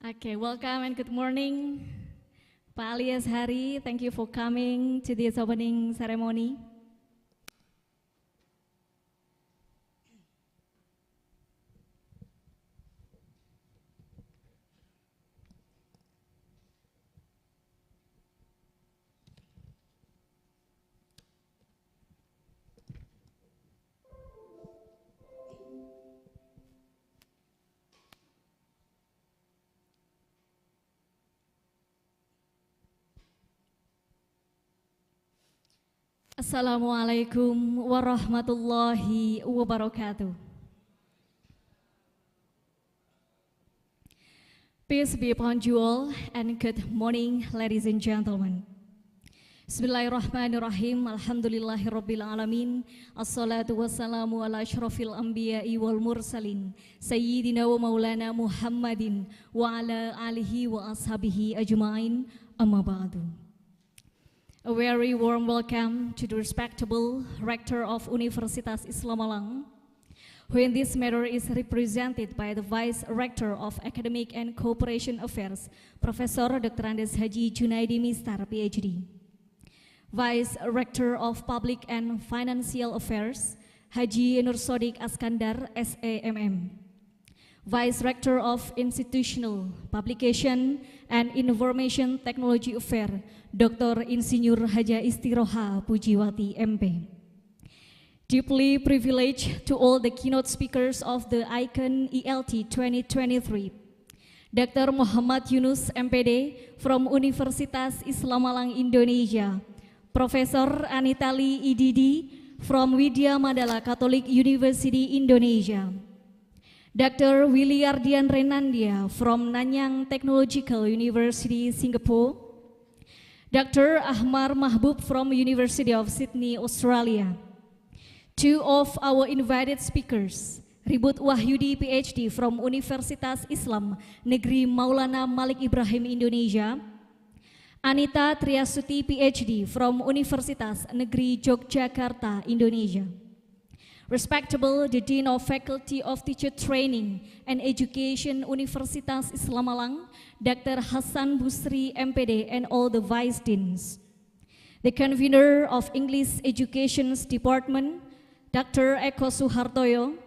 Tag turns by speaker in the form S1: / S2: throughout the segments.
S1: Okay, welcome and good morning, Pak Alias Hari. Thank you for coming to this opening ceremony. Assalamualaikum warahmatullahi wabarakatuh. Peace be upon you all and good morning, ladies and gentlemen. Bismillahirrahmanirrahim. Alhamdulillahirabbil alamin. Assalatu wassalamu ala asyrafil anbiya'i wal mursalin. Sayyidina wa maulana Muhammadin wa ala alihi wa ashabihi ajma'in. Amma ba'du. A very warm welcome to the respectable Rector of Universitas Islam Malang, who in this matter is represented by the Vice Rector of Academic and Cooperation Affairs, Professor Dr. Andes Haji Junaidi Mistar, PhD. Vice Rector of Public and Financial Affairs, Haji Nur Sodik Askandar, SAMM. Vice Rector of Institutional Publication and Information Technology Affairs, Dr. Insinyur Haja Istiroha Pujiwati, MP. Deeply privileged to all the keynote speakers of the ICON-ELT 2023. Dr. Muhammad Yunus, MPD from Universitas Islam Malang, Indonesia. Professor Anitali IDD from Widya Mandala Catholic University, Indonesia. Dr. Williardian Renandia from Nanyang Technological University, Singapore. Dr. Ahmar Mahbub from University of Sydney, Australia. Two of our invited speakers, Ribut Wahyudi, PhD from Universitas Islam Negeri Maulana Malik Ibrahim, Indonesia. Anita Triasuti, PhD from Universitas Negeri Yogyakarta, Indonesia. Respectable the Dean of Faculty of Teacher Training and Education Universitas Islam Malang, Dr. Hasan Busri, MPD, and all the Vice Deans. The Convener of English Education's Department, Dr. Eko Suhartoyo.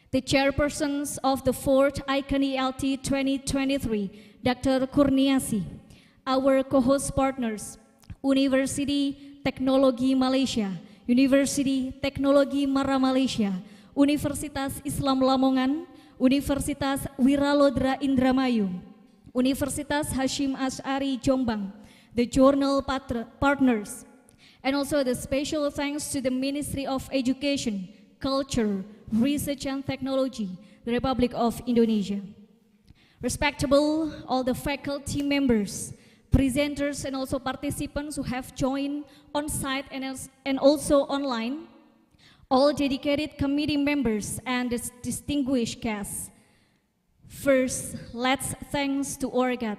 S1: The Chairpersons of the 4th ICON-ELT 2023, Dr. Kurniasi. Our co-host partners, University Teknologi Malaysia, University Teknologi Mara Malaysia, Universitas Islam Lamongan, Universitas Wiralodra Indramayu, Universitas Hashim Ash'ari Jombang, the Journal Partners, and also the special thanks to the Ministry of Education, Culture, Research and Technology, the Republic of Indonesia. Respectable all the faculty members, presenters and also participants who have joined on site and also online, all dedicated committee members and distinguished guests. First, let's thanks to our God,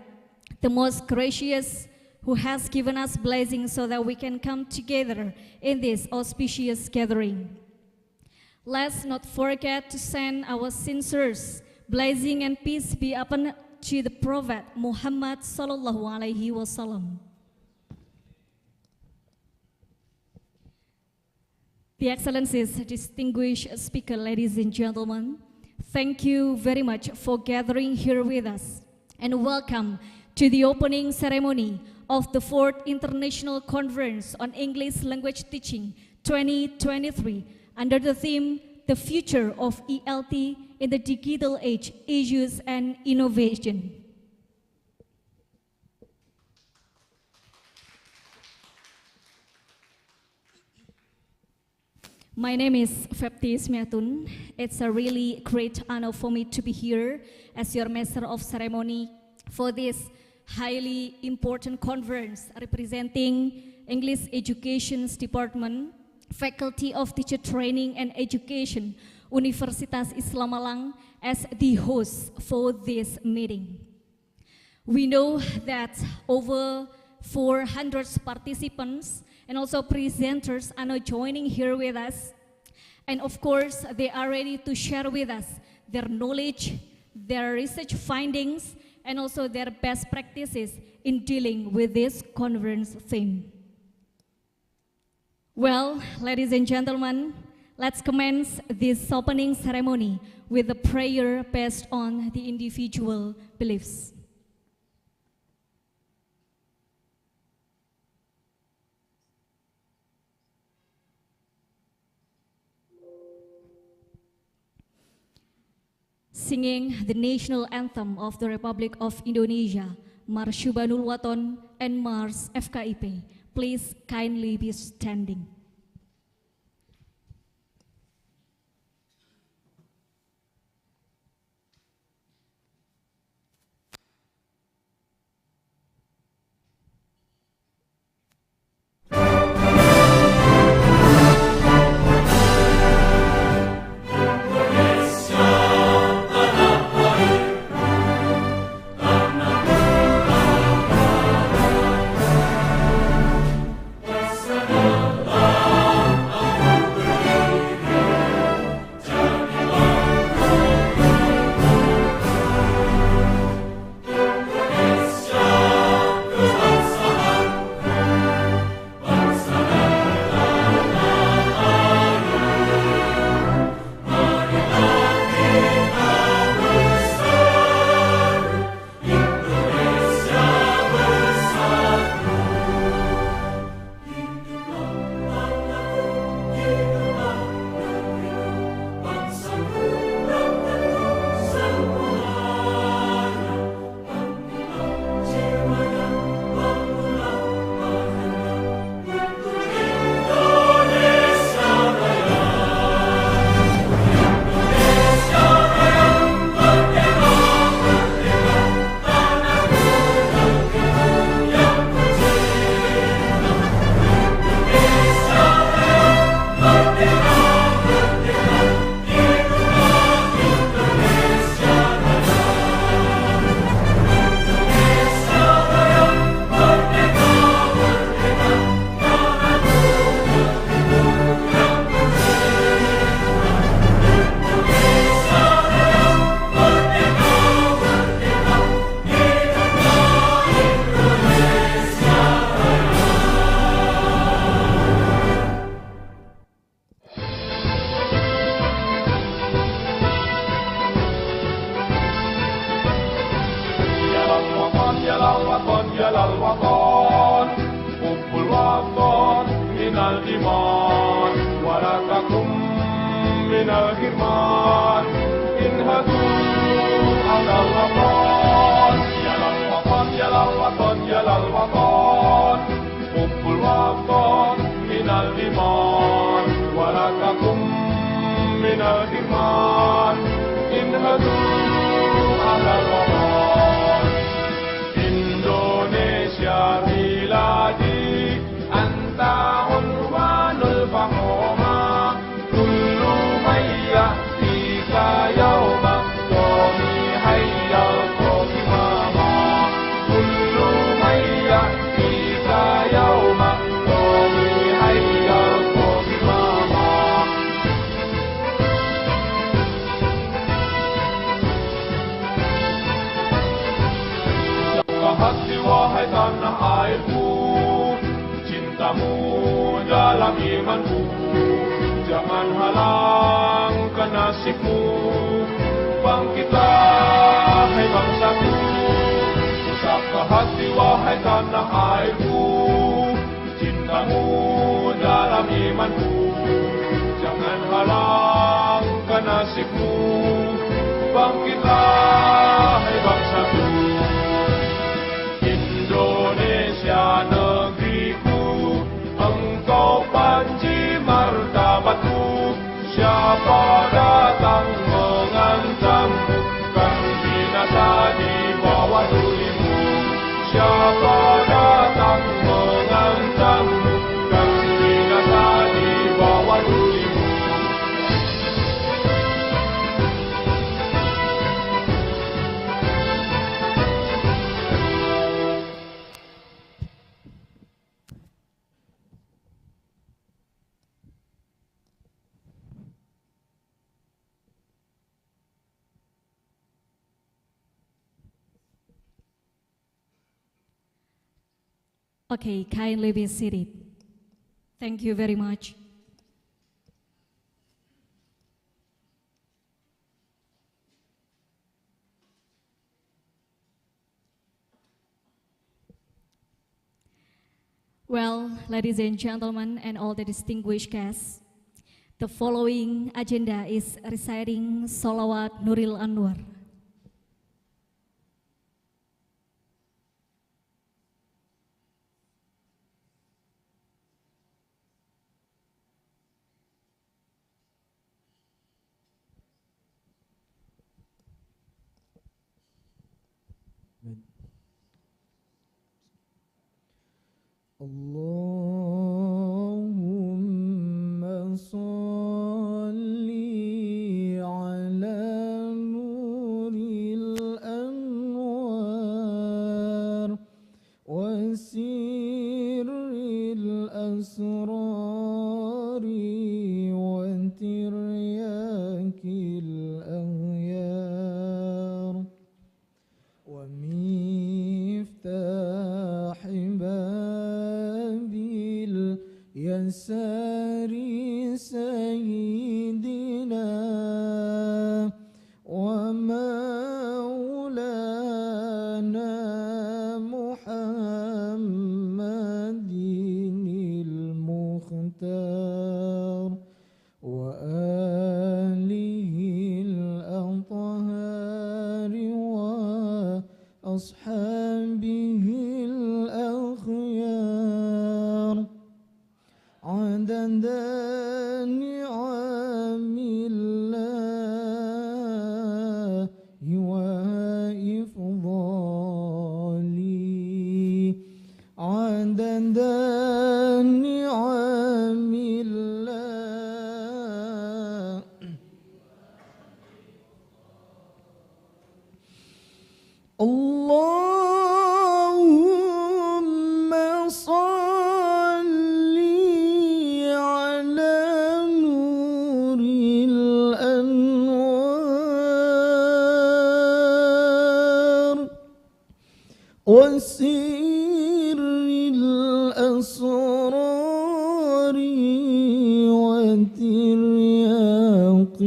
S1: the most gracious, who has given us blessings so that we can come together in this auspicious gathering. Let's not forget to send our sincere blessing and peace be upon to the Prophet Muhammad sallallahu alaihi wasallam. The Excellencies, distinguished speaker, ladies and gentlemen, thank you very much for gathering here with us and welcome to the opening ceremony of the 4th International Conference on English Language Teaching 2023 under the theme, The Future of ELT in the Digital Age, Issues and Innovation. My name is Fepti Ismiatun. It's a really great honor for me to be here as your Master of Ceremony for this highly important conference representing English Education's Department, Faculty of Teacher Training and Education, Universitas Islam Malang as the host for this meeting. We know that over 400 participants and also presenters are now joining here with us. And of course, they are ready to share with us their knowledge, their research findings, and also their best practices in dealing with this conference theme. Well, ladies and gentlemen, let's commence this opening ceremony with a prayer based on the individual beliefs. Singing the national anthem of the Republic of Indonesia, Mars Syubanul Waton and Mars FKIP. Please kindly be standing. Okay, kindly be seated. Thank you very much. Well, ladies and gentlemen, and all the distinguished guests, the following agenda is reciting Salawat Nuril Anwar.
S2: Allahumma salli ala nuril anwar wa sirril asrari wa tiryakil aghyar wa miftahi يساري سيدنا ومولانا محمد المختار وآله الأطهار وأصحابه الأخيار عدد نعم الله وإفضاله عدد نعم الله اللهم صل على نور الأنوار وسر الأسرار وترياق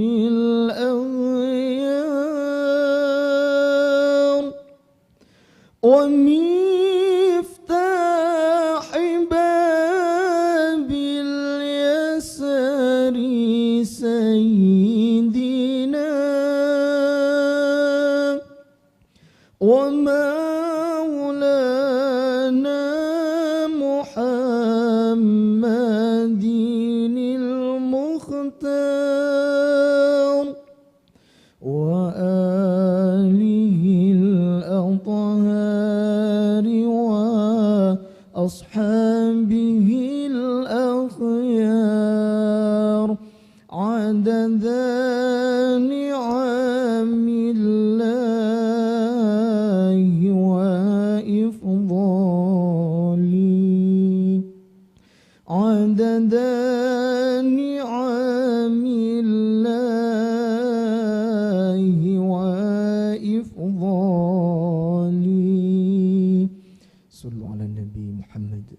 S2: الأغيار ومفتاح باب اليسار سيدنا ومولانا محمد المختار وآله الأطهار وأصحابه الأخيار عدد نعم الله وإفضاله عدد نعم الله وإفضاله صلوا على النبي محمد.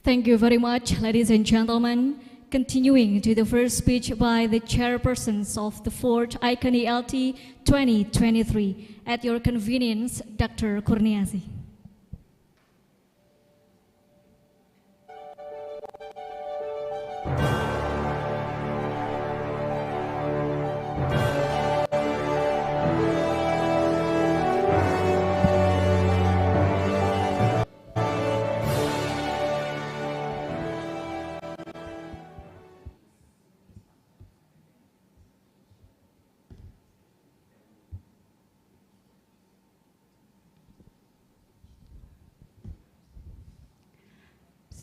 S1: Thank you very much, ladies and gentlemen. Continuing to the first speech by the chairpersons of the 4th ICON-ELT 2023. At your convenience, Dr. Kurniasi.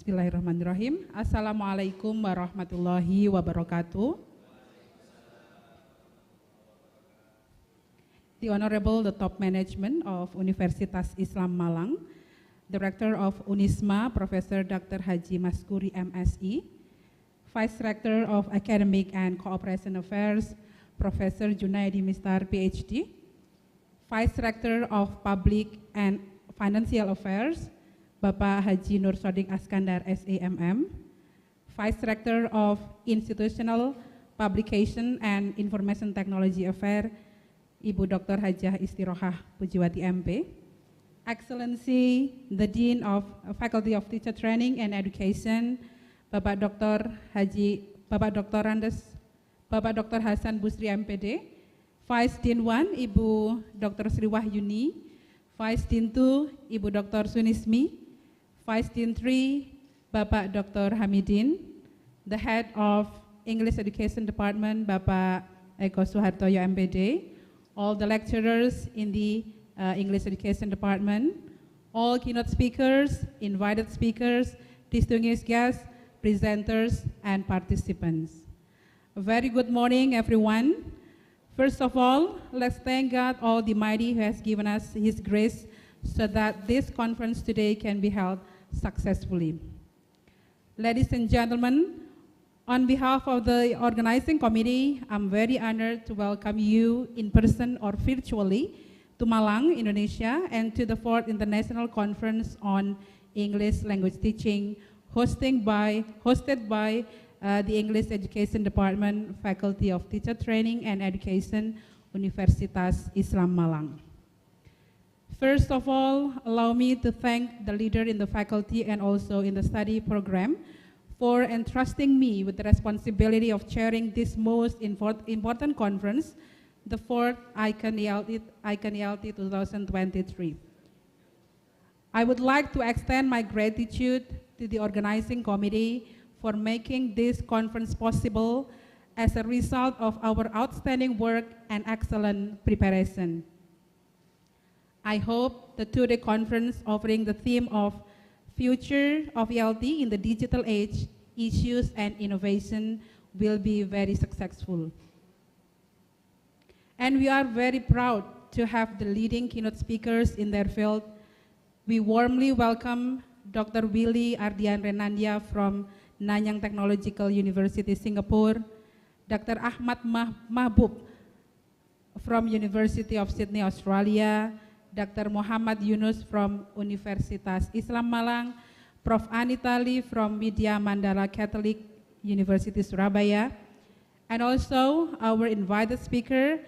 S3: Bismillahirrahmanirrahim. Assalamualaikum warahmatullahi wabarakatuh. The Honorable, the top management of Universitas Islam Malang, Director of Unisma, Professor Dr. Haji Maskuri MSI, Vice Rector of Academic and Cooperation Affairs, Professor Junaidi Mistar, PhD, Vice Rector of Public and Financial Affairs, Bapak Haji Nur Sodik Askandar, SAMM, Vice Rector of Institutional Publication and Information Technology Affairs, Ibu Dr. Hajah Istirohah Pujiwati MP, Excellency, the Dean of Faculty of Teacher Training and Education, Bapak Dr. Hasan Busri MPD, Vice Dean 1, Ibu Dr. Sri Wahyuni, Vice Dean 2, Ibu Dr. Sunismi, Vice Dean 3, Bapak Dr. Hamidin, the Head of English Education Department, Bapak Eko Suhartoyo MPD, all the lecturers in the English Education Department, all keynote speakers, invited speakers, distinguished guests, presenters, and participants. A very good morning, everyone. First of all, let's thank God Almighty who has given us His grace so that this conference today can be held successfully. Ladies and gentlemen, on behalf of the organizing committee, I'm very honored to welcome you in person or virtually to Malang, Indonesia, and to the 4th International Conference on English Language Teaching, hosted by the English Education Department, Faculty of Teacher Training and Education, Universitas Islam Malang. First of all, allow me to thank the leader in the faculty and also in the study program for entrusting me with the responsibility of chairing this most important conference, the 4th ICON-ELT 2023. I would like to extend my gratitude to the organizing committee for making this conference possible as a result of our outstanding work and excellent preparation. I hope the two-day conference offering the theme of Future of ELT in the Digital Age, Issues and Innovation will be very successful. And we are very proud to have the leading keynote speakers in their field. We warmly welcome Dr. Willy Ardian Renandia from Nanyang Technological University, Singapore, Dr. Ahmad Mahbub from University of Sydney, Australia, Dr. Muhammad Yunus from Universitas Islam Malang, Prof. Anita Lee from Media Mandala Catholic University, Surabaya, and also our invited speaker,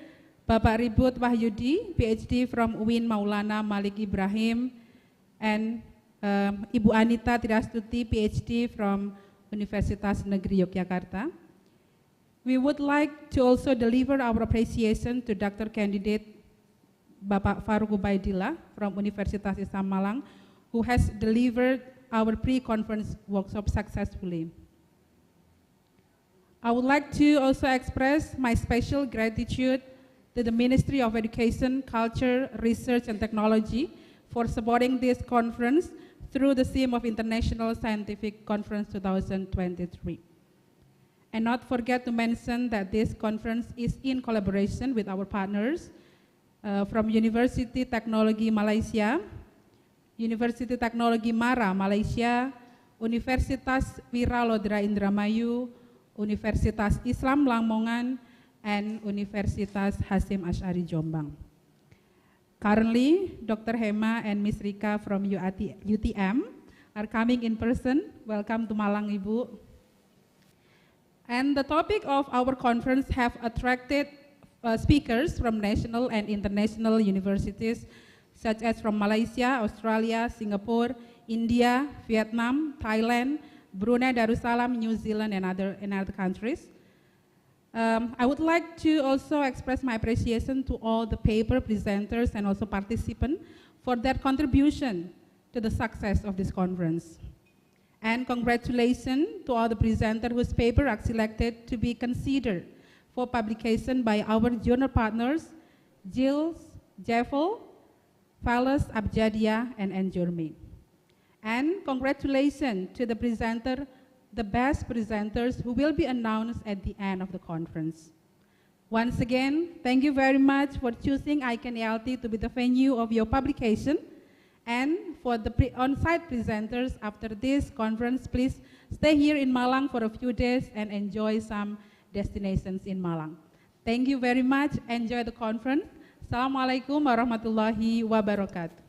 S3: Bapak Ribut Wahyudi, PhD from UIN Maulana Malik Ibrahim, and Ibu Anita Tirastuti, PhD from Universitas Negeri Yogyakarta. We would like to also deliver our appreciation to Dr. Candidate Bapak Faruk Ubaidillah from Universitas Islam Malang, who has delivered our pre-conference workshop successfully. I would like to also express my special gratitude to the Ministry of Education, Culture, Research and Technology for supporting this conference through the theme of International Scientific Conference 2023. And not forget to mention that this conference is in collaboration with our partners from University Teknologi Malaysia, University Teknologi Mara, Malaysia, Universitas Wiralodra Indramayu, Universitas Islam Lamongan, and Universitas Hasim Asy'ari Jombang. Currently, Dr. Hema and Ms. Rika from UTM are coming in person. Welcome to Malang, Ibu. And the topic of our conference have attracted speakers from national and international universities, such as from Malaysia, Australia, Singapore, India, Vietnam, Thailand, Brunei Darussalam, New Zealand, and other countries. I would like to also express my appreciation to all the paper presenters and also participants for their contribution to the success of this conference. And congratulations to all the presenters whose paper are selected to be considered for publication by our journal partners, Gilles, Jeffel, Phallus, Abjadia, and Enjurmi. And congratulations to the presenter, the best presenters who will be announced at the end of the conference. Once again, thank you very much for choosing ICON-ELT to be the venue of your publication. And for the on-site presenters after this conference, please stay here in Malang for a few days and enjoy some destinations in Malang. Thank you very much. Enjoy the conference. Assalamualaikum warahmatullahi wabarakatuh.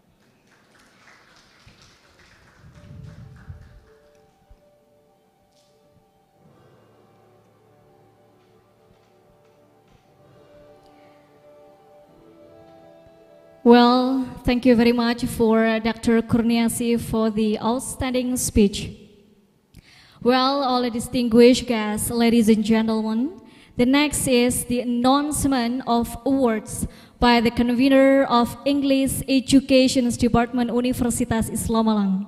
S1: Well, thank you very much for Dr. Kurniasi for the outstanding speech. Well, all the distinguished guests, ladies and gentlemen, the next is the announcement of awards by the convener of English Education Department Universitas Islam Malang.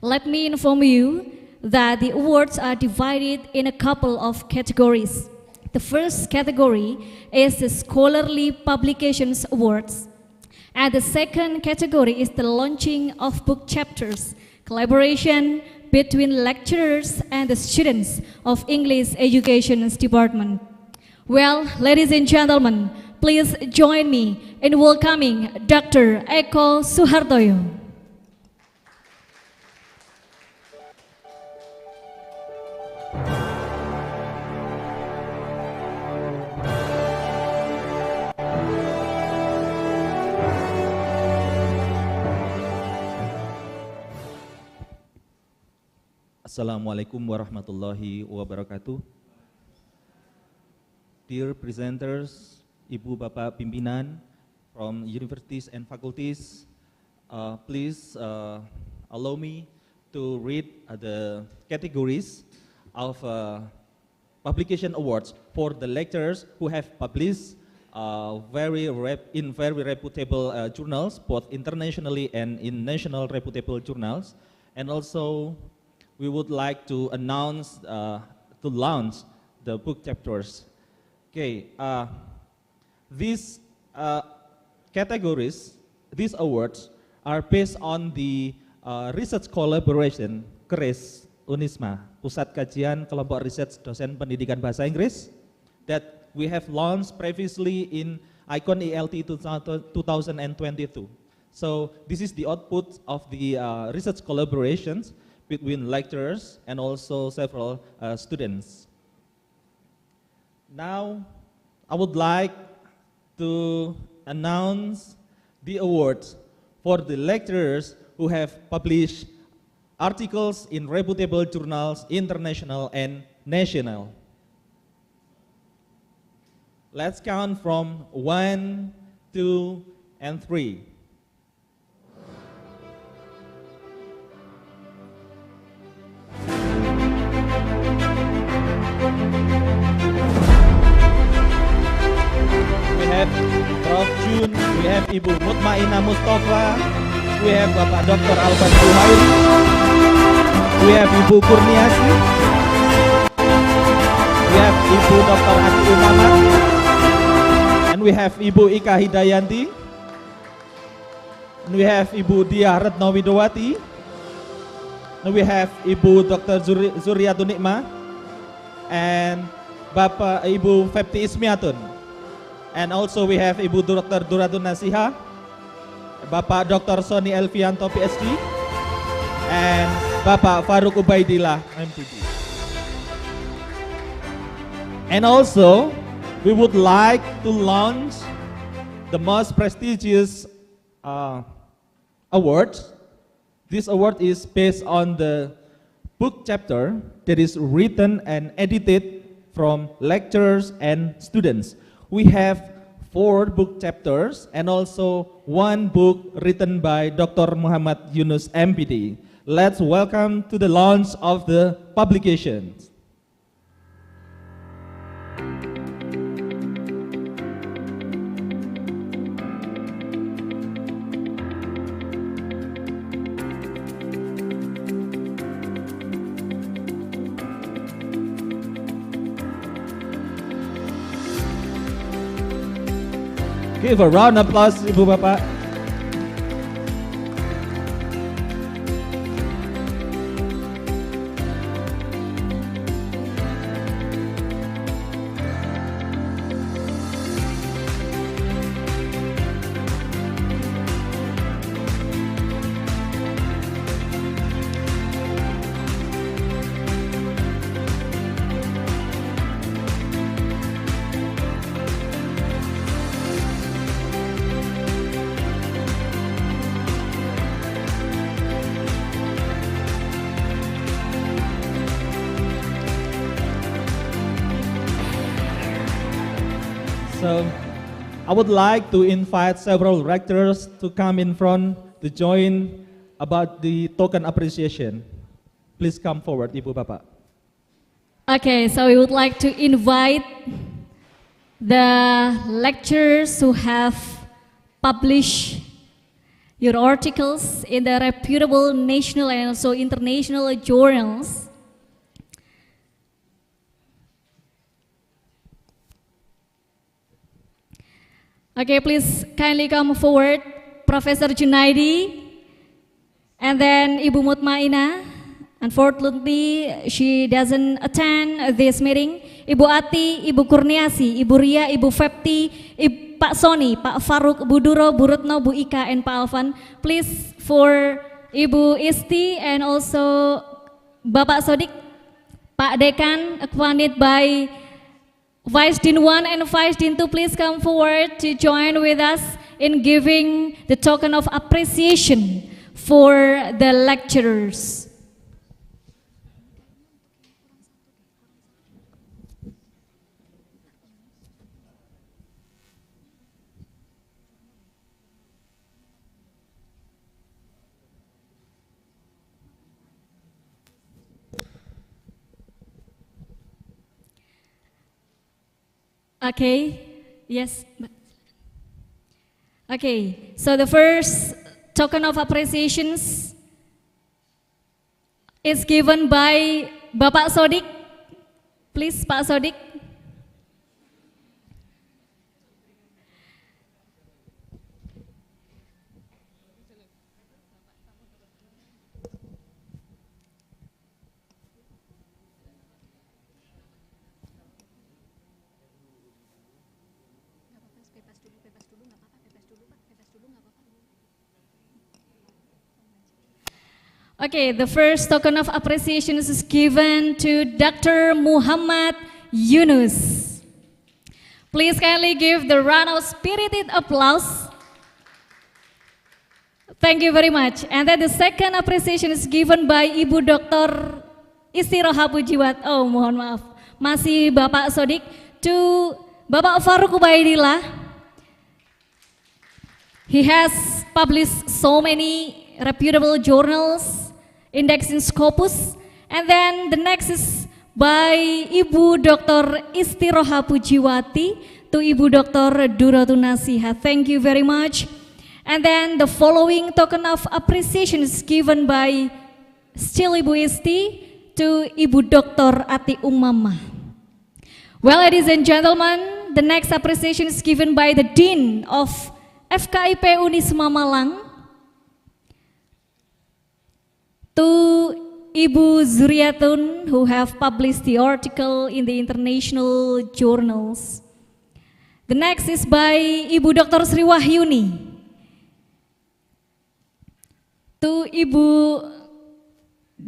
S1: Let me inform you that the awards are divided in a couple of categories. The first category is the Scholarly Publications Awards. And the second category is the launching of book chapters, collaboration between lecturers and the students of English Education Department. Well, ladies and gentlemen, please join me in welcoming Dr. Eko Suhartoyo.
S4: Assalamualaikum warahmatullahi wabarakatuh. Dear presenters, Ibu Bapak Pimpinan from universities and faculties, please allow me to read the categories of publication awards for the lecturers who have published in very reputable journals, both internationally and in national reputable journals, and also we would like to announce, to launch the book chapters. Okay, these categories, these awards are based on the research collaboration KRIS Unisma, Pusat Kajian Kelompok Riset Dosen Pendidikan Bahasa Inggris, that we have launched previously in ICON-ELT 2022. So this is the output of the research collaborations between lecturers and also several students. Now, I would like to announce the awards for the lecturers who have published articles in reputable journals, international and national. Let's count from 1, 2, and 3. We have Prof. Jun, we have Ibu Mutmainah Mustafa, we have Bapak Dr. Alban Zuhairi, we have Ibu Kurniasi, we have Ibu Dr. Ati Umama, and we have Ibu Ika Hidayanti, and we have Ibu Dia Retnowidowati, and we have Ibu Dr. Zuriatun Nikma, and Bapak Ibu Fepti Ismiatun. And also we have Ibu Dr. Duratun Nasiha, Bapak Dr. Sony Elvianto PhD, and Bapak Faruk Ubaidillah MPD. And also we would like to launch the most prestigious award. This award is based on the book chapter that is written and edited from lecturers and students. We have 4 book chapters and also 1 book written by Dr. Muhammad Yunus MPD. Let's welcome to the launch of the publications. Give a round of applause, Ibu Bapak. So I would like to invite several rectors to come in front to join about the token appreciation. Please come forward, Ibu Bapak.
S1: Okay, so we would like to invite the lecturers who have published your articles in the reputable national and also international journals. Okay, please kindly come forward, Professor Junaidi, and then Ibu Mutmainah. Unfortunately, she doesn't attend this meeting. Ibu Ati, Ibu Kurniasi, Ibu Ria, Ibu Fepti, Pak Sony, Pak Faruk, Bu Duro, Bu Retno, Bu Ika, and Pak Alvan. Please for Ibu Isti and also Bapak Sodik, Pak Dekan, accompanied by Vice Dean 1 and Vice Dean 2, please come forward to join with us in giving the token of appreciation for the lecturers. Okay, yes. Okay, so the first token of appreciations is given by Bapak Sodik. Please, Pak Sodik. Okay, the first token of appreciation is given to Dr. Muhammad Yunus. Please kindly give the round of spirited applause. Thank you very much. And then the second appreciation is given by Ibu Dr. Istiroha Pujiwat. Oh, mohon maaf. Masih Bapak Sodik. To Bapak Faruk Ubaidillah. He has published so many reputable journals, indexing Scopus. And then the next is by Ibu Dr. Istiroha Pujiwati to Ibu Dr. Duratunasiha. Thank you very much. And then the following token of appreciation is given by still Ibu Isti to Ibu Dr. Ati Umamah. Well, ladies and gentlemen, the next appreciation is given by the Dean of FKIP Unisma Malang to Ibu Zuriatun, who have published the article in the international journals. The next is by Ibu Dr. Sri Wahyuni to Ibu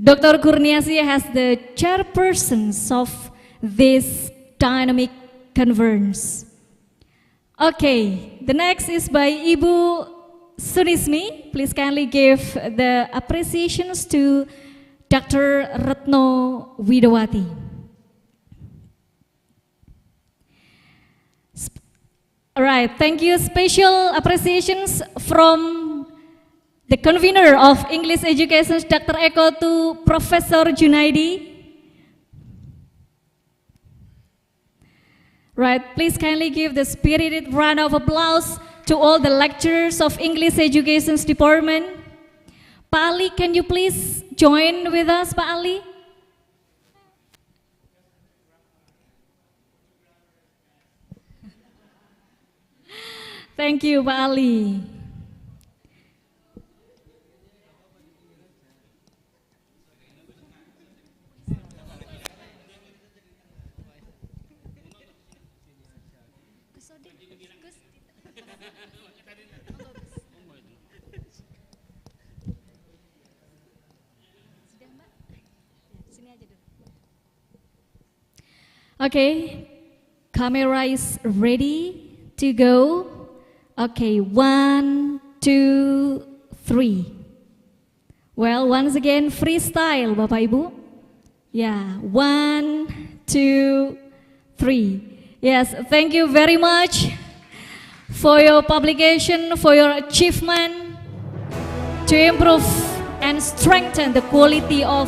S1: Dr. Kurniasi as the chairpersons of this dynamic conference. Okay, the next is by Ibu Sunismi. Please kindly give the appreciations to Dr. Retno Widawati. All right, thank you. Special appreciations from the convener of English Education, Dr. Eko, to Professor Junaidi. Right, please kindly give the spirited round of applause to all the lecturers of English Education Department. Pak Ali, can you please join with us, Pak Ali? Thank you, Pak Ali. Okay, camera is ready to go. Okay, 1, 2, 3. Well, once again, freestyle, Bapak Ibu. Yeah, 1, 2, 3. Yes, thank you very much for your publication, for your achievement to improve and strengthen the quality of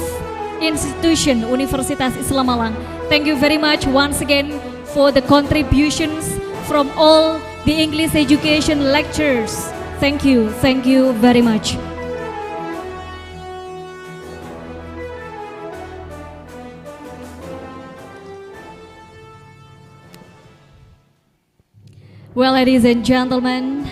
S1: institution Universitas Islam Malang. Thank you very much once again for the contributions from all the English education lecturers. Thank you very much. Well, ladies and gentlemen,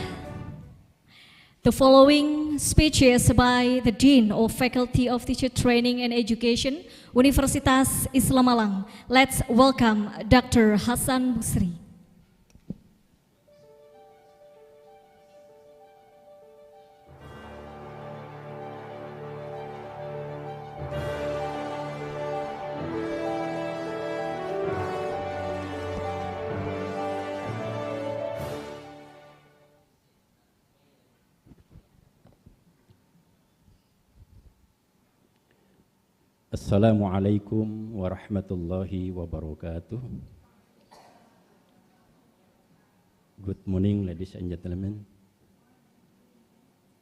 S1: the following speech is by the Dean of Faculty of Teacher Training and Education, Universitas Islam Malang. Let's welcome Dr. Hasan Busri.
S5: Assalamualaikum warahmatullahi wabarakatuh. Good morning, ladies and gentlemen.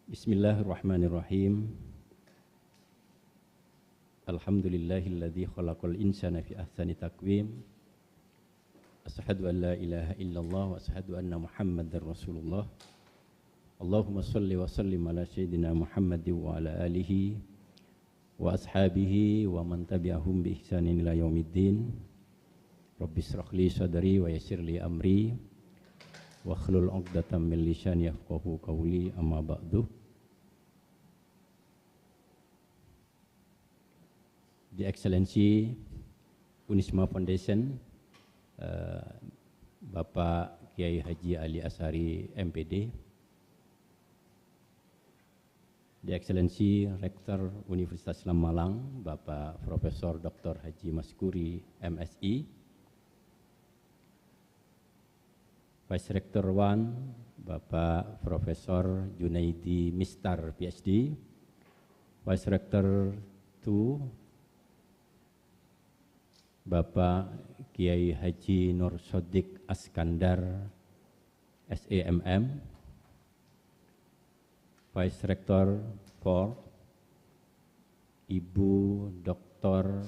S5: Bismillahirrahmanirrahim. Alhamdulillahilladzi khalaqal insana fi ahsani taqwim. Asyhadu an la ilaha illallah wa asyhadu anna Muhammadar Rasulullah. Allahumma shalli wa sallim ala sayyidina Muhammadin wa ala alihi wa ashabihi wa man tabi'ahum bi ihsanin ila yaumiddin. Rabbi shrah li sadri wa yassir li amri wa hlul 'uqdatam min lisani yafqahu qawli, amma ba'du. The Excellency Unisma Foundation, Bapak Kiai Haji Ali Ashari MPD, The Excellency Rektor Universitas Islam Malang, Bapak Profesor Dr. Haji Maskuri MSI, Vice Rector 1, Bapak Profesor Junaidi Mistar PhD, Vice Rector 2, Bapak Kiai Haji Nur Sodik Askandar SEMM, Vice Rector 4, Ibu Dr.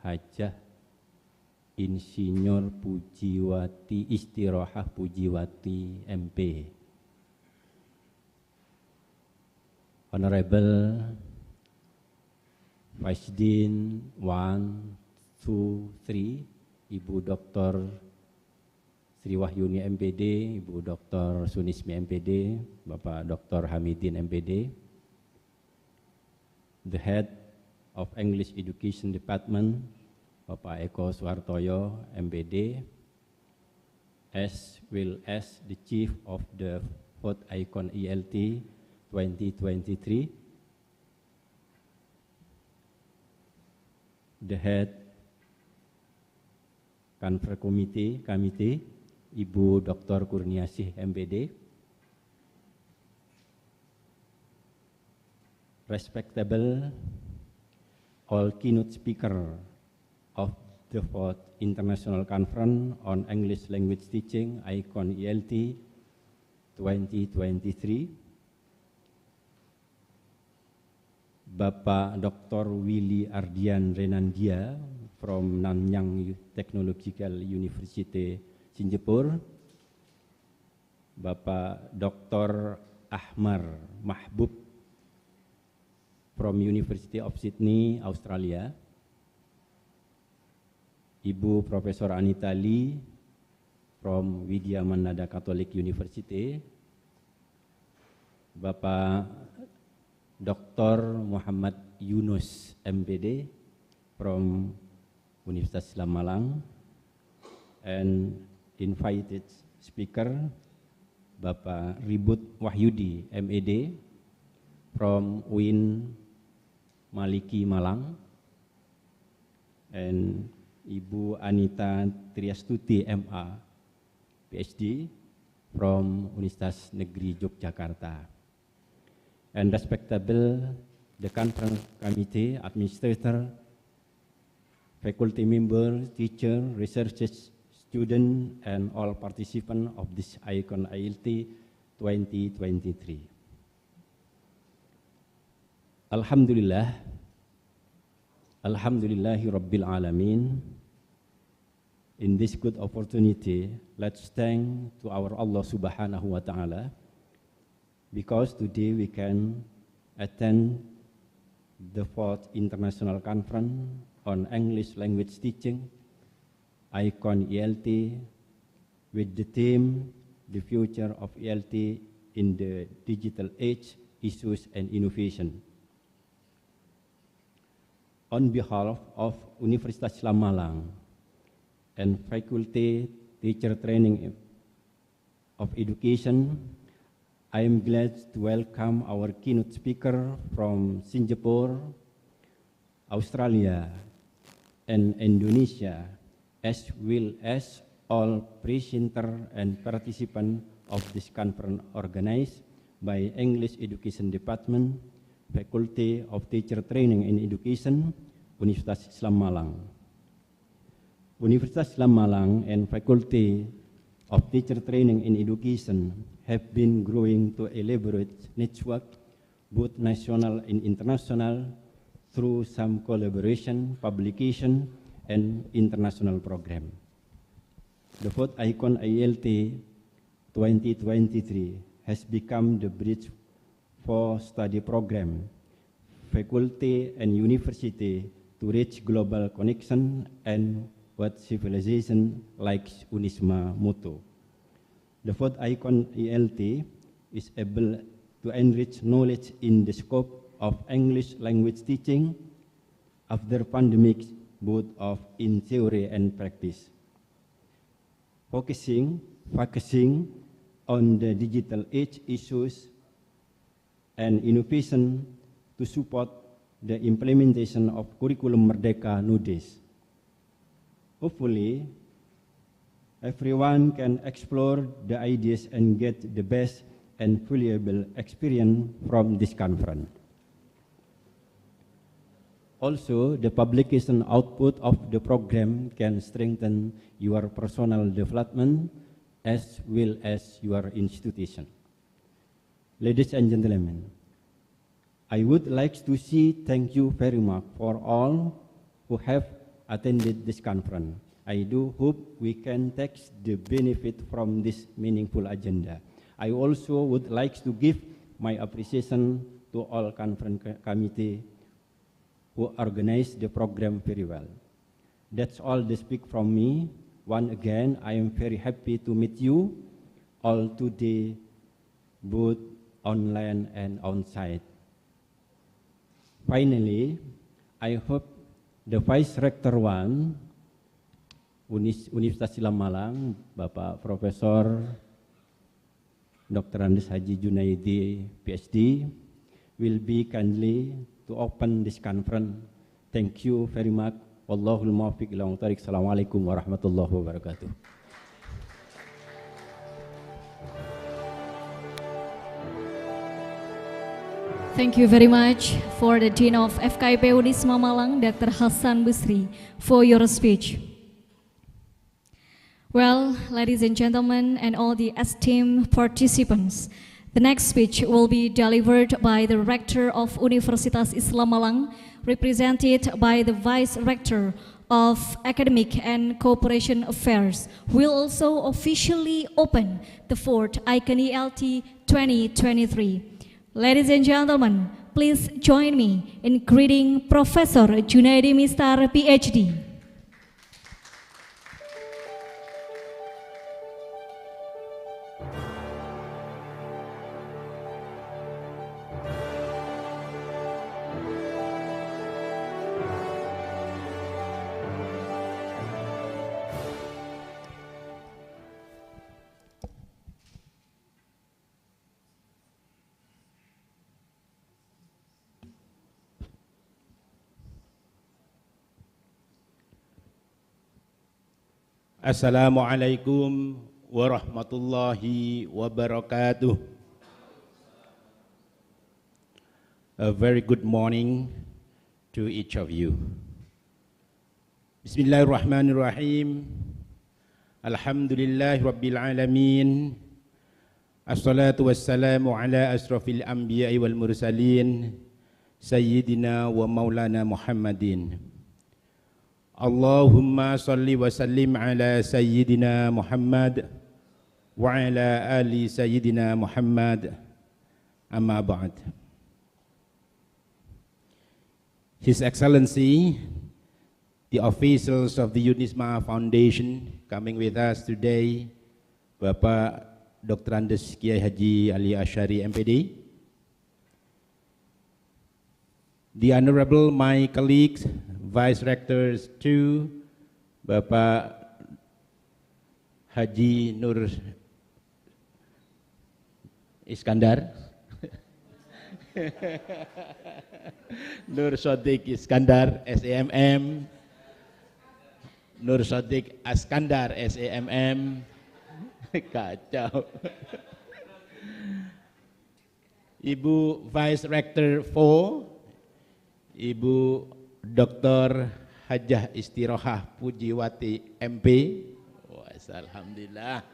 S5: Hajah Insinyur Pujiwati Istirohah Pujiwati MP, Honorable Vice Dean 1, 2, 3, Ibu Dr. Sri Wahyuni MPD, Ibu Dr. Sunismi MPD, Bapak Dr. Hamidin MPD, the Head of English Education Department, Bapak Eko Suhartoyo MPD, as well as the Chief of the 4th ICON-ELT 2023, the Head Confer Committee, Ibu Dr. Kurniasih MPD, respectable all keynote speaker of the 4th International Conference on English Language Teaching ICON-ELT 2023, Bapak Dr. Willy Ardian Renandia from Nanyang Technological University Singapore, Bapak Dr. Ahmar Mahbub from University of Sydney, Australia, Ibu Profesor Anita Lee from Widya Manada Catholic University, Bapak Dr. Muhammad Yunus MPD from Universitas Islam Malang, and invited speaker Bapak Ribut Wahyudi MED from UIN Maliki Malang, and Ibu Anita Triastuti MA PhD from Universitas Negeri Yogyakarta, and respectable the conference committee, administrator, faculty member, teacher, researchers, students, and all participants of this ICON-ELT 2023. Alhamdulillah, Alhamdulillahi Rabbil Alamin. In this good opportunity, let's thank to our Allah Subhanahu wa Ta'ala, because today we can attend the 4th International Conference on English Language Teaching, ICON-ELT, with the theme, The Future of ELT in the Digital Age, Issues and Innovation. On behalf of Universitas Islam Malang and Faculty Teacher Training of Education, I am glad to welcome our keynote speaker from Singapore, Australia, and Indonesia, as well as all presenters and participants of this conference organized by English Education Department, Faculty of Teacher Training and Education, Universitas Islam Malang. Universitas Islam Malang and Faculty of Teacher Training and Education have been growing to elaborate network, both national and international, through some collaboration, publication, and international program. The 4th ICON-ELT 2023 has become the bridge for study program, faculty and university to reach global connection and what civilization likes Unisma motto. The 4th ICON-ELT is able to enrich knowledge in the scope of English language teaching after pandemic, both of in theory and practice. Focusing on the digital age issues and innovation to support the implementation of Curriculum Merdeka nowadays. Hopefully, everyone can explore the ideas and get the best and valuable experience from this conference. Also, the publication output of the program can strengthen your personal development as well as your institution. Ladies and gentlemen, I would like to thank you very much for all who have attended this conference. I do hope we can take the benefit from this meaningful agenda. I also would like to give my appreciation to all conference committee who organized the program very well. That's all the speak from me. Once again, I am very happy to meet you all today, both online and on-site. Finally, I hope the Vice Rector 1, Universitas Islam Malang, Bapak Profesor Dr. Andes Haji Junaidi, PhD, will be kindly to open this conference. Thank you very much. Wallahul muwaffiq ila aqwamit thoriq. Assalamualaikum warahmatullahi wabarakatuh.
S1: Thank you very much for the Dean of FKIP Unisma Malang, Dr. Hassan Busri, for your speech. Well, ladies and gentlemen, and all the esteemed participants, the next speech will be delivered by the Rector of Universitas Islam Malang, represented by the Vice Rector of Academic and Cooperation Affairs, who will also officially open the 4th ICON-ELT 2023. Ladies and gentlemen, please join me in greeting Professor Junaidi Mistar, PhD.
S6: Assalamualaikum warahmatullahi wabarakatuh. A very good morning to each of you. Bismillahirrahmanirrahim. Alhamdulillah Rabbil Alamin. Assalatu wassalamu ala asrafil anbiya'i wal mursalin Sayyidina wa maulana Muhammadin. Allahumma salli wa sallim ala Sayyidina Muhammad wa ala ali Sayyidina Muhammad. Amma ba'd. His Excellency, the officials of the Unisma Foundation coming with us today, Bapak Dr. Andes Kiai Haji Ali Asyari MPD, the Honorable my colleagues, Vice Rectors too, Bapak Haji Nur Iskandar, Nur Sodik Iskandar SAMM, Nur Sodik Askandar SAMM, kacau. Ibu Vice Rector 4, Ibu Dr. Hajah Istirohah Pujiwati MP. Alhamdulillah.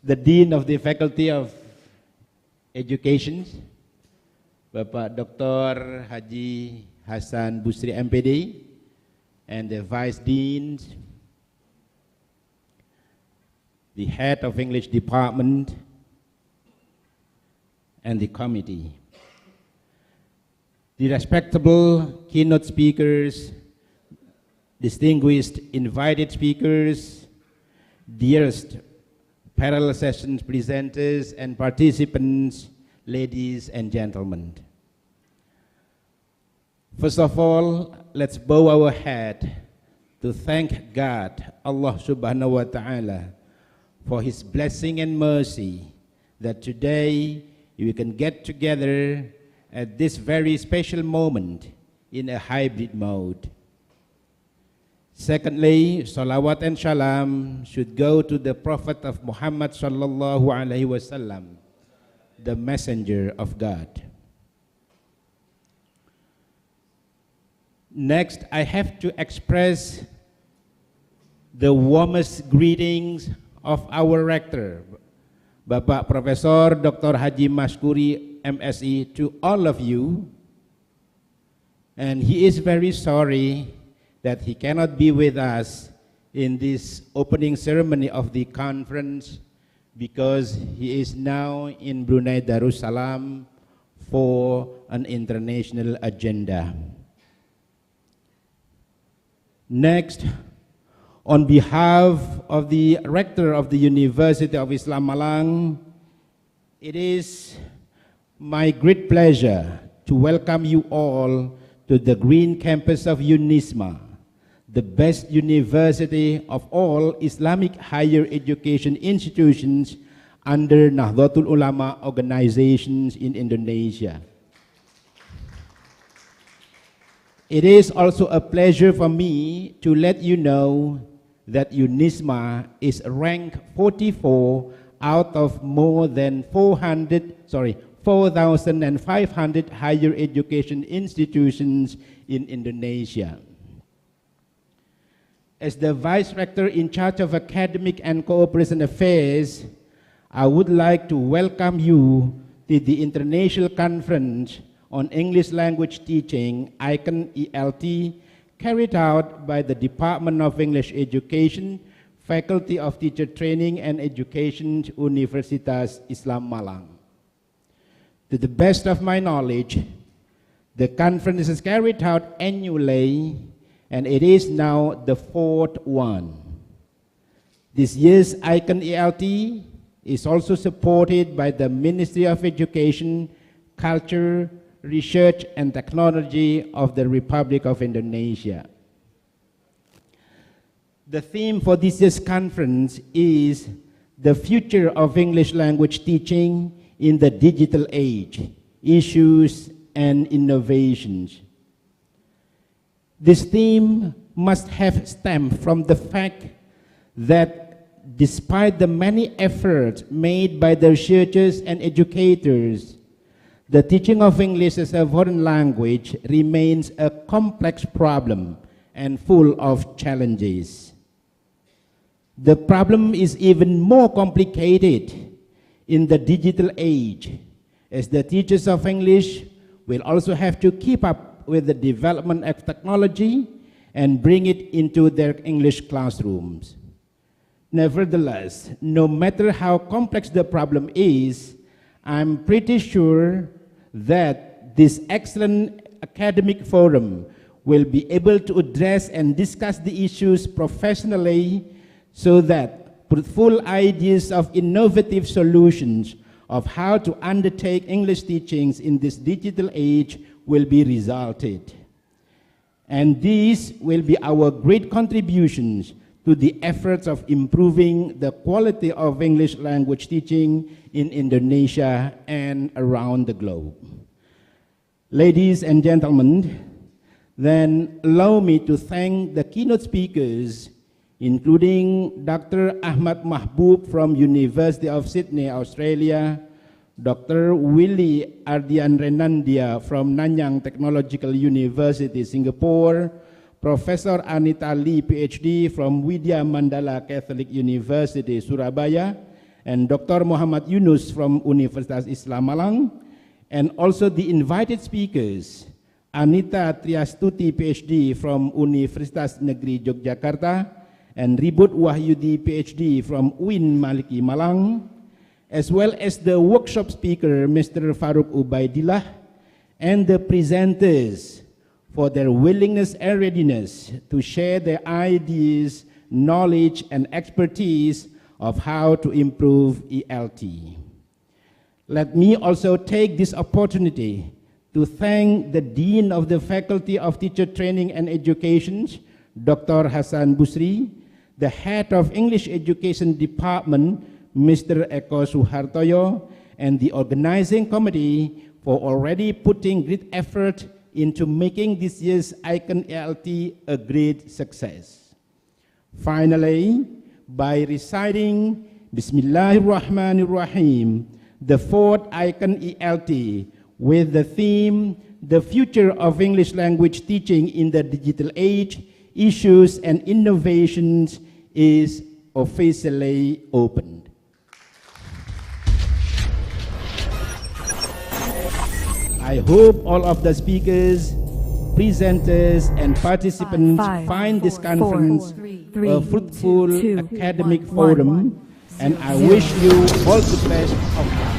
S6: The Dean of the Faculty of Education, Bapak Dr. Haji Hasan Busri MPD, and the Vice Deans, the Head of English Department, and the committee. The respectable keynote speakers, distinguished invited speakers, dearest parallel sessions presenters and participants, ladies and gentlemen. First of all, let's bow our head to thank God, Allah Subhanahu wa Ta'ala, for His blessing and mercy that today we can get together at this very special moment in a hybrid mode. Secondly, salawat and salam should go to the Prophet of Muhammad sallallahu alaihi wasallam, the messenger of God. Next, I have to express the warmest greetings of our rector, Bapak Profesor Dr. Haji Maskuri MSI, to all of you. And he is very sorry that he cannot be with us in this opening ceremony of the conference because he is now in Brunei Darussalam for an international agenda. Next, on behalf of the Rector of the University of Islam Malang, it is my great pleasure to welcome you all to the Green Campus of Unisma, the best university of all Islamic higher education institutions under Nahdlatul Ulama organizations in Indonesia. It is also a pleasure for me to let you know that Unisma is ranked 44 out of more than 4,500 higher education institutions in Indonesia. As the Vice Rector in charge of Academic and Cooperation Affairs, I would like to welcome you to the International Conference on English Language Teaching, ICON-ELT, carried out by the Department of English Education, Faculty of Teacher Training and Education, Universitas Islam Malang. To the best of my knowledge, the conference is carried out annually, and it is now the 4th one. This year's ICON-ELT is also supported by the Ministry of Education, Culture, Research and Technology of the Republic of Indonesia. The theme for this year's conference is the future of English language teaching in the digital age, issues and innovations. This theme must have stemmed from the fact that despite the many efforts made by the researchers and educators, the teaching of English as a foreign language remains a complex problem and full of challenges. The problem is even more complicated in the digital age, as the teachers of English will also have to keep up with the development of technology and bring it into their English classrooms. Nevertheless, no matter how complex the problem is, I'm pretty sure that this excellent academic forum will be able to address and discuss the issues professionally so that fruitful ideas of innovative solutions of how to undertake English teachings in this digital age will be resulted. And these will be our great contributions to the efforts of improving the quality of English language teaching in Indonesia and around the globe. Ladies and gentlemen, then allow me to thank the keynote speakers, including Dr. Ahmad Mahbub from University of Sydney, Australia, Dr. Willy Ardian Renandia from Nanyang Technological University, Singapore, Professor Anita Lee, PhD from Widya Mandala Catholic University, Surabaya, and Dr. Muhammad Yunus from Universitas Islam Malang, and also the invited speakers, Anita Triastuti, PhD from Universitas Negeri Yogyakarta, and Ribut Wahyudi, PhD from UIN Maliki Malang, as well as the workshop speaker, Mr. Farooq Ubaidillah, and the presenters for their willingness and readiness to share their ideas, knowledge, and expertise of how to improve ELT. Let me also take this opportunity to thank the Dean of the Faculty of Teacher Training and Education, Dr. Hasan Busri, the Head of English Education Department, Mr. Eko Suhartoyo, and the organizing committee for already putting great effort into making this year's ICON-ELT a great success. Finally, by reciting Bismillahirrahmanirrahim, the fourth ICON-ELT with the theme, The Future of English Language Teaching in the Digital Age, Issues and Innovations, is officially opened. I hope all of the speakers, presenters, and participants find this conference a fruitful academic forum, and I wish you all the best of luck.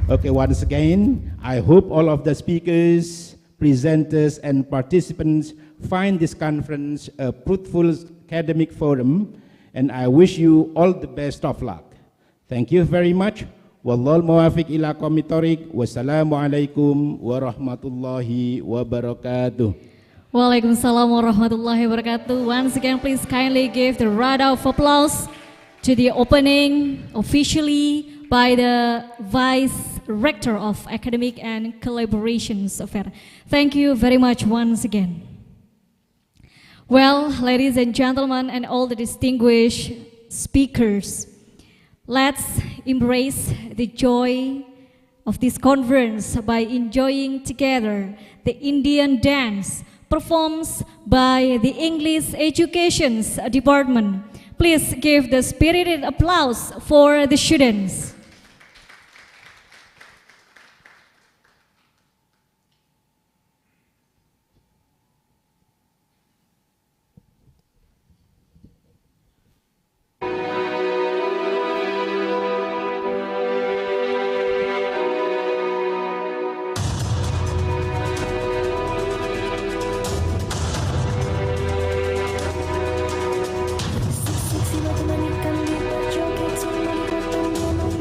S6: Okay, once again, I hope all of the speakers, presenters, and participants find this conference a fruitful academic forum, and I wish you all the best of luck. Thank you very much. Wallahul muwafiq ila aqwamit thoriq. Wassalamualaikum warahmatullahi wabarakatuh.
S1: Waalaikumsalam warahmatullahi wabarakatuh. Once again, please kindly give the round of applause to the opening officially by the Vice Rector of Academic and Collaborations Affairs. Thank you very much once again. Well, ladies and gentlemen, and all the distinguished speakers, let's embrace the joy of this conference by enjoying together the Indian dance performed by the English Education Department. Please give the spirited applause for the students.
S7: Siksi lo temani kami berjoget, semua dipotong, ngomong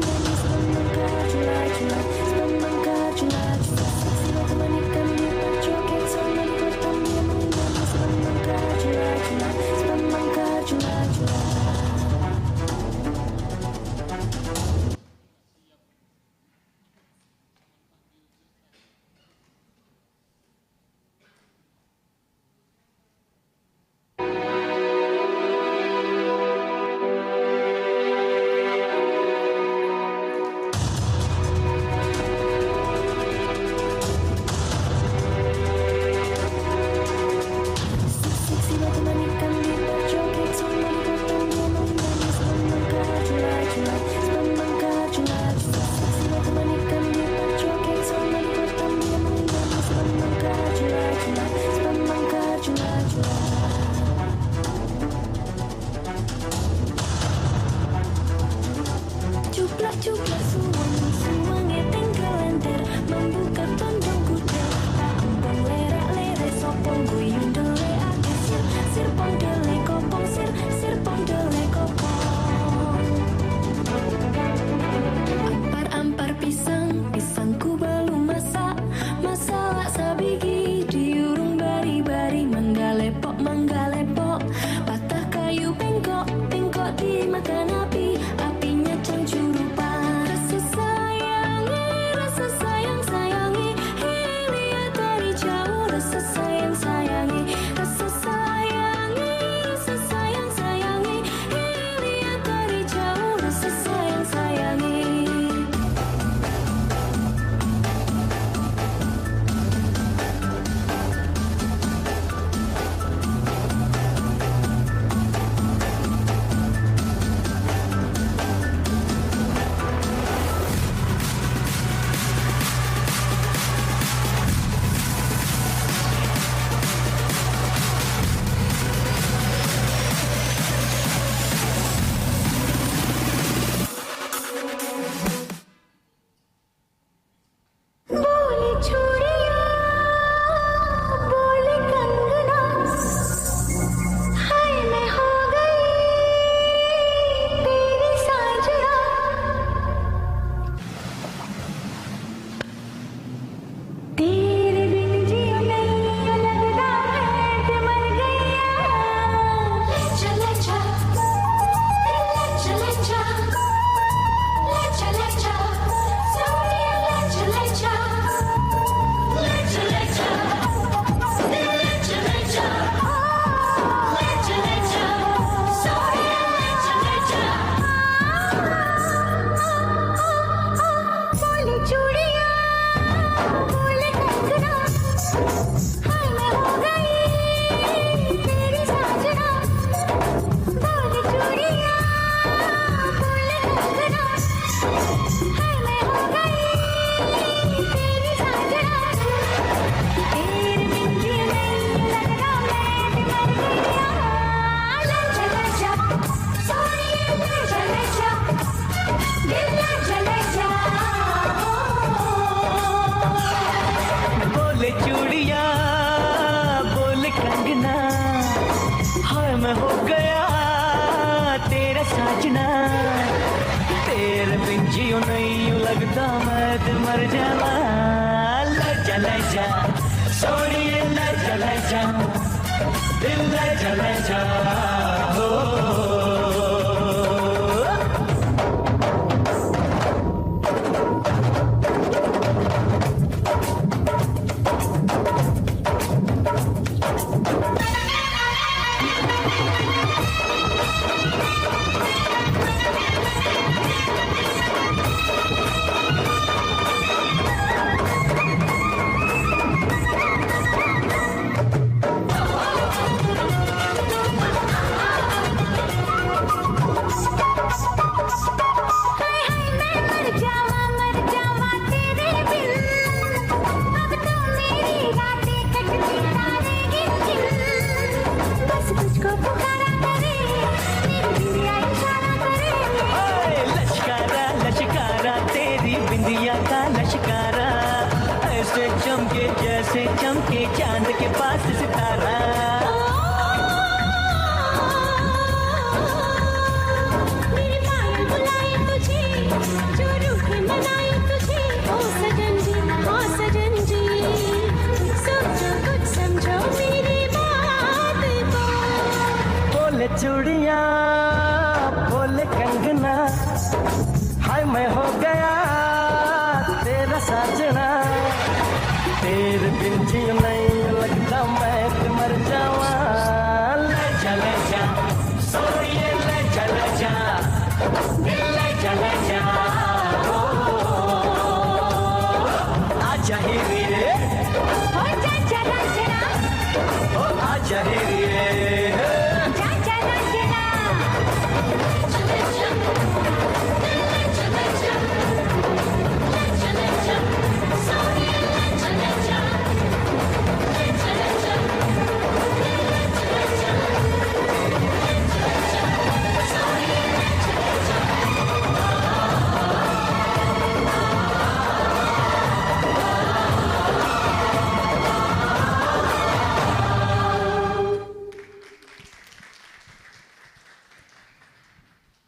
S7: मैं हो गया तेरा साजना तेरे बिन जियो नहीं लगता मैं तो मर जावा ले जा सोनिए ले जा दिल ले जा हो चमके जैसे चमके चांद के पास सितारा
S8: मेरे पायल बुलाए तुझे जो रूठे मनाए तुझे ओ सजन जी सोचो कुछ समझो मेरी बात को
S7: बोले चूड़िया बोले कंगना हाय मैं हो गया तेरा साजना तेरे बिन जी नहीं लगता मैं तो मर जावा ले जा सोनिए ले जा ले जा ओ आजा ही रे
S8: हो जा चला चला
S7: ओ आजा ही रे
S8: जा चला चला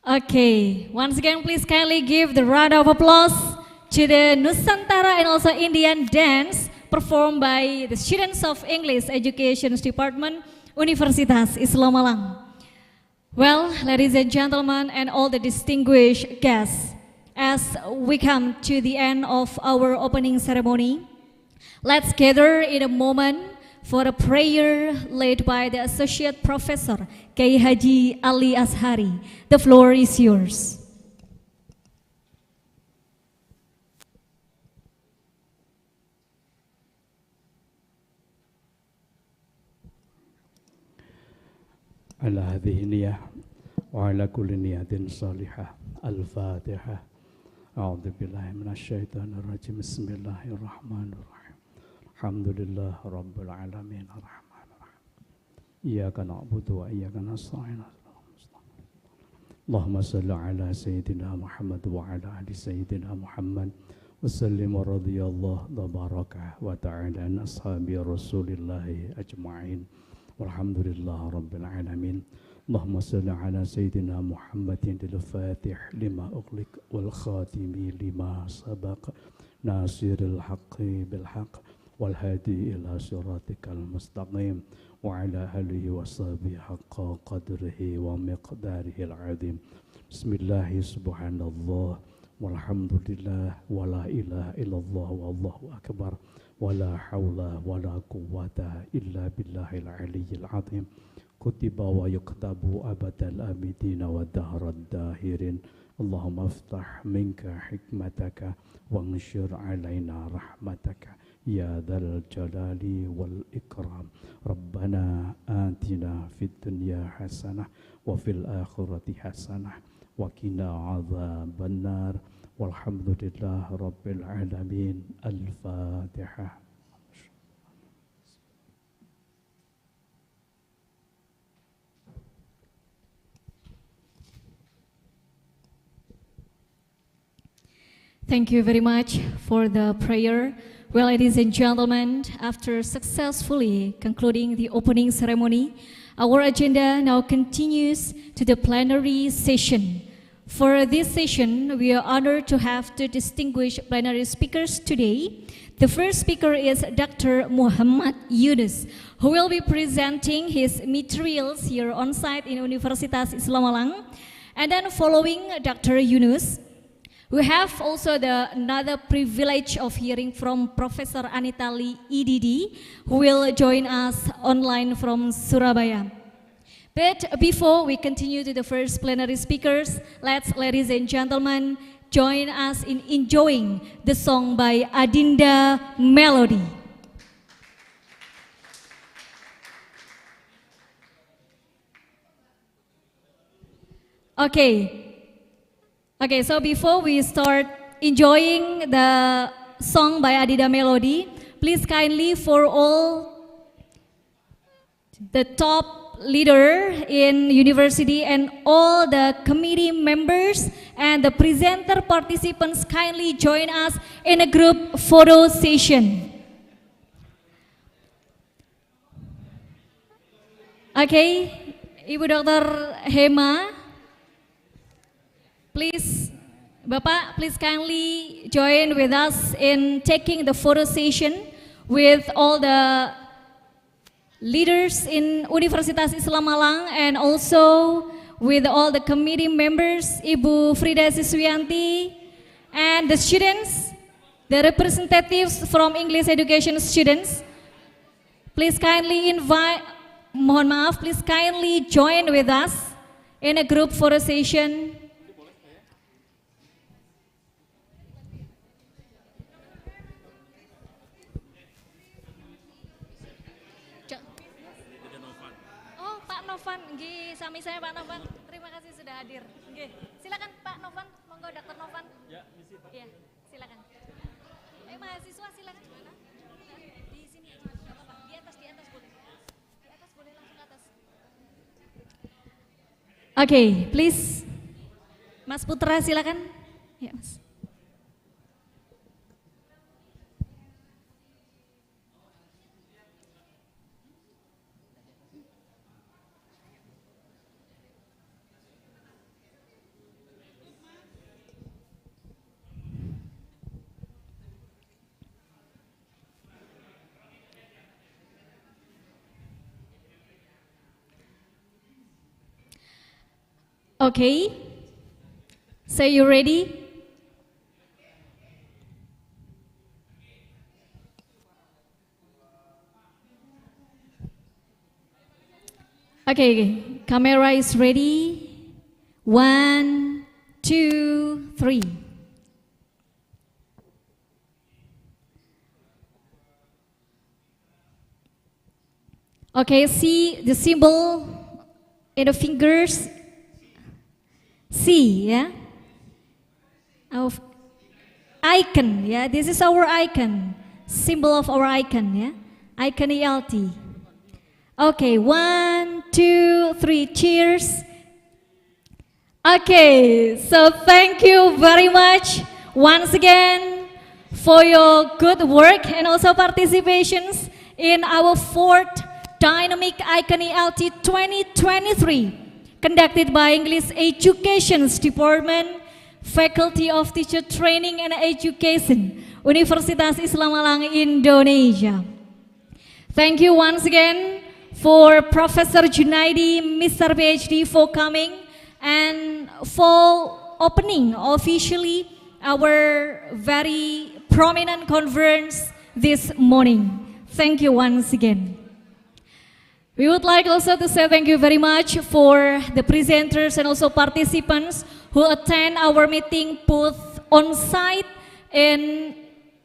S1: Okay, once again, please kindly give the round of applause to the Nusantara and also Indian dance performed by the students of English Education Department, Universitas Islam Malang. Well, ladies and gentlemen, and all the distinguished guests, as we come to the end of our opening ceremony, let's gather in a moment for a prayer led by the Associate Professor K. Haji Ali Ashari. The floor is yours.
S5: على هذه النية وعلى كل نية صالحة الفاتحة أعوذ بالله من الشيطان الرجيم بسم الله الرحمن الرحيم الحمد لله رب العالمين الرحمن الرحيم إياك نعبد وإياك نستعين اللهم صل على سيدنا محمد وعلى آل سيدنا محمد وسلم ورضي الله تبارك وتعالى عن أصحاب رسول الله أجمعين والحمد لله رب العالمين اللهم صل على سيدنا محمد الفاتح لما أغلق والخاتم لما سبق ناصر الحق بالحق والهادي إلى صراطك المستقيم وعلى آله وصحبه حق قدره ومقداره العظيم بسم الله سبحان الله والحمد لله ولا إله إلا الله والله أكبر ولا حول ولا قوة إلا بالله العلي العظيم كتب ويكتب أبد الآبدين ودهر الداهرين اللهم افتح منك حكمتك وانشر علينا رحمتك يا ذا الجلال والإكرام ربنا آتنا في الدنيا حسنة وفي الآخرة حسنة وقنا عذاب النار والحمد لله رب العالمين الفاتحة.
S1: Thank you very much for the prayer. Well, ladies and gentlemen, after successfully concluding the opening ceremony, Our agenda now continues to the plenary session. For this session, we are honored to have two distinguished plenary speakers today. The first speaker is Dr. Muhammad Yunus, who will be presenting his materials here on site in Universitas Islam Malang. And then following Dr. Yunus, we have also another privilege of hearing from Professor Anita Lee, EDD, who will join us online from Surabaya. But before we continue to the first plenary speakers, let's, ladies and gentlemen, join us in enjoying the song by Adinda Melody. Okay, so before we start enjoying the song by Adinda Melody, please kindly for all the top leader in university and all the committee members and the presenter participants kindly join us in a group photo session. Okay, Ibu Dr. Hema, please, Bapak, please kindly join with us in taking the photo session with all the leaders in Universitas Islam Malang and also with all the committee members, Ibu Frida Siswianti, and the students, the representatives from English education students. Please kindly please kindly join with us in a group photo session. Novan, sami saya Pak Novan. Terima kasih sudah hadir. Silakan Pak Novan, monggo Dr. Novan. Ya, misi Pak. Iya, silakan. Mahasiswa silakan. Di sini aja, enggak apa-apa. Di atas boleh. Di atas boleh langsung ke atas. Oke, please. Mas Putra silakan. Ya, Mas. Okay, so you ready? Okay, camera is ready. 1, 2, 3. Okay, see the symbol in the fingers. C, yeah, of icon, yeah, this is our icon, symbol of our icon, yeah, ICON-ELT. Okay, 1, 2, 3, cheers. Okay, so thank you very much once again for your good work and also participations in our 4th Dynamic ICON-ELT 2023. Conducted by English Education Department, Faculty of Teacher Training and Education, Universitas Islam Malang, Indonesia. Thank you once again for Professor Junaidi, Mr. PhD, for coming and for opening officially our very prominent conference this morning. Thank you once again. We would like also to say thank you very much for the presenters and also participants who attend our meeting both on site in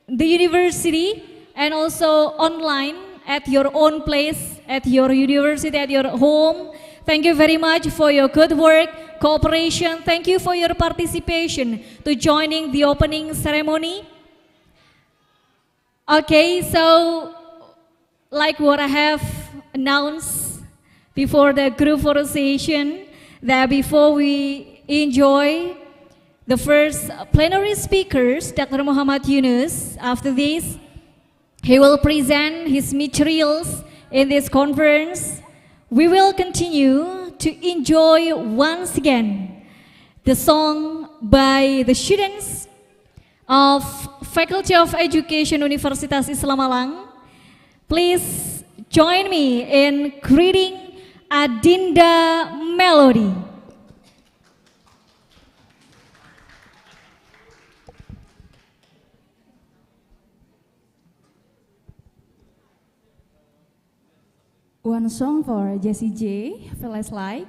S1: the university and also online at your own place, at your university, at your home. Thank you very much for your good work, cooperation. Thank you for your participation to joining the opening ceremony. Okay, so like what I have announced before the group photo session, that before we enjoy the first plenary speakers, Dr. Muhammad Yunus, after this, he will present his materials in this conference. we will continue to enjoy once again the song by the students of Faculty of Education Universitas Islam Malang. Please join me in greeting Adinda Melody.
S9: One song for Jessie J, Feels Like.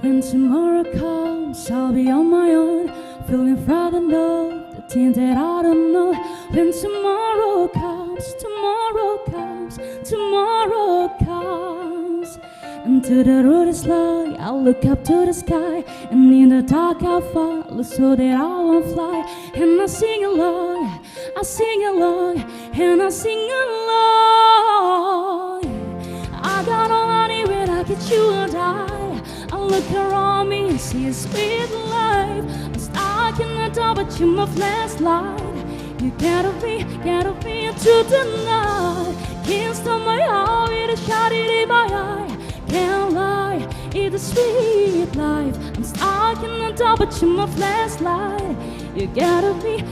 S9: When tomorrow comes, I'll be on my own, feeling frightened of the things that I don't know. When tomorrow comes, tomorrow comes, and to the road is light, I'll look up to the sky, and in the dark I'll follow so that I won't fly. And I sing along, and I sing along. I got all I need when I get you and I look around me and see a sweet life. I'm stuck in the dark, but you're my flashlight. You gotta be into the night. Can't stop my heart with a shot in my eye. Can't lie, it's a sweet life. I'm stuck in the dark, but you're my flashlight. You gotta be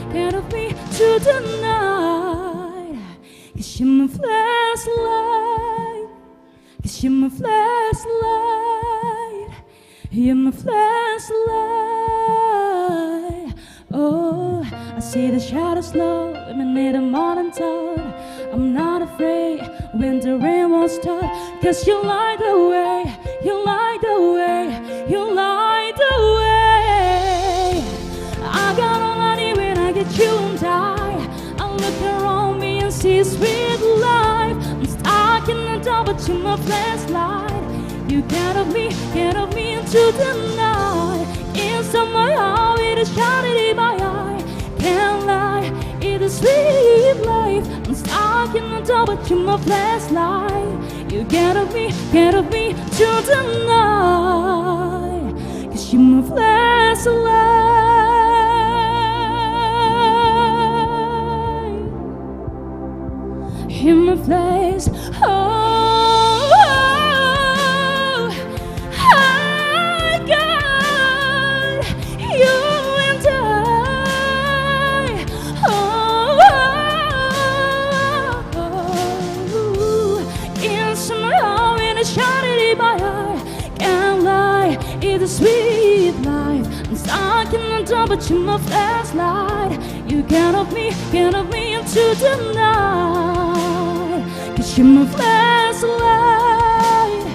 S9: to the night. 'Cause you're my flashlight. 'Cause you're my flashlight. You're my flashlight. Oh, I see the shadows low in the morning tide. I'm not afraid when the rain won't stop. 'Cause you light the way, you light the way, you light the way. I got all I need when I get you and I look around me and see sweet life. I'm stuck in the dark, but you're my flashlight. You gotta be into the night. Inside my heart with a shot in my eye. Can't lie, it's a sweet life. I'm stuck in the dark, but you're my flashlight. You gotta be to the night. 'Cause you're my flashlight. You're my flash. It's a sweet life. I'm stuck in the dark, but you're my flashlight. You gotta be into the night. 'Cause you're my flashlight.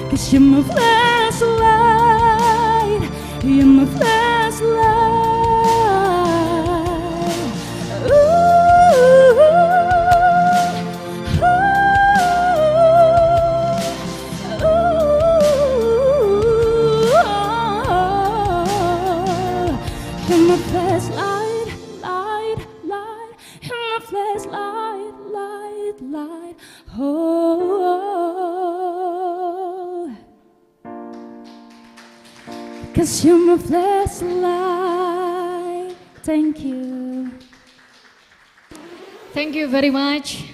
S9: 'Cause you're my flashlight. You're my flashlight. Ooh, you're my flashlight, light, light. You're my flashlight, light, light. Oh, 'cause you're my flashlight. Thank you.
S1: Thank you very much.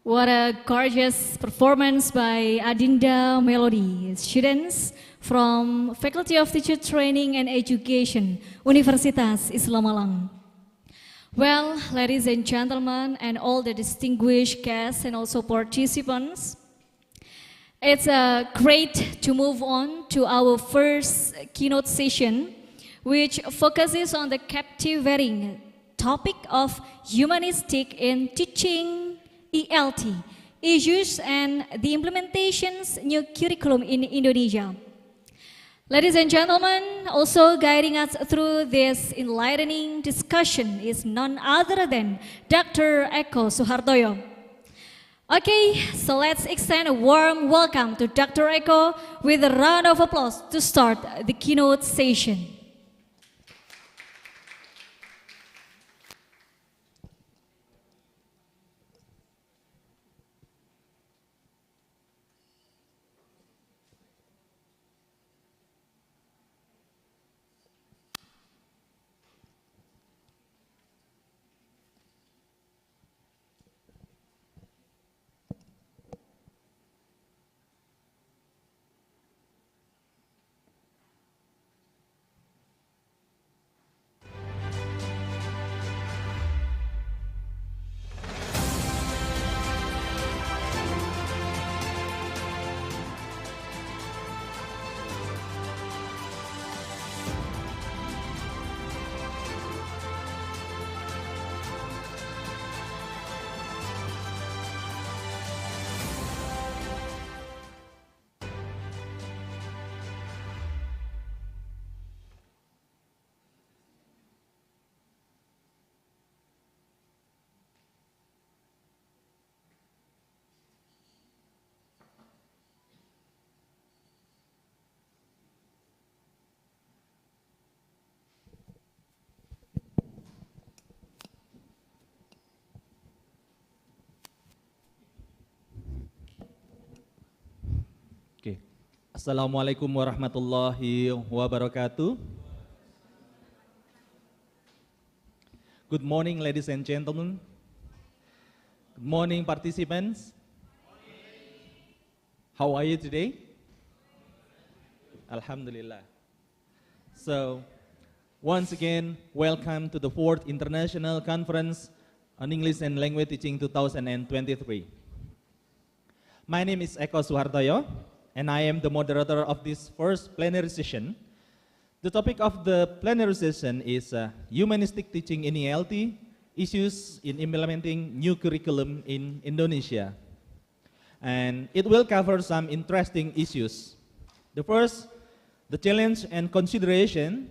S1: What a gorgeous performance by Adinda Melody, students from Faculty of Teacher Training and Education, Universitas Islam Malang. Well, ladies and gentlemen, and all the distinguished guests and also participants, it's great to move on to our first keynote session, which focuses on the captivating topic of humanistic in teaching ELT, issues and the implementation's new curriculum in Indonesia. Ladies and gentlemen, also guiding us through this enlightening discussion is none other than Dr. Eko Suhartoyo. Okay, so let's extend a warm welcome to Dr. Eko with a round of applause to start the keynote session.
S4: Okay. Assalamualaikum warahmatullahi wabarakatuh. Good morning, ladies and gentlemen. Good morning, participants. How are you today? Alhamdulillah. So, once again, welcome to the 4th International Conference on English and Language Teaching 2023. My name is Eko Suhartoyo, and I am the moderator of this first plenary session. The topic of the plenary session is Humanistic Teaching in ELT, Issues in Implementing New Curriculum in Indonesia. And it will cover some interesting issues. The first, the challenge and consideration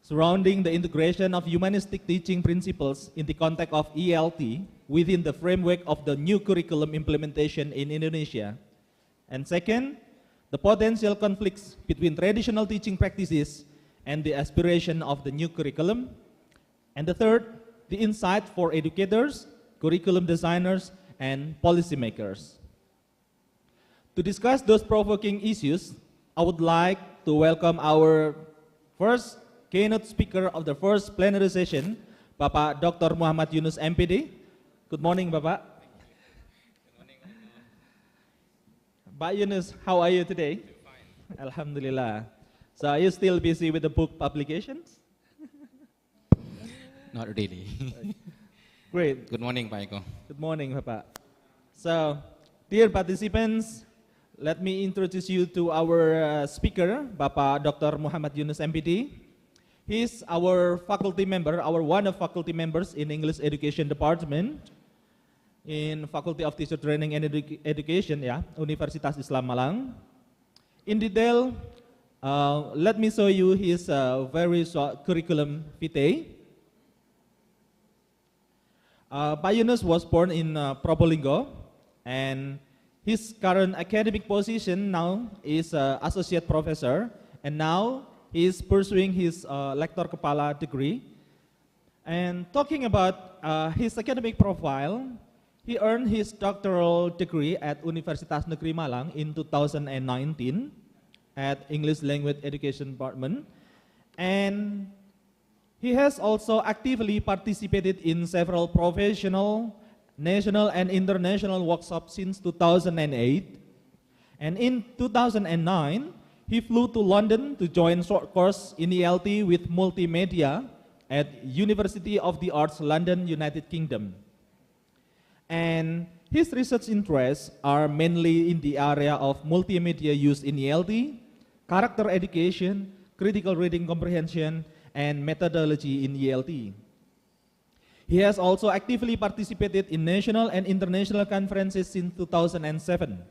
S4: surrounding the integration of humanistic teaching principles in the context of ELT within the framework of the new curriculum implementation in Indonesia. And second, the potential conflicts between traditional teaching practices and the aspiration of the new curriculum. And the third, the insight for educators, curriculum designers, and policymakers. To discuss those provoking issues, I would like to welcome our first keynote speaker of the first plenary session, Bapak Dr. Muhammad Yunus MPD. Good morning, Bapak. Pak Yunus, how are you today? Fine. Alhamdulillah. So are you still busy with the book publications?
S10: Not really.
S4: Great.
S10: Good morning, Pak Eko.
S4: Good morning, Bapak. So, dear participants, let me introduce you to our speaker, Bapak Dr. Muhammad Yunus MPD. He's our faculty member, one of faculty members in English Education Department in Faculty of Teacher Training and Education, Universitas Islam Malang. In detail, let me show you his very short curriculum vitae. Pak Yunus was born in Probolinggo, and his current academic position now is associate professor, and now he is pursuing his Lektor Kepala degree. And talking about his academic profile, he earned his doctoral degree at Universitas Negeri Malang in 2019 at English Language Education Department. And he has also actively participated in several professional, national and international workshops since 2008. And in 2009, he flew to London to join short course in ELT with multimedia at University of the Arts London, United Kingdom. And his research interests are mainly in the area of multimedia use in ELT, character education, critical reading comprehension, and methodology in ELT. He has also actively participated in national and international conferences since 2007.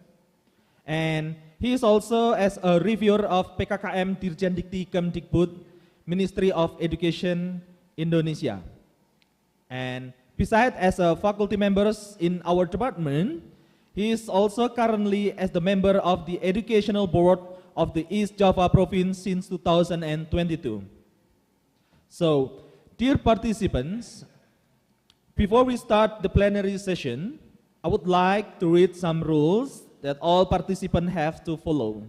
S4: And he is also as a reviewer of PKKM Dirjen Dikti Kemdikbud, Ministry of Education, Indonesia. And besides as a faculty member in our department, He is also currently as the member of the Educational Board of the East Java Province since 2022. So, dear participants, before we start the plenary session, I would like to read some rules that all participants have to follow.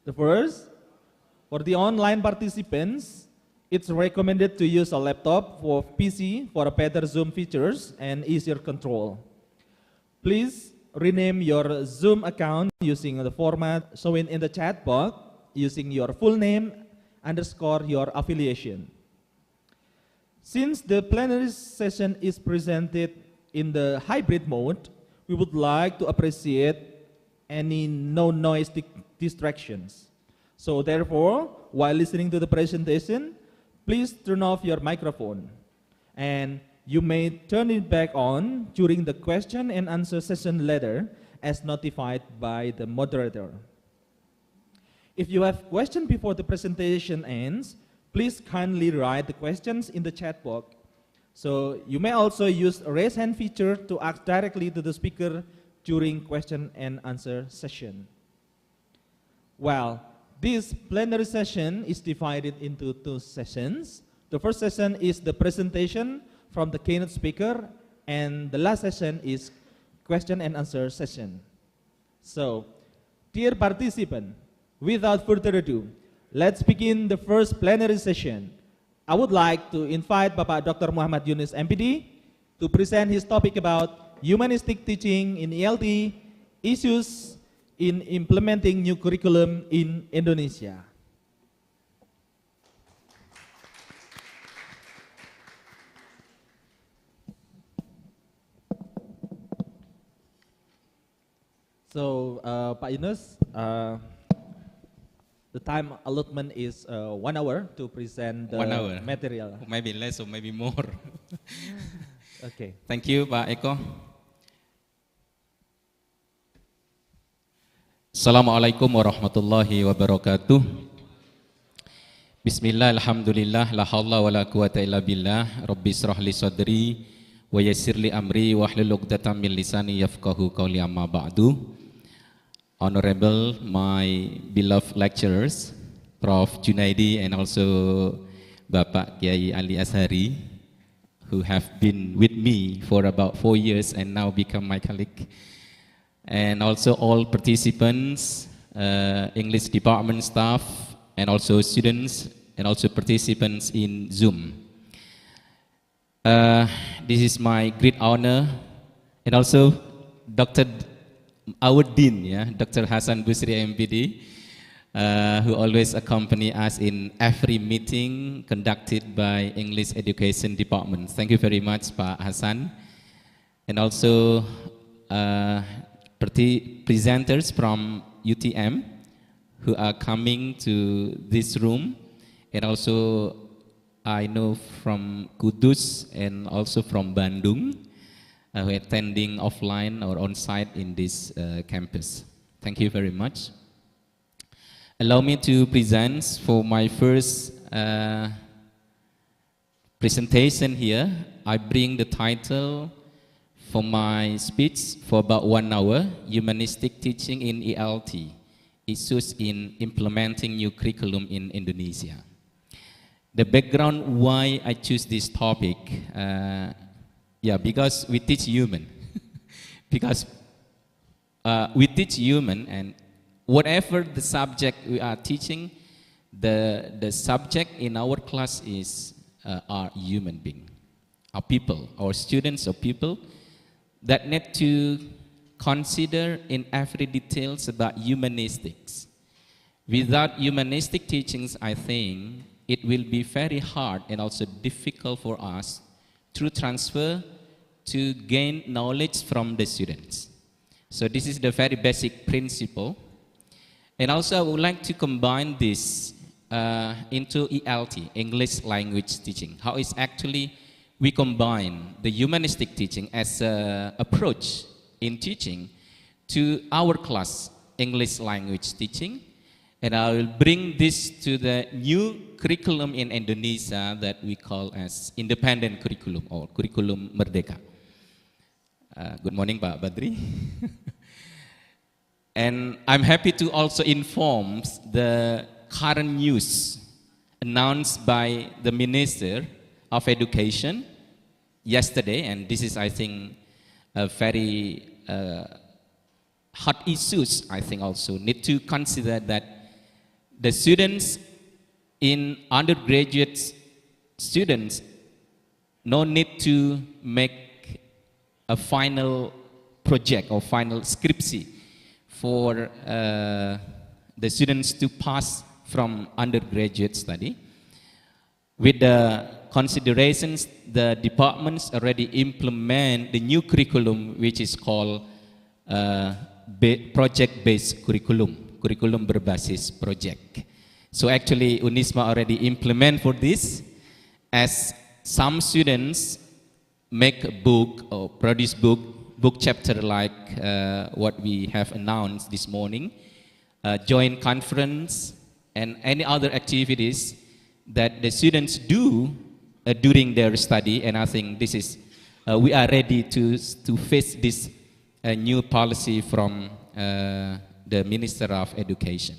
S4: The first, for the online participants, it's recommended to use a laptop or PC for a better Zoom features and easier control. Please rename your Zoom account using the format shown in the chat box using your full name _ your affiliation. Since the plenary session is presented in the hybrid mode, we would like to appreciate any no noise distractions. So therefore, while listening to the presentation, please turn off your microphone. And you may turn it back on during the question and answer session later as notified by the moderator. If you have questions before the presentation ends, please kindly write the questions in the chat box. So you may also use a raise hand feature to ask directly to the speaker during question and answer session. Well, this plenary session is divided into 2 sessions. The first session is the presentation from the keynote speaker, and the last session is question and answer session. So, dear participant, without further ado, let's begin the first plenary session. I would like to invite Bapak Dr. Muhammad Yunus MPD to present his topic about humanistic teaching in ELT, issues in implementing new curriculum in Indonesia. So, Pak Yunus, the time allotment is 1 hour to present the
S10: 1 hour.
S4: material.
S10: Maybe less or maybe more.
S4: Okay.
S10: Thank you, Pak Eko. Assalamualaikum warahmatullahi wabarakatuh. Bismillah, alhamdulillah, la hawla wa la quwata illa billah. Rabbi israh li sadri wa yassir li amri wa hlul 'uqdatam min lisani yafqahu qawli, amma ba'du. Honorable, my beloved lecturers, Prof. Junaidi and also Bapak Kiai Ali Azhari, who have been with me for about 4 years and now become my colleague. And also all participants, English department staff, and also students, and also participants in Zoom. This is my great honor, and also Dr. our Dean, Dr. Hasan Busri MPD, who always accompany us in every meeting conducted by English Education Department. Thank you very much, Pak Hasan. And also presenters from UTM who are coming to this room, and also I know from Kudus and also from Bandung, who are attending offline or on-site in this campus. Thank you very much. Allow me to present for my first presentation here. I bring the title for my speech for about 1 hour, Humanistic Teaching in ELT, Issues in Implementing New Curriculum in Indonesia. The background why I choose this topic, because we teach human. Because we teach human, and whatever the subject we are teaching, the subject in our class is our human being, our people, our students or people that need to consider in every details about humanistics. Without humanistic teachings, I think it will be very hard and also difficult for us to transfer, to gain knowledge from the students. So this is the very basic principle. And also I would like to combine this into ELT, English language teaching. How is actually we combine the humanistic teaching as an approach in teaching to our class, English language teaching. And I will bring this to the new curriculum in Indonesia that we call as independent curriculum or curriculum merdeka. Good morning, Pak Badri. And I'm happy to also inform the current news announced by the Minister of Education yesterday, and this is, I think, a very hot issues, I think also need to consider that the students in undergraduate students no need to make a final project or final scriptsy for the students to pass from undergraduate study. With the considerations, the departments already implement the new curriculum, which is called project-based curriculum berbasis project. So actually, Unisma already implement for this, as some students make a book or produce book chapter like what we have announced this morning, joint conference, and any other activities that the students do during their study. And I think this is, we are ready to face this new policy from the Minister of Education.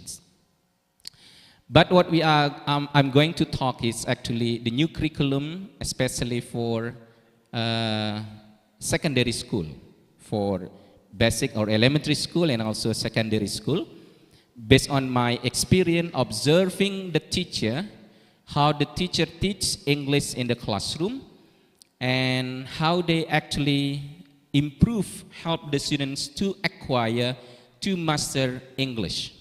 S10: But what we are, I'm going to talk is actually the new curriculum, especially for secondary school, for basic or elementary school and also secondary school. Based on my experience observing the teacher, how the teacher teach English in the classroom, and how they actually improve, help the students to acquire, to master English.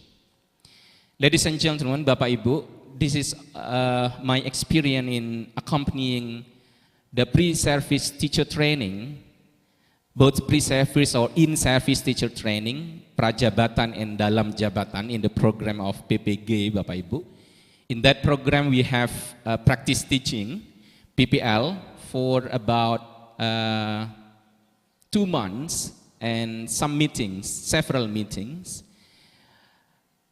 S10: Ladies and gentlemen, Bapak Ibu, this is my experience in accompanying the pre-service teacher training, both pre-service or in-service teacher training, prajabatan and dalam jabatan in the program of PPG, Bapak Ibu. In that program, we have practice teaching, PPL, for about 2 months and some meetings, several meetings.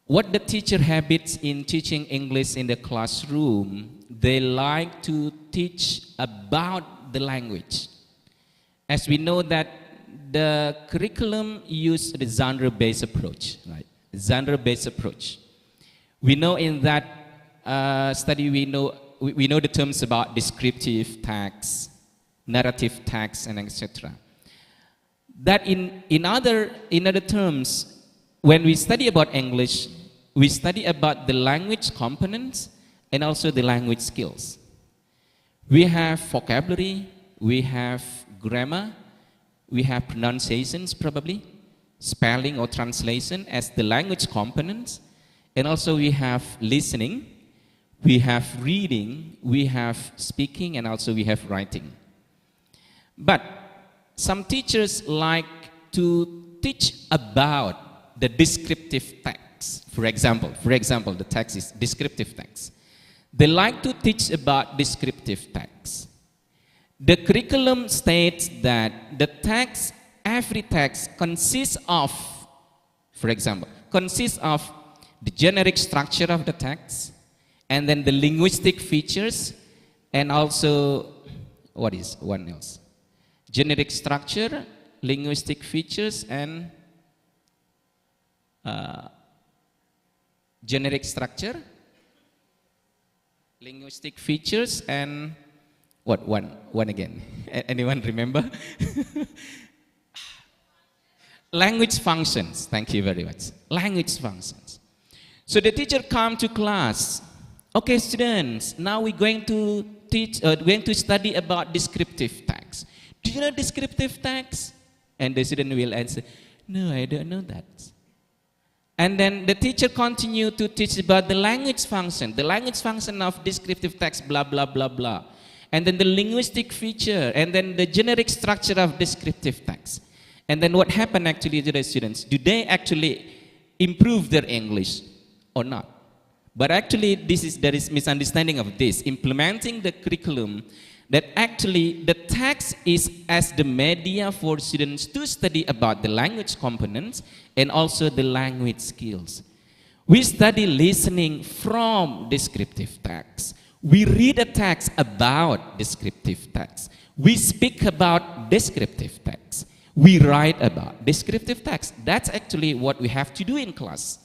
S10: What the teacher habits in teaching English in the classroom, they like to teach about the language. As we know that the curriculum use the genre-based approach, right? Genre-based approach. We know in that study, we know the terms about descriptive text, narrative text, and etc. That in other terms, when we study about English, we study about the language components and also the language skills. We have vocabulary, we have grammar, we have pronunciations probably, spelling or translation as the language components, and also we have listening, we have reading, we have speaking, and also we have writing. But some teachers like to teach about the descriptive text. For example, the text is descriptive text. They like to teach about descriptive text. The curriculum states that the text, every text consists of, for example, consists of the generic structure of the text, and then the linguistic features, and also, what is one else? Generic structure, linguistic features, and generic structure, linguistic features, and what one again? Anyone remember? Language functions. Thank you very much. Language functions. So the teacher come to class. Okay, students, now we're going to study about descriptive text. Do you know descriptive text? And the student will answer, no, I don't know that. And then the teacher continue to teach about the language function of descriptive text, blah, blah, blah, blah. And then the linguistic feature, and then the generic structure of descriptive text. And then what happened actually to the students? Do they actually improve their English or not? But actually, there is misunderstanding of this. Implementing the curriculum, that actually the text is as the media for students to study about the language components and also the language skills. We study listening from descriptive text. We read a text about descriptive text. We speak about descriptive text. We write about descriptive text. That's actually what we have to do in class.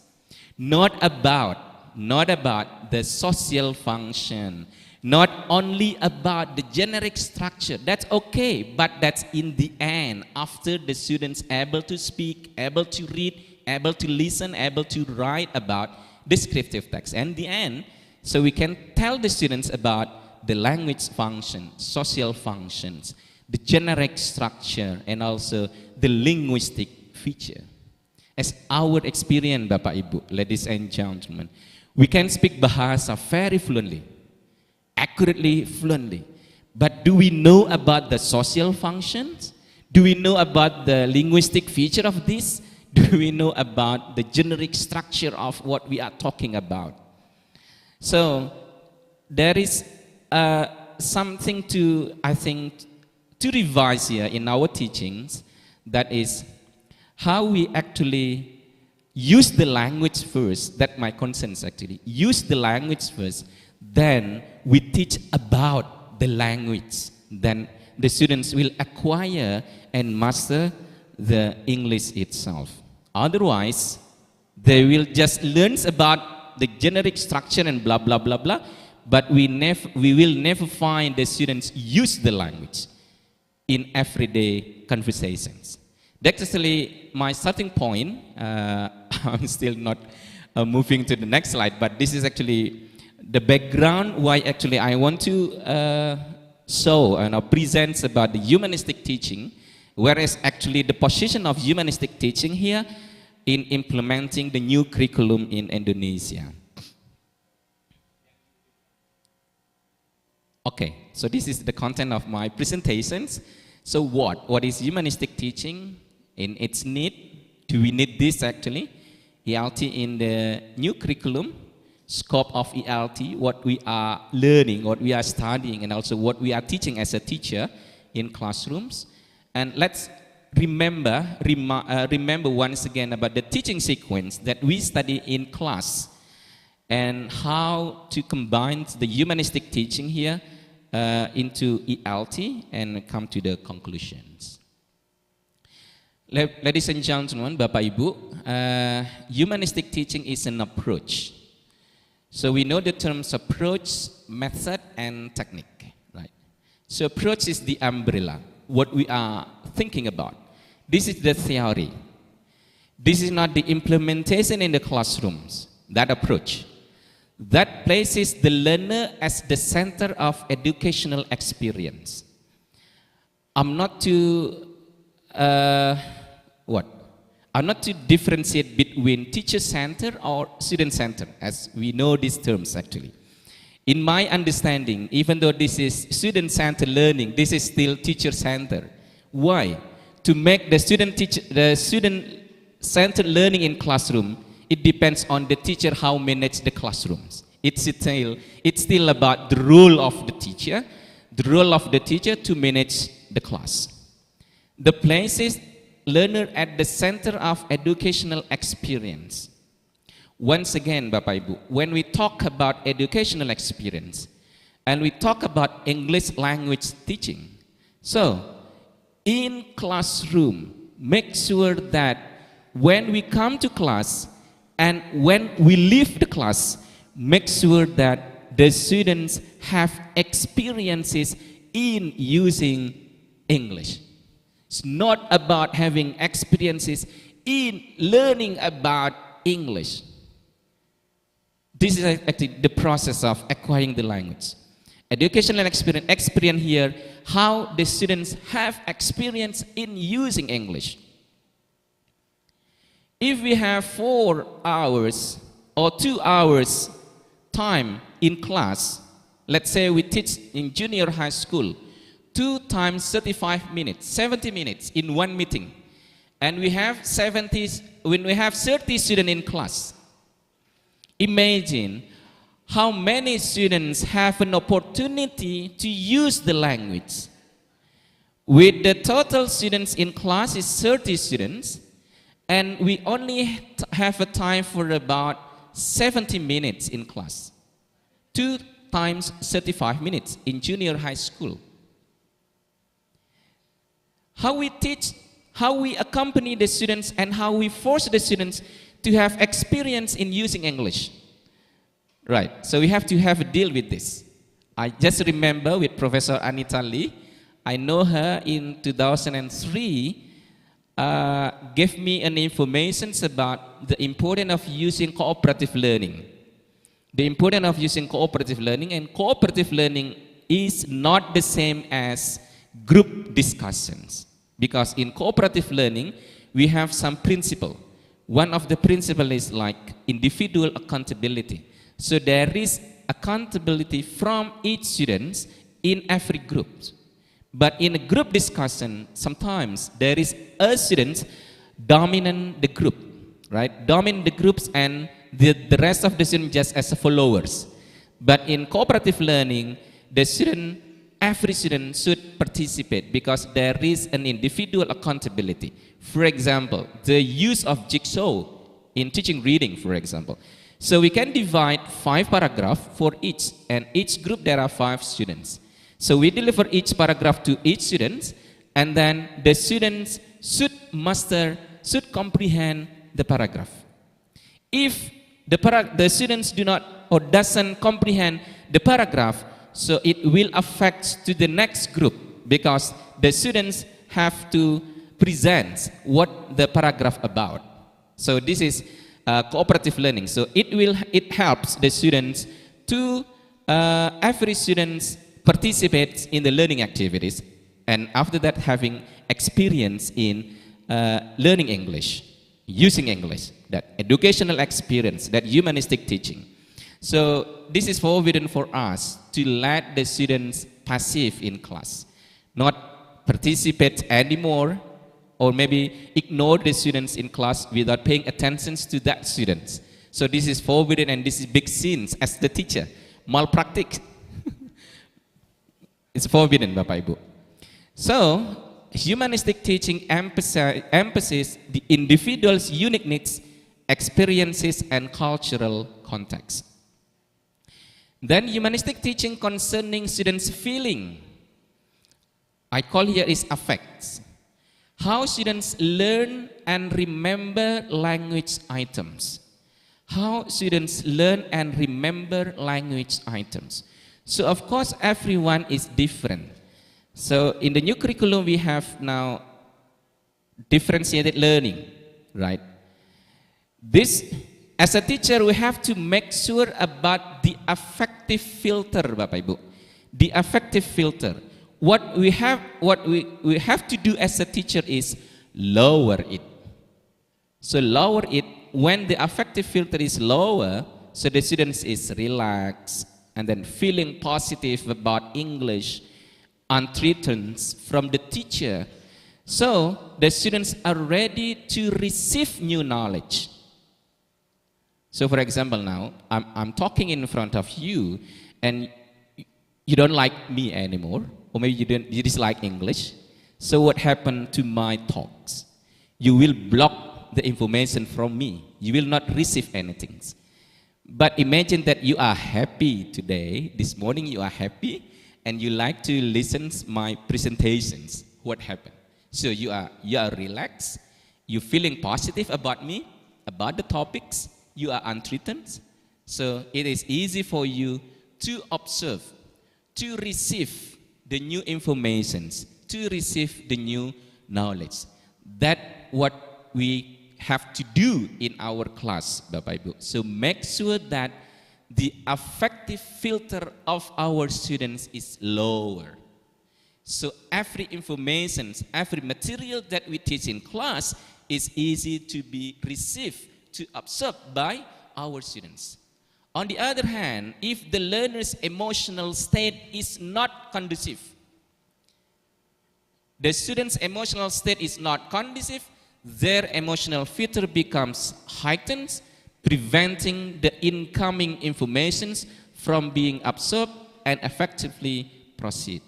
S10: Not about the social function, not only about the generic structure. That's okay, but that's in the end, after the students able to speak, able to read, able to listen, able to write about descriptive text. And the end, so we can tell the students about the language function, social functions, the generic structure, and also the linguistic feature. As our experience, Bapak Ibu, ladies and gentlemen, we can speak Bahasa very fluently, accurately, fluently. But do we know about the social functions? Do we know about the linguistic feature of this? Do we know about the generic structure of what we are talking about? So there is something to, I think, to revise here in our teachings, that is how we actually use the language first. That my concerns actually. Use the language first, then we teach about the language. Then the students will acquire and master the English itself. Otherwise, they will just learn about the generic structure and blah, blah, blah, blah, but we will never find the students use the language in everyday conversations. That's actually my starting point. I'm still not moving to the next slide, but this is actually the background why actually I want to show and present about the humanistic teaching, whereas actually the position of humanistic teaching here in implementing the new curriculum in Indonesia. Okay, so this is the content of my presentations. So what is humanistic teaching in its need? Do we need this actually? ELT in the new curriculum, scope of ELT, what we are learning, what we are studying, and also what we are teaching as a teacher in classrooms. And let's remember once again about the teaching sequence that we study in class and how to combine the humanistic teaching here into ELT and come to the conclusions. Ladies and gentlemen, Bapak Ibu, humanistic teaching is an approach. So we know the terms approach, method, and technique, right? So approach is the umbrella, what we are thinking about. This is the theory. This is not the implementation in the classrooms, that approach. That places the learner as the center of educational experience. I'm not to I'm not to differentiate between teacher-centered or student-centered, as we know these terms actually. In my understanding, even though this is student-centered learning, this is still teacher-centered. Why? To make the student-centered learning in classroom, it depends on the teacher how manage the classrooms. It's still about the role of the teacher to manage the class. The places learner at the center of educational experience. Once again, Bapak Ibu, when we talk about educational experience and we talk about English language teaching, so in classroom, make sure that when we come to class and when we leave the class, make sure that the students have experiences in using English. It's not about having experiences in learning about English. This is actually the process of acquiring the language. Educational experience here, how the students have experience in using English. If we have 4 hours or 2 hours time in class, let's say we teach in junior high school, 2 times 35 minutes, 70 minutes in one meeting. And we have 30 students in class. Imagine how many students have an opportunity to use the language. With the total students in class is 30 students, and we only have a time for about 70 minutes in class. 2 times 35 minutes in junior high school. How we teach how we accompany the students, and how we force the students to have experience in using English. Right, so we have to have a deal with this. I just remember with Professor Anita Lee, I know her in 2003, gave me an information about the importance of using cooperative learning. The importance of using cooperative learning, and cooperative learning is not the same as group discussions. Because in cooperative learning, we have some principle. One of the principle is like individual accountability. So there is accountability from each student in every group. But in a group discussion, sometimes there is a student dominant the group, right? Dominant the groups, and the rest of the students just as followers. But in cooperative learning, every student should participate because there is an individual accountability. For example, the use of jigsaw in teaching reading, for example. So we can divide 5 paragraphs for each, and each group there are 5 students. So we deliver each paragraph to each student, and then the students should comprehend the paragraph. If the students do not or doesn't comprehend the paragraph, so it will affect to the next group because the students have to present what the paragraph about. So this is cooperative learning. So it helps the students to every student participates in the learning activities, and after that having experience in learning English, using English, that educational experience, that humanistic teaching. So this is forbidden for us to let the students passive in class, not participate anymore, or maybe ignore the students in class without paying attention to that students. So this is forbidden, and this is big sins as the teacher, malpractice. It's forbidden, Bapak Ibu. So, humanistic teaching emphasizes the individual's unique needs, experiences, and cultural context. Then humanistic teaching concerning students' feeling, I call here is affects. How students learn and remember language items. How students learn and remember language items. So of course everyone is different. So in the new curriculum we have now differentiated learning, right? This, as a teacher, we have to make sure about the affective filter, Bapak Ibu. The affective filter. What we have to do as a teacher is lower it. So lower it when the affective filter is lower, so the students is relaxed and then feeling positive about English, unthreatened from the teacher. So the students are ready to receive new knowledge. So for example now, I'm talking in front of you and you don't like me anymore, or maybe you dislike English. So what happened to my talks? You will block the information from me. You will not receive anything. But imagine that you are happy today, this morning you are happy, and you like to listen to my presentations. What happened? So you are relaxed, you're feeling positive about me, about the topics, you are unthreatened. So it is easy for you to observe, to receive the new informations, to receive the new knowledge. That's what we have to do in our class, Bapak Ibu. So make sure that the affective filter of our students is lower. So every information, every material that we teach in class is easy to be received, to absorb by our students. On the other hand, if the learner's emotional state is not conducive, the student's emotional state is not conducive, their emotional filter becomes heightened, preventing the incoming informations from being absorbed and effectively proceed.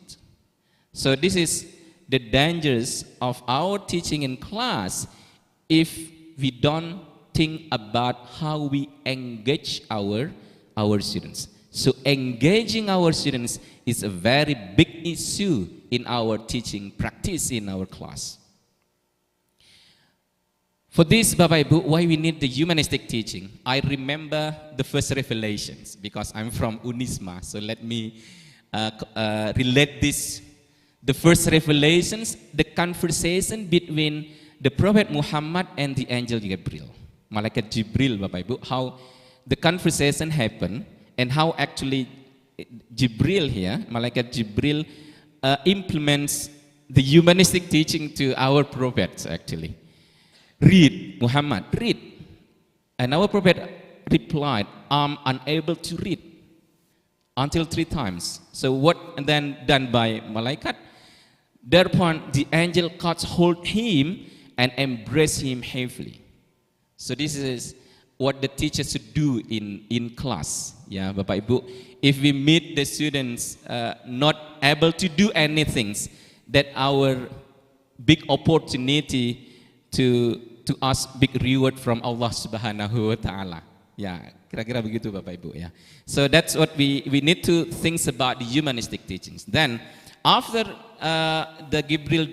S10: So this is the dangers of our teaching in class if we don't think about how we engage our students. So engaging our students is a very big issue in our teaching practice in our class. For this, Bapak Ibu, why we need the humanistic teaching? I remember the first revelations because I'm from Unisma. So let me relate this. The first revelations, the conversation between the Prophet Muhammad and the angel Gabriel. Malaikat Jibril, Bapak Ibu, how the conversation happened and how actually Jibril here, Malaikat Jibril, implements the humanistic teaching to our prophets actually. Read, Muhammad, read. And our prophet replied, I'm unable to read. Until 3 times. So what then done by Malaikat? Thereupon the angel caught hold him and embraced him heavily. So this is what the teacher should do in class. Yeah, Bapak Ibu. If we meet the students not able to do anything, that our big opportunity to ask big reward from Allah Subhanahu wa Ta'ala. Ya, kira-kira begitu Bapak Ibu ya. So that's what we need to think about the humanistic teachings. Then after the Gabriel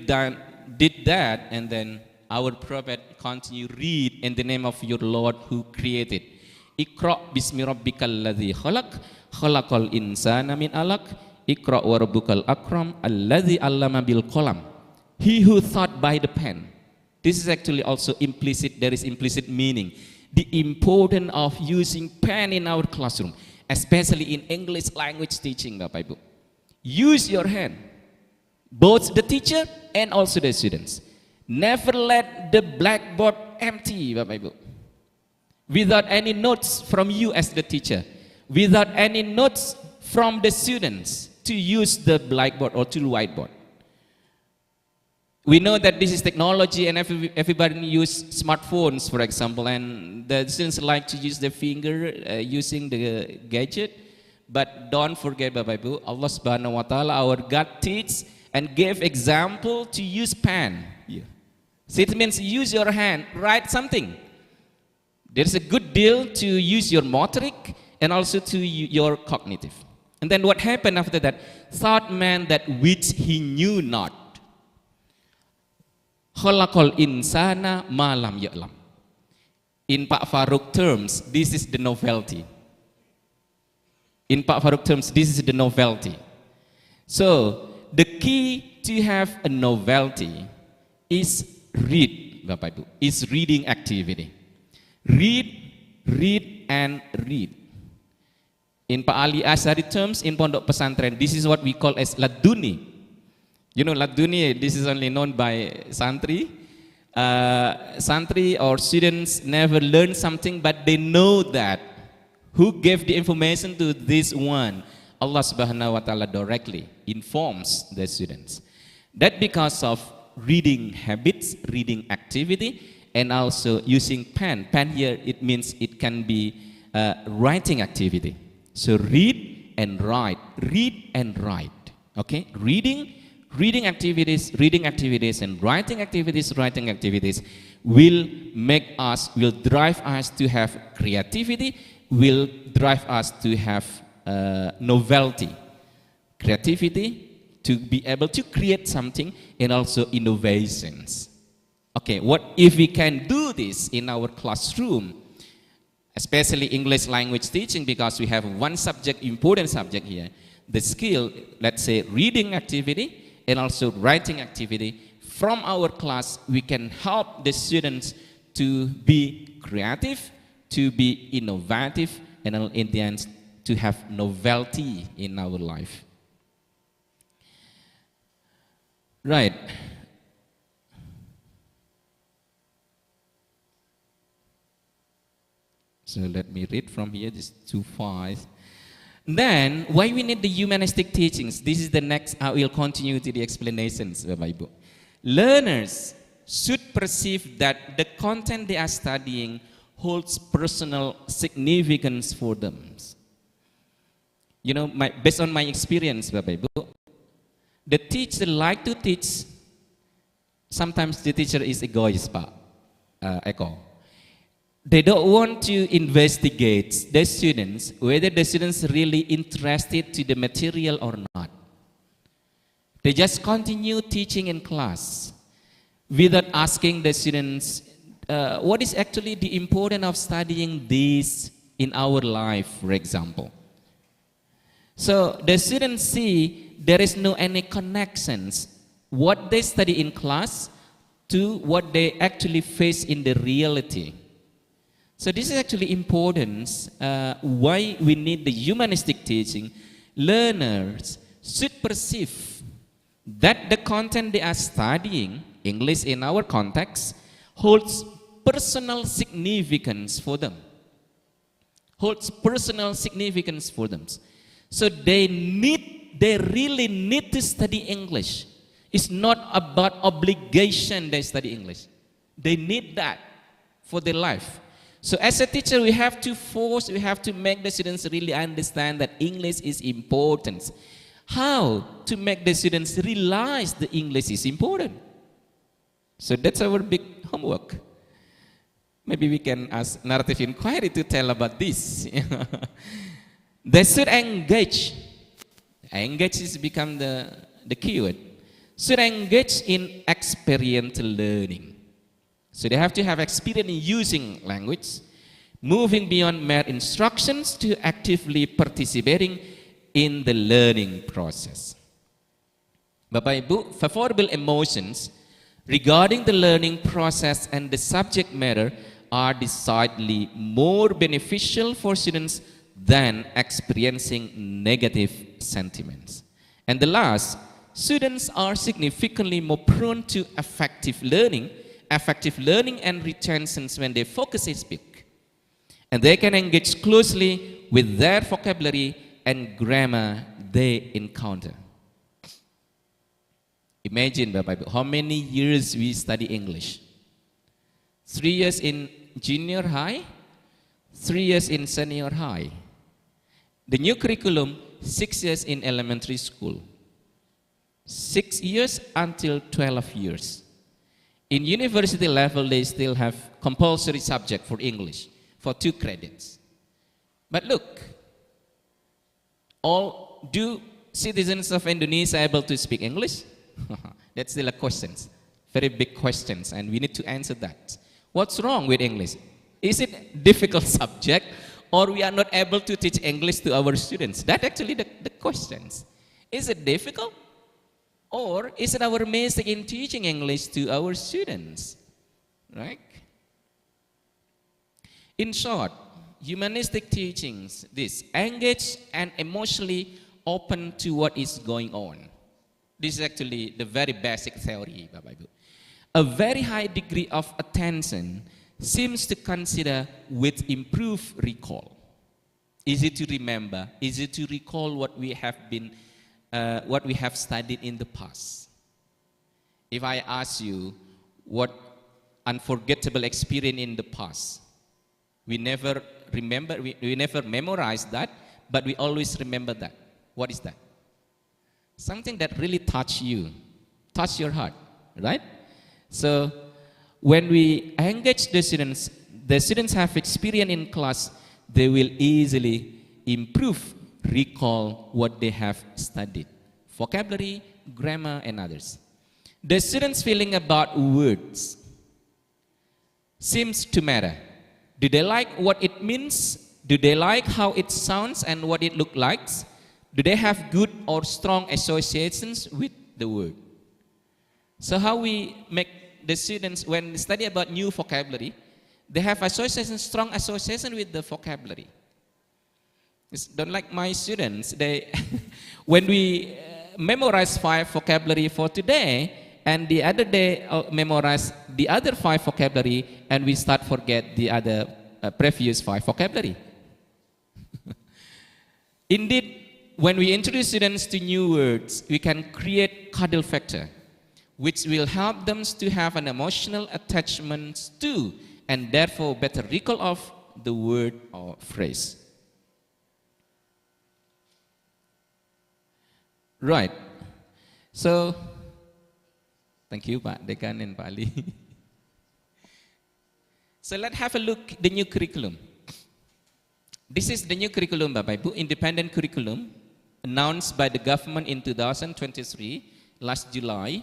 S10: did that, and then our prophet continue read in the name of your Lord who created. Iqra bismi rabbikal ladzi khalaq, khalaqal insana min alaq, Iqra wa rabbukal akram, alladzi allama bil qalam. He who thought by the pen. This is actually also implicit, there is implicit meaning. The importance of using pen in our classroom, especially in English language teaching, Bapak Ibu. Use your hand, both the teacher and also the students. Never let the blackboard empty, Bapak Ibu. Without any notes from you as the teacher, without any notes from the students to use the blackboard or to the whiteboard. We know that this is technology and everybody use smartphones, for example, and the students like to use their finger using the gadget. But don't forget, Bapak Ibu, Allah Subhanahu wa Ta'ala, our God teaches and gave example to use pen. Yeah. So it means use your hand, write something. There's a good deal to use your motoric and also to your cognitive. And then what happened after that? Thought man that which he knew not. Khalaqal insana ma lam ya'lam. In Pak Faruk terms, this is the novelty. In Pak Faruk terms, this is the novelty. So, the key to have a novelty is read, Bapak Ibu, is reading activity. Read, read, and read. In Pak Ali Ashari terms, in Pondok Pesantren, this is what we call as laduni. You know, laduni, this is only known by santri. Santri or students never learn something, but they know that who gave the information to this one, Allah Subhanahu wa Ta'ala directly informs the students. That because of reading habits, reading activity, and also using pen. Pen here, it means it can be writing activity. So read and write, read and write. Okay, reading activities, and writing activities will drive us to have creativity, will drive us to have novelty. Creativity, to be able to create something, and also innovations. Okay, what if we can do this in our classroom, especially English language teaching, because we have one subject, important subject here, the skill, let's say reading activity, and also writing activity. From our class, we can help the students to be creative, to be innovative, and in the end, to have novelty in our life. Right. So let me read from here, this 2:5. Then, why we need the humanistic teachings? This is the next, I will continue to the explanations, Bapak Ibu. Learners should perceive that the content they are studying holds personal significance for them. You know, based on my experience, Bapak Ibu, the teacher like to teach, sometimes the teacher is egoist, Pak Eko. They don't want to investigate the students, whether the students really interested to the material or not. They just continue teaching in class without asking the students what is actually the importance of studying this in our life, for example. So the students see there is no any connections, what they study in class to what they actually face in the reality. So this is actually important, why we need the humanistic teaching. Learners should perceive that the content they are studying, English in our context, holds personal significance for them. Holds personal significance for them. So they really need to study English. It's not about obligation they study English. They need that for their life. So as a teacher, we have to make the students really understand that English is important. How to make the students realize that English is important? So that's our big homework. Maybe we can ask narrative inquiry to tell about this. They should engage. Engage has become the keyword. Should engage in experiential learning. So they have to have experience in using language, moving beyond mere instructions to actively participating in the learning process. Bapak Ibu, favorable emotions regarding the learning process and the subject matter are decidedly more beneficial for students than experiencing negative sentiments. And the last, students are significantly more prone to effective learning and retention when they focus and speak. And they can engage closely with their vocabulary and grammar they encounter. Imagine, Bapak Ibu, how many years we study English? 3 years in junior high, 3 years in senior high. The new curriculum, 6 years in elementary school. 6 years until 12 years. In university level, they still have compulsory subject for English for 2 credits. But look, do citizens of Indonesia able to speak English? That's still a question, very big questions, and we need to answer that. What's wrong with English? Is it a difficult subject, or we are not able to teach English to our students? That's actually the questions. Is it difficult? Or is it our mistake in teaching English to our students? Right? In short, humanistic teachings, this engage and emotionally open to what is going on. This is actually the very basic theory, Bapak Ibu. A very high degree of attention seems to consider with improved recall. Easy to remember, easy to recall what we have studied in the past. If I ask you what unforgettable experience in the past, we never remember, we never memorize that, but we always remember that. What is that? Something that really touch you, touch your heart, right? So when we engage the students have experience in class, they will easily improve, recall what they have studied. Vocabulary, grammar, and others. The students' feeling about words seems to matter. Do they like what it means? Do they like how it sounds and what it looks like? Do they have good or strong associations with the word? So how we make the students, when they study about new vocabulary, they have association, strong association with the vocabulary. Don't like my students, they when we memorize 5 vocabulary for today, and the other day memorize the other 5 vocabulary, and we start forget the other previous 5 vocabulary. Indeed, when we introduce students to new words, we can create caudal factor, which will help them to have an emotional attachment to, and therefore better recall of the word or phrase. Right. So, thank you, Pak Dekan and Pak Ali. So let's have a look at the new curriculum. This is the new curriculum, Bapak Ibu, independent curriculum, announced by the government in 2023, last July,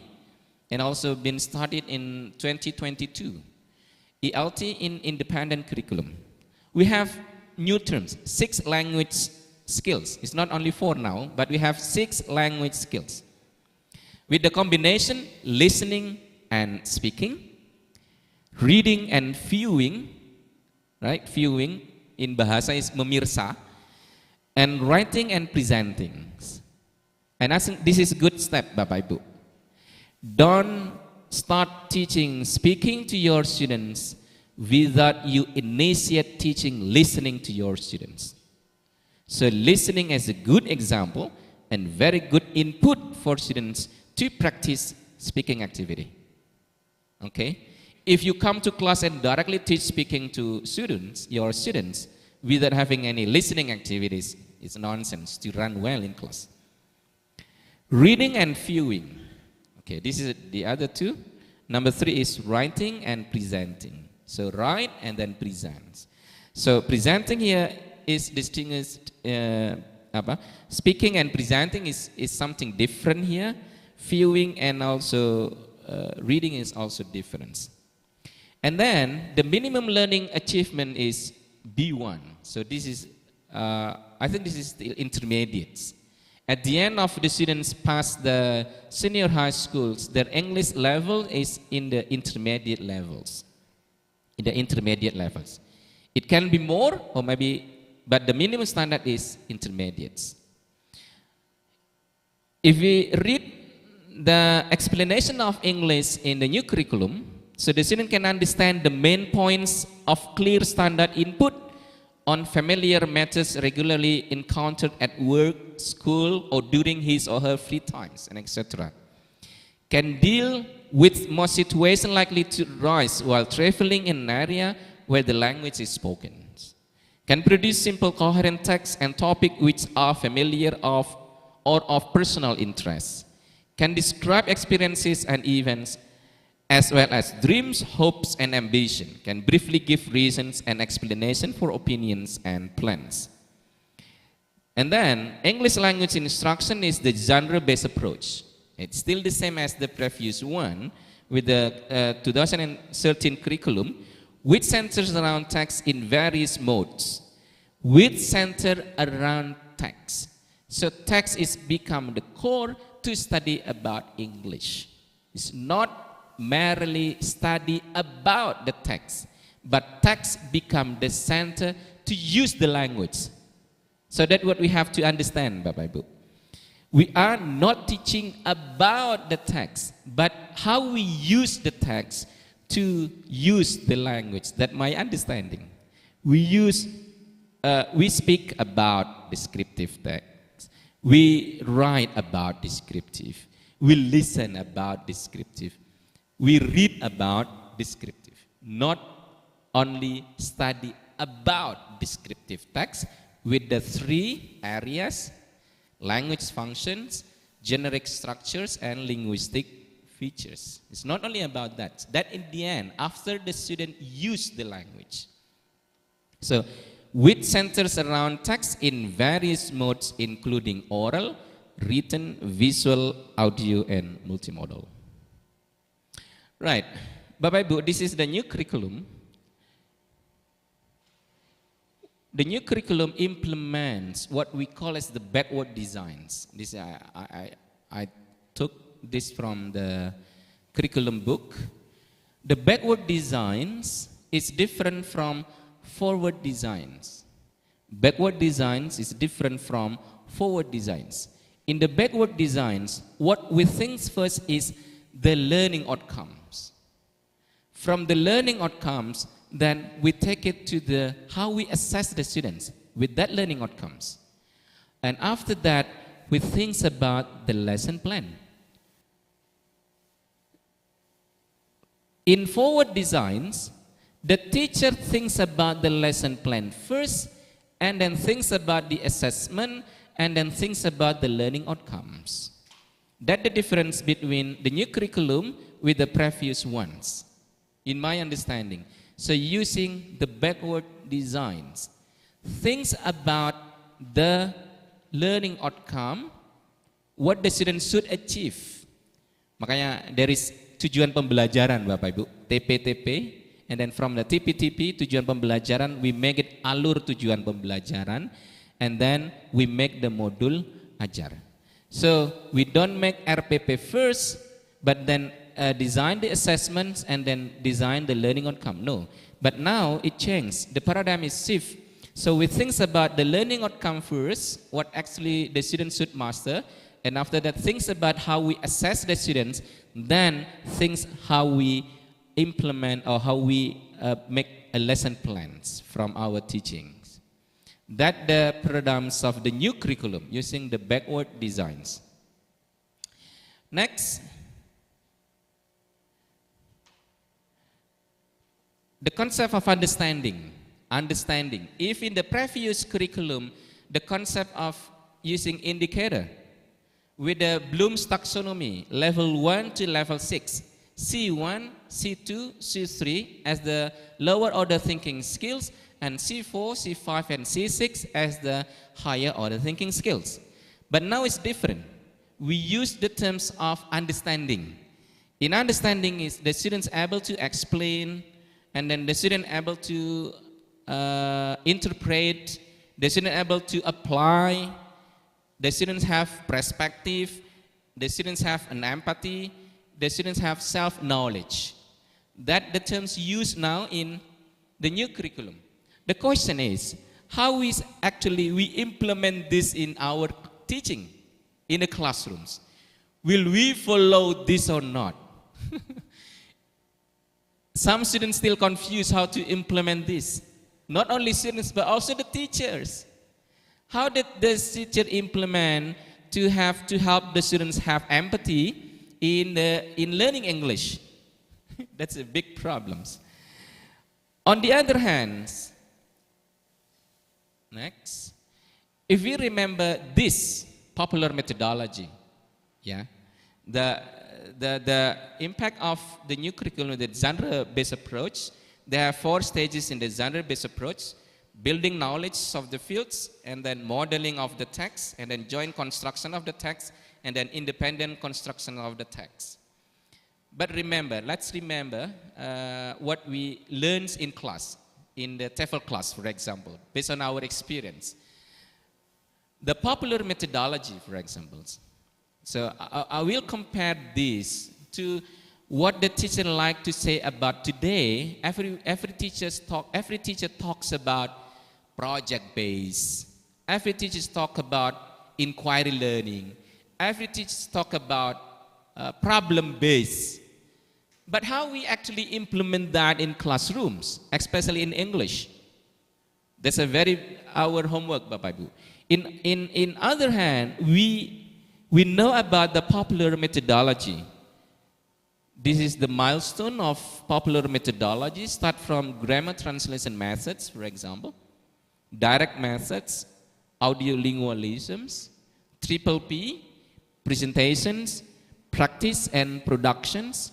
S10: and also been started in 2022. ELT in independent curriculum. We have new terms, 6 language skills. It's not only 4 now, but we have 6 language skills. With the combination listening and speaking, reading and viewing, right? Viewing in bahasa is memirsa, and writing and presenting. And I think this is a good step, Bapak Ibu. Don't start teaching speaking to your students without you initiate teaching listening to your students. So listening is a good example and very good input for students to practice speaking activity. Okay? If you come to class and directly teach speaking to students, your students, without having any listening activities, it's nonsense to run well in class. Reading and viewing. Okay, this is the other 2. Number 3 is writing and presenting. So write and then present. So presenting here is distinguished, speaking and presenting is something different here. Viewing and also reading is also different. And then the minimum learning achievement is B1. So this is, I think this is still intermediate. At the end of the students pass the senior high schools, their English level is in the intermediate levels. In the intermediate levels. It can be more or maybe, but the minimum standard is intermediates. If we read the explanation of English in the new curriculum, so the student can understand the main points of clear standard input on familiar matters regularly encountered at work, school, or during his or her free times, and etc. Can deal with more situations likely to rise while traveling in an area where the language is spoken. Can produce simple coherent text and topic which are familiar of or of personal interest. Can describe experiences and events as well as dreams, hopes, and ambition. Can briefly give reasons and explanation for opinions and plans. And then, English language instruction is the genre-based approach. It's still the same as the previous one with the 2013 curriculum, which centers around text in various modes, which center around text. So text is become the core to study about English. It's not merely study about the text, but text become the center to use the language. So that's what we have to understand, Bapak Ibu. We are not teaching about the text, but how we use the text to use the language. That's my understanding. We speak about descriptive text. We write about descriptive. We listen about descriptive. We read about descriptive. Not only study about descriptive text with the 3 areas: language functions, generic structures, and linguistic features. It's not only about that. That in the end, after the student use the language. So, which centers around text in various modes, including oral, written, visual, audio, and multimodal. Right. Bapak Ibu, this is the new curriculum. The new curriculum implements what we call as the backward designs. This I took this from the curriculum book. The backward designs is different from forward designs. Backward designs is different from forward designs. In the backward designs, what we think first is the learning outcomes. From the learning outcomes, then we take it to the how we assess the students with that learning outcomes. And after that, we think about the lesson plan. In forward designs, the teacher thinks about the lesson plan first, and then thinks about the assessment, and then thinks about the learning outcomes. That's the difference between the new curriculum with the previous ones, in my understanding. So using the backward designs, thinks about the learning outcome, what the student should achieve. Makanya there is tujuan pembelajaran Bapak Ibu, TPTP, And then from the TP-TP, tujuan pembelajaran, we make it alur tujuan pembelajaran. And then we make the modul ajar. So we don't make RPP first, but then design the assessments and then design the learning outcome. No, but now it changed. The paradigm is shift. So we think about the learning outcome first, what actually the students should master, and after that thinks about how we assess the students, then thinks how we implement or how we make a lesson plans from our teachings. That the paradigms of the new curriculum using the backward designs. Next, the concept of understanding. Understanding. If in the previous curriculum, the concept of using indicator with the Bloom's taxonomy, level 1 to level 6, C1, C2, C3 as the lower order thinking skills, and C4, C5, and C6 as the higher order thinking skills. But now it's different. We use the terms of understanding. In understanding is the students able to explain, and then the student able to interpret, the student able to apply, the students have perspective, the students have an empathy, the students have self-knowledge. That the terms used now in the new curriculum. The question is, how is actually we implement this in our teaching in the classrooms? Will we follow this or not? Some students still confused how to implement this. Not only students, but also the teachers. How did the teacher implement to help the students have empathy in learning English? That's a big problem. On the other hand, next, if we remember this popular methodology, yeah, the impact of the new curriculum, the genre-based approach, there are 4 stages in the genre-based approach: building knowledge of the fields, and then modeling of the text, and then joint construction of the text, and then independent construction of the text. But remember, let's remember what we learned in class, in the TEFL class, for example, based on our experience. The popular methodology, for example. So I will compare this to what the teacher like to say about today. Every teacher talks about project-based. Every teacher talk about inquiry learning. Every teacher talk about problem-based. But how we actually implement that in classrooms, especially in English? That's our homework, Bapak Ibu. In other hand, we know about the popular methodology. This is the milestone of popular methodology. Start from grammar translation methods, for example, direct methods, audiolingualisms, triple P, presentations, practice and productions,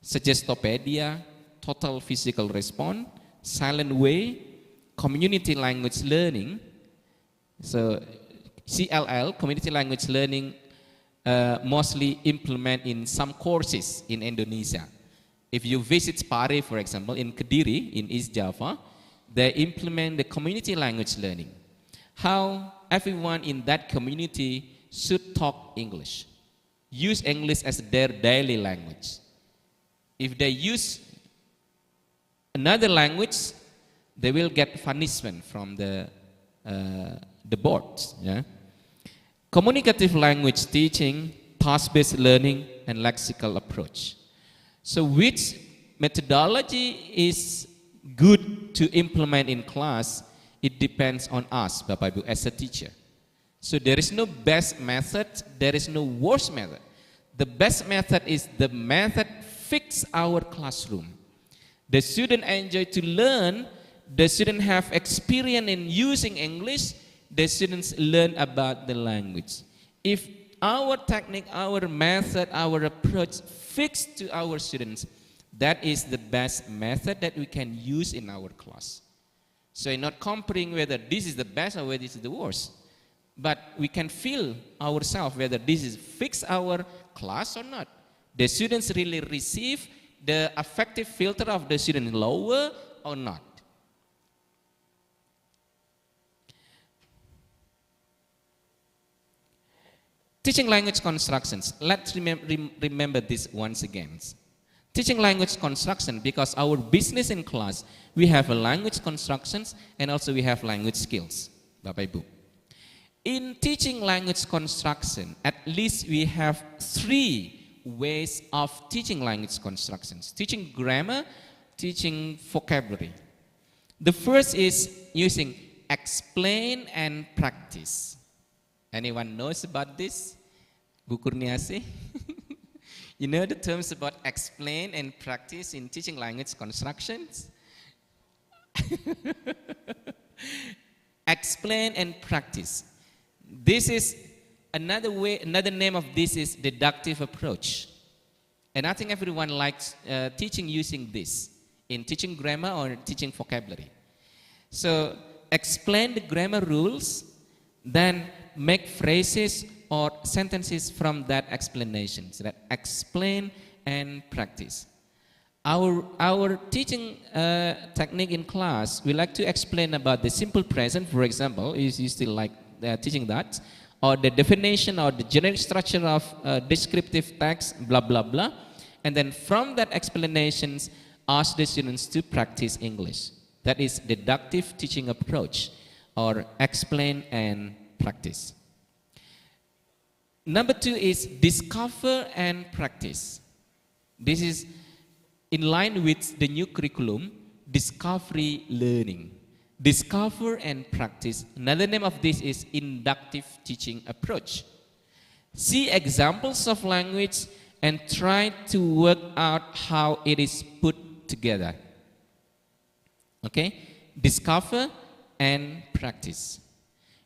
S10: suggestopedia, total physical response, silent way, community language learning. So CLL, community language learning, mostly implement in some courses in Indonesia. If you visit Pare, for example, in Kediri, in East Java, they implement the community language learning. How everyone in that community should talk English. Use English as their daily language. If they use another language, they will get punishment from the boards. Yeah? Communicative language teaching, task-based learning, and lexical approach. So which methodology is good to implement in class? It depends on us, Bapak Ibu, as a teacher. So there is no best method, there is no worst method. The best method is the method fix our classroom. The student enjoy to learn, the student have experience in using English, the students learn about the language. If our technique, our method, our approach fits to our students, that is the best method that we can use in our class. So not comparing whether this is the best or whether this is the worst, but we can feel ourselves whether this is fix our class or not. The students really receive the affective filter of the student lower or not? Teaching language constructions. Let's remember this once again. Teaching language construction, because our business in class, we have a language constructions and also we have language skills. Bapak Ibu. In teaching language construction, at least we have 3 ways of teaching language constructions. Teaching grammar, teaching vocabulary. The first is using explain and practice. Anyone knows about this? Bu Kurniasih? You know the terms about explain and practice in teaching language constructions? Explain and practice. This is another way, another name of this is deductive approach. And I think everyone likes teaching using this in teaching grammar or teaching vocabulary. So explain the grammar rules, then make phrases or sentences from that explanation. So that explain and practice. Our teaching technique in class, we like to explain about the simple present, for example, is you still like teaching that, or the definition or the generic structure of descriptive text, blah, blah, blah. And then from that explanations, ask the students to practice English. That is deductive teaching approach, or explain and practice. Number 2 is discover and practice. This is in line with the new curriculum, discovery learning. Discover and practice. Another name of this is inductive teaching approach. See examples of language and try to work out how it is put together. Okay? Discover and practice.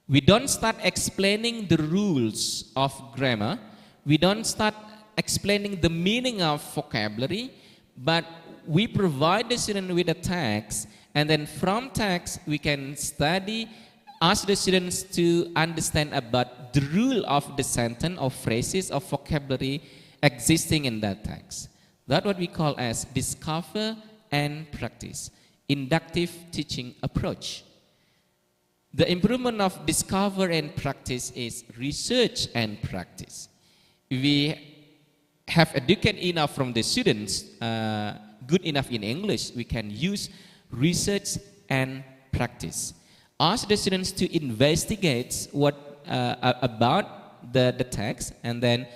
S10: We don't start explaining the rules of grammar. We don't start explaining the meaning of vocabulary, but we provide the student with a text, and then from text we can study, ask the students to understand about the rule of the sentence or phrases of vocabulary existing in that text. That's what we call as discover and practice, inductive teaching approach. The improvement of discover and practice is research and practice. We have educated enough from the students, good enough in English, we can use research and practice. Ask the students to investigate what about the text, and then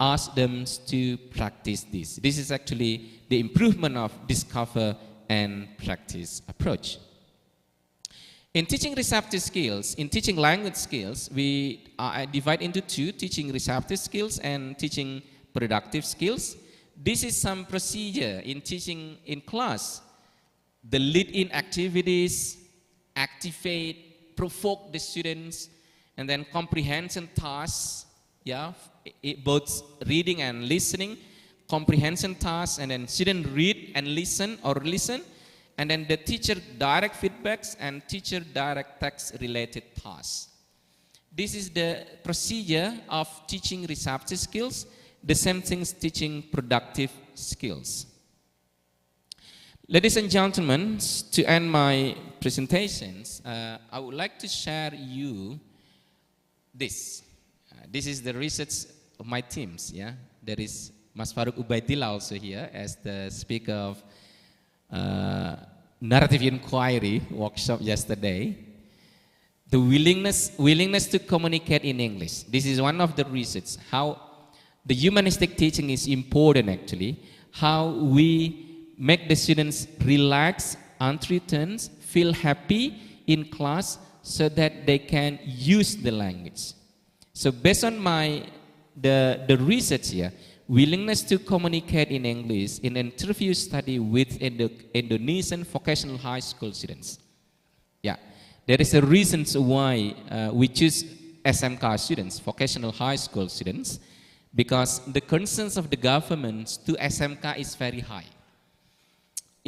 S10: ask them to practice this. This is actually the improvement of discover and practice approach. In teaching receptive skills, in teaching language skills, we divide into 2, teaching receptive skills and teaching productive skills. This is some procedure in teaching in class. The lead-in activities, activate, provoke the students, and then comprehension tasks, yeah, both reading and listening, comprehension tasks, and then student read and listen or listen, and then the teacher direct feedbacks and teacher direct text related tasks. This is the procedure of teaching receptive skills, the same things teaching productive skills. Ladies and gentlemen, to end my presentations, I would like to share you this. This is the research of my teams. Yeah, there is Mas Farouk Ubaidillah also here as the speaker of narrative inquiry workshop yesterday. The willingness to communicate in English. This is one of the reasons how the humanistic teaching is important actually. How we make the students relax, unthreatened, feel happy in class so that they can use the language. So based on the research here, willingness to communicate in English in an interview study with Indonesian vocational high school students. Yeah, there is a reason why we choose SMK students, vocational high school students, because the concerns of the government to SMK is very high.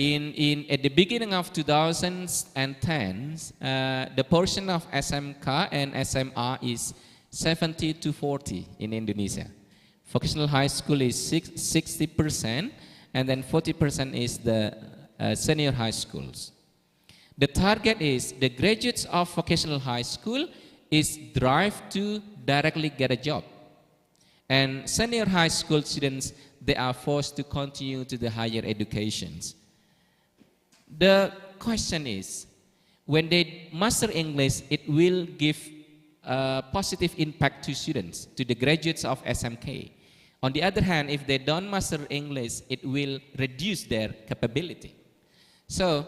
S10: At the beginning of 2010, the portion of SMK and SMR is 70 to 40 in Indonesia. Vocational high school is 60%, and then 40% is the senior high schools. The target is the graduates of vocational high school is drive to directly get a job. And senior high school students, they are forced to continue to the higher educations. The question is, when they master English, it will give a positive impact to students, to the graduates of SMK. On the other hand, if they don't master English, it will reduce their capability. So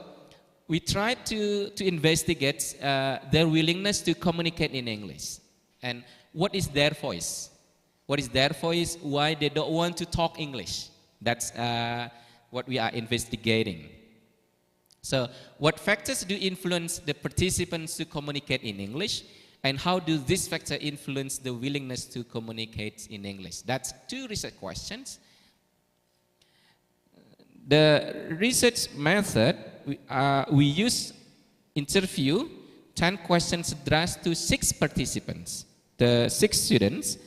S10: we try to investigate their willingness to communicate in English. And what is their voice? What is their voice? Why they don't want to talk English? That's what we are investigating. So what factors do influence the participants to communicate in English? And how do these factors influence the willingness to communicate in English? That's two research questions. The research method, we use interview 10 questions addressed to 6 participants, the 6 students,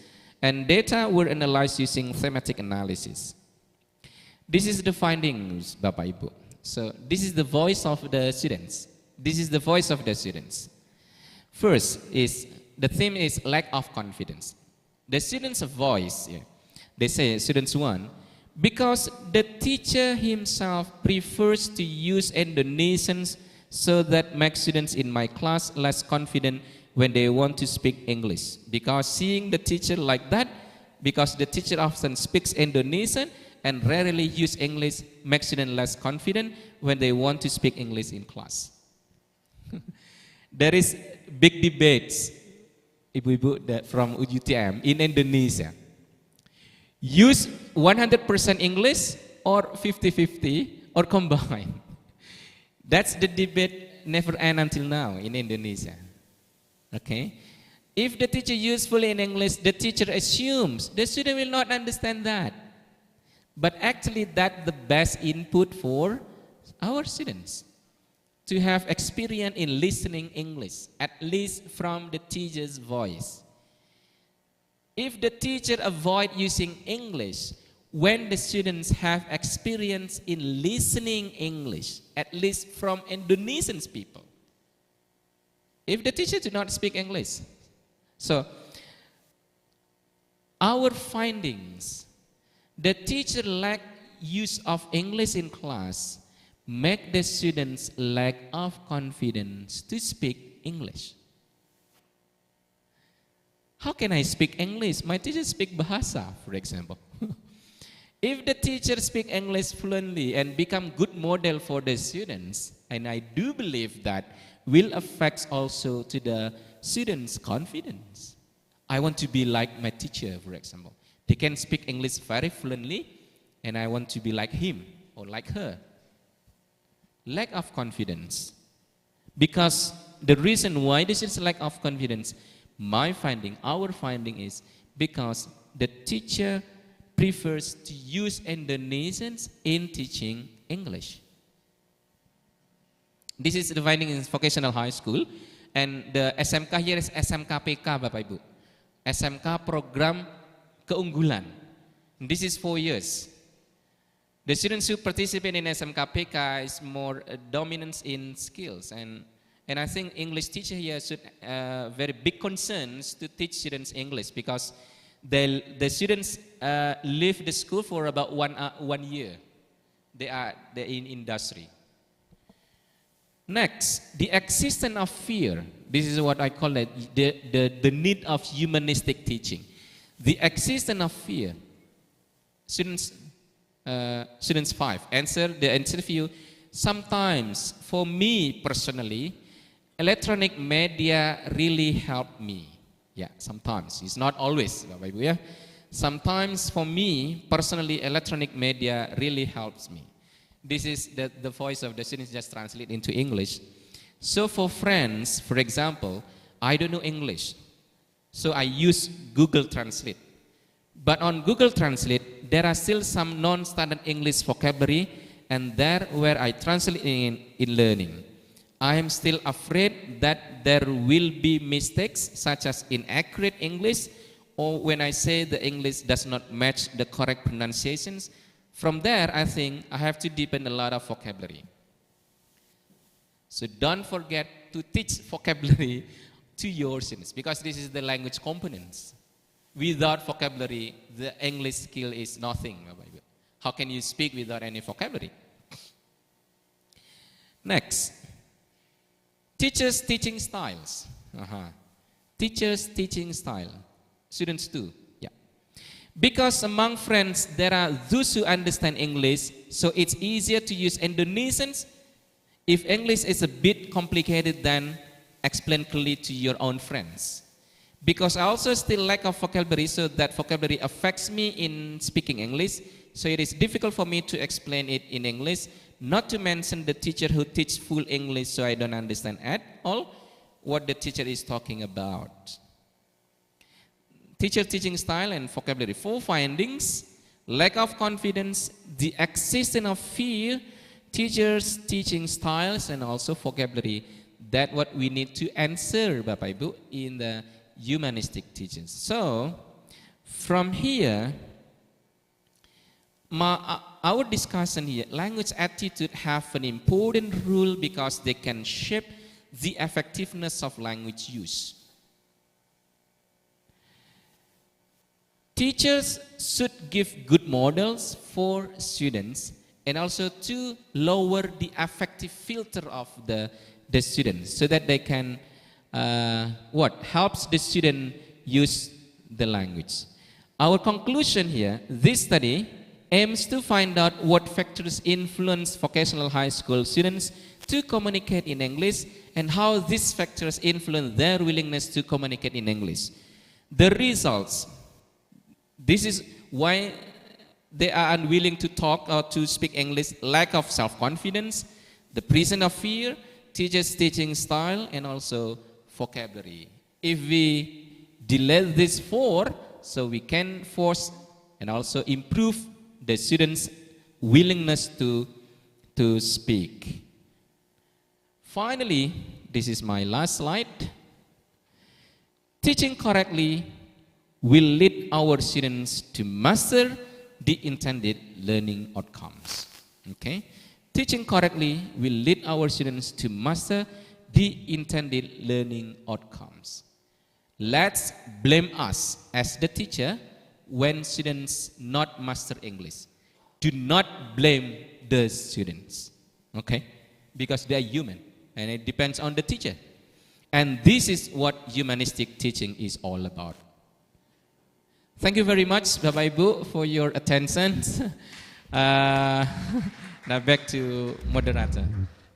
S10: and data were analyzed using thematic analysis. This is the findings, Bapak Ibu. So this is the voice of the students. This is the voice of the students. First is, the theme is lack of confidence. The students' voice, they say, students 1, because the teacher himself prefers to use Indonesians, so that makes students in my class less confident when they want to speak English. Because seeing the teacher like that, because the teacher often speaks Indonesian and rarely use English, makes students less confident when they want to speak English in class. There is big debates, Ibu-ibu from UTM in Indonesia. Use 100% English or 50-50 or combine. That's the debate never end until now in Indonesia. Okay? If the teacher uses fully in English, the teacher assumes the student will not understand that. But actually that's the best input for our students, to have experience in listening English, at least from the teacher's voice. If the teacher avoid using English, when the students have experience in listening English, at least from Indonesian people. If the teacher do not speak English. So, our findings, the teacher lack use of English in class, make the students lack of confidence to speak English. How can I speak English? My teacher speak Bahasa, for example. If the teacher speak English fluently and become good model for the students, and I do believe that will affect also to the students' confidence. I want to be like my teacher, for example. They can speak English very fluently, and I want to be like him or like her. Lack of confidence. Because the reason why this is lack of confidence, our finding is because the teacher prefers to use Indonesians in teaching English. This is the finding in vocational high school, and the SMK here is SMK-PK, Bapak Ibu. SMK program keunggulan. This is 4 years. The students who participate in SMK-PK is more dominant in skills, and I think English teacher here should very big concerns to teach students English, because the students leave the school for about 1 year. They're in industry. Next, the existence of fear. This is what I call it, the need of humanistic teaching. The existence of fear. Students 5 answer the interview. Sometimes, for me personally, electronic media really helped me. Yeah, sometimes. It's not always, Bapak Ibu, ya. Sometimes for me, personally, electronic media really helps me. This is the voice of the students just translate into English. So for friends, for example, I don't know English. So I use Google Translate. But on Google Translate, there are still some non-standard English vocabulary, and there where I translate in learning. I am still afraid that there will be mistakes, such as inaccurate English, or when I say the English does not match the correct pronunciations. From there, I think I have to deepen a lot of vocabulary. So don't forget to teach vocabulary to your students, because this is the language components. Without vocabulary, the English skill is nothing. How can you speak without any vocabulary? Next, teachers' teaching styles. Teachers' teaching style. Students too. Yeah. Because among friends, there are those who understand English, so it's easier to use Indonesians. If English is a bit complicated, then explain clearly to your own friends. Because I also still lack of vocabulary, so that vocabulary affects me in speaking English. So it is difficult for me to explain it in English. Not to mention the teacher who teaches full English, so I don't understand at all what the teacher is talking about. Teacher teaching style and vocabulary. 4 findings: lack of confidence, the existence of fear, teachers' teaching styles, and also vocabulary. That's what we need to answer, Bapak Ibu, in the humanistic teachings. So, from here, our discussion here, language attitude have an important role because they can shape the effectiveness of language use. Teachers should give good models for students and also to lower the affective filter of the students so that they can, helps the student use the language. Our conclusion here, this study aims to find out what factors influence vocational high school students to communicate in English and how these factors influence their willingness to communicate in English. The results, this is why they are unwilling to talk or to speak English: lack of self-confidence, the presence of fear, teachers' teaching style, and also vocabulary. If we delay these 4, so we can force and also improve the students' willingness to speak. Finally, this is my last slide. Teaching correctly will lead our students to master the intended learning outcomes. Okay? Teaching correctly will lead our students to master the intended learning outcomes. Let's blame us as the teacher when students not master English. Do not blame the students, okay? Because they are human and it depends on the teacher. And this is what humanistic teaching is all about. Thank you very much, Bapak Ibu, for your attention. Now back to moderator.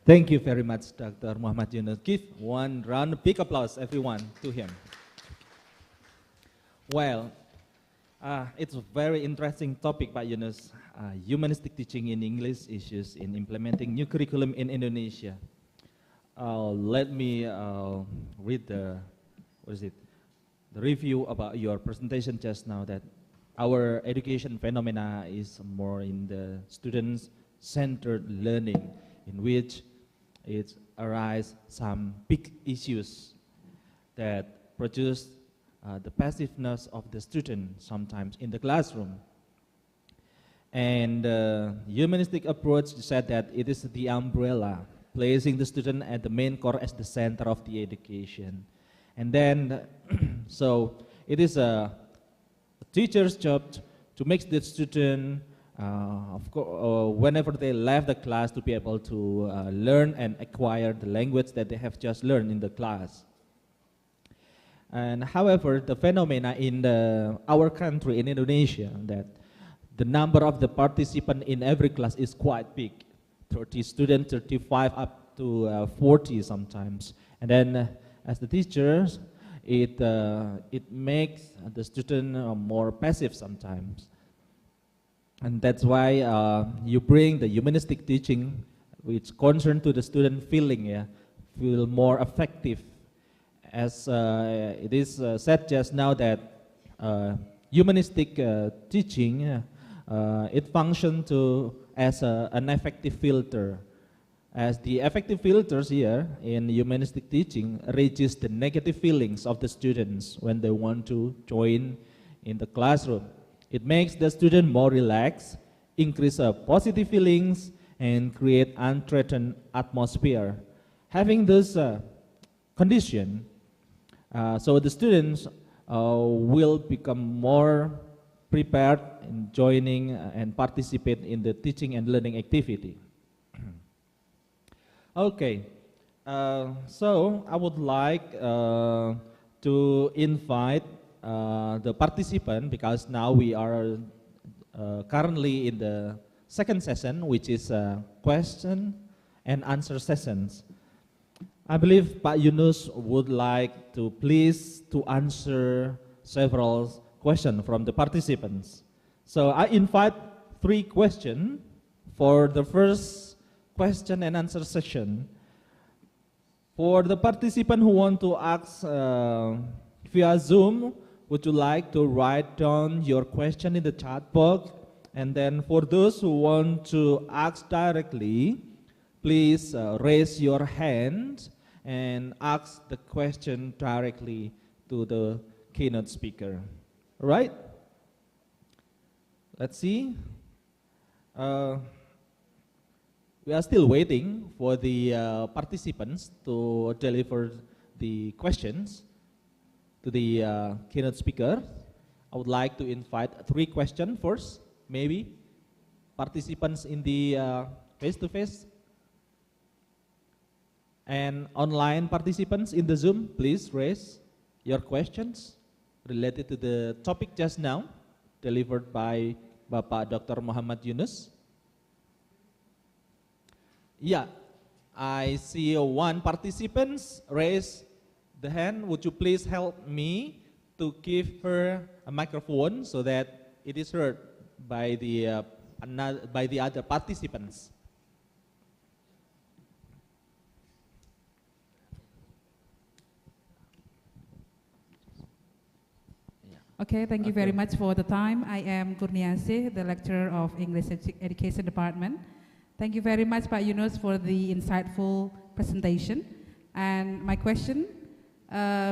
S4: Thank you very much, Dr. Muhammad Yunus. Give one round of big applause, everyone, to him. Well, it's a very interesting topic, Pak Yunus. Humanistic teaching in English issues in implementing new curriculum in Indonesia. Let me read the review about your presentation just now, that our education phenomena is more in the student-centered learning, in which it arise some big issues that produce the passiveness of the student sometimes in the classroom. And humanistic approach said that it is the umbrella, placing the student at the main core as the center of the education. And then, so it is a teacher's job to make the student, of course, whenever they left the class, to be able to learn and acquire the language that they have just learned in the class. And however, the phenomena in our country, in Indonesia, that the number of the participants in every class is quite big, 30 students, 35 up to 40 sometimes. And then as the teachers, it makes the student more passive sometimes. And that's why you bring the humanistic teaching, which concern to the student feeling, feel more effective. As it is said just now that humanistic teaching, it functions as an effective filter. As the effective filters here in humanistic teaching reaches the negative feelings of the students when they want to join in the classroom. It makes the student more relaxed increase positive feelings and create unthreatened atmosphere. Having this condition, so the students will become more prepared in joining and participate in the teaching and learning activity. Okay, so I would like to invite the participant, because now we are currently in the second session, which is question and answer sessions. I believe Pak Yunus would like to please to answer several questions from the participants. So I invite 3 questions for the first question and answer session. For the participant who want to ask via Zoom, would you like to write down your question in the chat box? And then for those who want to ask directly, please raise your hand and ask the question directly to the keynote speaker. All right? Let's see. We are still waiting for the participants to deliver the questions to the keynote speaker. I would like to invite 3 questions first, maybe. Participants in the face-to-face. And online participants in the Zoom, please raise your questions related to the topic just now, delivered by Bapak Dr. Muhammad Yunus. Yeah, I see 1 participant raise the hand. Would you please help me to give her a microphone so that it is heard by the other participants?
S3: Okay, thank you very much for the time. I am Kurniasih, the lecturer of English Education Department. Thank you very much, Pak Yunus, for the insightful presentation. And my question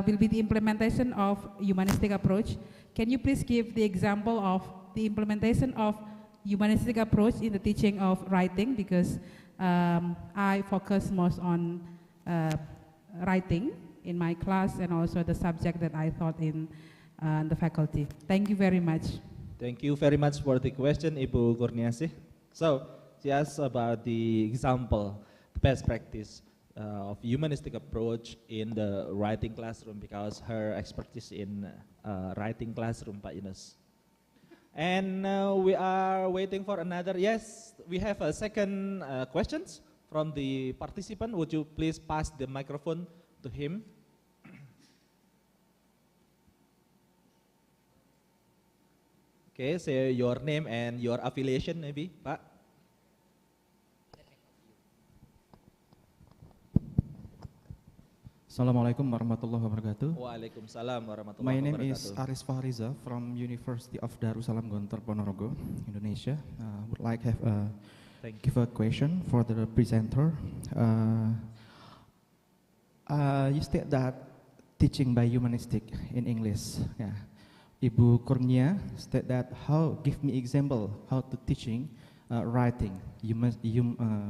S3: will be the implementation of humanistic approach. Can you please give the example of the implementation of humanistic approach in the teaching of writing? Because I focus most on writing in my class and also the subject that I taught in the faculty. Thank you very much.
S4: Thank you very much for the question, Ibu Kurniasih. So, she asked about the example, the best practice of humanistic approach in the writing classroom, because her expertise in writing classroom, Pak Yunus. And we are waiting for another. Yes, we have a second questions from the participant. Would you please pass the microphone to him? Okay, say your name and your affiliation maybe, Pak.
S11: Assalamualaikum warahmatullahi wabarakatuh.
S4: Waalaikumsalam warahmatullahi
S11: My
S4: wabarakatuh.
S11: name is Aris Fahriza from University of Darussalam Gontor Ponorogo, Indonesia. Would like to have give a question for the presenter. You state that teaching by humanistic in English. Yeah. Ibu Kurnia state that give me example how to teaching writing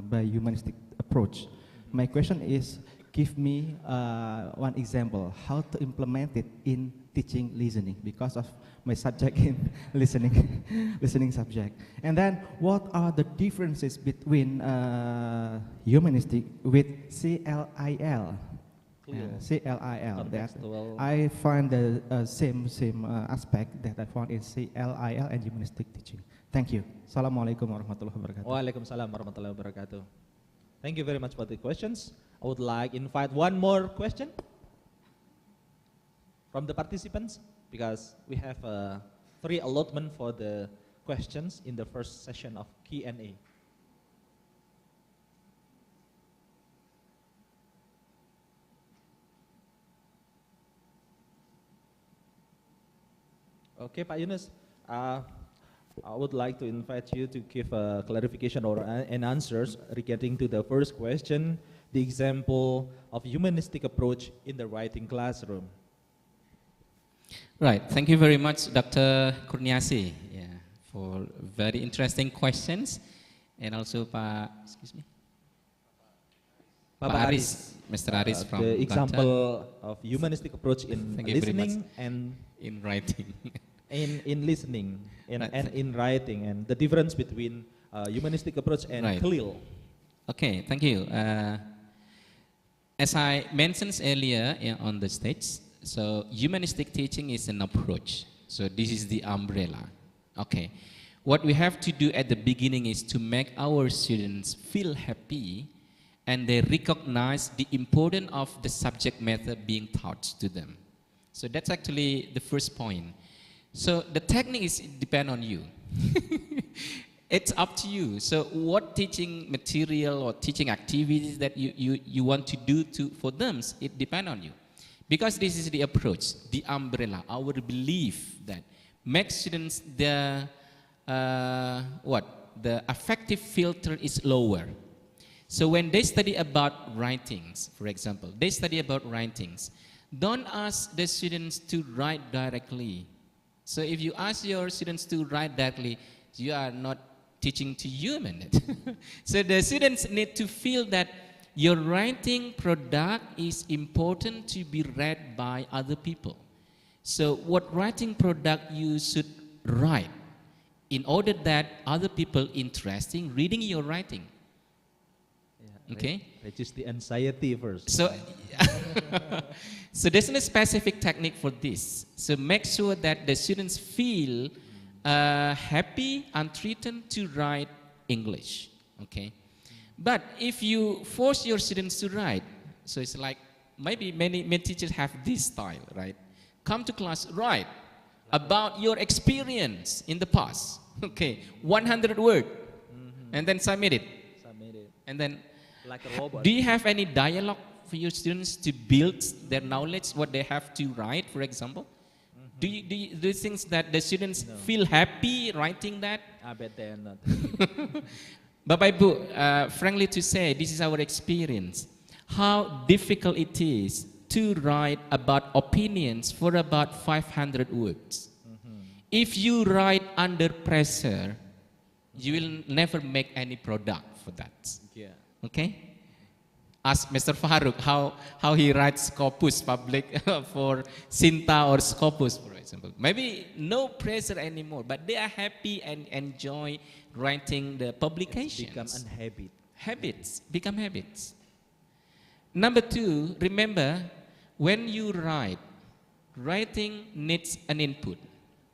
S11: by humanistic approach. My question is, give me 1 example how to implement it in teaching listening, because of my subject in listening subject. And then what are the differences between humanistic with CLIL? CLIL. That I find the same aspect that I found in CLIL and humanistic teaching. Thank you. Assalamualaikum warahmatullahi wabarakatuh.
S4: Waalaikumsalam warahmatullahi wabarakatuh. Thank you very much for the questions. I would like to invite 1 more question from the participants, because we have 3 allotment for the questions in the first session of Q&A. Okay, Pak Yunus, I would like to invite you to give a clarification or an answers regarding to the first question, the example of humanistic approach in the writing classroom.
S10: Right, thank you very much, Dr. Kurniasih, for very interesting questions. And also excuse me,
S4: Papa
S10: Aris, Mr. Aris from
S4: the
S10: Banten.
S4: example of humanistic approach in
S10: Thank you very
S4: listening
S10: much.
S4: and
S10: In writing.
S4: in listening and
S10: Right.
S4: in writing, and the difference between humanistic approach and
S10: Right.
S4: Khalil.
S10: Okay, thank you. As I mentioned earlier on the stage, so humanistic teaching is an approach. So this is the umbrella. Okay. What we have to do at the beginning is to make our students feel happy and they recognize the importance of the subject matter being taught to them. So that's actually the first point. So the technique is depend on you. It's up to you. So what teaching material or teaching activities that you want to do for them, it depends on you. Because this is the approach, the umbrella, our belief that makes students the affective filter is lower. So when they study about writings, for example, they study about writings, don't ask the students to write directly. So if you ask your students to write directly, you are not teaching to human. So the students need to feel that your writing product is important to be read by other people. So what writing product you should write in order that other people interested in reading your writing. Okay?
S4: Reduce the anxiety first.
S10: So, so there's no specific technique for this. So make sure that the students feel happy and threatened to write English. Okay? But if you force your students to write, so it's like maybe many teachers have this style, right? Come to class, write about your experience in the past. Okay, 100 words, and then submit it. And then,
S4: like a robot.
S10: do you have any dialogue for your students to build their knowledge, what they have to write, for example? Do you think that the students feel happy writing that?
S4: I bet they are not.
S10: Bapak Ibu, frankly to say, this is our experience. How difficult it is to write about opinions for about 500 words. If you write under pressure, you will never make any product for that.
S4: Yeah.
S10: Okay? Ask Mr. Farooq how he writes Scopus public for Sinta or Scopus, for example. Maybe no pressure anymore, but they are happy and enjoy writing the publications.
S4: Become a habit.
S10: Habits, become habits. Number two, remember, when you write, writing needs an input.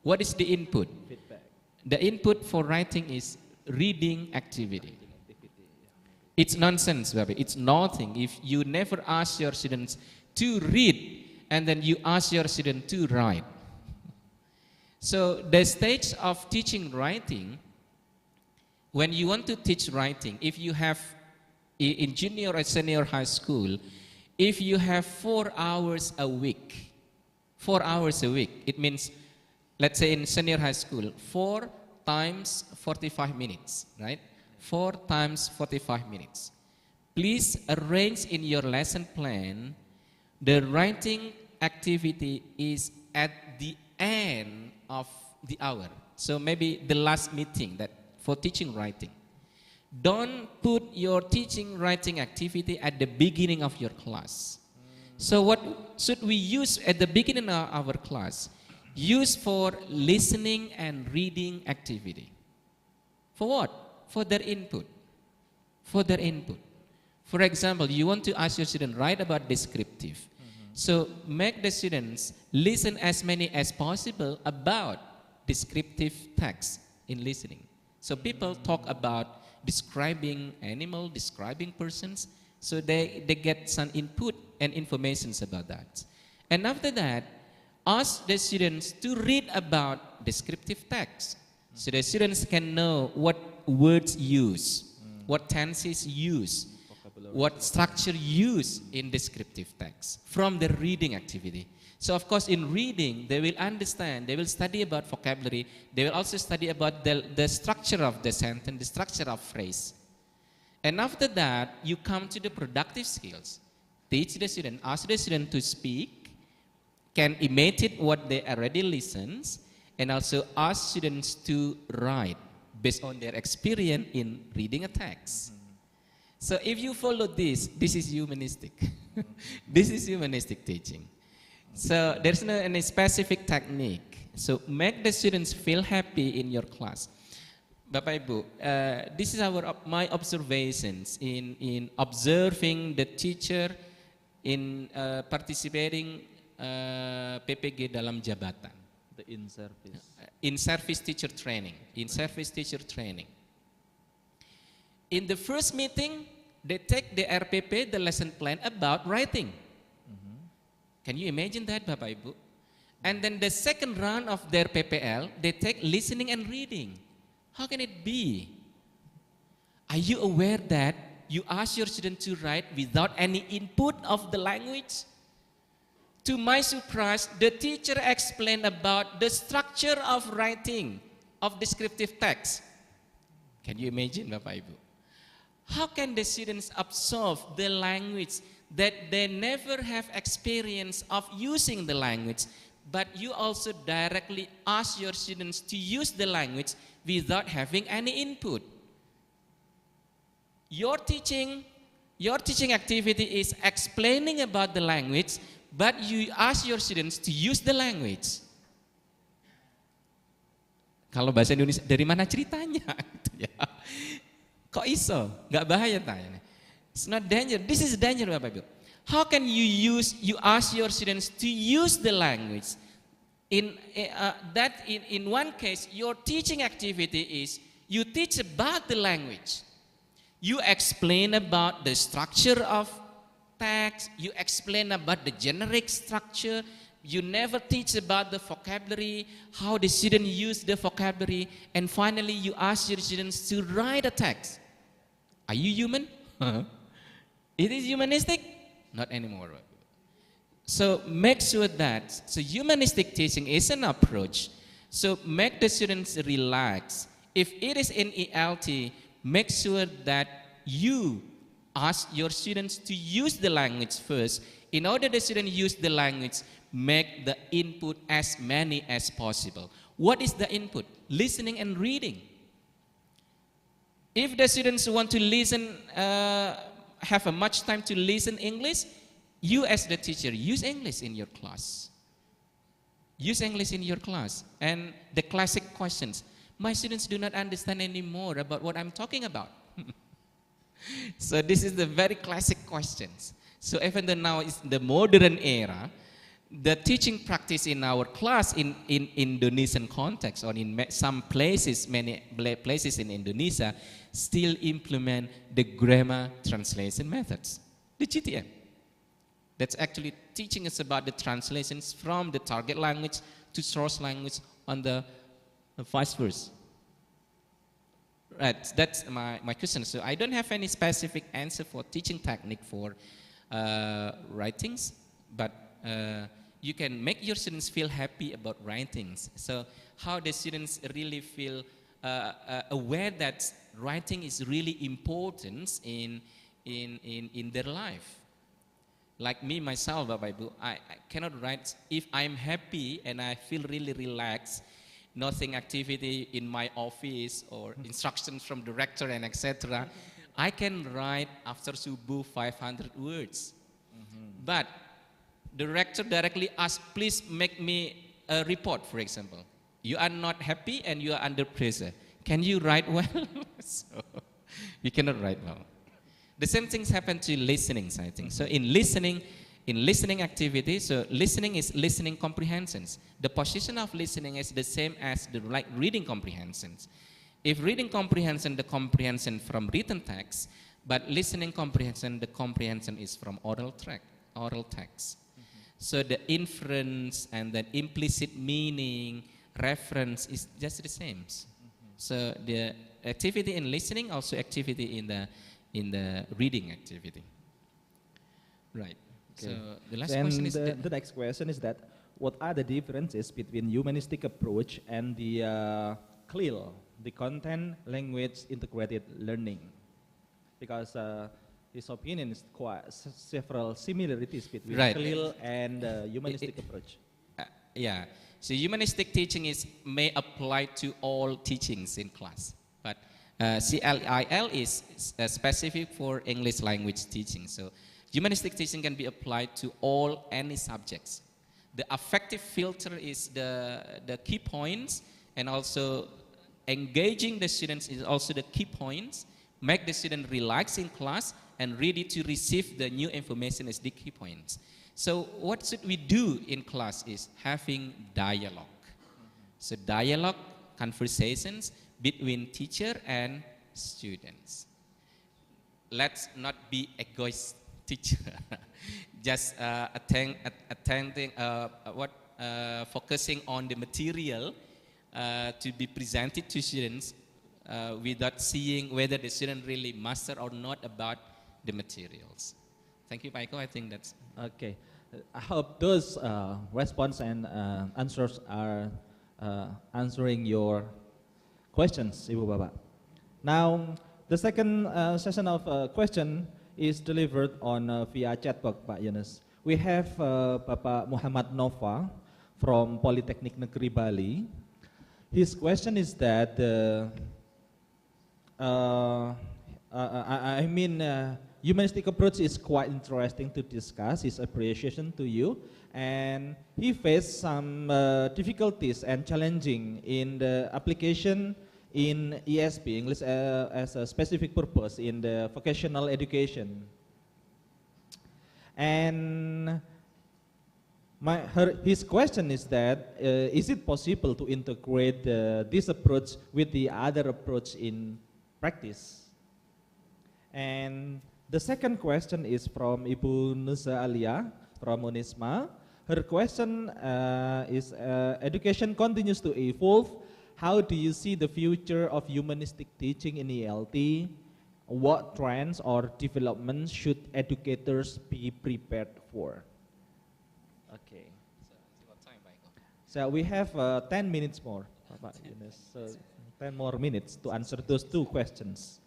S10: What is the input?
S4: Feedback.
S10: The input for writing is reading activity. It's nonsense, baby. It's nothing. If you never ask your students to read and then you ask your student to write. So the stage of teaching writing, when you want to teach writing, if you have in junior or senior high school, if you have 4 hours a week, 4 hours a week, it means, let's say in senior high school, 4 times 45 minutes, right? 4 times 45 minutes. Please arrange in your lesson plan, the writing activity is at the end of the hour. So maybe the last meeting that for teaching writing. Don't put your teaching writing activity at the beginning of your class. So what should we use at the beginning of our class? Use for listening and reading activity. For what? For their input. For their input. For example, you want to ask your student, write about descriptive. So make the students listen as many as possible about descriptive text in listening. So people talk about describing animal, describing persons, so they get some input and information about that. And after that, ask the students to read about descriptive text. So the students can know what words use, what tenses use, what structure use in descriptive text from the reading activity. So of course in reading, they will understand, they will study about vocabulary, they will also study about the structure of the sentence, the structure of phrase. And after that, you come to the productive skills. Teach the student, ask the student to speak, can imitate what they already listens, and also ask students to write based on their experience in reading a text. So if you follow this is humanistic. This is humanistic teaching. So there's no any specific technique. So make the students feel happy in your class. Bapak Ibu, this is my observations in observing the teacher in participating PPG dalam jabatan.
S4: The in-service.
S10: In-service teacher training. In-service teacher training. In the first meeting, they take the RPP, the lesson plan about writing. Can you imagine that, Bapak Ibu? And then the second round of their PPL, they take listening and reading. How can it be? Are you aware that you ask your student to write without any input of the language? To my surprise, the teacher explained about the structure of writing of descriptive text. Can you imagine, Bapak Ibu? How can the students absorb the language that they never have experience of using the language, but you also directly ask your students to use the language without having any input? Your teaching activity is explaining about the language, but you ask your students to use the language. Kalau bahasa Indonesia, dari mana ceritanya? Gitu ya. Kok iso? Nggak bahaya tanya. It's not danger. This is danger, Bapak Ibu. How can you ask your students to use the language? In one case, your teaching activity is you teach about the language. You explain about the structure of text. You explain about the generic structure. You never teach about the vocabulary, how the student use the vocabulary, and finally you ask your students to write a text. Are you human? It is humanistic? Not anymore. So make sure that, so humanistic teaching is an approach. So make the students relax. If it is in ELT, make sure that you ask your students to use the language first. In order the student use the language, make the input as many as possible. What is the input? Listening and reading. If the students want to listen, have a much time to listen English, you as the teacher, use English in your class. Use English in your class. And the classic questions. My students do not understand anymore about what I'm talking about. So this is the very classic questions. So even though now is the modern era, the teaching practice in our class in Indonesian context or in some places, many places in Indonesia, still implement the grammar translation methods, the GTM. That's actually teaching us about the translations from the target language to source language on the vice versa. Right, that's my question. So I don't have any specific answer for teaching technique for writings, but you can make your students feel happy about writings. So how the students really feel aware that writing is really important in their life. Like me, myself, Bapak Ibu, I cannot write if I'm happy and I feel really relaxed, nothing activity in my office or instructions from director and etc. I can write after subuh 500 words. But the director directly asks, please make me a report, for example. You are not happy and you are under pressure. Can you write well? So you cannot write well. The same things happen to listening, I think. So in listening activity, so listening is listening comprehensions. The position of listening is the same as the reading comprehensions. If reading comprehension, the comprehension from written text, but listening comprehension, the comprehension is from oral text. So the inference and the implicit meaning, reference is just the same. So the activity in listening, also activity in the reading activity. Right.
S4: Okay.
S10: So the last
S4: Then
S10: question is
S4: the next question is that what are the differences between humanistic approach and the CLIL, the content language integrated learning? Because his opinion is quite several similarities between
S10: Right.
S4: CLIL and humanistic approach.
S10: Yeah. So humanistic teaching may apply to all teachings in class, but CLIL is specific for English language teaching. So humanistic teaching can be applied to any subjects. The affective filter is the key points, and also engaging the students is also the key points. Make the student relax in class and ready to receive the new information is the key points. So what should we do in class is having dialogue. So dialogue, conversations between teacher and students. Let's not be egoist teacher. Just focusing on the material to be presented to students without seeing whether the student really master or not about the materials. Thank you, Paiko. I think that's
S4: Okay. I hope those response and answers are answering your questions, Ibu Bapak. Now, the second session of question is delivered on via chat box, Pak Yunus. We have Bapak Muhammad Nova from Polytechnic Negeri Bali. His question is that humanistic approach is quite interesting to discuss, his appreciation to you, and he faced some difficulties and challenging in the application in ESP, English as a specific purpose in the vocational education. And his question is that, is it possible to integrate this approach with the other approach in practice? And the second question is from Ibu Nusa Alia from Unisma. Her question is, education continues to evolve. How do you see the future of humanistic teaching in ELT? What trends or developments should educators be prepared for? Okay. So we have 10 minutes more, Bapak Yunus. So 10 more minutes to answer those two questions.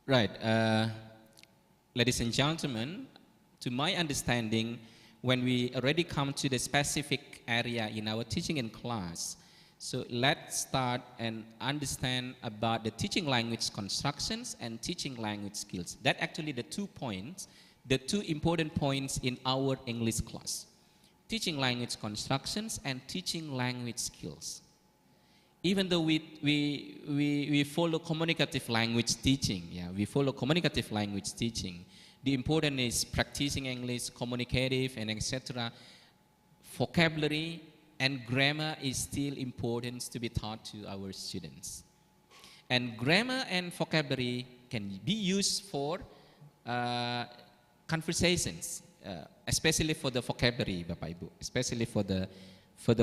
S10: right. Ladies and gentlemen, to my understanding, when we already come to the specific area in our teaching in class, so let's start and understand about the teaching language constructions and teaching language skills. That actually the 2 points, the 2 important points in our English class. Teaching language constructions and teaching language skills. Even though we follow communicative language teaching, we follow communicative language teaching. The important is practicing English, communicative, and etc. Vocabulary and grammar is still important to be taught to our students. And grammar and vocabulary can be used for conversations, especially for the vocabulary, Bapak Ibu, especially for the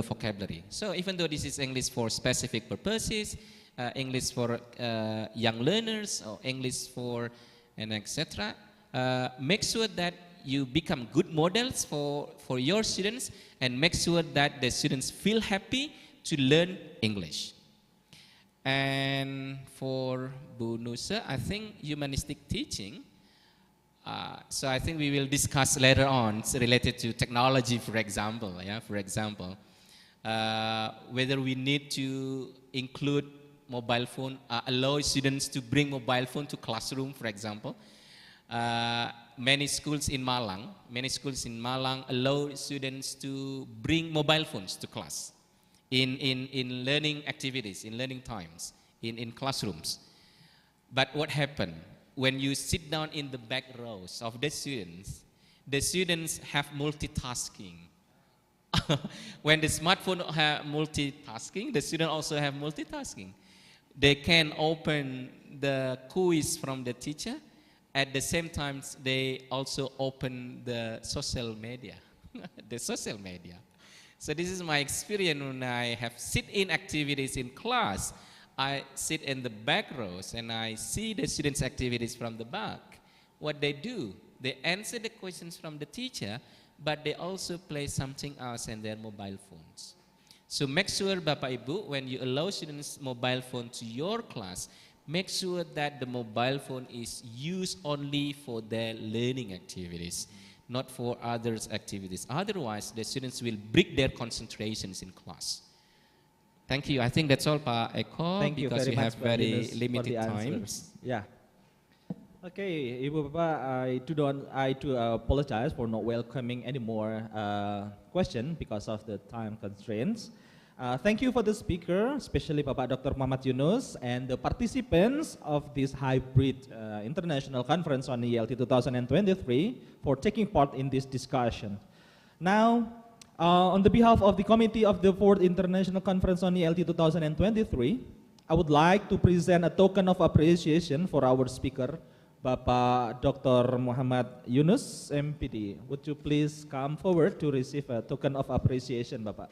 S10: vocabulary. So even though this is English for specific purposes, English for young learners, or English for and etc., make sure that you become good models for your students, and make sure that the students feel happy to learn English. And for Bu Nusa, I think humanistic teaching, so I think we will discuss later on related to technology, for example, whether we need to include mobile phone, allow students to bring mobile phone to classroom, for example. Many schools in Malang allow students to bring mobile phones to class in learning activities, in learning times, in classrooms. But what happened? When you sit down in the back rows of the students have multitasking. When the smartphone have multitasking, the student also have multitasking. They can open the quiz from the teacher. At the same time, they also open the social media, So this is my experience when I have sit-in activities in class. I sit in the back rows and I see the students' activities from the back. What they do, they answer the questions from the teacher, but they also play something else in their mobile phones. So make sure, Bapak Ibu, when you allow students mobile phone to your class, make sure that the mobile phone is used only for their learning activities, not for others activities. Otherwise, the students will break their concentrations in class. Thank you. I think that's all, Pak Eko,
S4: Thank you
S10: because
S4: very
S10: we
S4: much,
S10: have
S4: Pak
S10: very
S4: Yunus, for
S10: limited
S4: the
S10: time.
S4: answers. Yeah. Okay, Ibu Bapak, I do apologize for not welcoming any more question because of the time constraints. Thank you for the speaker, especially Bapak Dr. Muhammad Yunus, and the participants of this hybrid international conference on ELT 2023 for taking part in this discussion. Now, on the behalf of the committee of the 4th International Conference on ELT 2023, I would like to present a token of appreciation for our speaker, Bapak Dr. Muhammad Yunus, MPD. Would you please come forward to receive a token of appreciation, Bapak?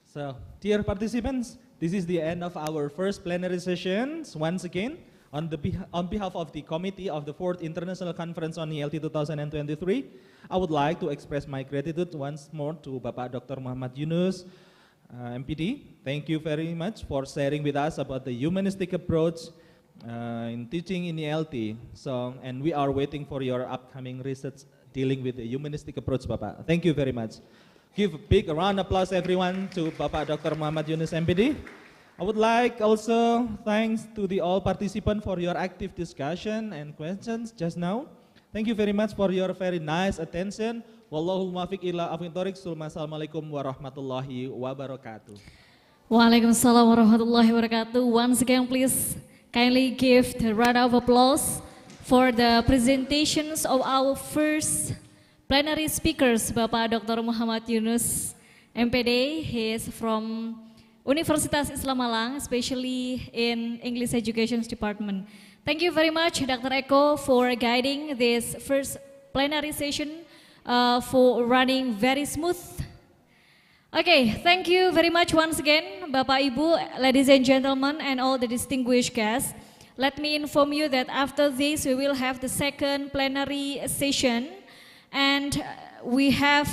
S4: So, dear participants, this is the end of our first plenary sessions. Once again, on behalf of the committee of the 4th International Conference on ELT 2023, I would like to express my gratitude once more to Bapak Dr. Muhammad Yunus, MPD. Thank you very much for sharing with us about the humanistic approach in teaching in ELT. So, and we are waiting for your upcoming research dealing with the humanistic approach, Bapak. Thank you very much. Give a big round of applause, everyone, to Bapak Dr. Muhammad Yunus, MPD. I would like also thanks to the all participants for your active discussion and questions just now. Thank you very much for your very nice attention. Wallahul muwaffiq ila aqwamit thoriq. Assalamualaikum warahmatullahi wabarakatuh.
S1: Waalaikumsalam warahmatullahi wabarakatuh. Once again, please kindly give the round of applause for the presentations of our first plenary speakers, Bapak Dr. Muhammad Yunus, MPD. He is from Universitas Islam Malang, especially in English Education Department. Thank you very much, Dr. Eko, for guiding this first plenary session, for running very smooth. Okay, thank you very much once again, Bapak Ibu, ladies and gentlemen, and all the distinguished guests. Let me inform you that after this, we will have the second plenary session. And we have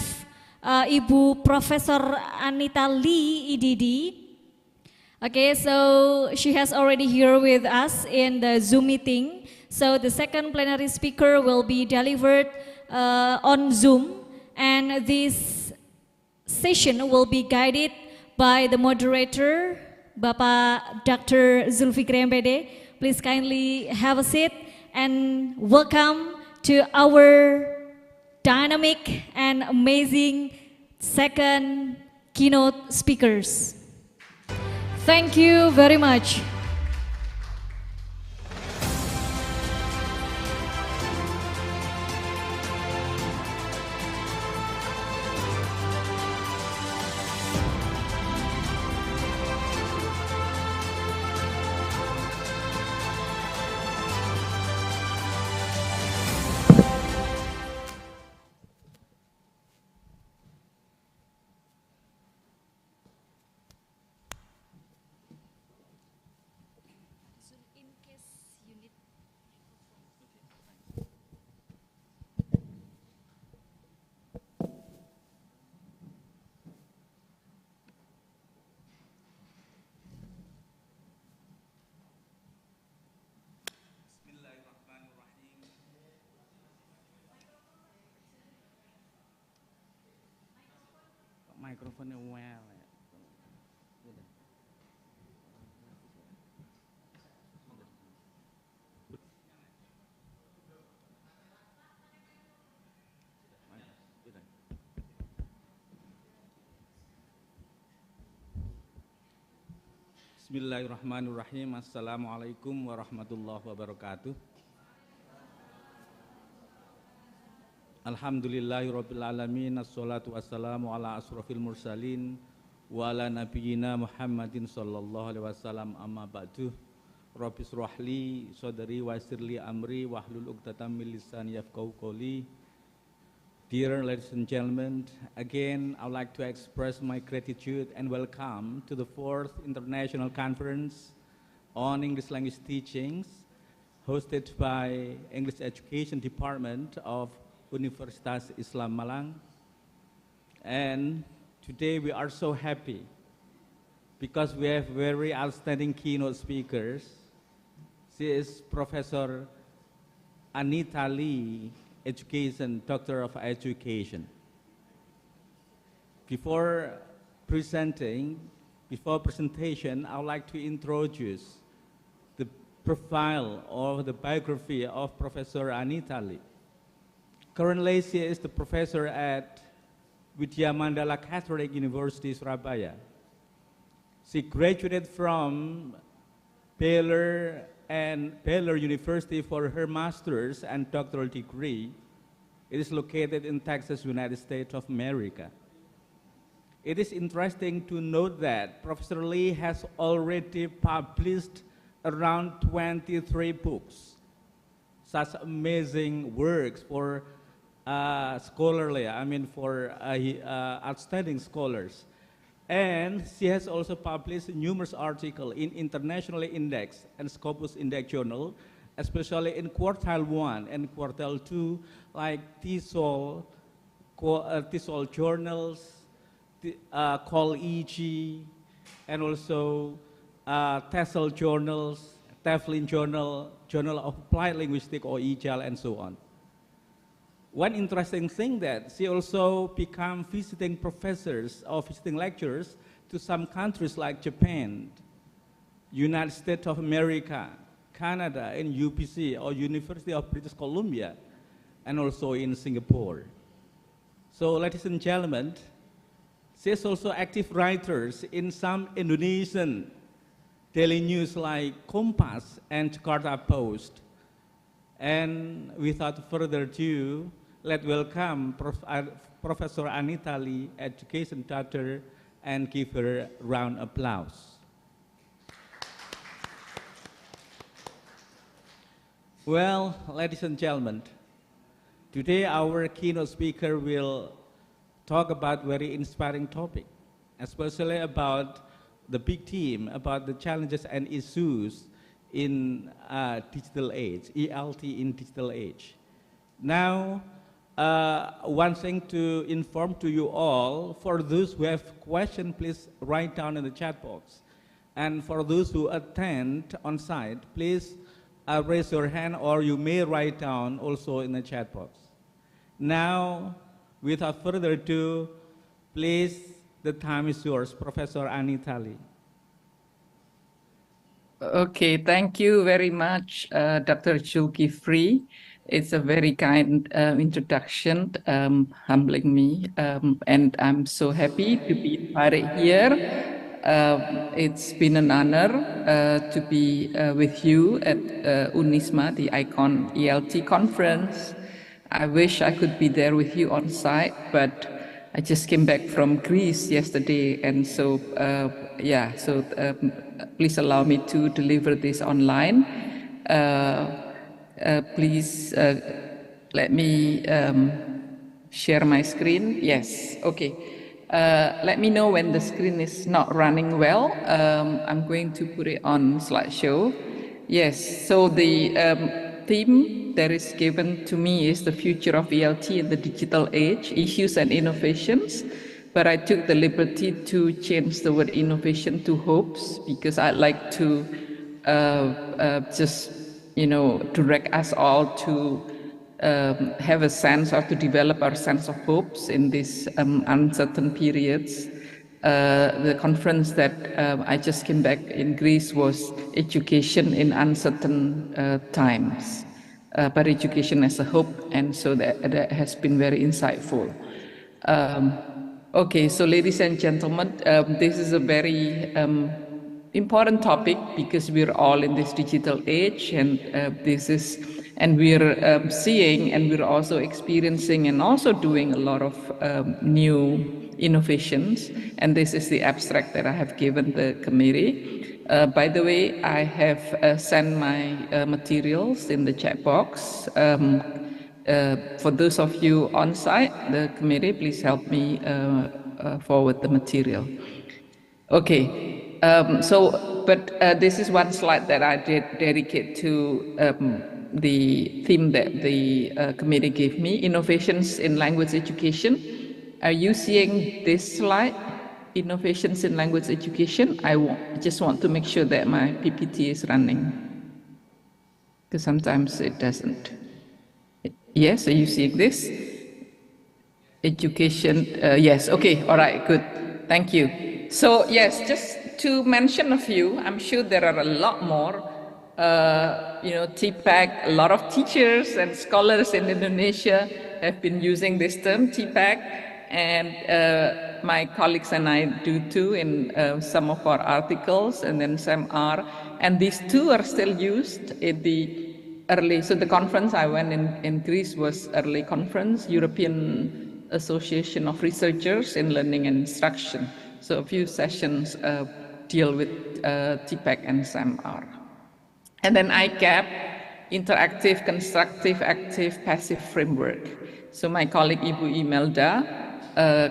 S1: Ibu Professor Anita Lee, EDD. Okay, so she has already here with us in the Zoom meeting. So the second plenary speaker will be delivered on Zoom. And this session will be guided by the moderator, Bapak Dr. Zulfikri MPD. Please kindly have a seat and welcome to our dynamic and amazing second keynote speakers. Thank you very much.
S12: Microphone well. Bismillahirrahmanirrahim. Assalamualaikum warahmatullahi wabarakatuh. Alhamdulillahirabbil alamin. Assalatu wassalamu ala asrofil mursalin wa ala nabiyyina Muhammadin sallallahu alaihi wasallam, amma ba'du. Rabbi shrahli sadri wa yassirli amri wahlul 'uqdatam min lisani yafqahu qawli. Dear ladies and gentlemen, again I would like to express my gratitude and welcome to the 4th International Conference on English Language Teachings, hosted by English Education Department of Universitas Islam Malang. And today we are so happy because we have very outstanding keynote speakers. She is Professor Anita Lee, Doctor of Education. Before presentation, I would like to introduce the profile or the biography of Professor Anita Lee. Currently, she is the professor at Widya Mandala Catholic University, Surabaya. She graduated from Baylor University for her master's and doctoral degree. It is located in Texas, United States of America. It is interesting to note that Professor Lee has already published around 23 books, such amazing works for outstanding scholars. And she has also published numerous articles in internationally indexed and Scopus Index journal, especially in quartile 1 and quartile 2, like TESOL journals, Call EG, and also TESOL journals, Teflin journal, Journal of Applied Linguistics or EJAL, and so on. One interesting thing that she also become visiting professors or visiting lecturers to some countries like Japan, United States of America, Canada, and UBC or University of British Columbia, and also in Singapore. So ladies and gentlemen, she is also active writers in some Indonesian daily news like Kompas and Jakarta Post. And without further ado, let's welcome Professor Anita Lee, Education Doctor, and give her a round of applause. Well, ladies and gentlemen, today our keynote speaker will talk about very inspiring topic, especially about the big theme about the challenges and issues in digital age, ELT in digital age. Now, one thing to inform to you all, for those who have questions, please write down in the chat box. And for those who attend on site, please raise your hand, or you may write down also in the chat box. Now, without further ado, please, the time is yours, Professor Anita Lee.
S13: Okay, thank you very much, Dr. Zulkifli. It's a very kind introduction, humbling me, and I'm so happy to be invited here. It's been an honor to be with you at UNISMA, the ICON-ELT conference. I wish I could be there with you on site, but I just came back from Greece yesterday, and so please allow me to deliver this online. Please let me share my screen. Yes, okay. Let me know when the screen is not running well. I'm going to put it on slideshow. Yes, so the theme that is given to me is the future of ELT in the digital age, issues and innovations. But I took the liberty to change the word innovation to hopes, because I'd like to direct us all to have a sense, or to develop our sense of hopes in these uncertain periods. The conference that I just came back in Greece was Education in Uncertain Times, but education as a hope, and so that has been very insightful. Okay, so ladies and gentlemen, this is a very important topic because we're all in this digital age, and and we're seeing, and we're also experiencing and also doing a lot of new innovations. And this is the abstract that I have given the committee. By the way, I have sent my materials in the chat box. For those of you on site, the committee, please help me forward the material. Okay, but this is one slide that I did dedicate to the theme that the committee gave me, innovations in language education. Are you seeing this slide, innovations in language education? I just want to make sure that my PPT is running, because sometimes it doesn't. Yes, are you seeing this? Education, yes, okay, all right, good, thank you. So yes, just to mention a few, I'm sure there are a lot more. TPAC, a lot of teachers and scholars in Indonesia have been using this term, TPAC, and my colleagues and I do too in some of our articles, and then some are, and these two are still used in the early, so the conference I went in Greece was early conference, European Association of Researchers in Learning and Instruction. So a few sessions deal with TPAC and SAMR. And then ICAP, Interactive, Constructive, Active, Passive Framework. So my colleague Ibu Imelda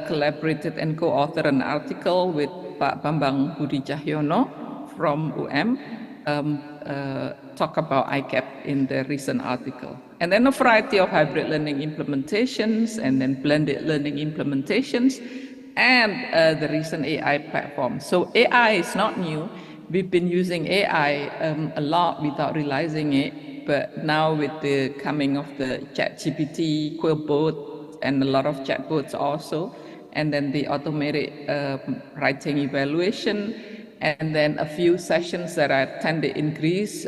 S13: collaborated and co-authored an article with Pak Bambang Budi Cahyono from UM, talk about ICAP in the recent article. And then a variety of hybrid learning implementations, and then blended learning implementations, and the recent AI platform. So AI is not new. We've been using AI a lot without realizing it, but now with the coming of the ChatGPT, Quillbot, and a lot of chatbots also, and then the automated writing evaluation, and then a few sessions that I attended in Greece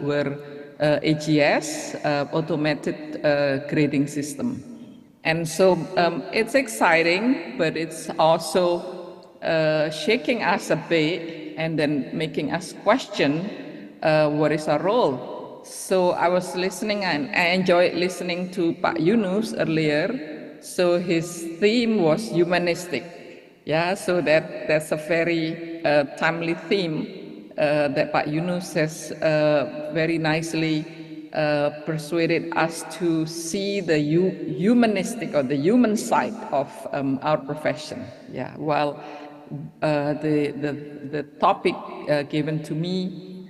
S13: were AGS, automated grading system. And so it's exciting, but it's also shaking us a bit and then making us question what is our role. So I was listening, and I enjoyed listening to Pak Yunus earlier. So his theme was humanistic. Yeah, so that's a very timely theme that Pak Yunus has very nicely persuaded us to see the humanistic or the human side of our profession. Yeah, while the topic given to me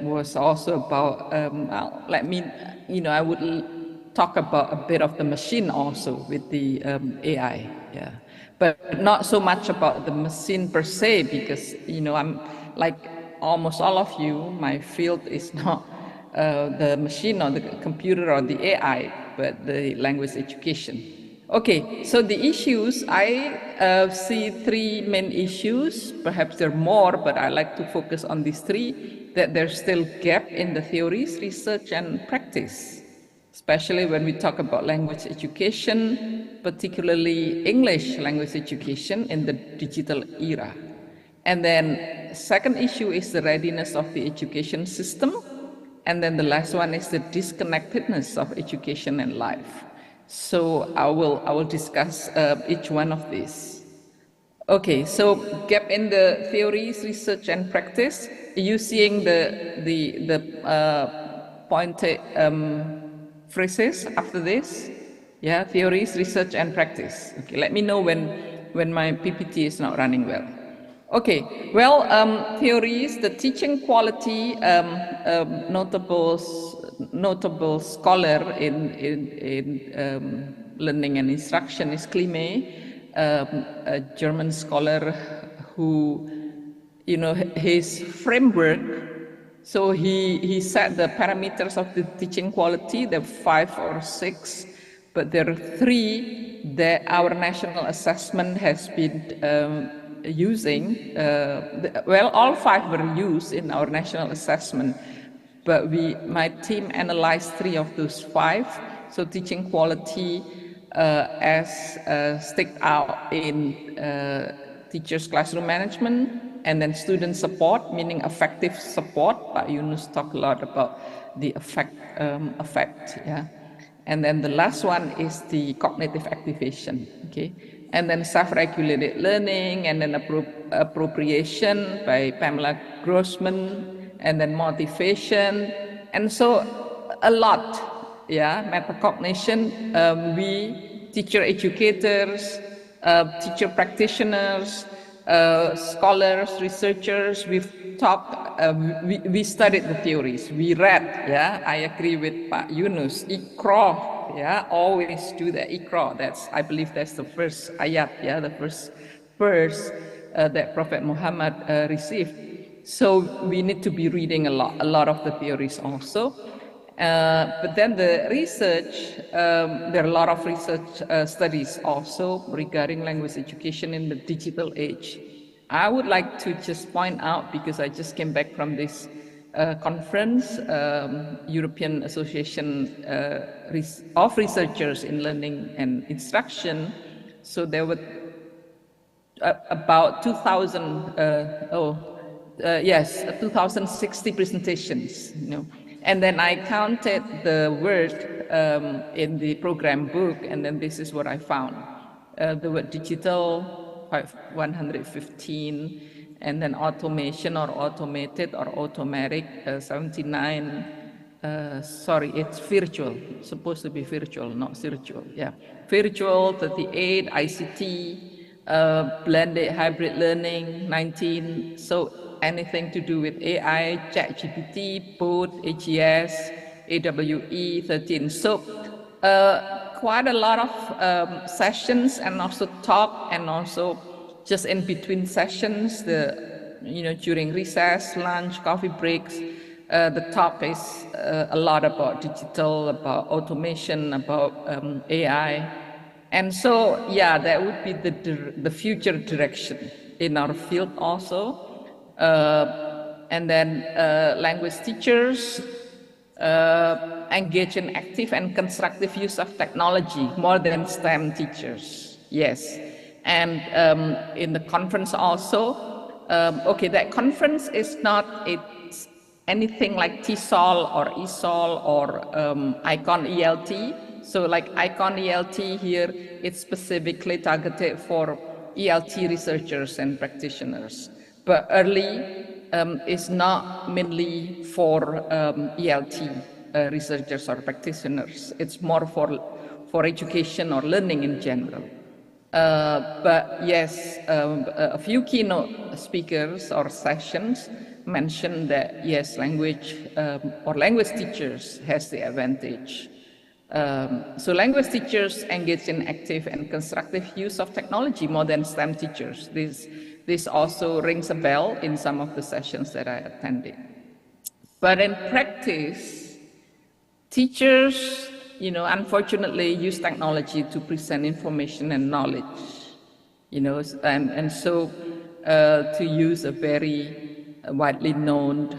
S13: was also about, I would talk about a bit of the machine also with the AI. Yeah, but not so much about the machine per se, because I'm like almost all of you, my field is not the machine or the computer or the AI, but the language education. Okay, so the issues, I see three main issues. Perhaps there are more, but I like to focus on these three, that there's still gap in the theories, research, and practice, especially when we talk about language education, particularly English language education in the digital era. And then second issue is the readiness of the education system. And then the last one is the disconnectedness of education and life. So I will discuss each one of these. Okay, so gap in the theories, research, and practice. You seeing the pointed phrases after this? Yeah, theories, research, and practice. Okay, let me know when my PPT is not running well. Okay, well, theories, the teaching quality, notable scholar in learning and instruction is Klime, a German scholar who, his framework, so he set the parameters of the teaching quality, there are 5 or 6, but there are 3 that our national assessment has been using. Well, all 5 were used in our national assessment, but my team analyzed 3 of those 5. So teaching quality as stick out in teachers' classroom management, and then student support, meaning affective support. Pak Yunus talked a lot about the affect, yeah. And then the last one is the cognitive activation, okay? And then self-regulated learning, and then appropriation by Pamela Grossman, and then motivation, and so a lot, yeah, metacognition. We, teacher educators, teacher practitioners, scholars, researchers, we've talked, we studied the theories, we read, yeah, I agree with Pak Yunus, Iqra, yeah, always do that, Iqra, that's, I believe that's the first ayat, yeah, the first verse that Prophet Muhammad received. So we need to be reading a lot of the theories also. But then the research, there are a lot of research studies also regarding language education in the digital age. I would like to just point out, because I just came back from this conference, European Association of Researchers in Learning and Instruction. So there were about 2,060 presentations, you know. And then I counted the word in the program book, and then this is what I found. The word digital, 115, and then automation or automated or automatic, 79. Sorry, it's virtual, it's supposed to be virtual, not virtual, yeah. Virtual, 38, ICT, blended hybrid learning, 19. So anything to do with AI, ChatGPT, both AGS, AWE, 13. So quite a lot of sessions, and also talk, and also just in between sessions, during recess, lunch, coffee breaks, the talk is a lot about digital, about automation, about AI. And so, yeah, that would be the future direction in our field also. And then language teachers engage in active and constructive use of technology more than STEM teachers, yes. And in the conference also, okay, that conference is not anything like TESOL or ESOL or ICON-ELT. So like ICON-ELT here, it's specifically targeted for ELT researchers and practitioners. But early is not mainly for ELT researchers or practitioners. It's more for education or learning in general. But yes, a few keynote speakers or sessions mentioned that yes, language or language teachers has the advantage. So language teachers engage in active and constructive use of technology more than STEM teachers. This also rings a bell in some of the sessions that I attended. But in practice, teachers, unfortunately use technology to present information and knowledge, and so to use a very widely known,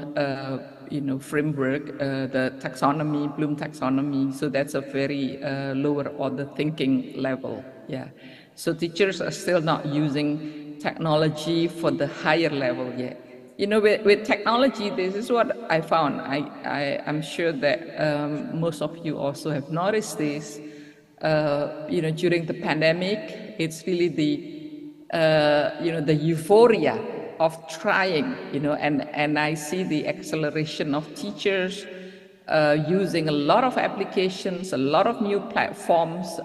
S13: framework, the taxonomy, Bloom taxonomy. So that's a very lower order thinking level, yeah. So teachers are still not using technology for the higher level yet. With technology, this is what I found. I'm sure that most of you also have noticed this. During the pandemic, it's really the euphoria of trying, and I see the acceleration of teachers using a lot of applications, a lot of new platforms,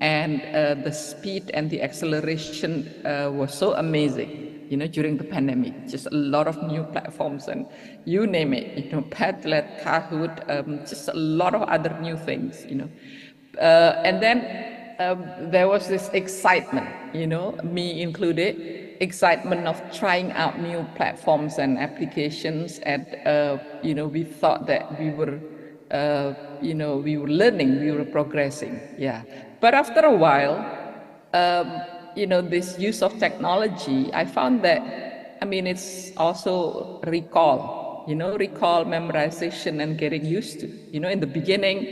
S13: and the speed and the acceleration was so amazing. During the pandemic, just a lot of new platforms, and you name it, Padlet, Kahoot, just a lot of other new things, and then there was this excitement, me included, excitement of trying out new platforms and applications, and we thought that we were learning, we were progressing, yeah. But after a while, this use of technology, I found that, it's also recall, recall, memorization, and getting used to. In the beginning,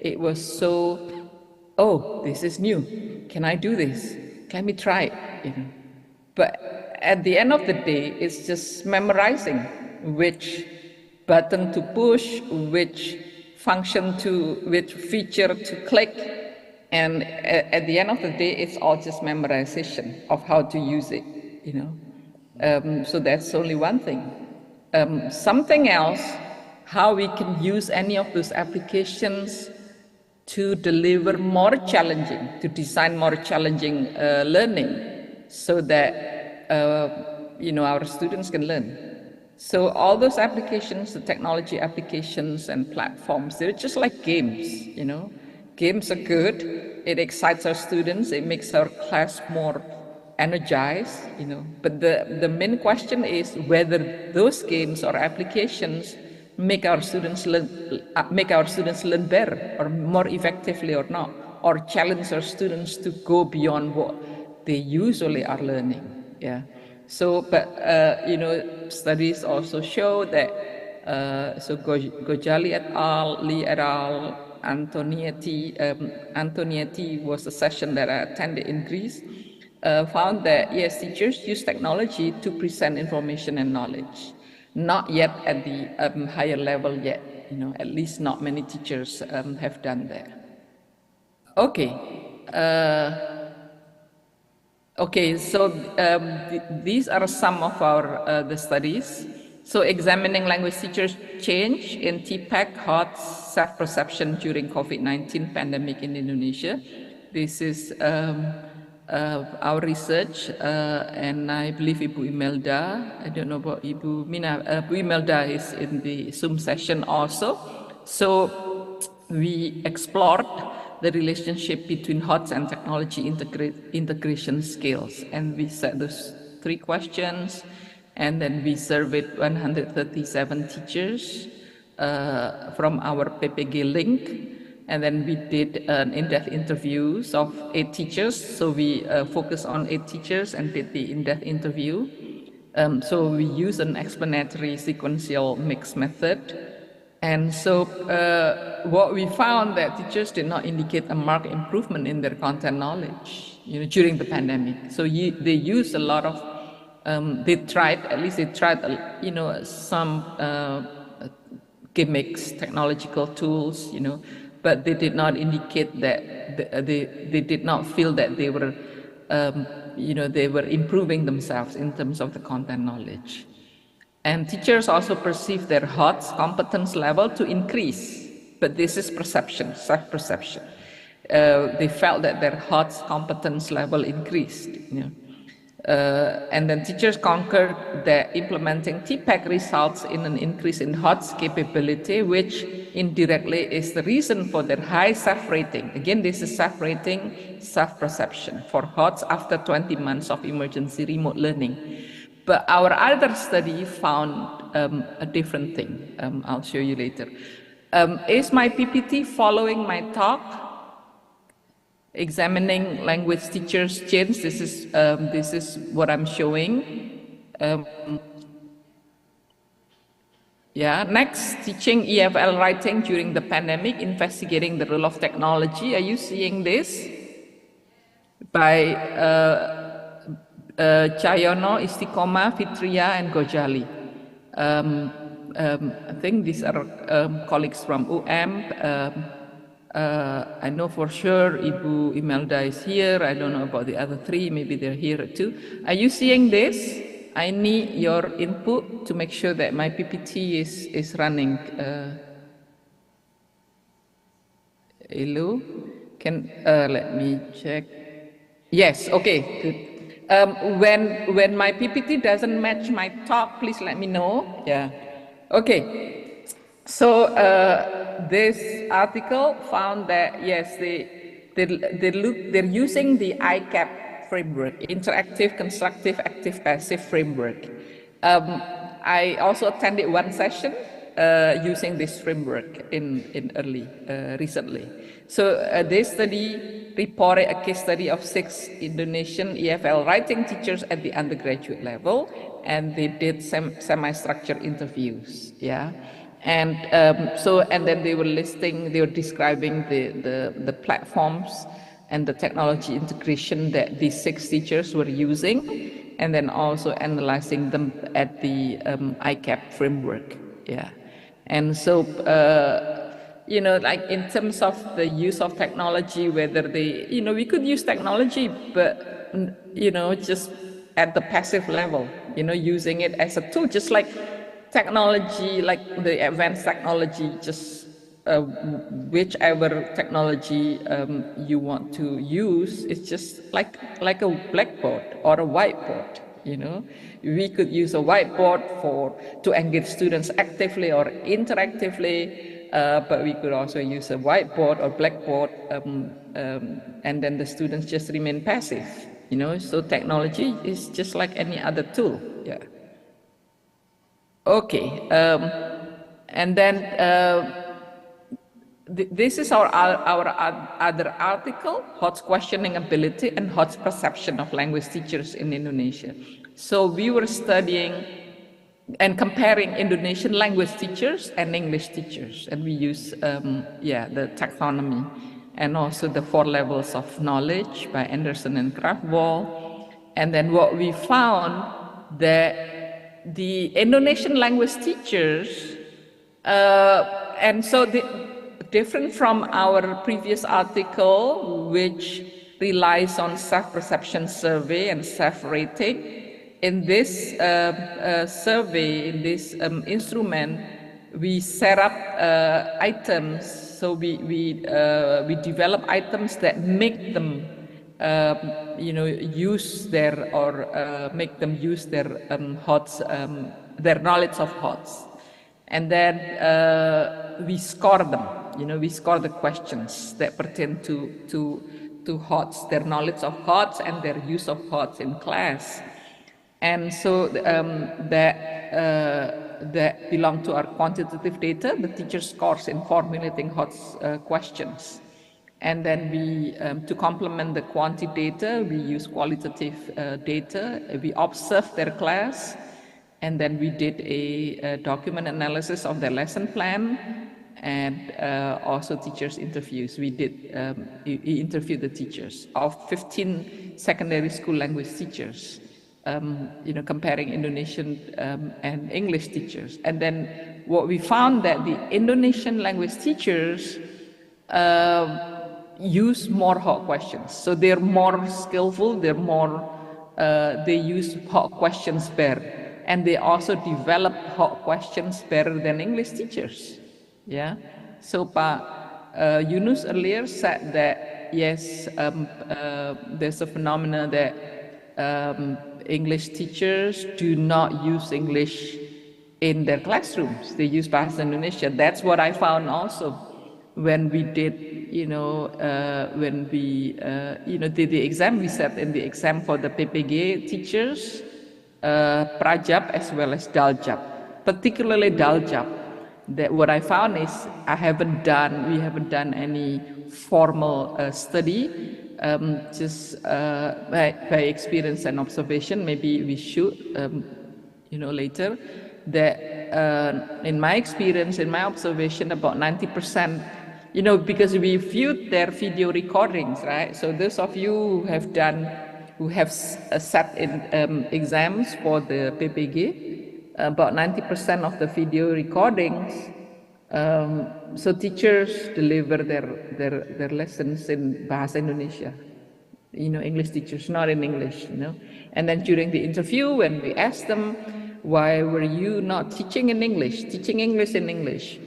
S13: it was so, oh, this is new. Can I do this? Let me try it. But at the end of the day, it's just memorizing which button to push, which function to, which feature to click. And at the end of the day, it's all just memorization of how to use it, you know. So that's only one thing. Something else, how we can use any of those applications to deliver more challenging, to design more challenging learning so that, you know, our students can learn. So all those applications, the technology applications and platforms, they're just like games, you know. Games are good, it excites our students, it makes our class more energized, you know. But the main question is whether those games or applications make our students learn better or more effectively or not, or challenge our students to go beyond what they usually are learning. Yeah. So, but you know, studies also show that so Gojali et al., Lee et al., Antonietti was a session that I attended in Greece, found that yes, teachers use technology to present information and knowledge. Not yet at the higher level yet, you know, at least not many teachers have done that. Okay. Okay, so these are some of our the studies. So examining language teachers' change in TPAC, HOTS, self-perception during COVID-19 pandemic in Indonesia. This is our research, and I believe Ibu Imelda, I don't know about Ibu Mina, Ibu Imelda is in the Zoom session also. So we explored the relationship between HOTS and technology integration skills, and we set those 3 questions, and then we surveyed 137 teachers from our PPG link. And then we did an in-depth interviews of 8 teachers. So we focused on 8 teachers and did the in-depth interview. So we use an explanatory sequential mix method. And so what we found that teachers did not indicate a marked improvement in their content knowledge, you know, during the pandemic. So they used a lot of, they tried, you know, some gimmicks, technological tools, you know, but they did not indicate that they did not feel that they were, you know, they were improving themselves in terms of the content knowledge. And teachers also perceive their HOTS competence level to increase, but this is perception, self-perception. They felt that their HOTS competence level increased, you know. And then teachers concurred that implementing TPAC results in an increase in HOTS capability, which indirectly is the reason for their high self-rating. Again, this is self-rating, self-perception for HOTS after 20 months of emergency remote learning. But our other study found a different thing. I'll show you later. Is my PPT following my talk? Examining language teachers' change. This is what I'm showing. Yeah. Next, teaching EFL writing during the pandemic, investigating the role of technology. Are you seeing this? By Chayono, Istiqomah, Fitria, and Gojali. I think these are colleagues from UM. I know for sure Ibu Imelda is here. I don't know about the other 3. Maybe they're here too. Are you seeing this? I need your input to make sure that my PPT is running. Hello? Can let me check. Yes. Okay. Good. When my PPT doesn't match my talk, please let me know. Yeah. Okay. So this article found that yes, they're using the ICAP framework, interactive, constructive, active, passive framework. I also attended one session using this framework in recently. So this study reported a case study of 6 Indonesian EFL writing teachers at the undergraduate level, and they did semi-structured interviews. Yeah. And and then they were describing the platforms and the technology integration that these 6 teachers were using. and then also analyzing them at the ICAP framework. Yeah. And so, you know, like in terms of the use of technology, whether they, you know, we could use technology, but, you know, just at the passive level, you know, using it as a tool, just like technology, like the advanced technology, just whichever technology you want to use, it's just like a blackboard or a whiteboard. You know, we could use a whiteboard to engage students actively or interactively, but we could also use a whiteboard or blackboard, and then the students just remain passive. You know, so technology is just like any other tool. Yeah. Okay, and then this is our other article, HOTS questioning ability and HOTS perception of language teachers in Indonesia. So we were studying and comparing Indonesian language teachers and English teachers, and we use the taxonomy and also the 4 levels of knowledge by Anderson and Kraftwall. And then what we found that the Indonesian language teachers, and so different from our previous article, which relies on self-perception survey and self-rating, in this survey, in this instrument, we set up items. So we develop items that make them, you know, use their make them use their HOTS, their knowledge of HOTS, and then we score them. You know, we score the questions that pertain to HOTS, their knowledge of HOTS and their use of HOTS in class. And so that belong to our quantitative data, the teacher scores in formulating HOTS questions. And then we, to complement the quanti data, we use qualitative data. We observe their class, and then we did a document analysis of their lesson plan, and also teachers interviews. We did interview the teachers of 15 secondary school language teachers. You know, comparing Indonesian and English teachers. And then what we found that the Indonesian language teachers use more HOT questions. So they're more skillful, they're more, they use HOT questions better. And they also develop HOT questions better than English teachers. Yeah. So Pak Yunus earlier said that, yes, there's a phenomena that English teachers do not use English in their classrooms. They use Bahasa Indonesia. That's what I found also when we did, you know, when we, you know, did the exam. We sat in the exam for the PPG teachers, Prajab as well as Daljab, particularly Daljab. That what I found is we haven't done any formal study. Just by experience and observation, maybe we should, you know, later, that in my experience, in my observation, about 90%, you know, because we viewed their video recordings, right? So those of you who have sat in exams for the PPG, about 90% of the video recordings, so teachers deliver their lessons in Bahasa Indonesia, you know, English teachers, not in English, you know. And then during the interview, when we asked them, why were you not teaching in English, teaching English in English?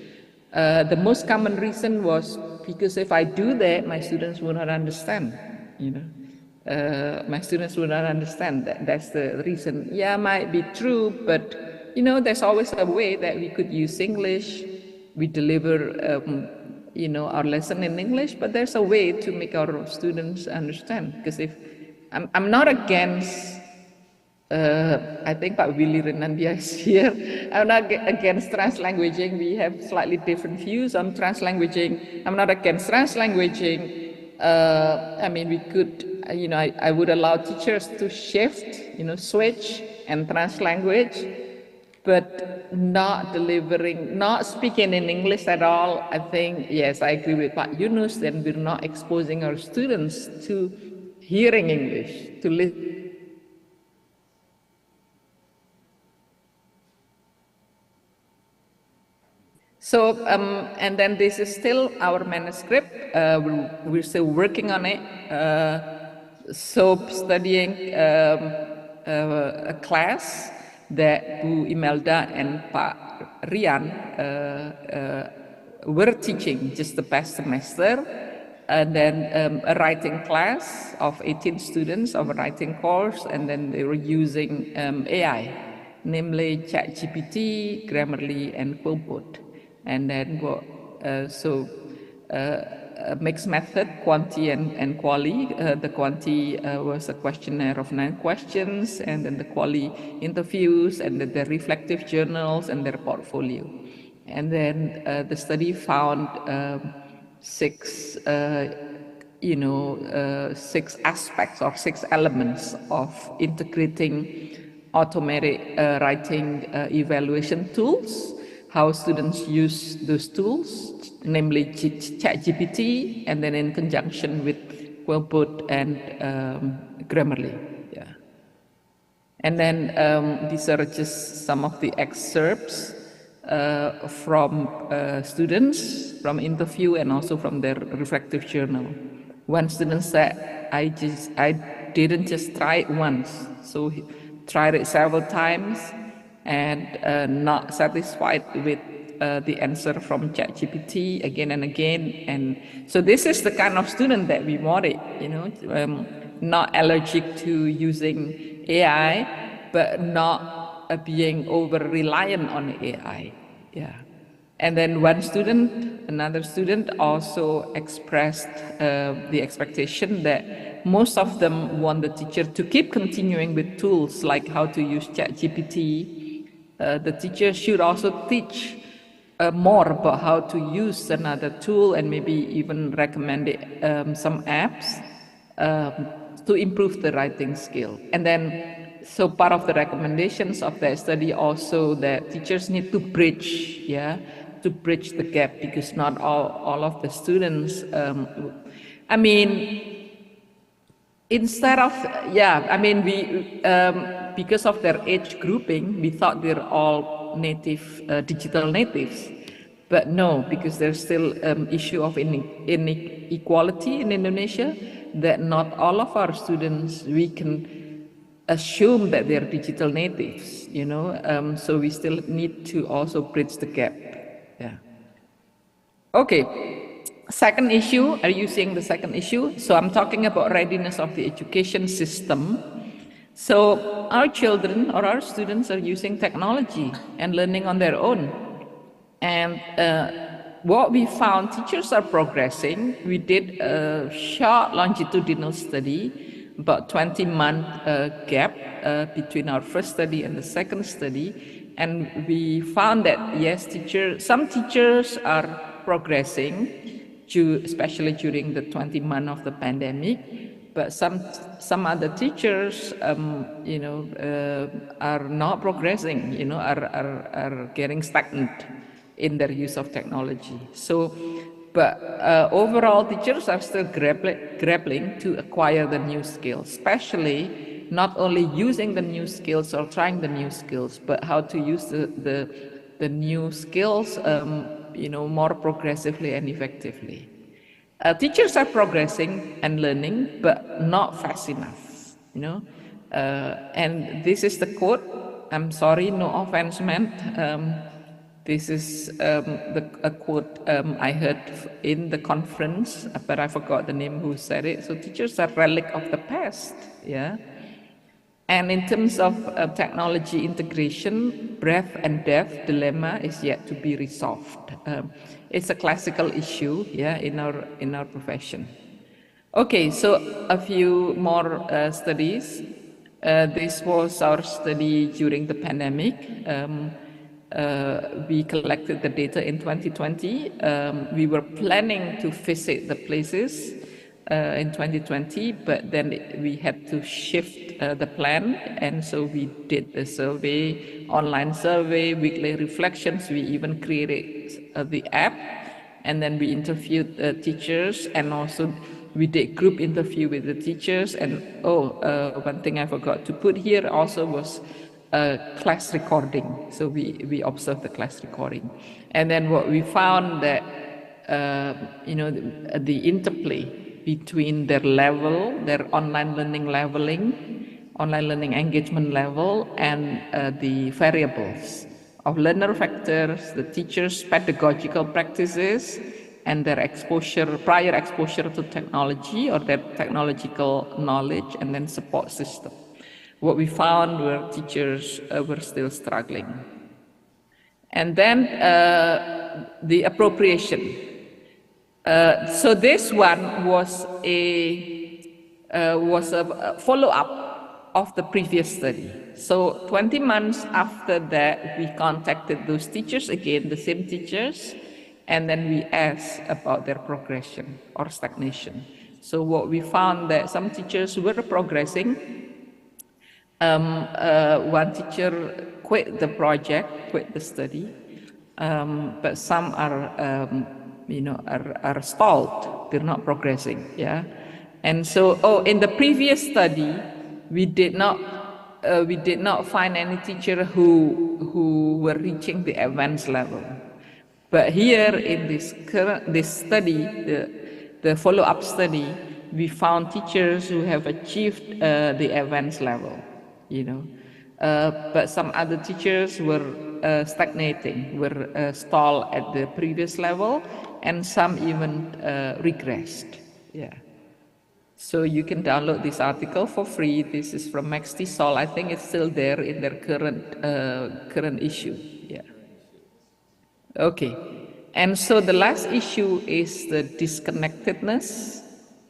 S13: The most common reason was because if I do that, my students will not understand, you know. My students will not understand that. That's the reason. Yeah, might be true, but, you know, there's always a way that we could use English. We deliver, you know, our lesson in English, but there's a way to make our students understand. Because if I'm not against, I think Pak Willy Renandia is here. I'm not against translanguaging. We have slightly different views on translanguaging. I'm not against translanguaging. I mean, we could, you know, I would allow teachers to shift, you know, switch and translanguage, but not delivering, not speaking in English at all. I think, yes, I agree with Pak Yunus, then we're not exposing our students to hearing English, to listening So, and then this is still our manuscript. We're still working on it. So studying a class that Bu Imelda and Pak Rian were teaching just the past semester. And then a writing class of 18 students of a writing course, and then they were using AI, namely ChatGPT, Grammarly, and Quillbot. And then a mixed method, quanti and quali. The quanti was a questionnaire of 9 questions, and then the quali interviews, and then the reflective journals and their portfolio. And then the study found 6 aspects or 6 elements of integrating automatic writing evaluation tools, how students use those tools, namely ChatGPT, and then in conjunction with Quillbot and Grammarly. Yeah. And then these are just some of the excerpts from students, from interview, and also from their reflective journal. One student said, I didn't just try it once, so he tried it several times and not satisfied with the answer from ChatGPT again and again. And so this is the kind of student that we wanted, not allergic to using AI, but not being over-reliant on AI. Yeah. And then another student also expressed the expectation that most of them want the teacher to keep continuing with tools like how to use ChatGPT. The teacher should also teach more about how to use another tool, and maybe even recommend some apps to improve the writing skill. And then, so part of the recommendations of that study also that teachers need to bridge the gap, because not all of the students, because of their age grouping, we thought they're all digital natives. But no, because there's still issue of inequality in Indonesia, that not all of our students, we can assume that they're digital natives, so we still need to also bridge the gap. Yeah. Okay. Second issue, are you seeing the second issue? So I'm talking about readiness of the education system. So our children or our students are using technology and learning on their own. And what we found, teachers are progressing. We did a short longitudinal study, about 20-month gap between our first study and the second study. And we found that, yes, some teachers are progressing, especially during the 20 months of the pandemic. But some other teachers, are not progressing, are getting stagnant in their use of technology. But overall, teachers are still grappling to acquire the new skills, especially not only using the new skills or trying the new skills, but how to use the new skills, more progressively and effectively. Teachers are progressing and learning, but not fast enough, And this is the quote. I'm sorry, no offense meant. This is a quote I heard in the conference, but I forgot the name who said it. So teachers are relic of the past, yeah. And in terms of technology integration, breadth and depth dilemma is yet to be resolved. It's a classical issue, yeah, in our profession. Okay, so a few more studies. This was our study during the pandemic. We collected the data in 2020. We were planning to visit the places in 2020, but then we had to shift the plan, and so we did the survey, online survey, weekly reflections. We even created the app, and then we interviewed the teachers, and also we did group interview with the teachers. And one thing I forgot to put here also was class recording. So we observed the class recording. And then what we found that, the interplay between their level, their online learning leveling, online learning engagement level, and the variables of learner factors, the teacher's pedagogical practices, and their prior exposure to technology or their technological knowledge, and then support system. What we found were teachers were still struggling. And then the appropriation. So this one was a follow-up of the previous study. So 20 months after that, we contacted those teachers again, the same teachers, and then we asked about their progression or stagnation. So what we found that some teachers were progressing. One teacher quit the project, quit the study, but some are, are stalled. They're not progressing. Yeah, and so in the previous study, we did not find any teacher who were reaching the advanced level. But here in this study, the follow-up study, we found teachers who have achieved the advanced level, but some other teachers were stagnating, were stalled at the previous level, and some even regressed. Yeah. So you can download this article for free. This is from MaxTSol. I think it's still there in their current issue. Yeah. Okay. And so the last issue is the disconnectedness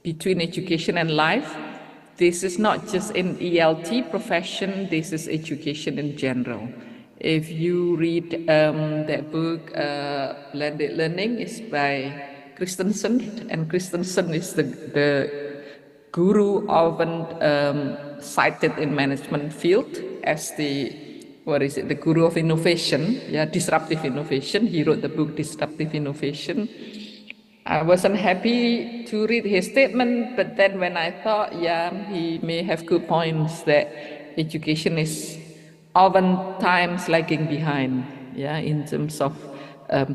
S13: between education and life. This is not just in ELT profession, this is education in general. If you read that book, Blended Learning, is by Christensen, and Christensen is the guru often cited in management field as the guru of innovation, disruptive innovation. He wrote the book Disruptive Innovation. I wasn't happy to read his statement, but then when I thought, he may have good points that education is oftentimes lagging behind, in terms of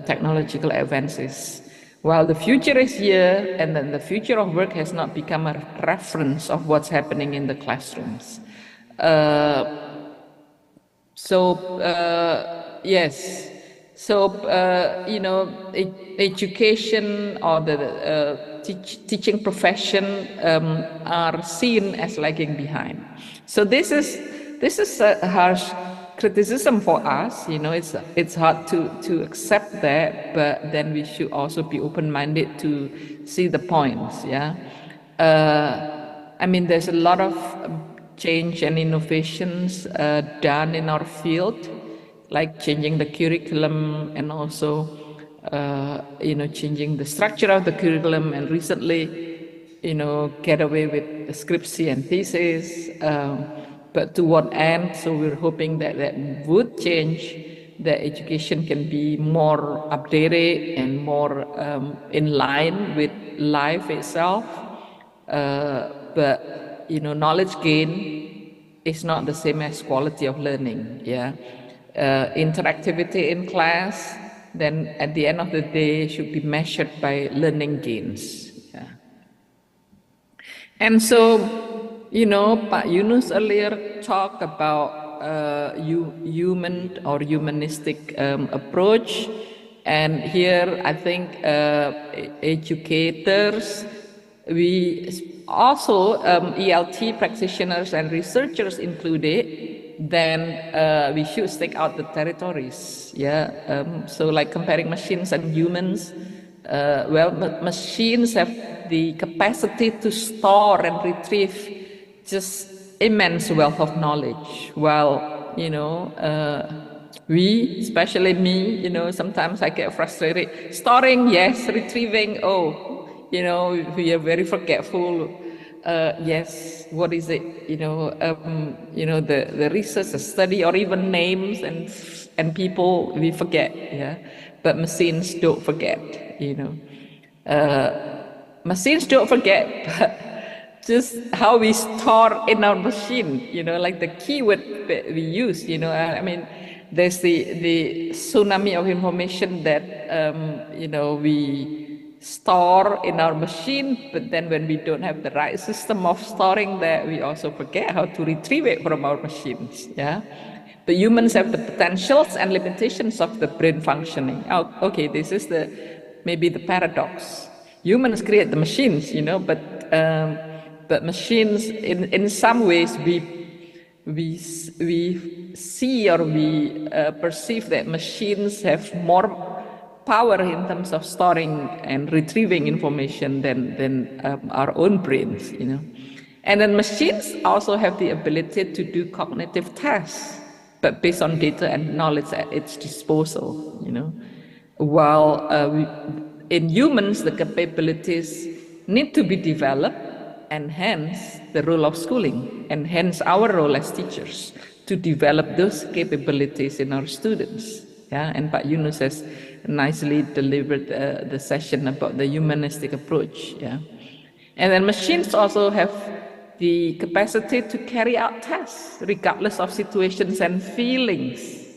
S13: technological advances. While the future is here, and then the future of work has not become a reference of what's happening in the classrooms. Yes. So, education or the teaching profession are seen as lagging behind. So this is a harsh criticism for us. It's hard to accept that, but then we should also be open-minded to see the points. There's a lot of change and innovations done in our field, like changing the curriculum and also, changing the structure of the curriculum, and recently, get away with the scripts and thesis. But to what end? So we're hoping that would change, that education can be more updated and more in line with life itself. But knowledge gain is not the same as quality of learning. Interactivity in class, then at the end of the day, should be measured by learning gains. And so, Pak Yunus earlier talked about human or humanistic approach, and here I think educators, we also ELT practitioners and researchers included, then we should stake out the territories. So like comparing machines and humans, machines have the capacity to store and retrieve just immense wealth of knowledge, while we, especially me, sometimes I get frustrated. Storing, yes. Retrieving, we are very forgetful. Yes, what is it? The research, the study, or even names and people, we forget. But machines don't forget. Machines don't forget, but just how we store in our machine, like the keyword that we use, I mean, there's the tsunami of information that, we store in our machine, but then when we don't have the right system of storing that, we also forget how to retrieve it from our machines, yeah? But humans have the potentials and limitations of the brain functioning. Oh, okay, this is maybe the paradox. Humans create the machines, but machines, in some ways, we see or we perceive that machines have more power in terms of storing and retrieving information than our own brains, And then machines also have the ability to do cognitive tasks, but based on data and knowledge at its disposal, While in humans, the capabilities need to be developed, and hence the role of schooling, and hence our role as teachers to develop those capabilities in our students. Yeah, and Pak Yunus has nicely delivered the session about the humanistic approach. Yeah, and then machines also have the capacity to carry out tasks regardless of situations and feelings.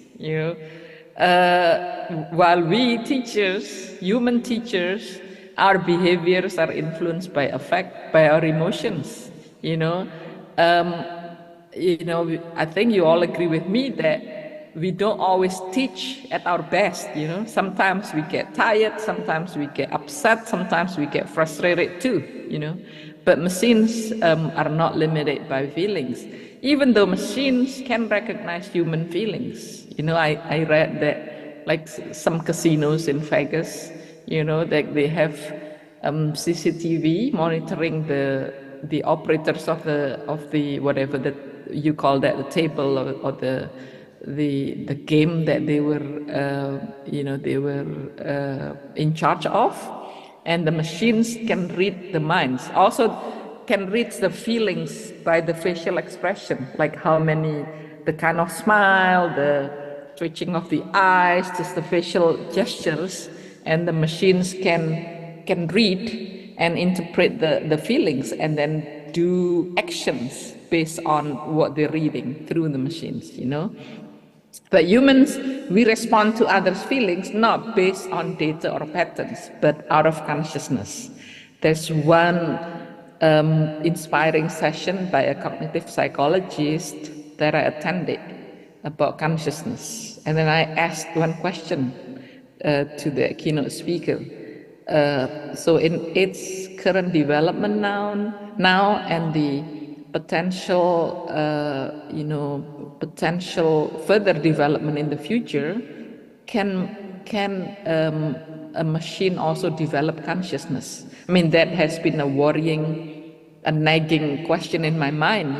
S13: While we teachers, human teachers, our behaviors are influenced by our emotions. I think you all agree with me that we don't always teach at our best. Sometimes we get tired, sometimes we get upset, sometimes we get frustrated too. But machines are not limited by feelings, even though machines can recognize human feelings. I read that like some casinos in Vegas, that they have CCTV monitoring the operators of the whatever that you call that, the table or the game that they were in charge of, and the machines can read the minds, also can read the feelings by the facial expression, like the kind of smile, the twitching of the eyes, just the facial gestures, and the machines can read and interpret the feelings and then do actions based on what they're reading through the machines, But humans, we respond to others' feelings not based on data or patterns, but out of consciousness. There's one inspiring session by a cognitive psychologist that I attended about consciousness. And then I asked one question to the keynote speaker. So in its current development now and the potential, potential further development in the future, can a machine also develop consciousness? I mean, that has been a worrying, a nagging question in my mind,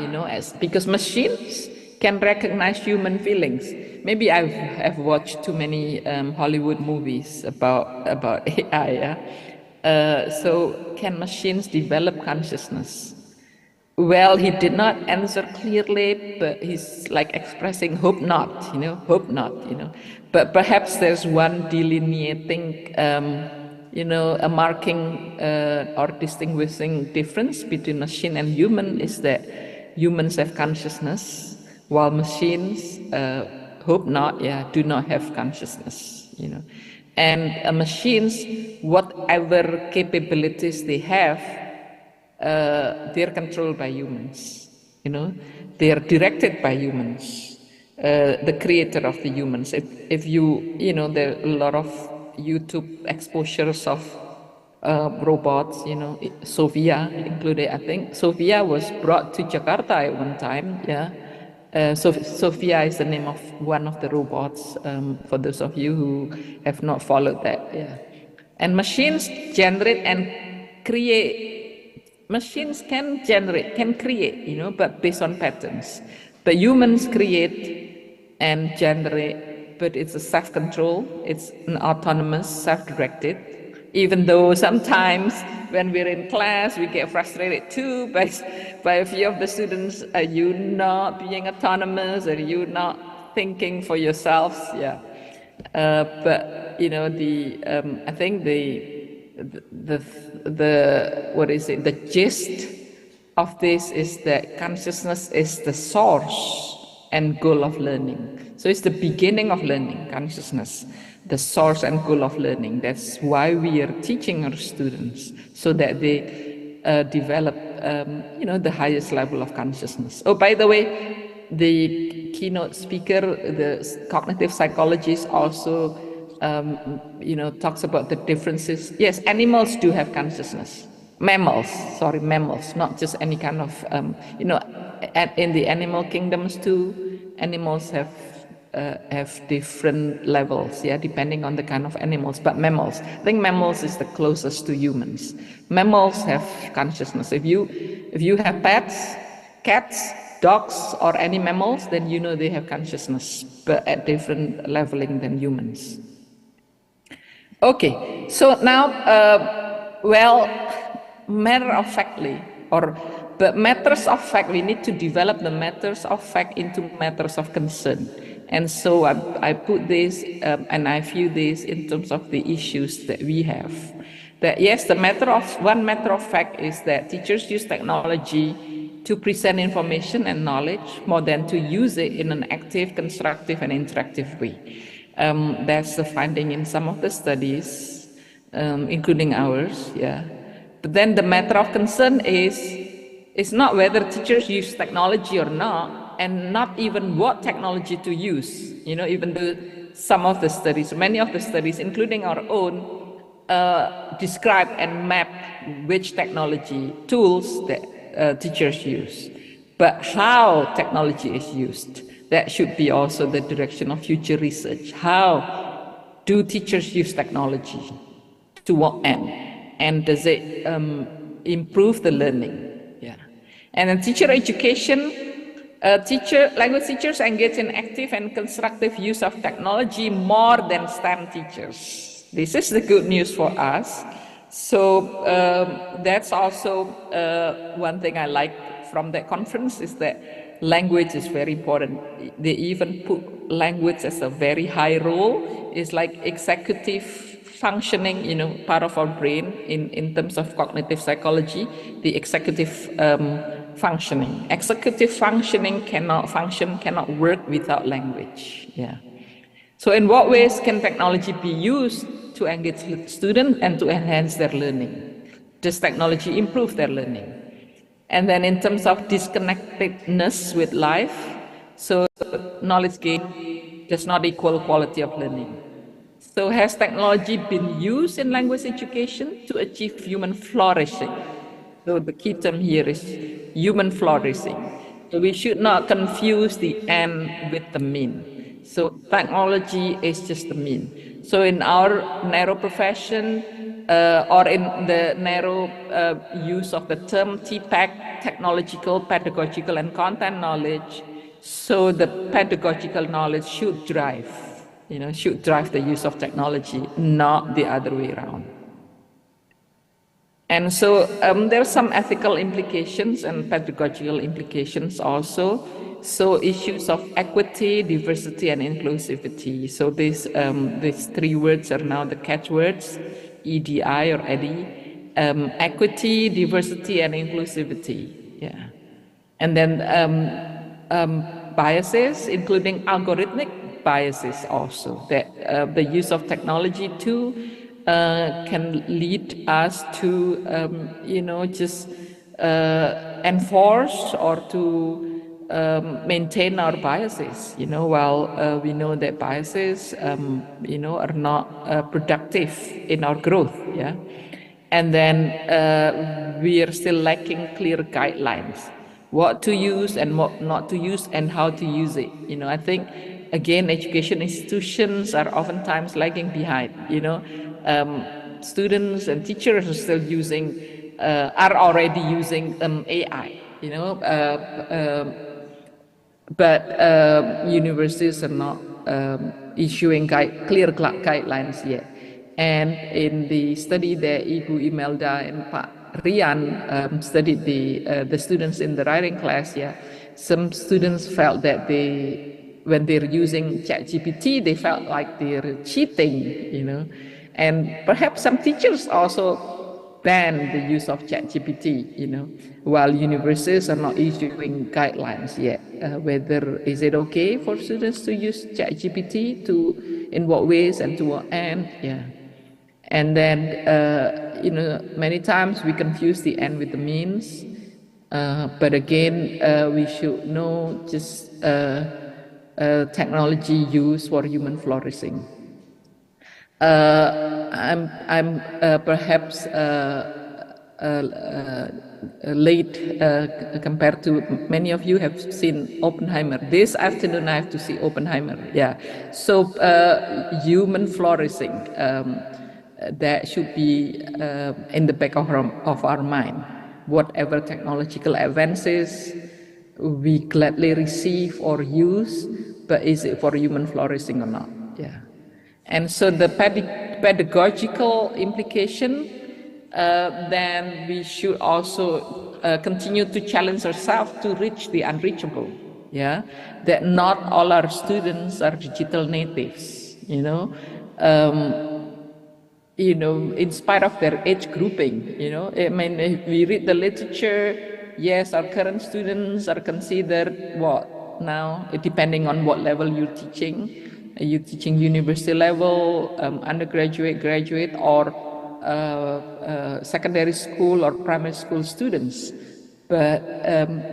S13: because machines can recognize human feelings. Maybe I've watched too many Hollywood movies about AI. So can machines develop consciousness? Well, he did not answer clearly, but he's like expressing hope not, hope not, But perhaps there's one delineating, a marking or distinguishing difference between machine and human is that humans have consciousness, while machines, hope not, do not have consciousness, And machines, whatever capabilities they have, they're controlled by humans, they are directed by humans, the creator of the humans. If you, there are a lot of YouTube exposures of robots, Sophia included, I think. Sophia was brought to Jakarta at one time, Sophia is the name of one of the robots, for those of you who have not followed that, And machines generate and create. Machines can generate, can create, but based on patterns. But humans create and generate, but it's a self-control, it's an autonomous, self-directed. Even though sometimes when we're in class, we get frustrated too by a few of the students. Are you not being autonomous? Are you not thinking for yourselves? But I think the what is it? The gist of this is that consciousness is the source and goal of learning. So it's the beginning of learning, consciousness, the source and goal of learning. That's why we are teaching our students, so that they develop, the highest level of consciousness. Oh, by the way, the keynote speaker, the cognitive psychologist, also, talks about the differences. Yes, animals do have consciousness. Mammals, not just any kind of, in the animal kingdoms too, animals have different levels, depending on the kind of animals. But mammals, I think mammals is the closest to humans. Mammals have consciousness. If you have pets, cats, dogs, or any mammals, then you know they have consciousness, but at different leveling than humans. Okay, so now, matter of factly, but matters of fact, we need to develop the matters of fact into matters of concern. And so I put this, and I view this in terms of the issues that we have. That yes, one matter of fact is that teachers use technology to present information and knowledge more than to use it in an active, constructive, and interactive way. That's the finding in some of the studies, including ours, But then the matter of concern is not whether teachers use technology or not, and not even what technology to use. Even though some of the studies, many of the studies, including our own, describe and map which technology tools that teachers use. But how technology is used, that should be also the direction of future research. How do teachers use technology? To what end? And does it improve the learning? And in teacher education, language teachers engage in active and constructive use of technology more than STEM teachers. This is the good news for us. So that's also one thing I like from that conference, is that language is very important. They even put language as a very high role. It's like executive functioning, part of our brain in terms of cognitive psychology, the executive functioning. Executive functioning cannot work without language. So in what ways can technology be used to engage students and to enhance their learning? Does technology improve their learning? And then in terms of disconnectedness with life, so knowledge gain does not equal quality of learning. So has technology been used in language education to achieve human flourishing? So the key term here is human flourishing. So we should not confuse the end with the mean. So technology is just the mean. So in our narrow profession, or in the narrow use of the term TPAC, technological, pedagogical, and content knowledge, so the pedagogical knowledge should drive the use of technology, not the other way around. And so there are some ethical implications and pedagogical implications also. So issues of equity, diversity, and inclusivity. So these three words are now the catchwords, EDI or EDI. Equity, diversity, and inclusivity. And then biases, including algorithmic biases also, that the use of technology too can lead us to, just enforce or to maintain our biases, while we know that biases, are not productive in our growth, And then we are still lacking clear guidelines, what to use and what not to use and how to use it. I think, again, education institutions are oftentimes lagging behind, students and teachers are still are already using AI, but universities are not issuing clear guidelines yet. And in the study that Ibu Imelda and Pak Rian studied the students in the writing class, some students felt that when they're using ChatGPT, they felt like they're cheating, And perhaps some teachers also ban the use of ChatGPT, you know, while universities are not issuing guidelines yet. Whether is it okay for students to use ChatGPT, to in what ways and to what end? Yeah. And then, you know, many times we confuse the end with the means. But again, we should know just technology used for human flourishing. I'm perhaps late compared to many of you have seen Oppenheimer. This afternoon I have to see Oppenheimer. Yeah, so human flourishing, that should be in the back of our mind. Whatever technological advances we gladly receive or use, but is it for human flourishing or not? Yeah. And so the pedagogical implication, then we should also continue to challenge ourselves to reach the unreachable. Yeah, that not all our students are digital natives. You know, in spite of their age grouping, you know, I mean, if we read the literature, yes, our current students are considered what now, depending on what level you're teaching. Are you teaching university level, undergraduate, graduate, or secondary school or primary school students? But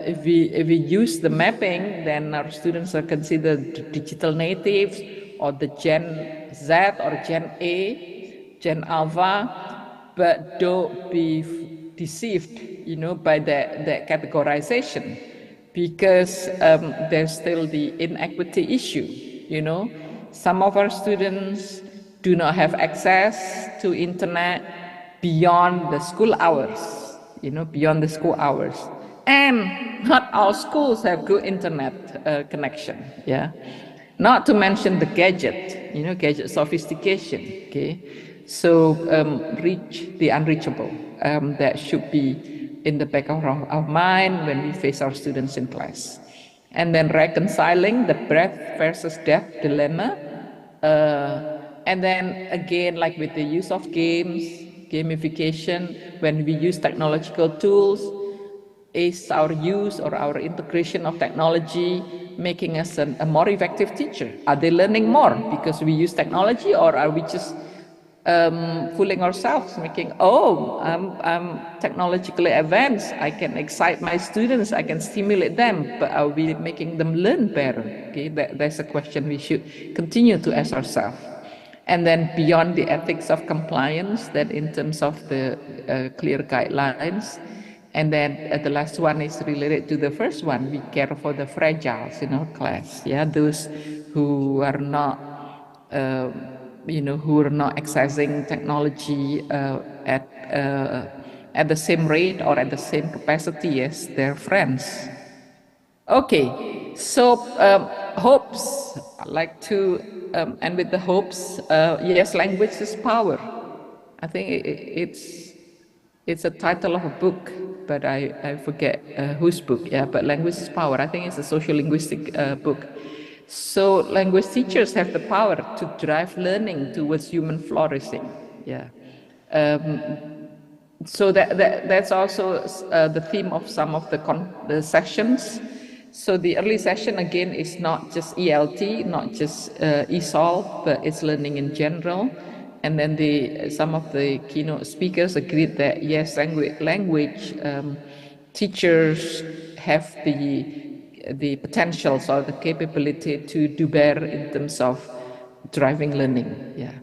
S13: if we use the mapping, then our students are considered digital natives, or the Gen Z or Gen A, Gen Alpha, but don't be deceived, you know, by the categorization, because there's still the inequity issue, you know. Some of our students do not have access to internet beyond the school hours, you know, beyond the school hours. And not all schools have good internet connection, yeah. Not to mention the gadget, you know, gadget sophistication, okay. So reach the unreachable, that should be in the back of our mind when we face our students in class. And then reconciling the breadth versus depth dilemma. And then again, like with the use of games, gamification, when we use technological tools, is our use or our integration of technology making us a more effective teacher? Are they learning more because we use technology, or are we just fooling ourselves, making, oh, I'm technologically advanced, I can excite my students, I can stimulate them, but are we making them learn better? Okay, that's a question we should continue to ask ourselves. And then beyond the ethics of compliance, that in terms of the clear guidelines. And then the last one is related to the first one. We care for the fragiles in our class, yeah, those who are not, you know, who are not accessing technology at the same rate or at the same capacity as their friends. Okay, so hopes. I'd like to end with the hopes. Yes, language is power. I think it's a title of a book, but I forget whose book. Yeah, but language is power. I think it's a social-linguistic book. So language teachers have the power to drive learning towards human flourishing. Yeah. So that's also the theme of some of the sessions. So the early session again is not just ELT, not just ESOL, but it's learning in general. And then some of the keynote speakers agreed that yes, language teachers have the potentials or the capability to do better in terms of driving learning. Yeah.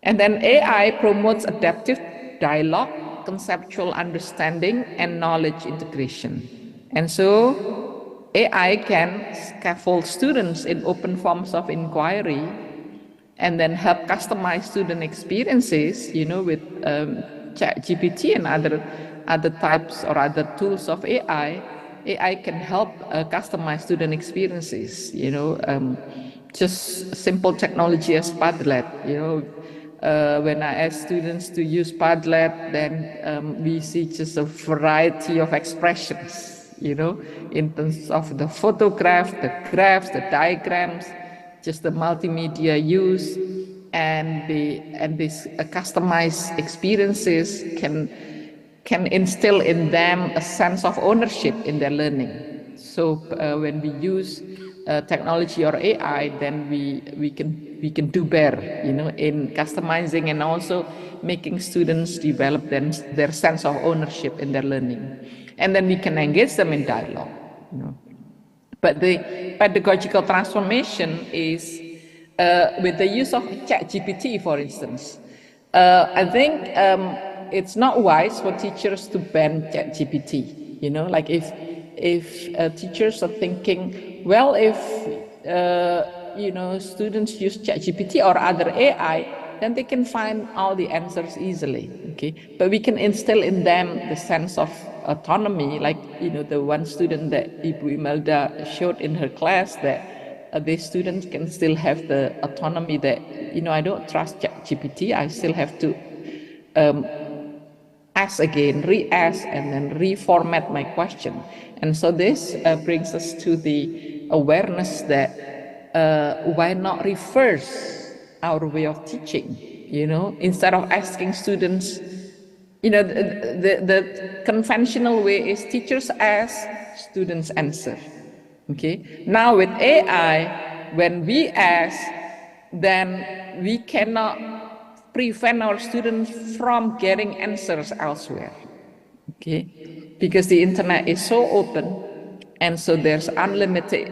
S13: And then AI promotes adaptive dialogue, conceptual understanding, and knowledge integration. And so AI can scaffold students in open forms of inquiry and then help customize student experiences, you know, with ChatGPT and other types or other tools of AI. AI can help customize student experiences, you know, just simple technology as Padlet, you know. When I ask students to use Padlet, then we see just a variety of expressions, you know, in terms of the photograph, the graphs, the diagrams, just the multimedia use. and these customized experiences can instill in them a sense of ownership in their learning. So when we use technology or AI, then we can do better, you know, in customizing and also making students develop their sense of ownership in their learning, and then we can engage them in dialogue, you know. But the pedagogical transformation is with the use of ChatGPT, for instance. I think it's not wise for teachers to ban ChatGPT. You know, like if teachers are thinking, well, if you know, students use ChatGPT or other AI, then they can find all the answers easily. Okay, but we can instill in them the sense of autonomy, like, you know, the one student that Ibu Imelda showed in her class, that the students can still have the autonomy that, you know, I don't trust ChatGPT, I still have to ask again, re-ask, and then reformat my question. And so this brings us to the awareness that why not reverse our way of teaching, you know, instead of asking students, you know, the conventional way is teachers ask, students answer. Okay, now with AI, when we ask, then we cannot prevent our students from getting answers elsewhere. Okay, because the internet is so open, and so there's unlimited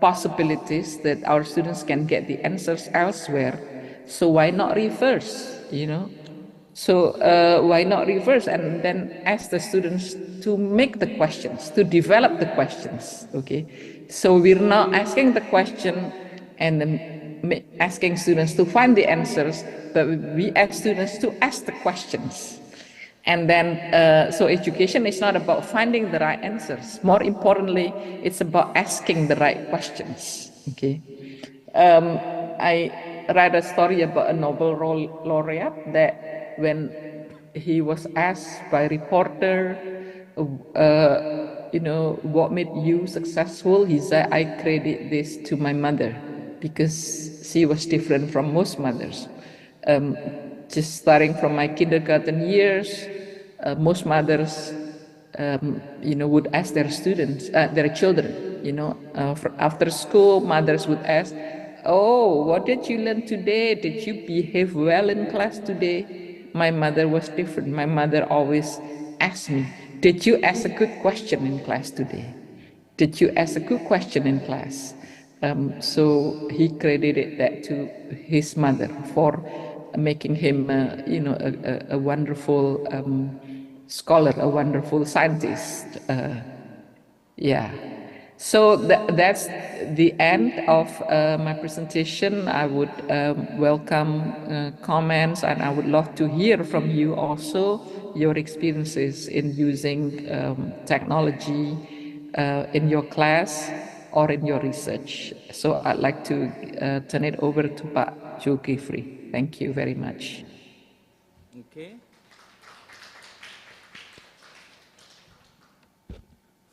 S13: possibilities that our students can get the answers elsewhere. So why not reverse, you know? So why not reverse and then ask the students to make the questions, to develop the questions, okay? So we're not asking the question and then asking students to find the answers, but we ask students to ask the questions. And then, so education is not about finding the right answers. More importantly, it's about asking the right questions, okay? I read a story about a Nobel laureate that when he was asked by a reporter, you know, what made you successful? He said, I credit this to my mother because she was different from most mothers. Just starting from my kindergarten years, most mothers, you know, would ask their students, their children, you know, after school, mothers would ask, oh, what did you learn today? Did you behave well in class today? My mother was different. My mother always asked me, did you ask a good question in class today? Did you ask a good question in class? So he credited that to his mother for making him, you know, a wonderful scholar, a wonderful scientist. Yeah. So that's the end of my presentation. I would welcome comments, and I would love to hear from you also your experiences in using technology in your class or in your research. So I'd like to turn it over to Pak Zulkifli. Thank you very much.
S12: Okay.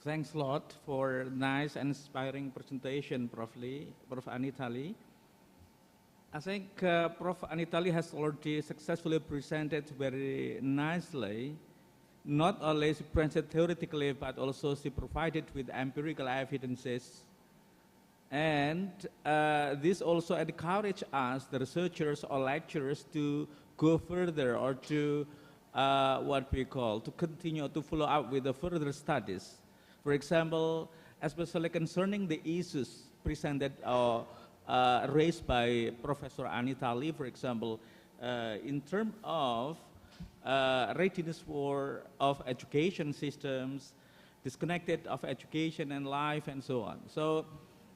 S12: Thanks a lot for nice and inspiring presentation, Prof. Anitali. I think Prof. Anitali has already successfully presented very nicely. Not only she presented theoretically, but also she provided with empirical evidences. And this also encouraged us, the researchers or lecturers, to go further or to what we call, to continue to follow up with the further studies. For example, especially concerning the issues presented or raised by Professor Anitali, for example, in terms of readiness of education systems, disconnected of education and life, and so on. So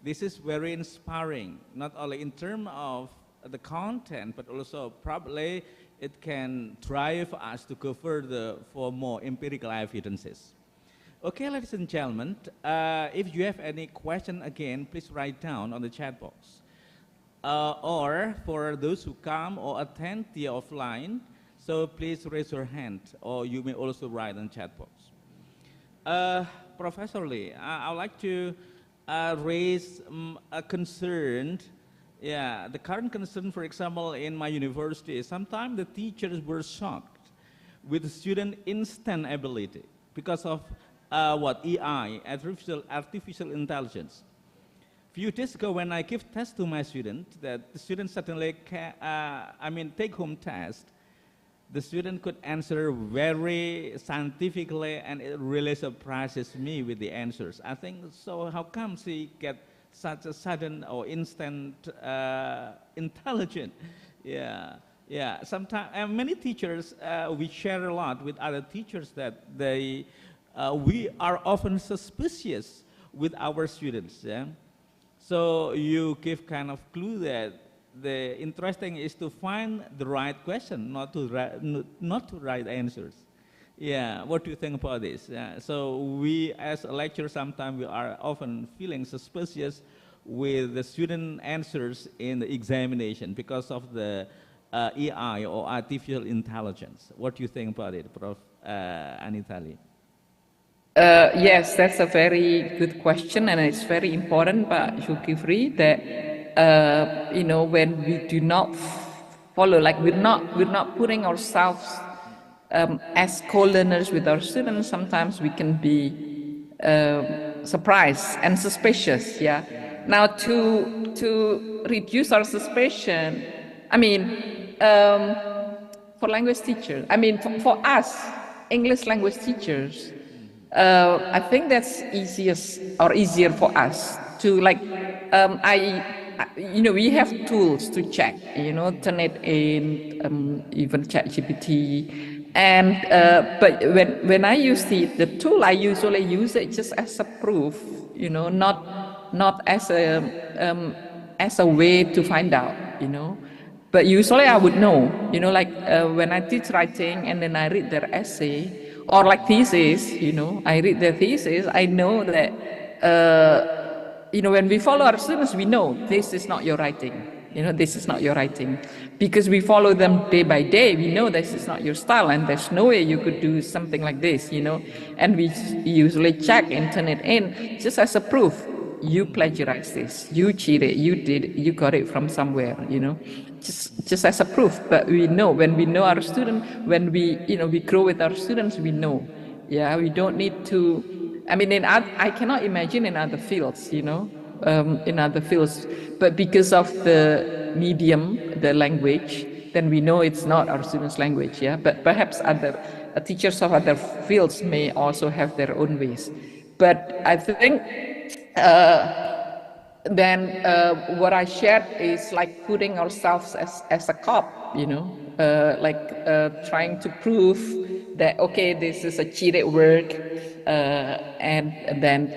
S12: this is very inspiring, not only in terms of the content, but also probably it can drive us to go further for more empirical evidences. Okay, ladies and gentlemen, if you have any question again, please write down on the chat box. Or for those who come or attend the offline, so please raise your hand, or you may also write on the chat box. Professor Lee, I would like to raise a concern Yeah, the current concern, for example, in my university, sometimes the teachers were shocked with the student instant ability because of EI, artificial intelligence. Few days ago, when I give test to my student, that the student suddenly take home test, the student could answer very scientifically, and it really surprises me with the answers. I think so. How come she get such a sudden or instant intelligent? Yeah. Sometimes many teachers we share a lot with other teachers that we are often suspicious with our students. Yeah. So you give kind of clue that the interesting is to find the right question, not to write answers. Yeah, what do you think about this? So we as a lecturer, sometimes we are often feeling suspicious with the student answers in the examination because of the AI or artificial intelligence. What do you think about it, Prof. Anitali?
S13: Yes, that's a very good question, and it's very important, Pak Zulkifli, that when we do not follow, like we're not putting ourselves as co-learners with our students. Sometimes we can be surprised and suspicious. Yeah. Now to reduce our suspicion, for language teachers, for us English language teachers. I think that's easier for us to we have tools to check, turn it in, even ChatGPT, and but when I use the tool, I usually use it just as a proof, not as a way to find out, But usually I would know, when I teach writing and then I read their essay or like thesis, I read their thesis, I know that, when we follow our students, we know this is not your writing, this is not your writing. Because we follow them day by day, we know this is not your style and there's no way you could do something like this, And we usually check and turn it in just as a proof. You plagiarized this, you cheated, you got it from somewhere, just as a proof. But we know, when we know our student, when we grow with our students, we know. Yeah, we don't need to, I cannot imagine in other fields, in other fields, but because of the medium, the language, then we know it's not our students' language, yeah. But perhaps other teachers of other fields may also have their own ways. But I think then what I shared is like putting ourselves as a cop, trying to prove that, okay, this is a cheated work, and then,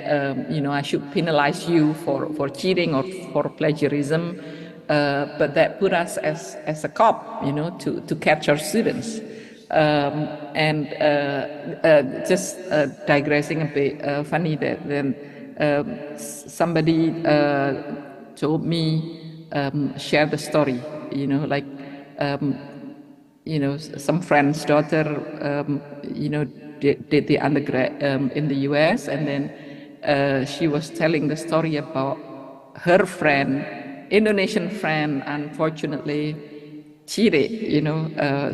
S13: I should penalize you for cheating or for plagiarism, but that put us as a cop, to catch our students. And just digressing a bit, funny that then somebody told me, share the story, some friend's daughter, did the undergrad in the US, and then she was telling the story about her friend, Indonesian friend, unfortunately cheated,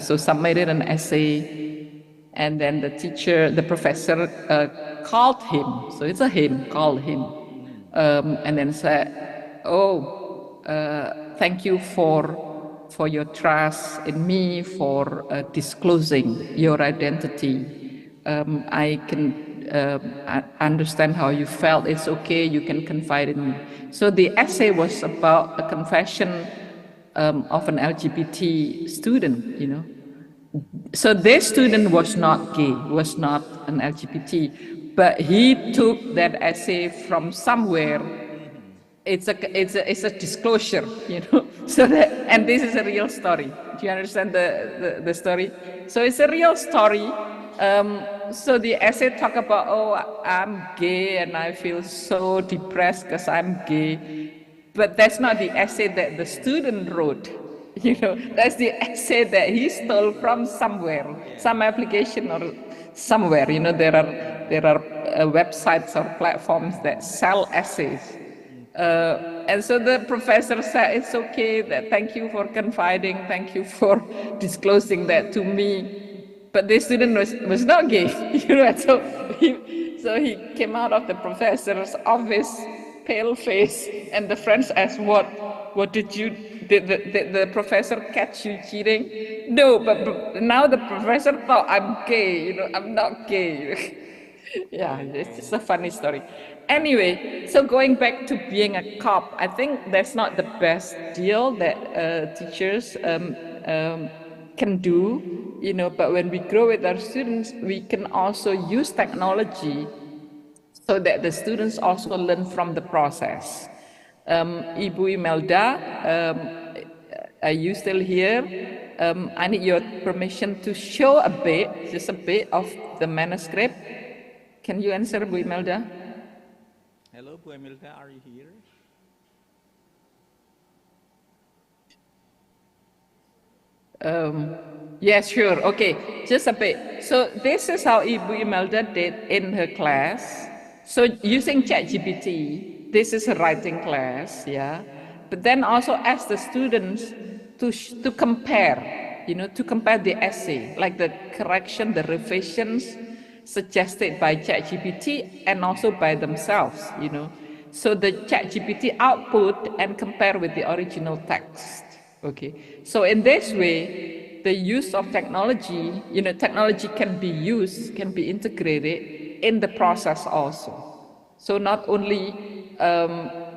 S13: so submitted an essay, and then the professor called him, so it's a him, called him, and then said, thank you for your trust in me, for disclosing your identity. I can understand how you felt. It's okay, you can confide in me. So the essay was about a confession of an LGBT student, So this student was not gay, was not an LGBT, but he took that essay from somewhere. It's a disclosure, So and this is a real story. Do you understand the story? So it's a real story. So the essay talk about, I'm gay and I feel so depressed because I'm gay. But that's not the essay that the student wrote. That's the essay that he stole from somewhere, some application or somewhere. There are websites or platforms that sell essays. And so the professor said, it's okay, that thank you for confiding, thank you for disclosing that to me. But this student was not gay, you know, so he came out of the professor's office, pale face, and the friends asked, what did the professor catch you cheating? No, but now the professor thought I'm gay, you know, I'm not gay. Yeah, it's just a funny story. Anyway, so going back to being a cop, I think that's not the best deal that teachers can do, you know, but when we grow with our students, we can also use technology so that the students also learn from the process. Ibu Imelda, are you still here? I need your permission to show a bit, just a bit of the manuscript. Can you answer, Bu Imelda?
S12: Hello, Bu Imelda, are you here?
S13: Yes, sure. Okay, just a bit. So this is how Ibu Imelda did in her class. So using ChatGPT, this is a writing class, yeah. But then also ask the students to compare, you know, to compare the essay, like the correction, the revisions suggested by ChatGPT and also by themselves, you know. So the ChatGPT output and compare with the original text. Okay, so in this way, the use of technology, you know, technology can be used, can be integrated in the process also. So not only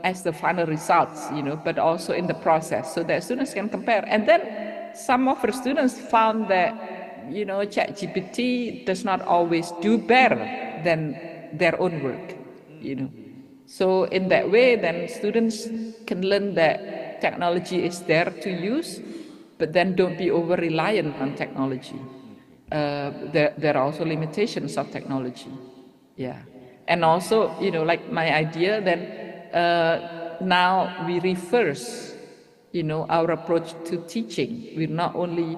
S13: as the final results, you know, but also in the process, so that students can compare. And then some of the students found that, you know, ChatGPT does not always do better than their own work, you know. So in that way, then students can learn that technology is there to use, but then don't be over reliant on technology. There are also limitations of technology. Yeah. And also, you know, like my idea, then now we reverse, you know, our approach to teaching. We're not only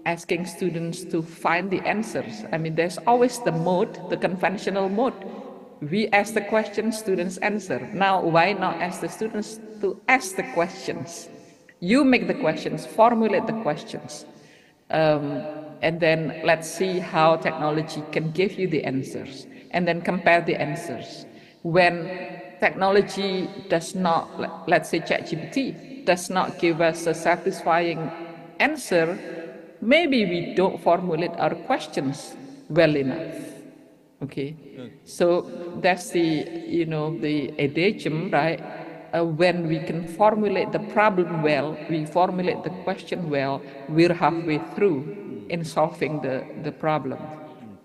S13: asking students to find the answers. I mean, there's always the mode, the conventional mode. We ask the question, students answer. Now, why not ask the students to ask the questions? You make the questions, formulate the questions. And then let's see how technology can give you the answers, and then compare the answers. When technology does not, let's say ChatGPT, does not give us a satisfying answer, maybe we don't formulate our questions well enough. Okay, so that's the, you know, the adagium, right? When we can formulate the problem well, we formulate the question well, we're halfway through in solving the problem.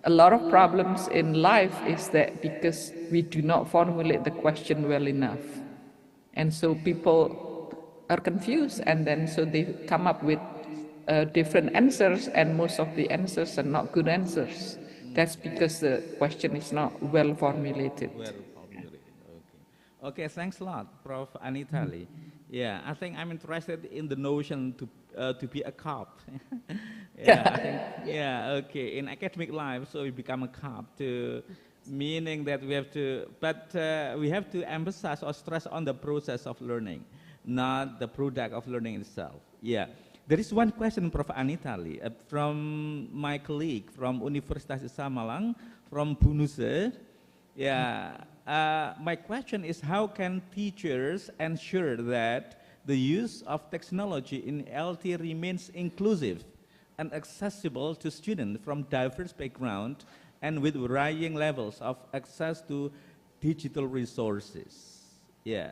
S13: A lot of problems in life is that because we do not formulate the question well enough. And so people are confused, and then so they come up with different answers, and most of the answers are not good answers. That's because the question is not well formulated.
S12: Well formulated, okay. Okay, thanks a lot, Prof. Anitali. Yeah, I think I'm interested in the notion to be a cop. Yeah, I think, yeah, okay. In academic life, so we become a cop, to meaning that we have to, but we have to emphasize or stress on the process of learning, not the product of learning itself. Yeah. There is one question, Prof. Anitali, from my colleague from Universitas Islam Malang, from Bunuse. Yeah, my question is, how can teachers ensure that the use of technology in LT remains inclusive and accessible to students from diverse backgrounds and with varying levels of access to digital resources? Yeah.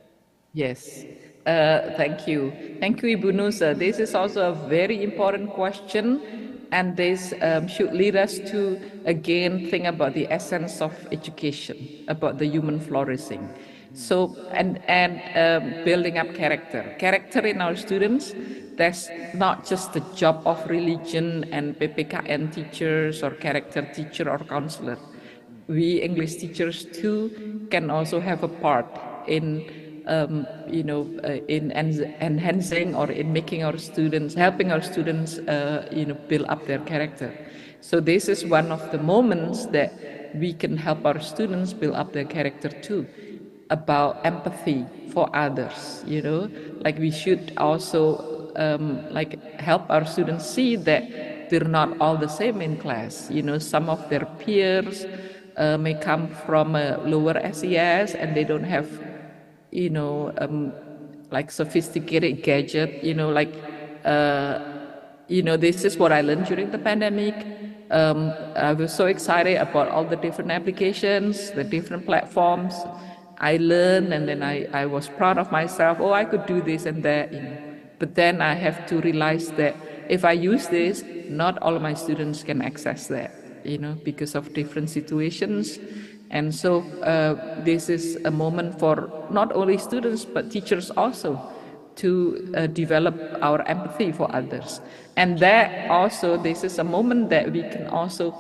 S13: Yes, thank you. Thank you, Ibu Nusa. This is also a very important question, and this should lead us to, again, think about the essence of education, about the human flourishing. So, and building up character. Character in our students, that's not just the job of religion and PPKN teachers or character teacher or counselor. We English teachers too can also have a part in you know, in enhancing or in making our students, helping our students, you know, build up their character. So this is one of the moments that we can help our students build up their character too. about empathy for others, you know, like we should also like help our students see that they're not all the same in class. You know, some of their peers may come from a lower SES and they don't have, you know, like sophisticated gadget, you know, like, you know, this is what I learned during the pandemic. I was so excited about all the different applications, the different platforms. I learned and then I was proud of myself. Oh, I could do this and that, you know. But then I have to realize that if I use this, not all of my students can access that, you know, because of different situations. And so this is a moment for not only students, but teachers also to develop our empathy for others. And that also, this is a moment that we can also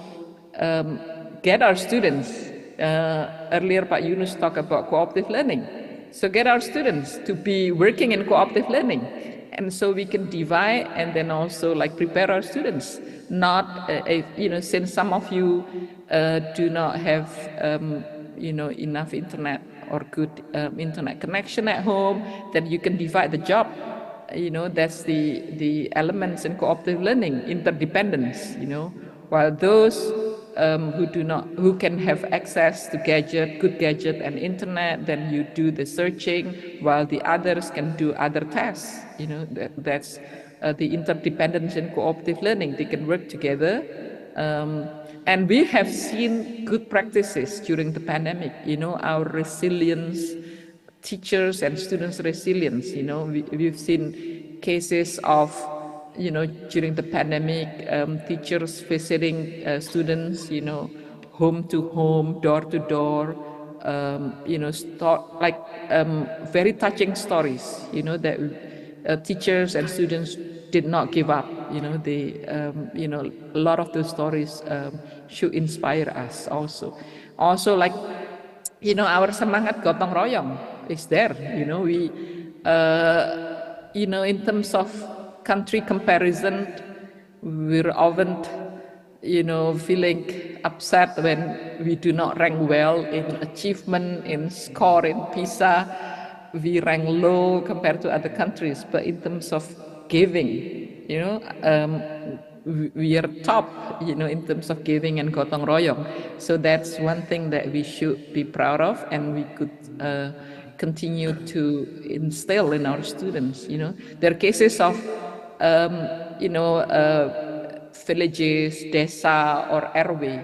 S13: get our students. Earlier, Pak Yunus talked about cooperative learning. So get our students to be working in cooperative learning. And so we can divide and then also like prepare our students. Not, you know, since some of you do not have, you know, enough internet or good internet connection at home, then you can divide the job. You know, that's the elements in cooperative learning, interdependence, you know, while those who can have access to good gadget and internet, then you do the searching, while the others can do other tasks. You know, that's the interdependence in cooperative learning. They can work together. And we have seen good practices during the pandemic, you know, our resilience, teachers and students' resilience. You know, we've seen cases of, you know, during the pandemic, teachers visiting students, you know, home to home, door to door, you know, like very touching stories, you know, that teachers and students did not give up. You know, they, you know, a lot of those stories should inspire us also. Also, like, you know, our semangat gotong royong is there. You know, we, you know, in terms of country comparison, we're often, you know, feeling upset when we do not rank well in achievement, in score, in PISA. We rank low compared to other countries, but in terms of giving, you know, we are top, you know, in terms of giving and gotong royong. So that's one thing that we should be proud of, and we could continue to instill in our students. You know, there are cases of, you know, villages, desa or RW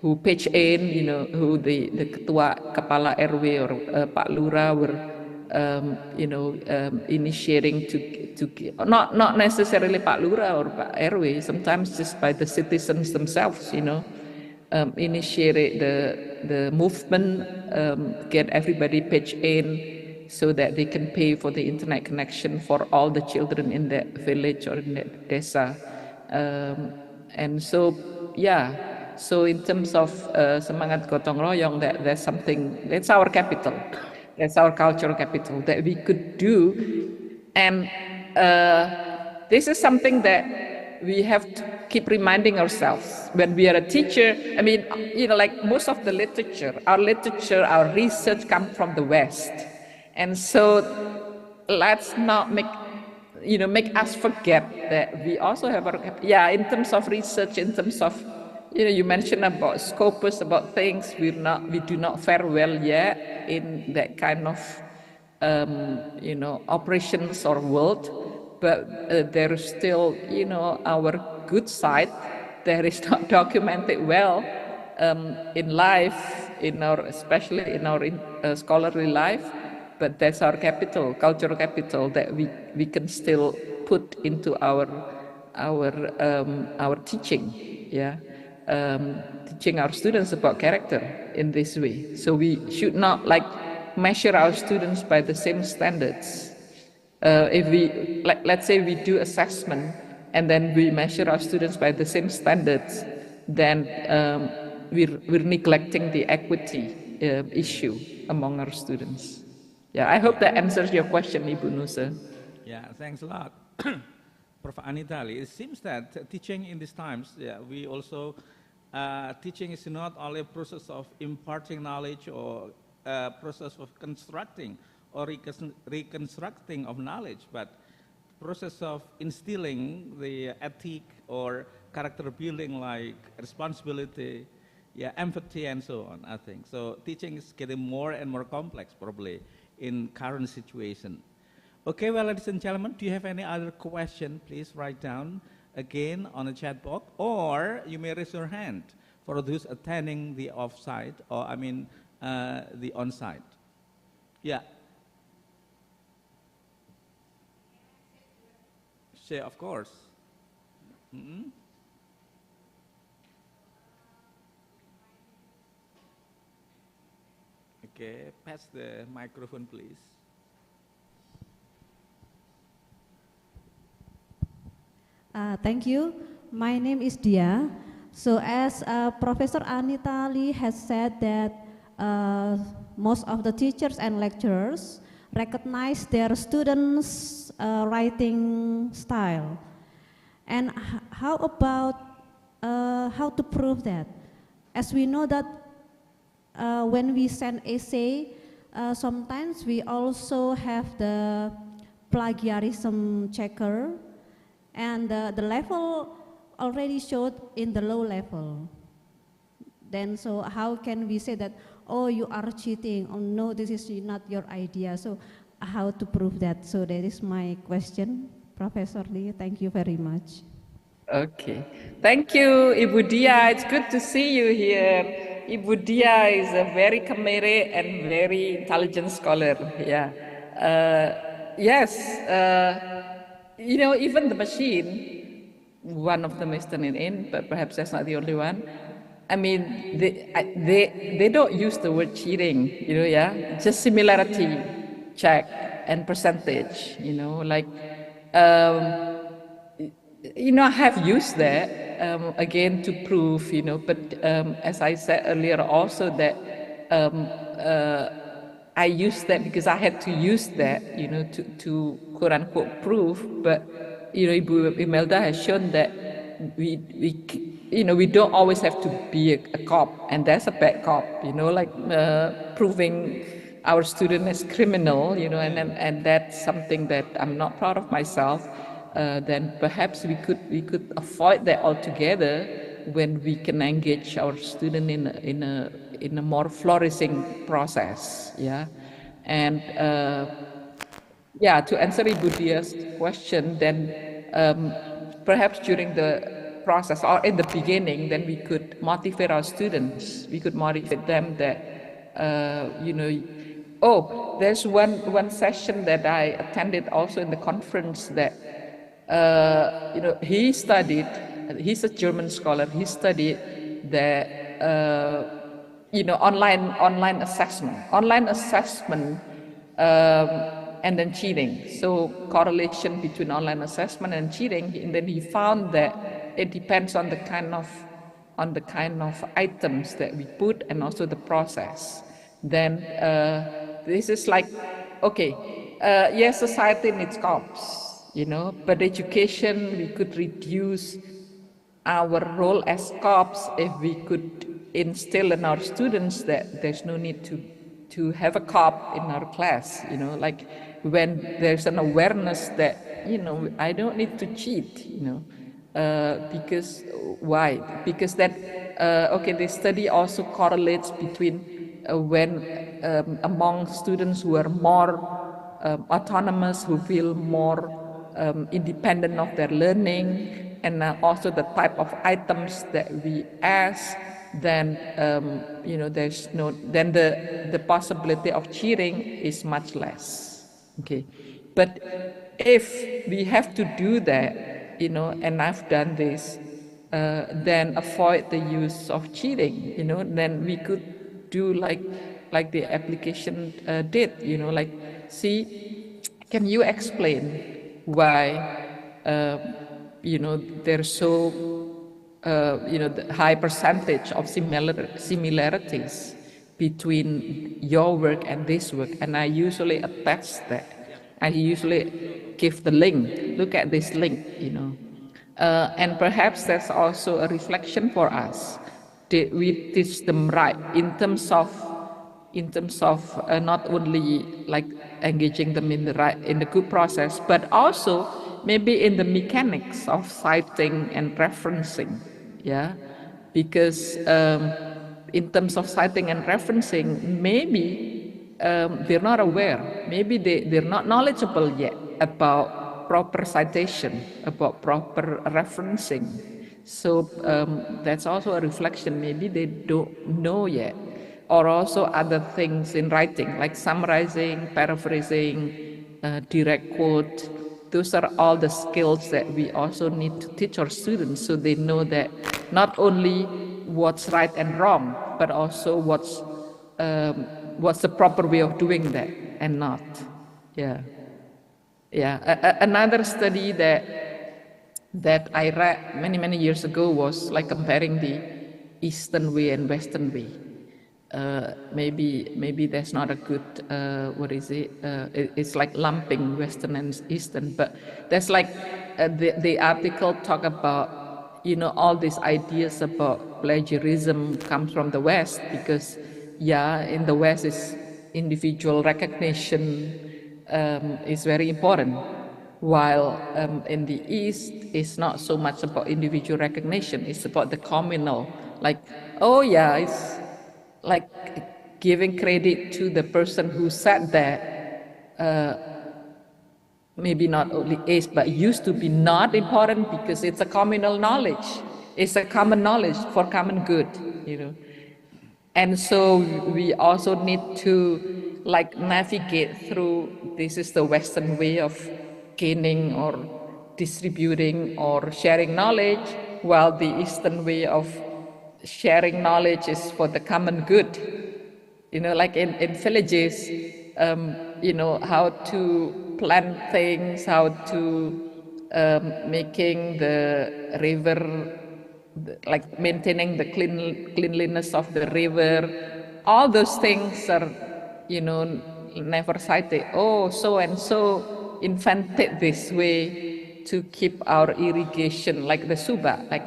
S13: who pitch in, you know, who the ketua, kepala RW or Pak Lura were, you know, initiating to not necessarily Pak Lura or Pak RW, sometimes just by the citizens themselves, you know, initiate the movement, get everybody pitch in so that they can pay for the internet connection for all the children in that village or in that desa. And so, yeah, so in terms of semangat gotong royong, that's something, that's our capital. That's our cultural capital that we could do. And this is something that we have to keep reminding ourselves when we are a teacher. I mean, you know, like most of the literature, our research comes from the West. And so let's not make us forget that we also have our, yeah, in terms of research, in terms of, you know, you mentioned about scopus, about things, we do not fare well yet in that kind of, you know, operations or world, but there is still, you know, our good side that is not documented well in life, especially in our scholarly life. But that's our capital, cultural capital, that we can still put into our teaching, yeah, teaching our students about character in this way. So we should not like measure our students by the same standards. If we, let's say we do assessment and then we measure our students by the same standards, then we're neglecting the equity issue among our students. Yeah, I hope that answers your question, Ibu Nusa.
S12: Yeah, thanks a lot. Prof. Anitali, it seems that teaching in these times, yeah, we also, teaching is not only a process of imparting knowledge or process of constructing or reconstructing of knowledge, but process of instilling the ethic or character building like responsibility, yeah, empathy and so on, I think. So teaching is getting more and more complex probably in current situation. Okay, well, ladies and gentlemen, do you have any other question? Please write down again on the chat box, or you may raise your hand for those attending the off-site, or I mean the on-site. Yeah. Sure, of course. Mm-hmm. Okay, pass the microphone, please.
S14: Thank you. My name is Dia. So as Professor Anita Lee has said that most of the teachers and lecturers recognize their students' writing style. And how about how to prove that? As we know that when we send essay, sometimes we also have the plagiarism checker, and the level already showed in the low level. Then so how can we say that, oh, you are cheating, oh no, this is not your idea? So how to prove that? So that is my question, Professor Lee. Thank you very much.
S13: Okay, thank you, Ibu Dia. It's good to see you here. Ibu Dia is a very committed and very intelligent scholar. Yeah. Yes. You know, even the machine, one of them is turning in, but perhaps that's not the only one. I mean, they don't use the word cheating, you know, yeah, just similarity check and percentage, you know, like, you know, I have used that again to prove, you know, but as I said earlier also that I used that because I had to use that, you know, to quote unquote prove, but you know, Ibu Imelda has shown that you know, we don't always have to be a cop, and that's a bad cop, you know, like proving our student as criminal, you know, and that's something that I'm not proud of myself. Then perhaps we could avoid that altogether when we can engage our student in a more flourishing process, yeah, and yeah, to answer Ibu Dia's question, then perhaps during the process or in the beginning, then we could motivate our students. We could motivate them that, you know, oh, there's one session that I attended also in the conference that, you know, he's a German scholar, he studied that, you know, online assessment. And then cheating. So correlation between online assessment and cheating, and then he found that it depends on the kind of items that we put and also the process. Then this is like, okay, yes, society needs cops, you know, but education, we could reduce our role as cops if we could instill in our students that there's no need to have a cop in our class, you know, like when there's an awareness that, you know, I don't need to cheat, you know, because why? Because that, okay, the study also correlates between when among students who are more autonomous, who feel more independent of their learning, and also the type of items that we ask, then you know, then the possibility of cheating is much less. Okay, but if we have to do that, you know, and I've done this, then avoid the use of cheating, you know, then we could do like the application did, you know, like, see, can you explain why, you know, there's so, you know, the high percentage of similarities between your work and this work? And I usually attach that. I usually give the link. Look at this link, you know. And perhaps that's also a reflection for us. Did we teach them right in terms of in terms of not only like engaging them in the good process, but also maybe in the mechanics of citing and referencing. Yeah, because in terms of citing and referencing, maybe they're not aware, maybe they're not knowledgeable yet about proper citation, about proper referencing. So that's also a reflection, maybe they don't know yet. Or also other things in writing, like summarizing, paraphrasing, direct quote. Those are all the skills that we also need to teach our students so they know that not only what's right and wrong, but also what's the proper way of doing that and not. Yeah. Yeah. Another study that I read many years ago was like comparing the Eastern way and Western way. Maybe that's not a good what is it? It's like lumping Western and Eastern, but that's like the article talk about, you know, all these ideas about plagiarism comes from the West because in the West is individual recognition is very important, while in the East it's not so much about individual recognition, it's about the communal, like, oh yeah, it's like giving credit to the person who said that maybe not only is but used to be not important because it's a communal knowledge, it's a common knowledge for common good, you know. And so we also need to like navigate through, this is the Western way of gaining or distributing or sharing knowledge, while the Eastern way of sharing knowledge is for the common good. You know, like in villages, you know, how to plant things, how to making the river, like maintaining the cleanliness of the river. All those things are, you know, never cited. Oh, so and so invented this way to keep our irrigation, like the subak. Like,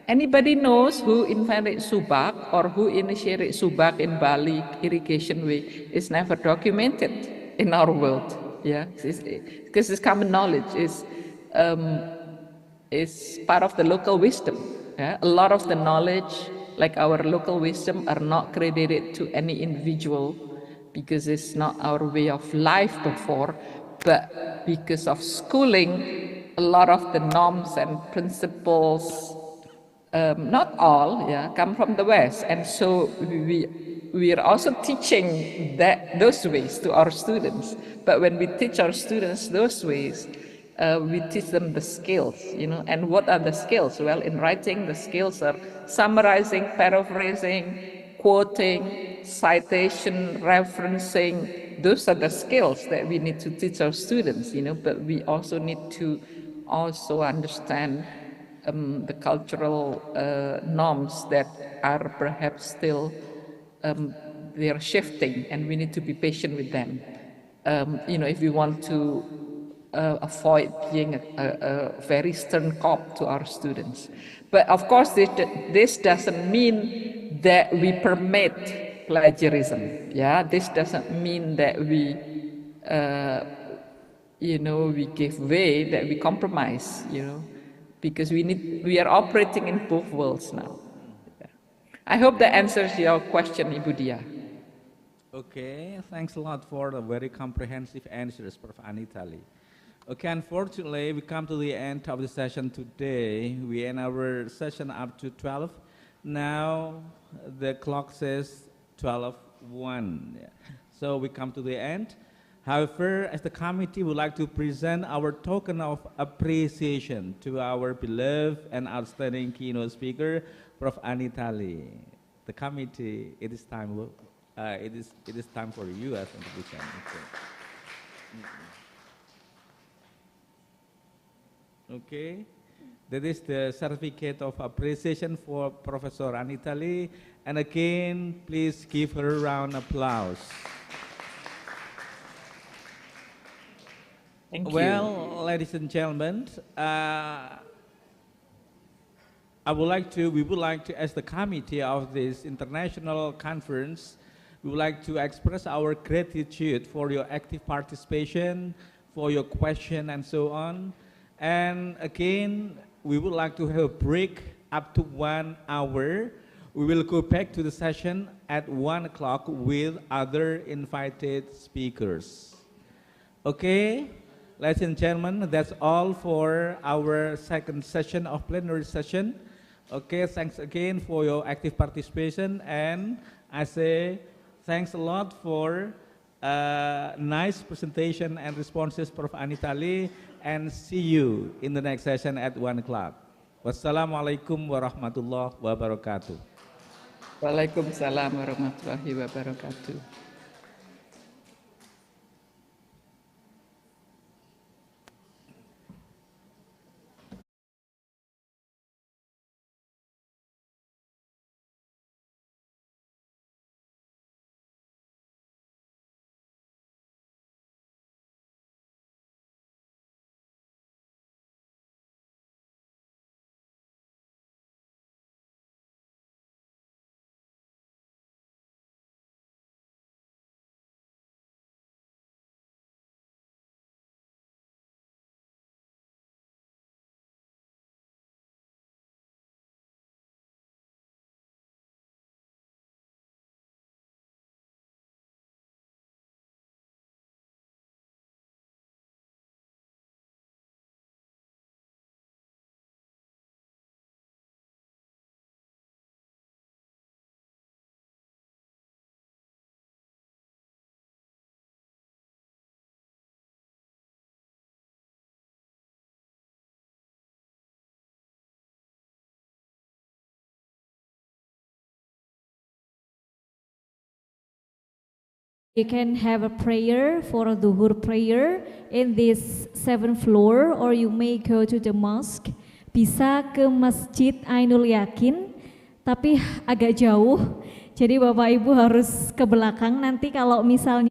S13: anybody knows who invented subak or who initiated subak in Bali irrigation way? Is never documented in our world. Yeah, because it's common knowledge. Is part of the local wisdom. Yeah? A lot of the knowledge, like our local wisdom, are not credited to any individual because it's not our way of life before, but because of schooling, a lot of the norms and principles, not all, come from the West. And so we are also teaching those ways to our students. But when we teach our students those ways, we teach them the skills, you know. And what are the skills? Well, in writing, the skills are summarizing, paraphrasing, quoting, citation, referencing. Those are the skills that we need to teach our students, you know. But we also need to also understand the cultural norms that are perhaps still they are shifting, and we need to be patient with them. You know, if we want to avoid being a very stern cop to our students. But of course, this doesn't mean that we permit plagiarism. Yeah, this doesn't mean that we, you know, we give way, that we compromise. You know, because we are operating in both worlds now. I hope that answers your question, Ibu Dia.
S12: Okay, thanks a lot for the very comprehensive answers, Prof. Anitali. Okay, unfortunately, we come to the end of the session today. We end our session up to 12. Now, the clock says 12:01. Yeah. So we come to the end. However, as the committee would like to present our token of appreciation to our beloved and outstanding keynote speaker, Prof. Anitali. The committee, it is time for you as contribution. Okay, that is the certificate of appreciation for Professor Anitali. And again, please give her a round of applause.
S13: Thank you.
S12: Well, ladies and gentlemen, we would like to, as the committee of this international conference, We would like to express our gratitude for your active participation, for your question and so on. And again, we would like to have a break up to 1 hour. We will go back to the session at 1 o'clock with other invited speakers. Okay, ladies and gentlemen, that's all for our second session of plenary session. Okay, thanks again for your active participation, and I say thanks a lot for nice presentation and responses, Prof. Anita Lee, and see you in the next session at 1 o'clock. Wassalamualaikum warahmatullahi wabarakatuh.
S13: Waalaikumsalam warahmatullahi wabarakatuh.
S1: You can have a prayer for a Dhuhr prayer in this 7th floor, or you may go to the mosque. Bisa ke Masjid Ainul Yakin, tapi agak jauh. Jadi Bapak Ibu harus ke belakang nanti kalau misalnya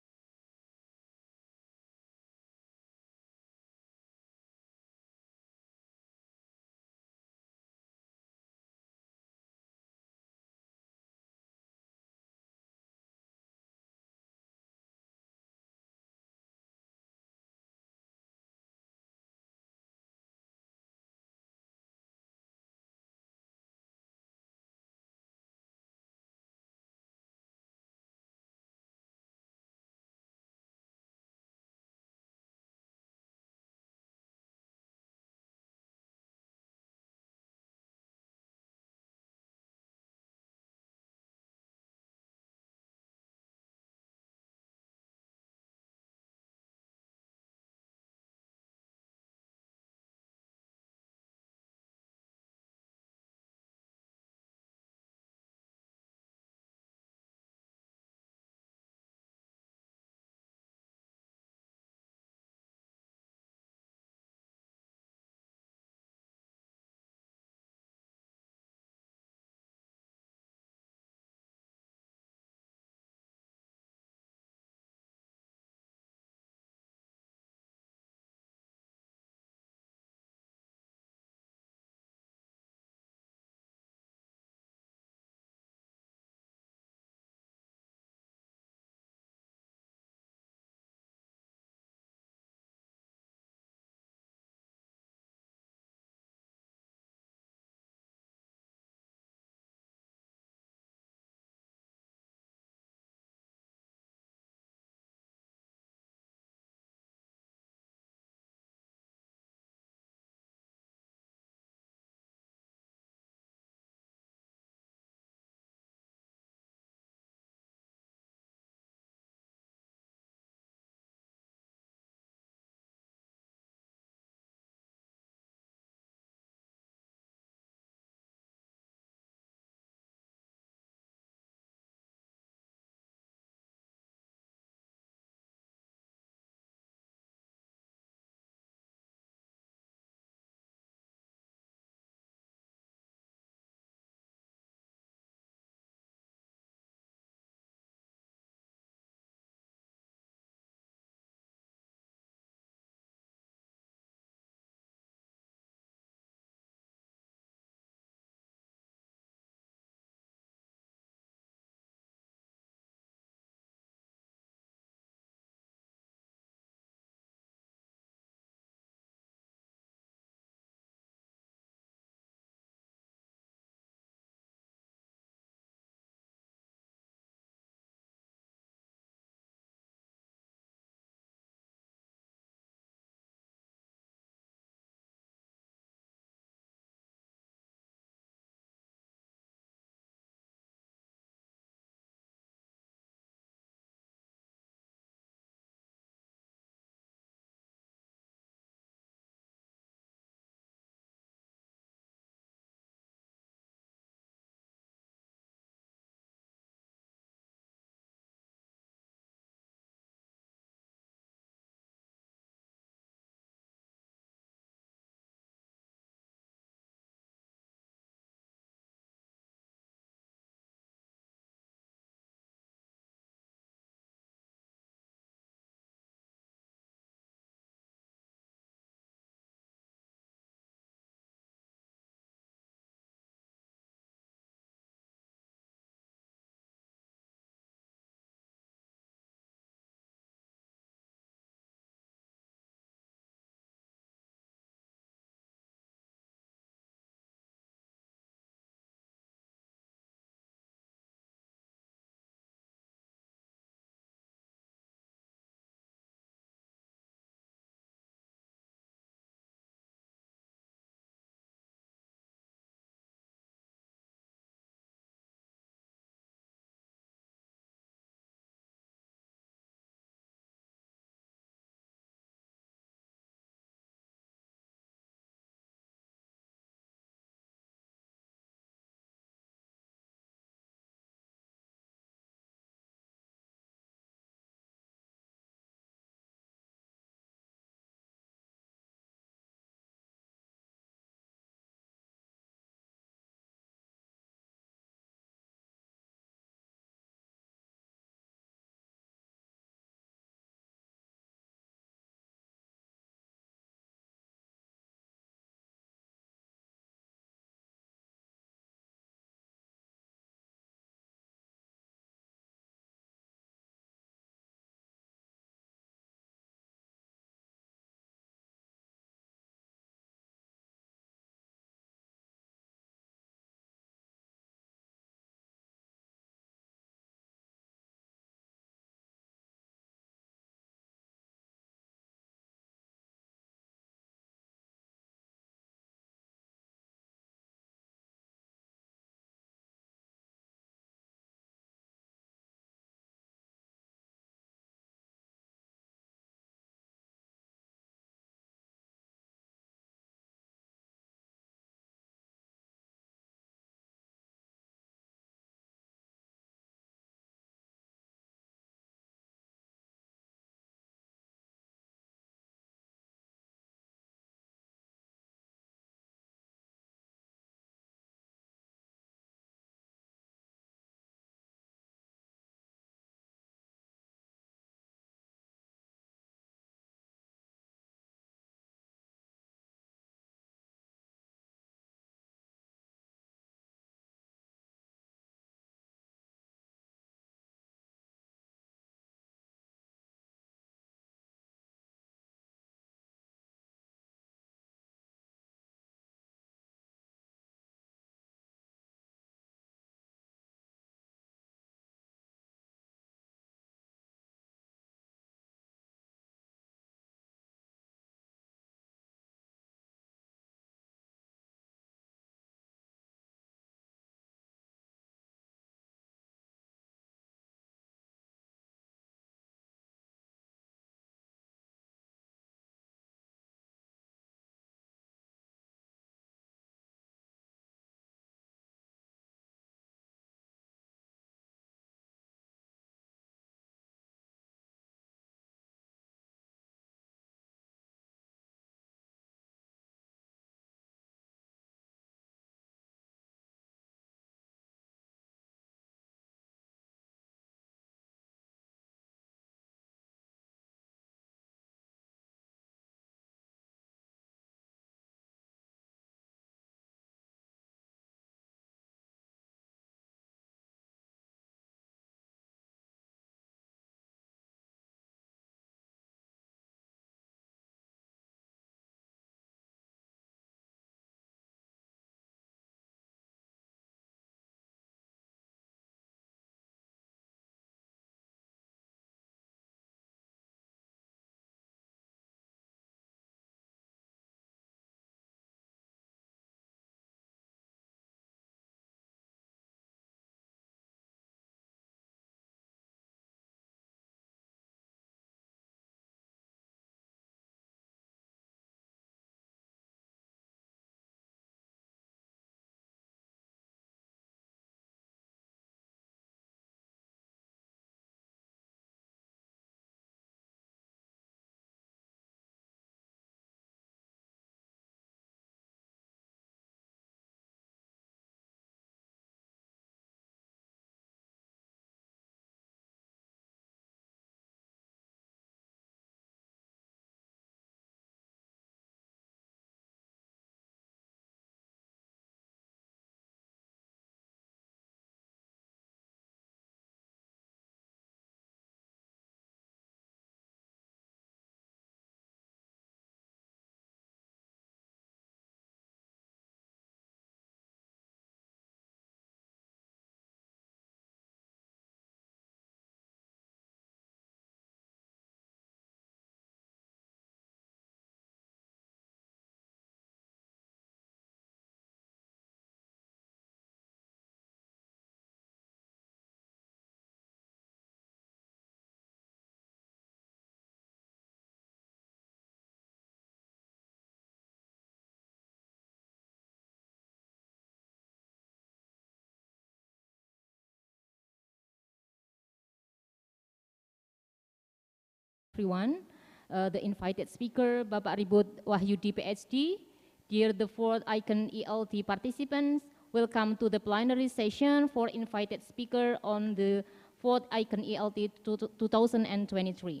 S15: everyone, the invited speaker, Bapak Ribut Wahyudi PhD, dear the fourth ICON-ELT participants, welcome to the plenary session for invited speaker on the fourth ICON-ELT 2023.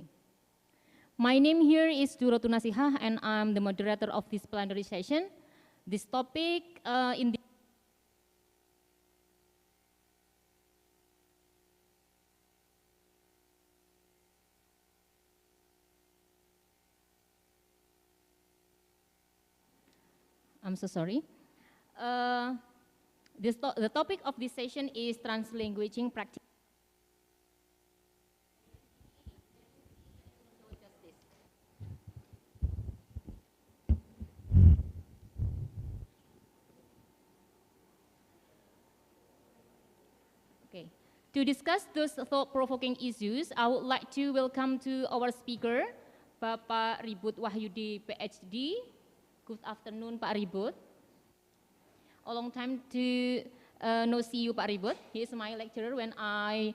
S15: My name here is Duratu Nasihah, and I'm the moderator of this plenary session. This topic in the I'm so sorry. The topic of this session is translanguaging practice. Okay. To discuss those thought-provoking issues, I would like to welcome to our speaker, Bapak Ribut Wahyudi PhD. Good afternoon, Pak Ribut. A long time to no see you, Pak Ribut. He is my lecturer when I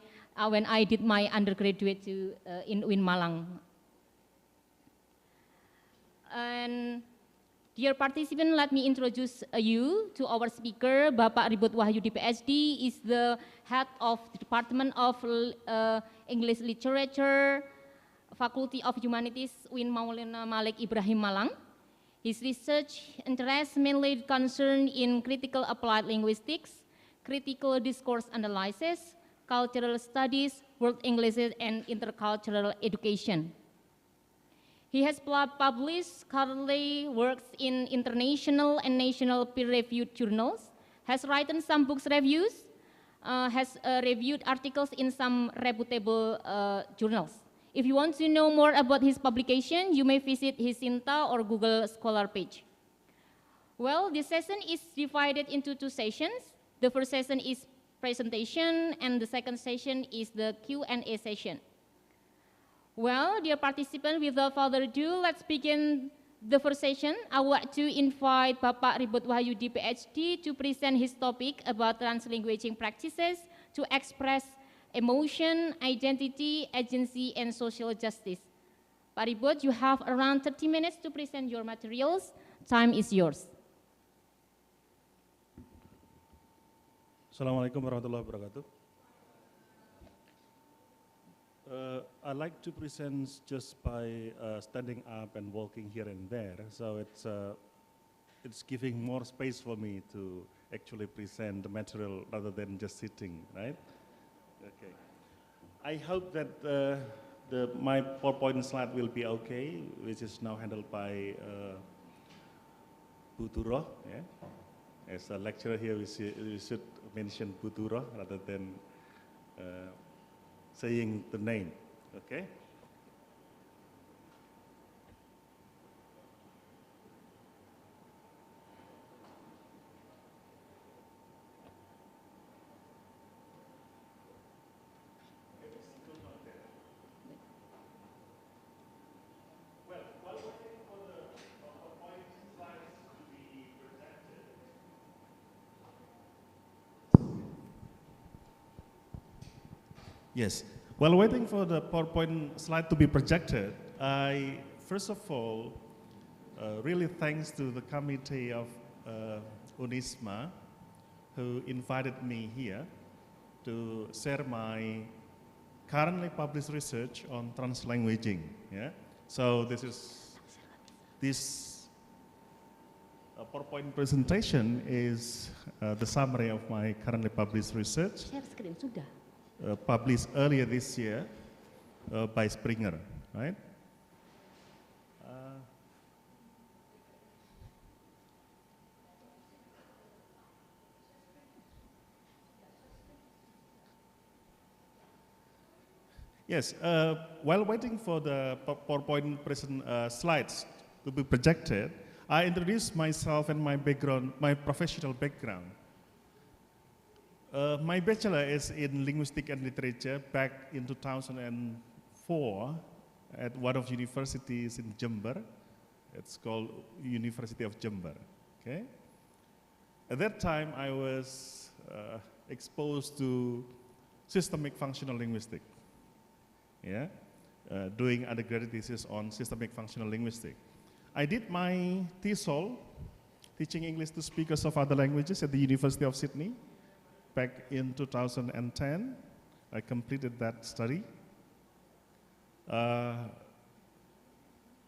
S15: did my undergraduate in Malang. And dear participant, let me introduce you to our speaker, Bapak Ribut Wahyudi PhD, is the head of the Department of English Literature, Faculty of Humanities, Win Maulana Malik Ibrahim Malang. His research interests mainly concern in critical applied linguistics, critical discourse analysis, cultural studies, world English, and intercultural education. He has published currently works in international and national peer-reviewed journals, has written some books reviews, has reviewed articles in some reputable journals. If you want to know more about his publication, you may visit his Sinta or Google Scholar page. Well, this session is divided into two sessions. The first session is presentation, and the second session is the Q&A session. Well, dear participants, without further ado, let's begin the first session. I want to invite Bapak Ribut Wahyudi PhD to present his topic about translanguaging practices to express emotion, identity, agency, and social justice. Pak Ribut, you have around 30 minutes to present your materials. Time is yours.
S16: Assalamualaikum warahmatullahi wabarakatuh. I'd like to present just by standing up and walking here and there. So it's giving more space for me to actually present the material rather than just sitting, right? Okay. I hope that my PowerPoint slide will be okay, which is now handled by Buturo. Yeah? As a lecturer here, we should mention Buturo rather than saying the name. Okay. Yes. While waiting for the PowerPoint slide to be projected, I, first of all, really thanks to the committee of UNISMA who invited me here to share my currently published research on translanguaging. Yeah? So this PowerPoint presentation is the summary of my currently published research.
S15: Share screen, sudah.
S16: Published earlier this year by Springer, right? Yes, while waiting for the PowerPoint slides to be projected, I introduced myself and my background, my professional background. My bachelor is in linguistics and literature back in 2004 at one of universities in Jember. It's called University of Jember. Okay. At that time, I was exposed to systemic functional linguistics. Yeah, doing undergraduate thesis on systemic functional linguistics. I did my TESOL, teaching English to speakers of other languages at the University of Sydney back in 2010. I completed that study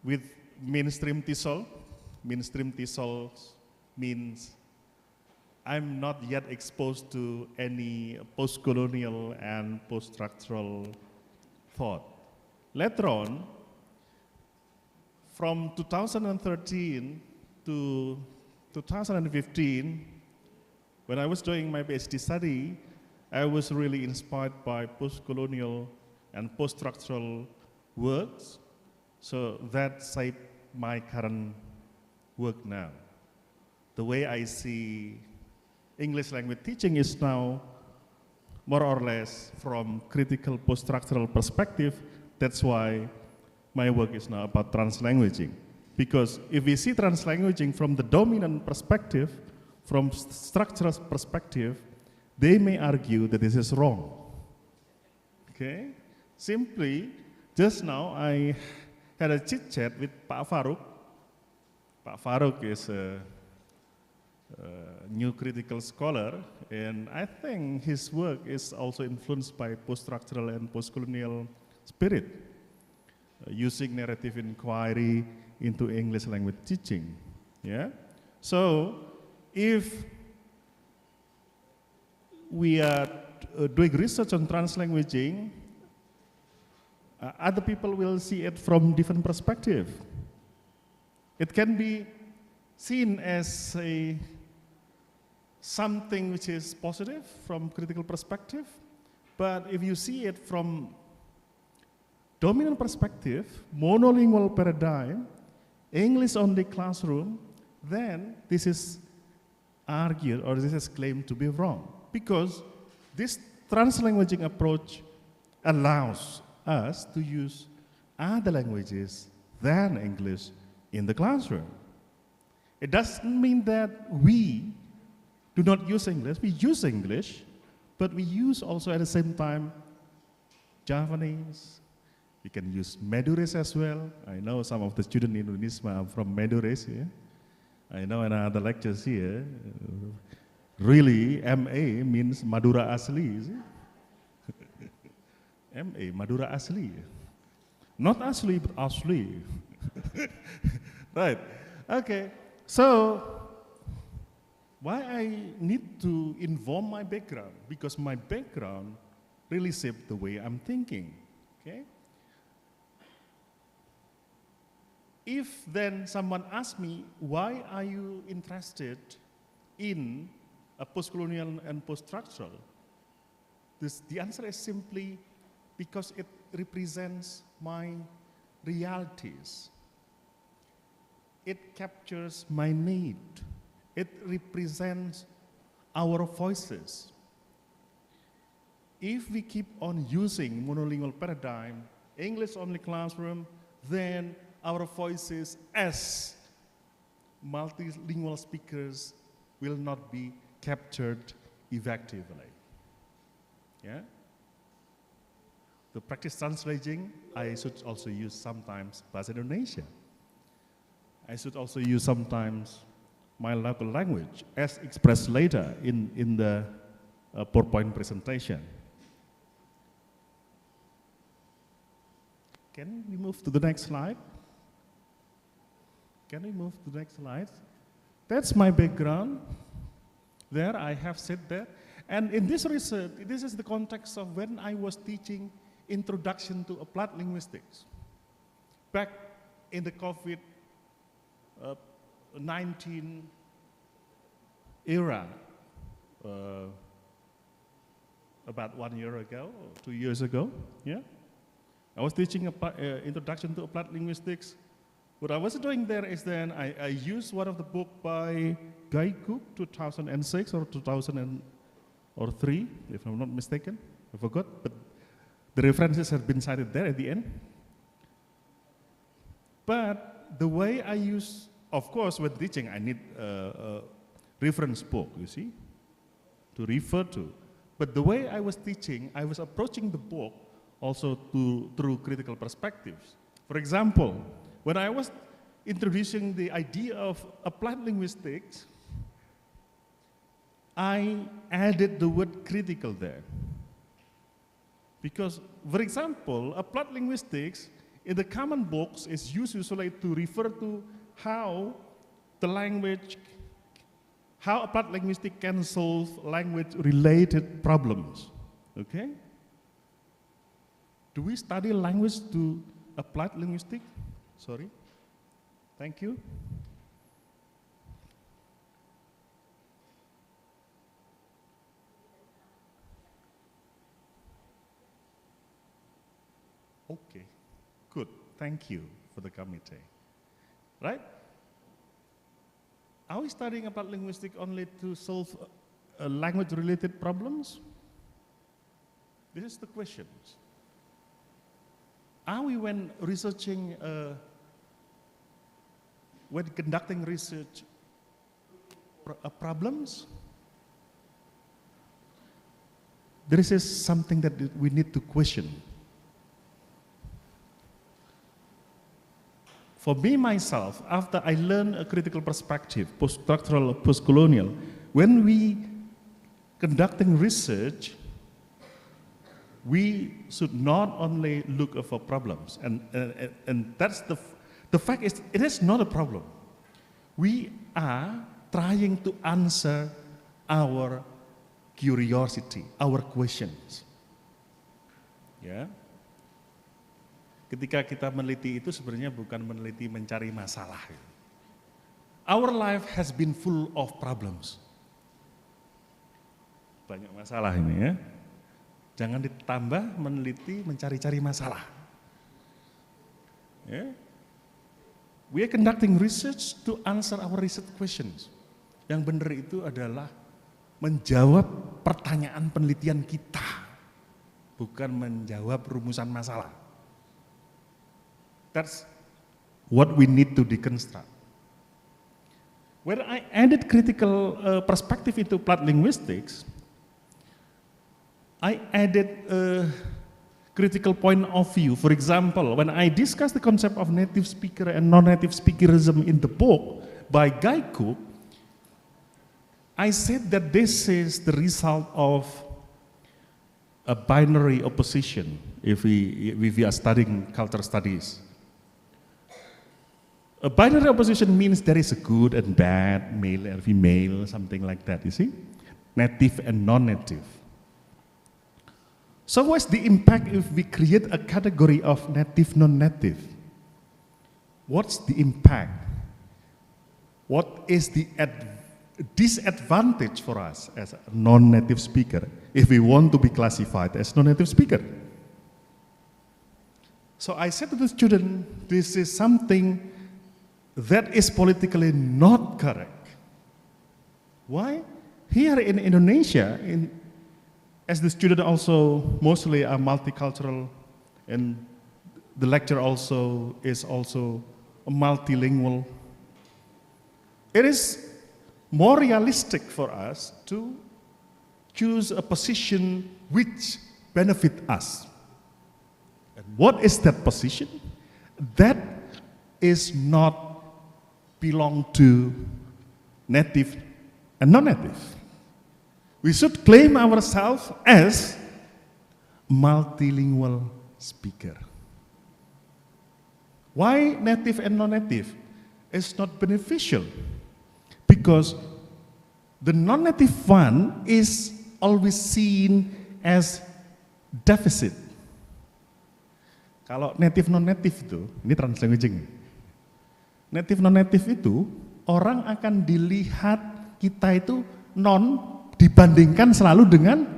S16: with mainstream TESOL. Mainstream TESOL means I'm not yet exposed to any post-colonial and post-structural thought. Later on, from 2013 to 2015, when I was doing my PhD study, I was really inspired by post-colonial and post-structural works, so that shaped my current work now. The way I see English language teaching is now more or less from critical post-structural perspective. That's why my work is now about translanguaging. Because if we see translanguaging from the dominant perspective, from structural perspective, they may argue that this is wrong. Okay? Simply, just now I had a chit-chat with Pak Farouk. Pak Farouk is a new critical scholar, and I think his work is also influenced by post-structural and post-colonial spirit, using narrative inquiry into English language teaching. Yeah? So, if we are doing research on translanguaging, other people will see it from different perspective. It can be seen as something which is positive from critical perspective, but if you see it from dominant perspective, monolingual paradigm, English-only classroom, then this is argued or this is claimed to be wrong, because this translanguaging approach allows us to use other languages than English in the classroom. It doesn't mean that we do not use English. We use English, but we use also at the same time Javanese. We can use Madurese as well. I know some of the students in Indonesia are from Madurese. Yeah? I know in other lectures here, really MA means Madura Asli. MA, Madura Asli. Not Asli, but Asli. Right, okay. So, why I need to inform my background? Because my background really shaped the way I'm thinking, okay? If then someone asks me, why are you interested in a post-colonial and post-structural? The answer is simply because it represents my realities. It captures my need. It represents our voices. If we keep on using monolingual paradigm, English-only classroom, then our voices as multilingual speakers will not be captured effectively. Yeah? To practice translating, I should also use sometimes Bahasa Indonesia. I should also use sometimes my local language, as expressed later in the PowerPoint presentation. Can we move to the next slide? Can we move to the next slide? That's my background. There, I have said that. And in this research, this is the context of when I was teaching Introduction to Applied Linguistics. Back in the COVID-19 era, about 1 year ago, or 2 years ago, yeah? I was teaching Introduction to Applied Linguistics. What I was doing there is then I used one of the book by Guy Cook, 2006 or 2003, if I'm not mistaken. I forgot, but the references have been cited there at the end. But the way I use, of course, when teaching, I need a reference book, you see, to refer to. But the way I was teaching, I was approaching the book also through critical perspectives. For example, when I was introducing the idea of applied linguistics, I added the word critical there. Because, for example, applied linguistics in the common box is used usually to refer to how applied linguistics can solve language-related problems. Okay? Do we study language to applied linguistics? Sorry. Thank you. Okay, good. Thank you for the committee. Right? Are we studying applied linguistics only to solve language-related problems? This is the question. Are we, when researching, when conducting research problems? There is something that we need to question. For me, myself, after I learned a critical perspective, post-structural, post-colonial, when we conducting research, we should not only look for problems, and that's the fact is, it is not a problem. We are trying to answer our curiosity, our questions. Ya. Ketika kita meneliti itu sebenarnya bukan meneliti mencari masalah. Our life has been full of problems. Banyak masalah ini ya. Jangan ditambah meneliti mencari-cari masalah. Yeah. We are conducting research to answer our research questions. Yang benar itu adalah menjawab pertanyaan penelitian kita, bukan menjawab rumusan masalah. That's what we need to deconstruct. When I added critical perspective into applied linguistics, I added a critical point of view. For example, when I discussed the concept of native speaker and non-native speakerism in the book by Guy Cook, I said that this is the result of a binary opposition if we are studying cultural studies. A binary opposition means there is a good and bad, male and female, something like that, you see? Native and non-native. So what's the impact if we create a category of native, non-native? What's the impact? What is the disadvantage for us as a non-native speaker if we want to be classified as non-native speaker? So I said to the student, this is something that is politically not correct. Why? Here in Indonesia, as the student also mostly are multicultural, and the lecturer also is also a multilingual, it is more realistic for us to choose a position which benefit us. And what is that position? That is not belong to native and non-native. We should claim ourselves as multilingual speaker. Why native and non-native? It's not beneficial because the non-native one is always seen as deficit. Kalau native non-native itu, ini translanguaging. Native non-native itu, orang akan dilihat kita itu non dibandingkan selalu dengan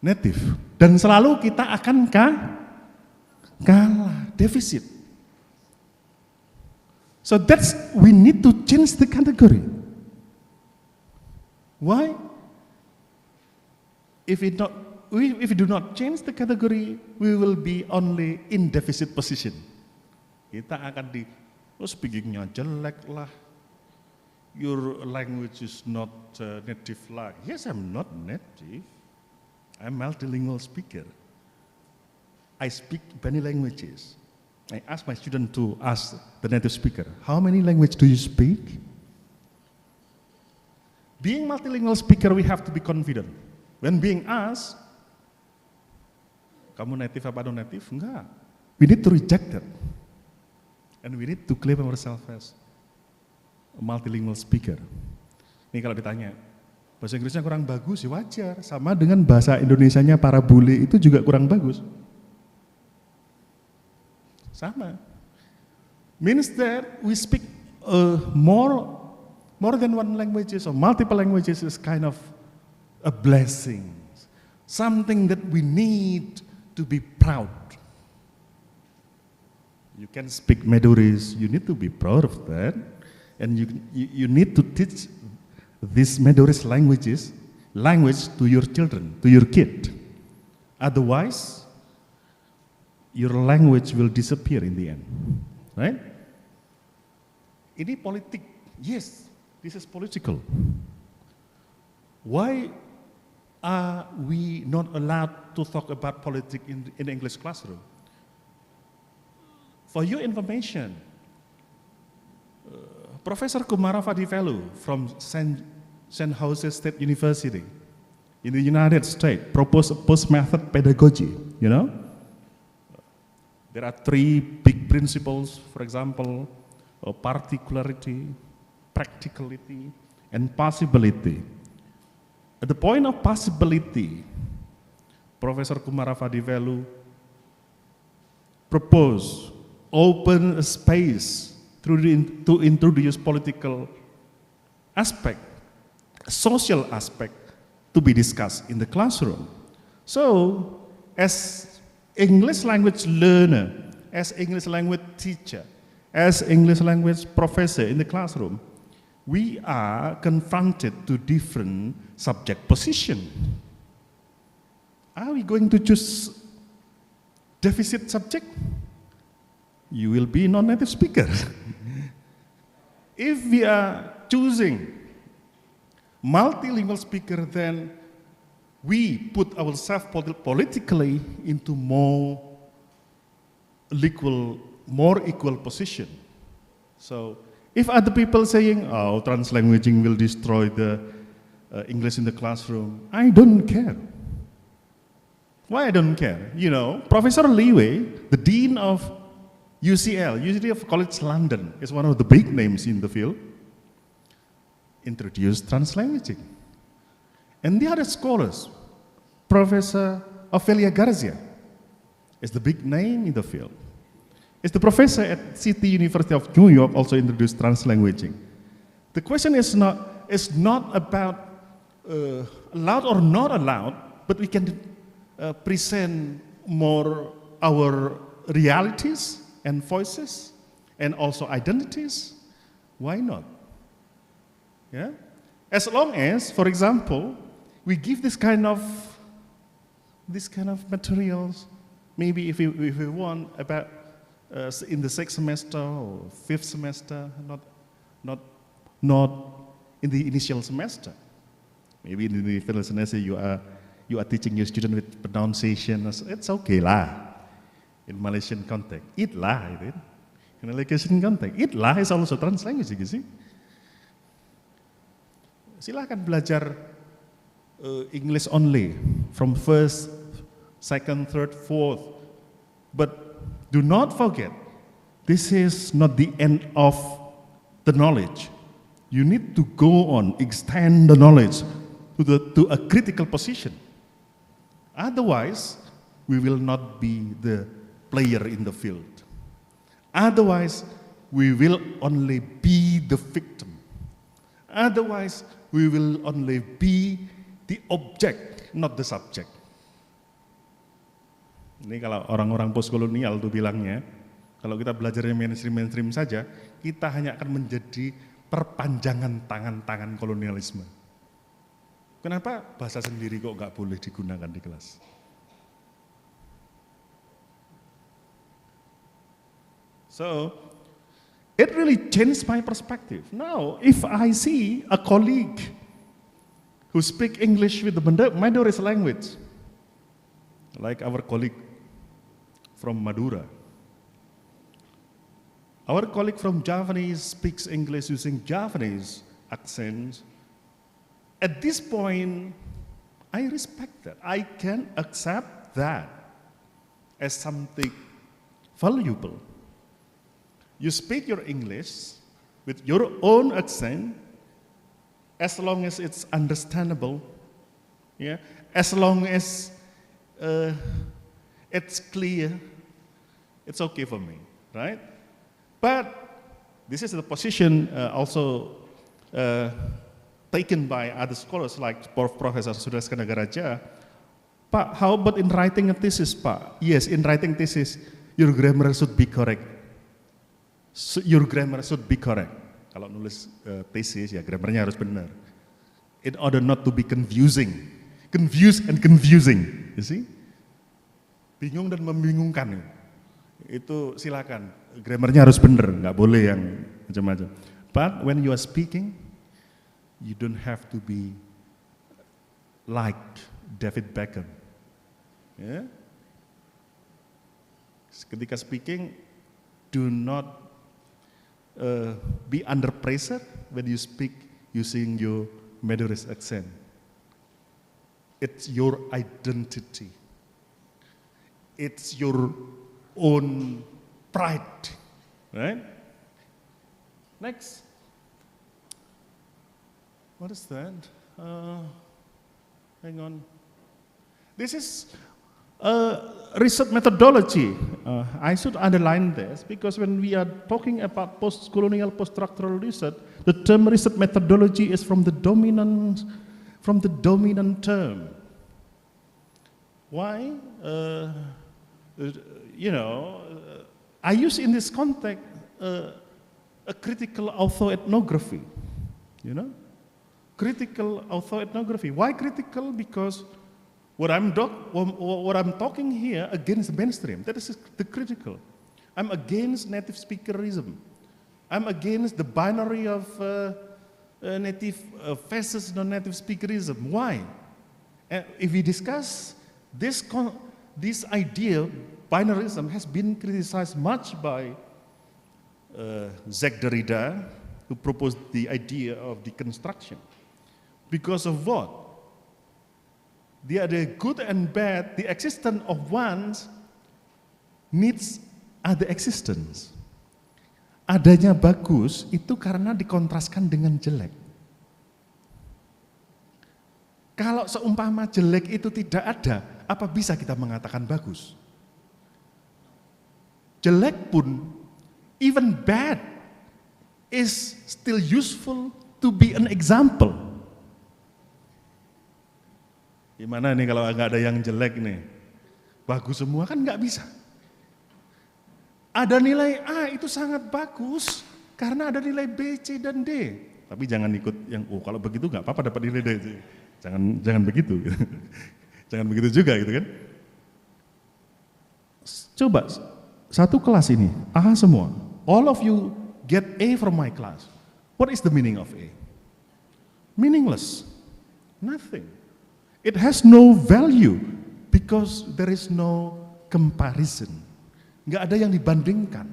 S16: native. Dan selalu kita akan kalah, defisit. So we need to change the category. Why? If we do not change the category, we will be only in deficit position. Kita akan speakingnya jelek lah. Your language is not native like. Yes, I'm not native. I'm a multilingual speaker. I speak many languages. I ask my student to ask the native speaker, how many languages do you speak? Being multilingual speaker, we have to be confident. When being asked, kamu native apa non-native? Enggak. We need to reject that. And we need to claim ourselves as a multilingual speaker. Ini kalau ditanya, bahasa Inggrisnya kurang bagus, ya wajar. Sama dengan bahasa Indonesianya para bule itu juga kurang bagus. Sama. Means that we speak more than one languages or multiple languages is kind of a blessing. Something that we need to be proud. You can speak Madurese, you need to be proud of that. And you need to teach these Madurese language to your children, to your kid. Otherwise, your language will disappear in the end, right? Ini politik, yes, this is political. Why are we not allowed to talk about politics in English classroom? For your information, Professor Kumara Fadivelu from St. Jose State University in the United States proposed a post-method pedagogy, you know? There are 3 big principles, for example, particularity, practicality, and possibility. At the point of possibility, Professor Kumara Fadivelu proposed open a space to introduce political aspect, social aspect to be discussed in the classroom. So, as English language learner, as English language teacher, as English language professor in the classroom, we are confronted to different subject position. Are we going to choose deficit subject? You will be non-native speaker. If we are choosing multilingual speaker, then we put ourselves politically into more equal position. So if other people saying, oh, translanguaging will destroy the English in the classroom, I don't care. Why I don't care? You know, Professor Liwei, the Dean of UCL, University of College London, is one of the big names in the field, introduced translanguaging. And the other scholars, Professor Ofelia Garcia, is the big name in the field. Is the professor at City University of New York also introduced translanguaging. The question is not about allowed or not allowed, but we can present more our realities and voices and also identities. Why not? Yeah? As long as, for example, we give this kind of materials, maybe if we want about in the 6th semester or 5th semester, not in the initial semester. Maybe in the first semester you are teaching your student with pronunciation. It's okay lah. In Malaysian context, it lah, is it? In Malaysian context, it lah is also translanguage, you see. Silakan belajar English only from 1st, 2nd, 3rd, 4th, but do not forget, this is not the end of the knowledge. You need to go on, extend the knowledge to a critical position. Otherwise, we will not be the player in the field. Otherwise, we will only be the victim. Otherwise, we will only be the object, not the subject. Ini kalau orang-orang postkolonial tuh bilangnya, kalau kita belajarnya mainstream saja, kita hanya akan menjadi perpanjangan tangan-tangan kolonialisme. Kenapa bahasa sendiri kok nggak boleh digunakan di kelas? So, it really changed my perspective. Now, if I see a colleague who speak English with the Madurese language, like our colleague from Madura. Our colleague from Javanese speaks English using Javanese accent. At this point, I respect that. I can accept that as something valuable. You speak your English with your own accent, as long as it's understandable, yeah, as long as it's clear, it's okay for me, right? But this is the position also taken by other scholars like Professor Sudaska Nagaraja. Pak, how about in writing a thesis, Pak? Yes, in writing thesis, your grammar should be correct. Your grammar should be correct. Kalau nulis thesis, ya grammarnya harus benar. In order not to be confusing. Confused and confusing, you see? Bingung dan membingungkan. Itu silakan, grammarnya harus benar, nggak boleh yang macam-macam. But when you are speaking, you don't have to be like David Beckham. Yeah? Ketika speaking, do not be under pressure when you speak using your Madurese accent. It's your identity. It's your own pride, right? Next. What is that? Hang on. This is research methodology. I should underline this because when we are talking about post-colonial, post-structural research, the term research methodology is from the dominant term. Why? I use in this context a critical autoethnography. Critical autoethnography. Why critical? Because what I'm talking here against the mainstream, that is the critical. I'm against native speakerism. I'm against the binary of native versus non-native speakerism. Why? If we discuss this idea, binarism has been criticized much by Jacques Derrida, who proposed the idea of deconstruction. Because of what? The good and bad, the existence of one needs other existence. Adanya bagus itu karena dikontraskan dengan jelek. Kalau seumpama jelek itu tidak ada, apa bisa kita mengatakan bagus? Jelek pun, even bad, is still useful to be an example. Gimana nih kalau nggak ada yang jelek nih? Bagus semua kan nggak bisa. Ada nilai A itu sangat bagus karena ada nilai B, C, dan D. Tapi jangan ikut yang kalau begitu nggak apa-apa dapat nilai D. Jangan begitu. Jangan begitu juga gitu kan. Coba satu kelas ini A semua. All of you get A from my class. What is the meaning of A? Meaningless. Nothing. It has no value because there is no comparison. Nggak ada yang dibandingkan.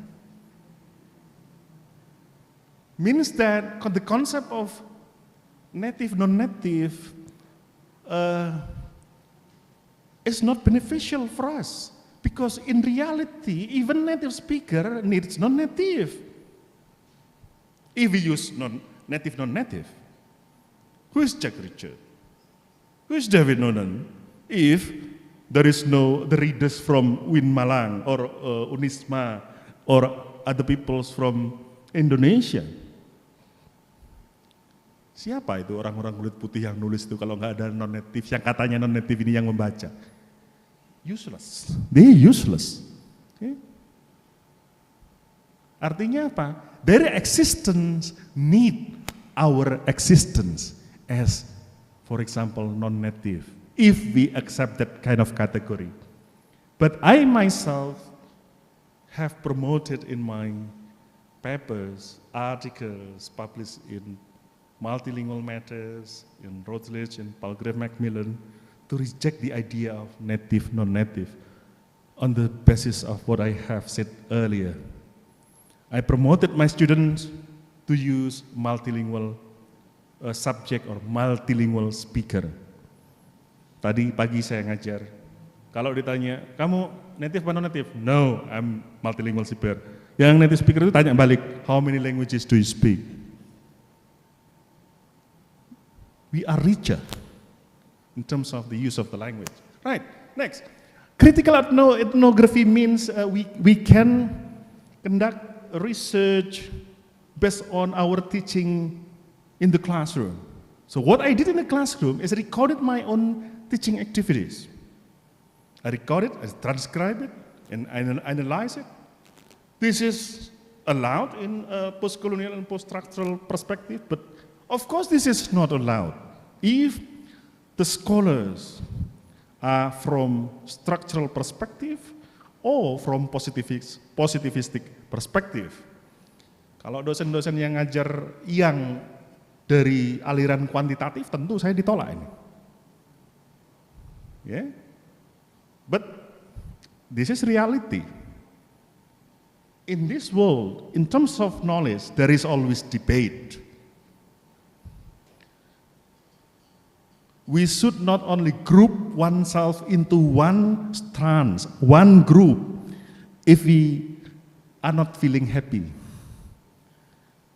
S16: Means that the concept of native, non-native is not beneficial for us because in reality, even native speaker needs non-native. If we use native, non-native, who is Jack Richard? Who is David Nonan? If there is no the readers from Win Malang or Unisma or other peoples from Indonesia. Siapa itu orang-orang kulit putih yang nulis itu kalau nggak ada non-native, yang katanya non-native ini yang membaca? Useless. They useless. Okay? Artinya apa? Their existence need our existence as, for example, non-native, if we accept that kind of category. But I myself have promoted in my papers, articles published in Multilingual Matters, in Routledge, in Palgrave Macmillan, to reject the idea of native, non-native on the basis of what I have said earlier. I promoted my students to use multilingual subject or multilingual speaker. Tadi pagi saya ngajar, kalau ditanya, kamu native atau non-native? No, I'm multilingual speaker. Yang native speaker itu tanya balik, how many languages do you speak? We are richer in terms of the use of the language. Right, next. Critical ethnography means we can conduct research based on our teaching in the classroom. So what I did in the classroom is I recorded my own teaching activities. I record it, I transcribe it, and I analyze it. This is allowed in a post-colonial and post-structural perspective, but of course this is not allowed if the scholars are from structural perspective or from positivistic perspective. Kalau dosen-dosen yang ngajar yang dari aliran kuantitatif, tentu saya ditolak ini. Yeah? But this is reality. In this world, in terms of knowledge, there is always debate. We should not only group oneself into one strands, one group, if we are not feeling happy.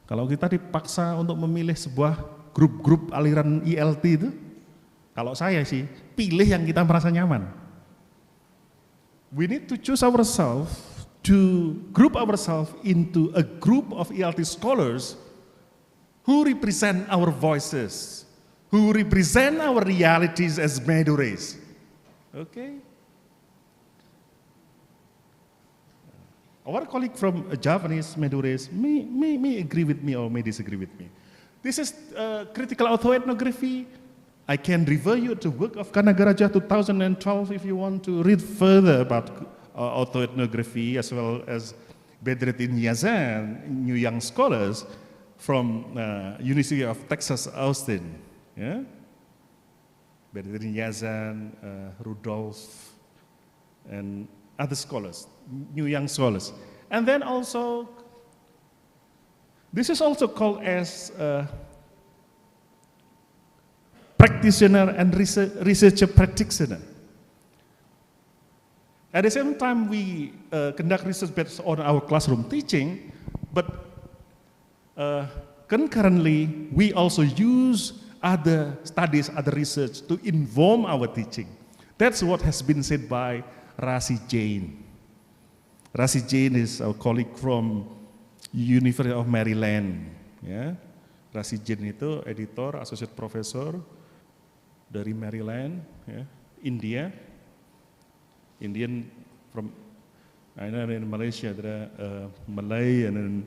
S16: Kalau kita dipaksa untuk memilih sebuah grup-grup aliran ILT itu, kalau saya sih, pilih yang kita merasa nyaman. We need to choose ourselves, to group ourselves into a group of ELT scholars who represent our voices, who represent our realities as Madures. Okay? Our colleague from Japanese Madures may agree with me or may disagree with me. This is critical autoethnography. I can refer you to work of Kanagaraja 2012 if you want to read further about autoethnography, as well as Bedrettin Yazan, new young scholars from University of Texas, Austin. Yeah? Bedrettin Yazan, Rudolph, and other scholars, new young scholars. And then also, this is also called as practitioner and researcher practitioner. At the same time, we conduct research based on our classroom teaching, but concurrently, we also use other studies, other research to inform our teaching. That's what has been said by Rasi Jain. Rasi Jain is our colleague from University of Maryland. Ya. Rasi Jain itu editor, associate professor dari Maryland, ya, India. Indian from, I know in Malaysia there are Malay and then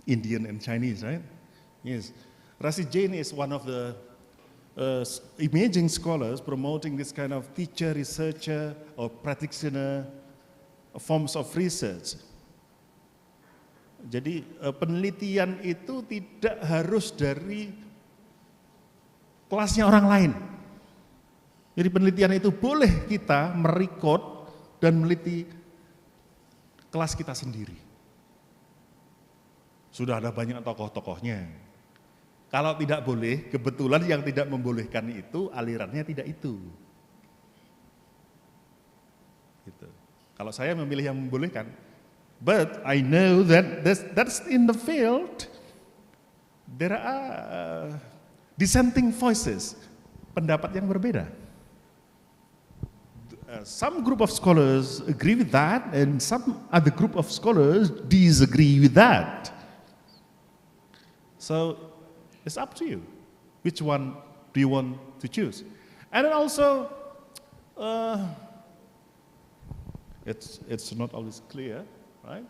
S16: Indian and Chinese, right? Yes. Rasi Jain is one of the emerging scholars promoting this kind of teacher, researcher, or practitioner forms of research. Jadi penelitian itu tidak harus dari kelasnya orang lain. Jadi penelitian itu boleh kita merekod dan meneliti kelas kita sendiri. Sudah ada banyak tokoh-tokohnya. Kalau tidak boleh, kebetulan yang tidak membolehkan itu alirannya tidak itu. Gitu. Kalau saya memilih yang membolehkan, but I know that that's in the field. There are dissenting voices, pendapat yang berbeda. Some group of scholars agree with that, and some other group of scholars disagree with that. So it's up to you. Which one do you want to choose? And then also, it's not always clear, right?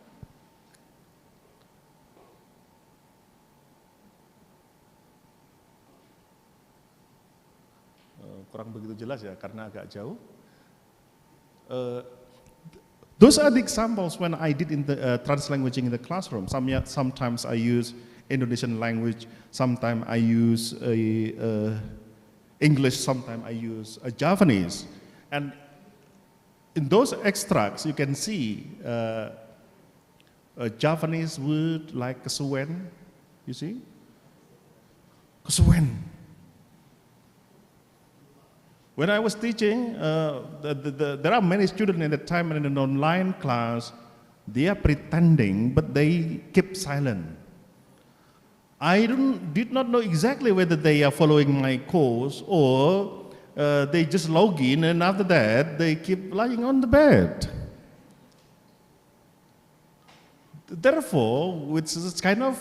S16: Kurang begitu jelas ya, karena agak jauh. Those are the examples when I did in the translanguaging in the classroom. Sometimes I use Indonesian language, sometimes I use English, sometimes I use Javanese. And in those extracts, you can see a Javanese word like kesuwen, you see? Kesuwen. When I was teaching, there are many students at the time in an online class, they are pretending, but they keep silent. I did not know exactly whether they are following my course or they just log in and after that they keep lying on the bed. Therefore, with this kind of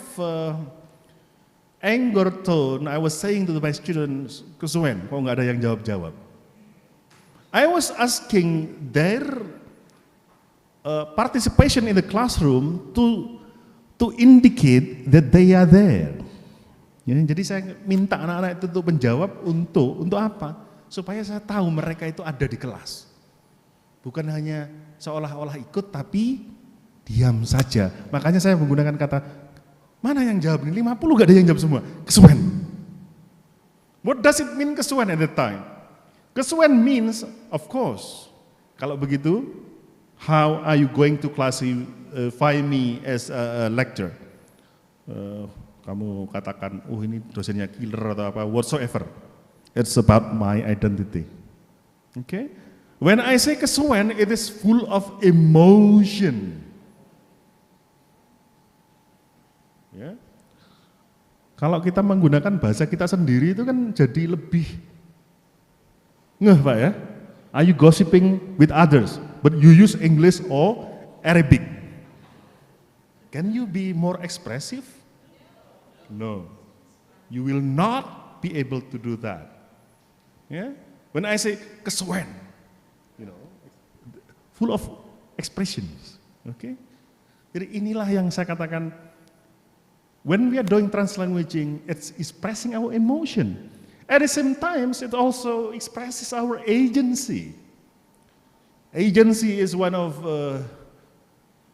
S16: anger tone, I was saying to my students, kesuwen, kok nggak ada yang jawab-jawab. I was asking their participation in the classroom to indicate that they are there. Ya, jadi saya minta anak-anak itu untuk menjawab untuk apa? Supaya saya tahu mereka itu ada di kelas. Bukan hanya seolah-olah ikut tapi diam saja. Makanya saya menggunakan kata, mana yang jawab ini? 50 gak ada yang jawab semua. Kesuwen. What does it mean kesuwen at that time? Kesuwen means, of course, kalau begitu, how are you going to classify me as a lecturer? Kamu katakan, oh ini dosennya killer atau apa, whatsoever. It's about my identity. Okay? When I say kesuwen, it is full of emotion. Ya. Kalau kita menggunakan bahasa kita sendiri itu kan jadi lebih ngeh, Pak ya. Are you gossiping with others, but you use English or Arabic? Can you be more expressive? No. You will not be able to do that. Yeah? When I say kesuwen, you know, full of expressions. Okay? Jadi inilah yang saya katakan, when we are doing translanguaging, it's expressing our emotion. At the same time, it also expresses our agency. Agency is one of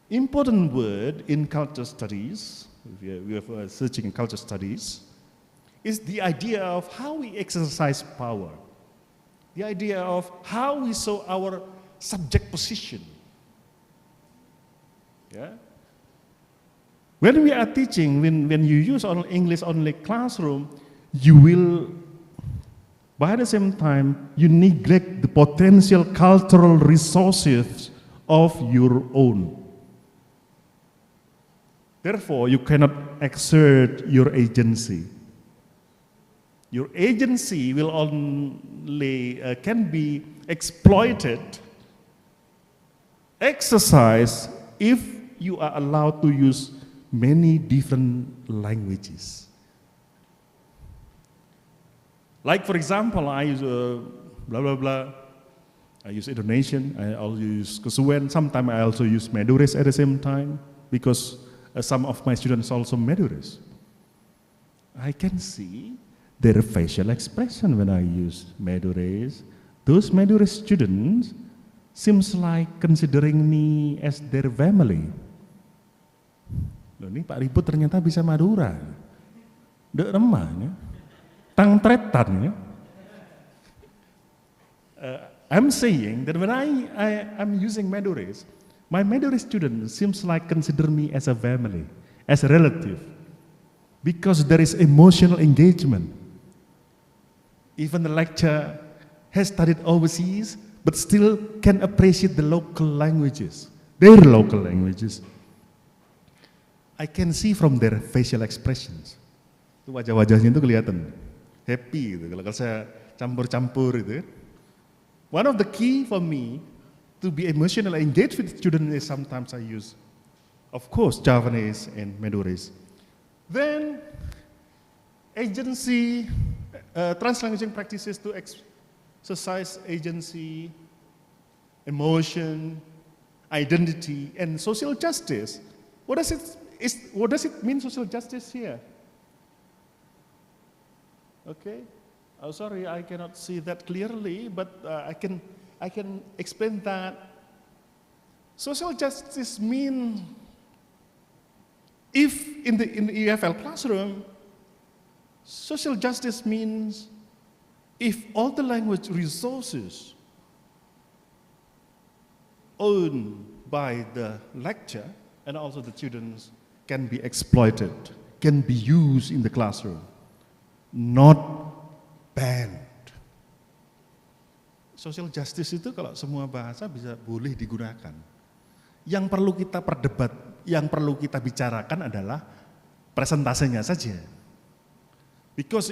S16: important word in culture studies. If we are searching in culture studies, is the idea of how we exercise power. The idea of how we show our subject position. Yeah? When we are teaching, when you use English only classroom, you will, by the same time, you neglect the potential cultural resources of your own. Therefore, you cannot exert your agency. Your agency will only can be exploited, exercised if you are allowed to use many different languages. Like for example, I use blah blah blah. I use Indonesian. I also use Kesuwen. Sometimes I also use Madures at the same time because some of my students also Madures. I can see their facial expression when I use Madures. Those Madures students seems like considering me as their family. Loh, ini Pak Ribut ternyata bisa Madura. Dek remahnya. Tangtretan ya. I'm saying that when I'm using Madures, my Madures student seems like consider me as a family, as a relative, because there is emotional engagement. Even the lecturer has studied overseas, but still can appreciate the local languages, their local languages. I can see from their facial expressions. Itu wajah-wajahnya itu kelihatan happy gitu. Kalau saya campur-campur itu. One of the key for me to be emotionally engaged with students is sometimes I use, of course, Javanese and Madures. Then agency, translanguaging practices to exercise agency, emotion, identity, and social justice. What does it mean, social justice here? Okay, oh, sorry, I cannot see that clearly, but I can explain that. Social justice means, if in the EFL classroom, social justice means If all the language resources owned by the lecturer and also the students can be exploited, can be used in the classroom, not banned. Social justice itu kalau semua bahasa bisa boleh digunakan. Yang perlu kita perdebat, yang perlu kita bicarakan adalah presentasenya saja. Because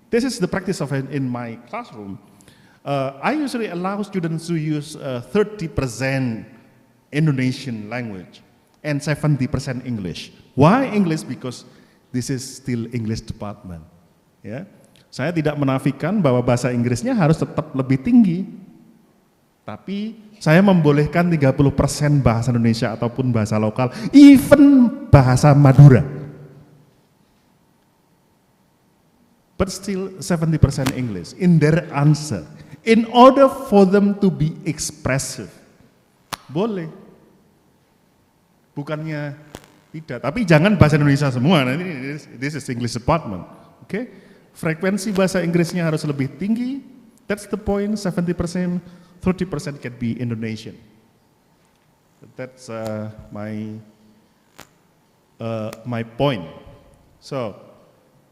S16: this is the practice of in my classroom. I usually allow students to use 30% Indonesian language and 70% English. Why English? Because this is still English department. Ya. Saya tidak menafikan bahwa bahasa Inggrisnya harus tetap lebih tinggi. Tapi saya membolehkan 30% bahasa Indonesia ataupun bahasa lokal, even bahasa Madura. But still 70% English in their answer. In order for them to be expressive. Boleh. Bukannya tidak, tapi jangan bahasa Indonesia semua. Nanti this is English department. Okay? Frekuensi bahasa Inggrisnya harus lebih tinggi. That's the point, 70%, 30% can be Indonesian. That's my point. So,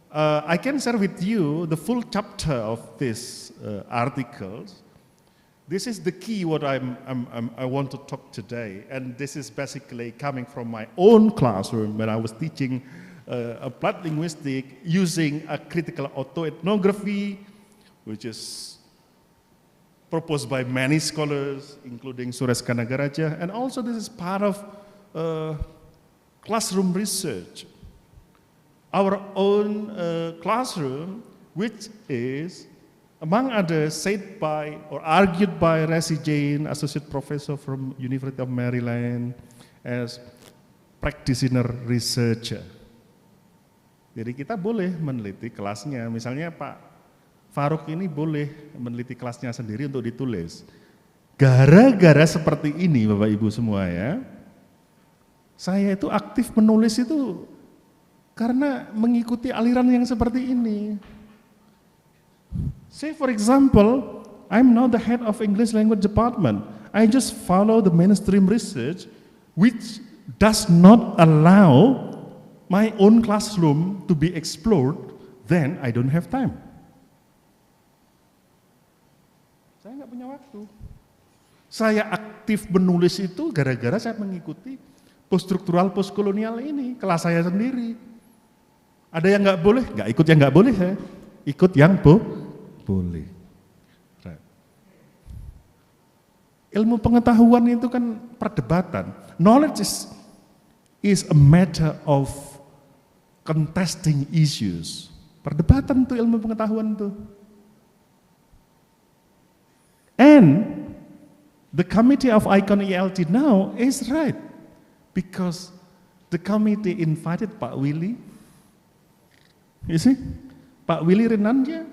S16: I can share with you the full chapter of this articles. This is the key what I want to talk today, and this is basically coming from my own classroom when I was teaching applied linguistics using a critical autoethnography, which is proposed by many scholars, including Suresh Kanagaraja, and also this is part of classroom research. Our own classroom, which is, among others, said by or argued by Resi Jain, associate professor from University of Maryland, as practitioner researcher. Jadi kita boleh meneliti kelasnya, misalnya Pak Faruk ini boleh meneliti kelasnya sendiri untuk ditulis. Gara-gara seperti ini Bapak Ibu semua ya, saya itu aktif menulis itu karena mengikuti aliran yang seperti ini. Say for example, I'm now the head of English language department. I just follow the mainstream research which does not allow my own classroom to be explored, then I don't have time. Saya nggak punya waktu. Saya aktif menulis itu gara-gara saya mengikuti poststruktural postkolonial ini, kelas saya sendiri. Ada yang nggak boleh, nggak ikut yang nggak boleh saya, ikut yang boleh. Right. Ilmu pengetahuan itu kan perdebatan. Knowledge is a matter of contesting issues. Perdebatan tuh ilmu pengetahuan tuh. And the committee of ICON-ELT now is right because the committee invited Pak Willy. You see, Pak Willy Renanda,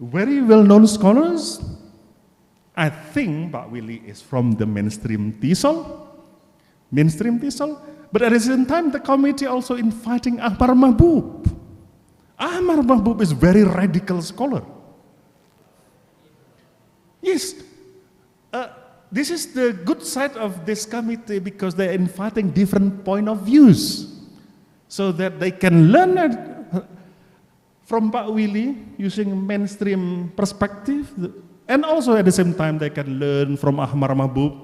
S16: very well-known scholars. I think Pak Willy is from the mainstream TESOL. But at the same time, the committee also inviting Ahmar Mahbub. Ahmar Mahbub is very radical scholar. Yes, this is the good side of this committee because they're inviting different point of views so that they can learn from Pak Willy using mainstream perspective, and also at the same time they can learn from Ahmar Mahbub,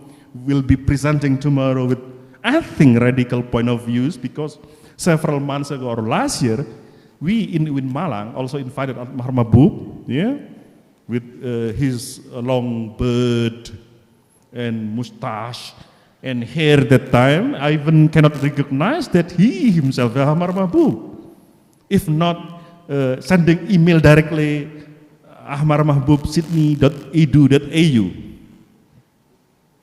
S16: will be presenting tomorrow with, I think, radical point of views, because several months ago or last year, we in Malang also invited Ahmar Mahbub, yeah, with his long beard and mustache and hair that time. I even cannot recognize that he himself is Ahmar Mahbub. If not sending email directly, ahmarmahbub@sydney.edu.au.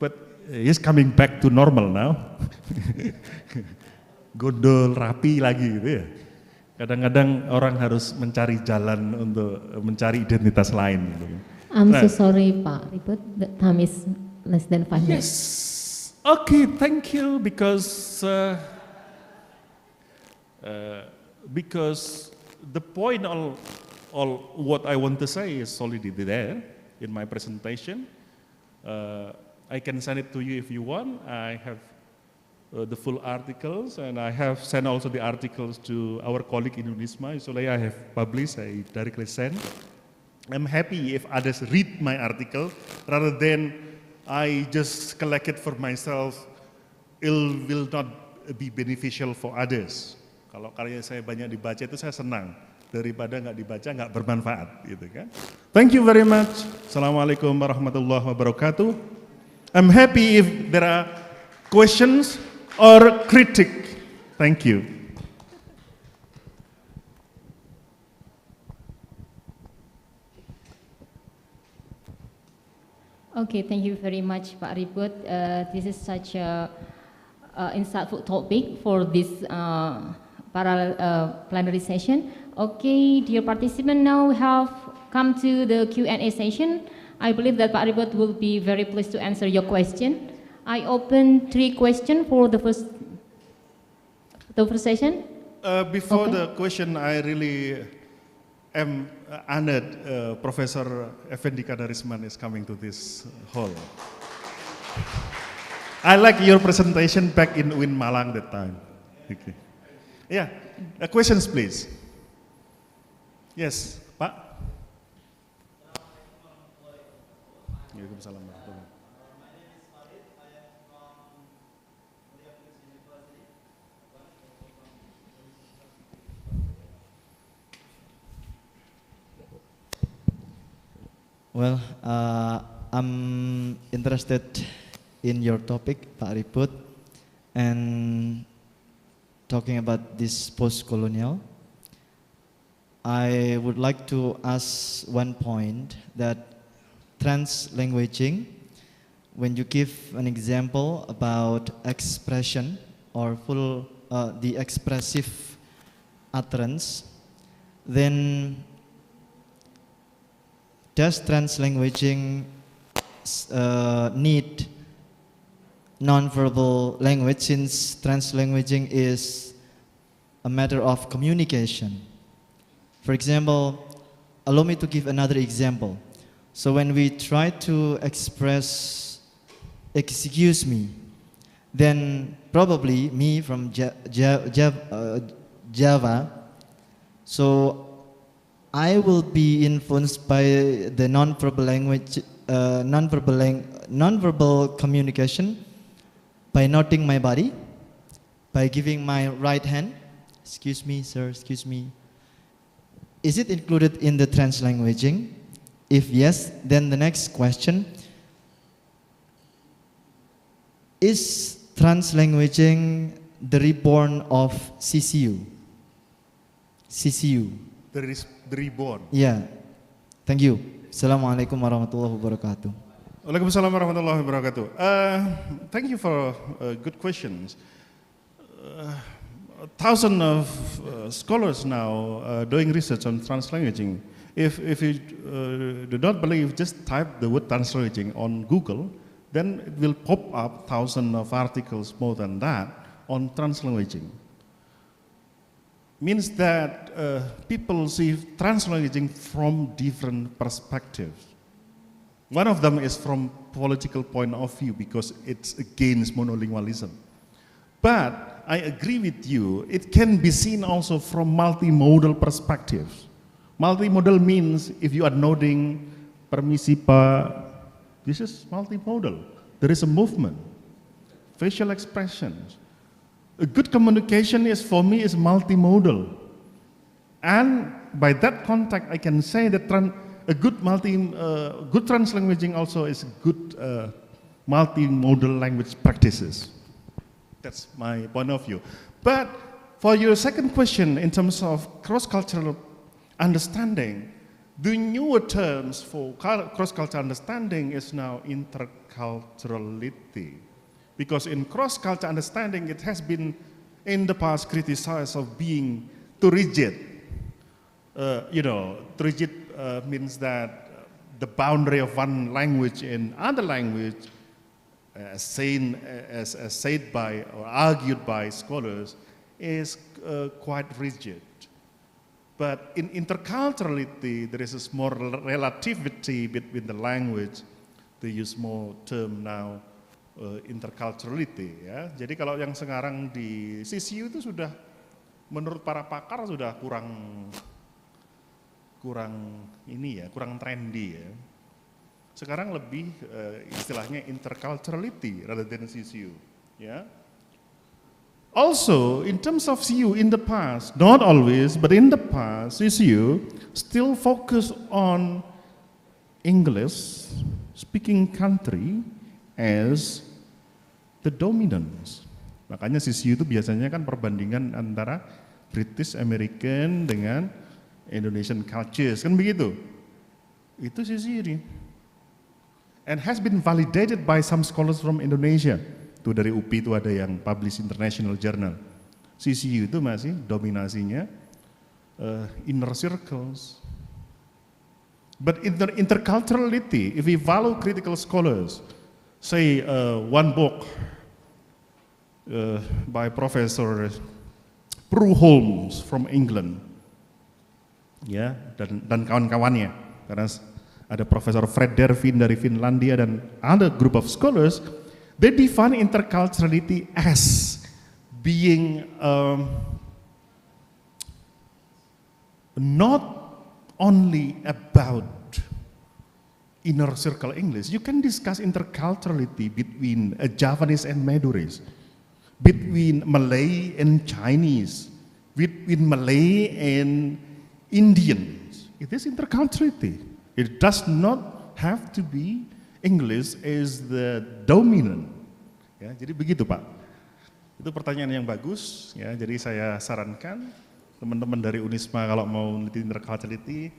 S16: But he's coming back to normal now. Gondol, rapi lagi gitu ya. Kadang-kadang orang harus mencari jalan untuk mencari identitas lain. Gitu.
S17: I'm so sorry Pak Ribut, the time is less than 5 minutes.
S16: Yes, okay, thank you, because the point all what I want to say is already there in my presentation. I can send it to you if you want. I have the full articles, and I have sent also the articles to our colleague in UNISMA. Usually I have published, I directly send. I'm happy if others read my article rather than I just collect it for myself. It will not be beneficial for others. Kalau karya saya banyak dibaca itu saya senang daripada nggak dibaca nggak bermanfaat, gitu kan? Thank you very much. Assalamualaikum warahmatullahi wabarakatuh. I'm happy if there are questions or critique. Thank you.
S15: Okay, thank you very much, Pak Ribut. This is such a insightful topic for this parallel plenary session. Okay, dear participants, now we have come to the Q&A session. I believe that Pak Ribut will be very pleased to answer your question. I open 3 questions for the first session.
S16: Before the question, I really am honored Professor Effendi Kadarisman is coming to this hall. I like your presentation back in Win Malang that time. Okay. Yeah, questions please. Yes, Pak. Waalaikumsalam.
S18: Well, I'm interested in your topic, Pak Ribut, and talking about this post-colonial. I would like to ask one point that translanguaging, when you give an example about expression or the expressive utterance, then does translanguaging need non-verbal language, since translanguaging is a matter of communication? For example, allow me to give another example. So when we try to express excuse me, then probably me from Java, so I will be influenced by the non-verbal language, non-verbal communication by nodding my body, by giving my right hand, excuse me, sir, excuse me. Is it included in the translanguaging? If yes, then the next question, is translanguaging the reborn of CCU? CCU.
S16: The reborn.
S18: Yeah. Thank you. Assalamualaikum warahmatullahi wabarakatuh.
S16: Waalaikumsalam warahmatullahi wabarakatuh. Thank you for good questions. Thousands of scholars now doing research on translanguaging. If you do not believe, just type the word translanguaging on Google, then it will pop up thousands of articles, more than that, on translanguaging. Means that people see translanguaging from different perspectives. One of them is from political point of view, because it's against monolingualism. But I agree with you, it can be seen also from multimodal perspectives. Multimodal means if you are nodding, permisi Pak, this is multimodal. There is a movement, facial expressions. A good communication is, for me, is multimodal. And by that context, I can say that a good translanguaging also is good multimodal language practices. That's my point of view. But for your second question, in terms of cross-cultural understanding, the newer terms for cross-cultural understanding is now interculturality. Because in cross-cultural understanding, it has been in the past criticized of being too rigid. Too rigid means that the boundary of one language in other language, as said by or argued by scholars, is quite rigid. But in interculturality, there is a small relativity between the language. They use more term now, interculturality. Ya. Jadi kalau yang sekarang di CCU itu sudah, menurut para pakar sudah kurang ini ya, kurang trendy ya. Sekarang lebih istilahnya interculturality rather than CCU. Ya. Also, in terms of CU in the past, not always, but in the past, CCU still focus on English speaking country as the dominance. Makanya CCU itu biasanya kan perbandingan antara British American dengan Indonesian cultures, kan begitu. Itu CCU ini. And has been validated by some scholars from Indonesia. Itu dari UPI itu ada yang publish international journal. CCU itu masih dominasinya inner circles. But in the interculturality, if we follow critical scholars, say one book by Professor Prue Holmes from England, ya, dan kawan-kawannya, karena ada Profesor Fred Dervin dari Finlandia dan other group of scholars. They define interculturality as being not only about inner circle English. You can discuss interculturality between Javanese and Madurese, between Malay and Chinese, between Malay and Indians. It is interculturality. It does not have to be English is the dominant. Ya, jadi begitu Pak. Itu pertanyaan yang bagus. Ya, jadi saya sarankan teman-teman dari Unisma kalau mau meneliti interculturality,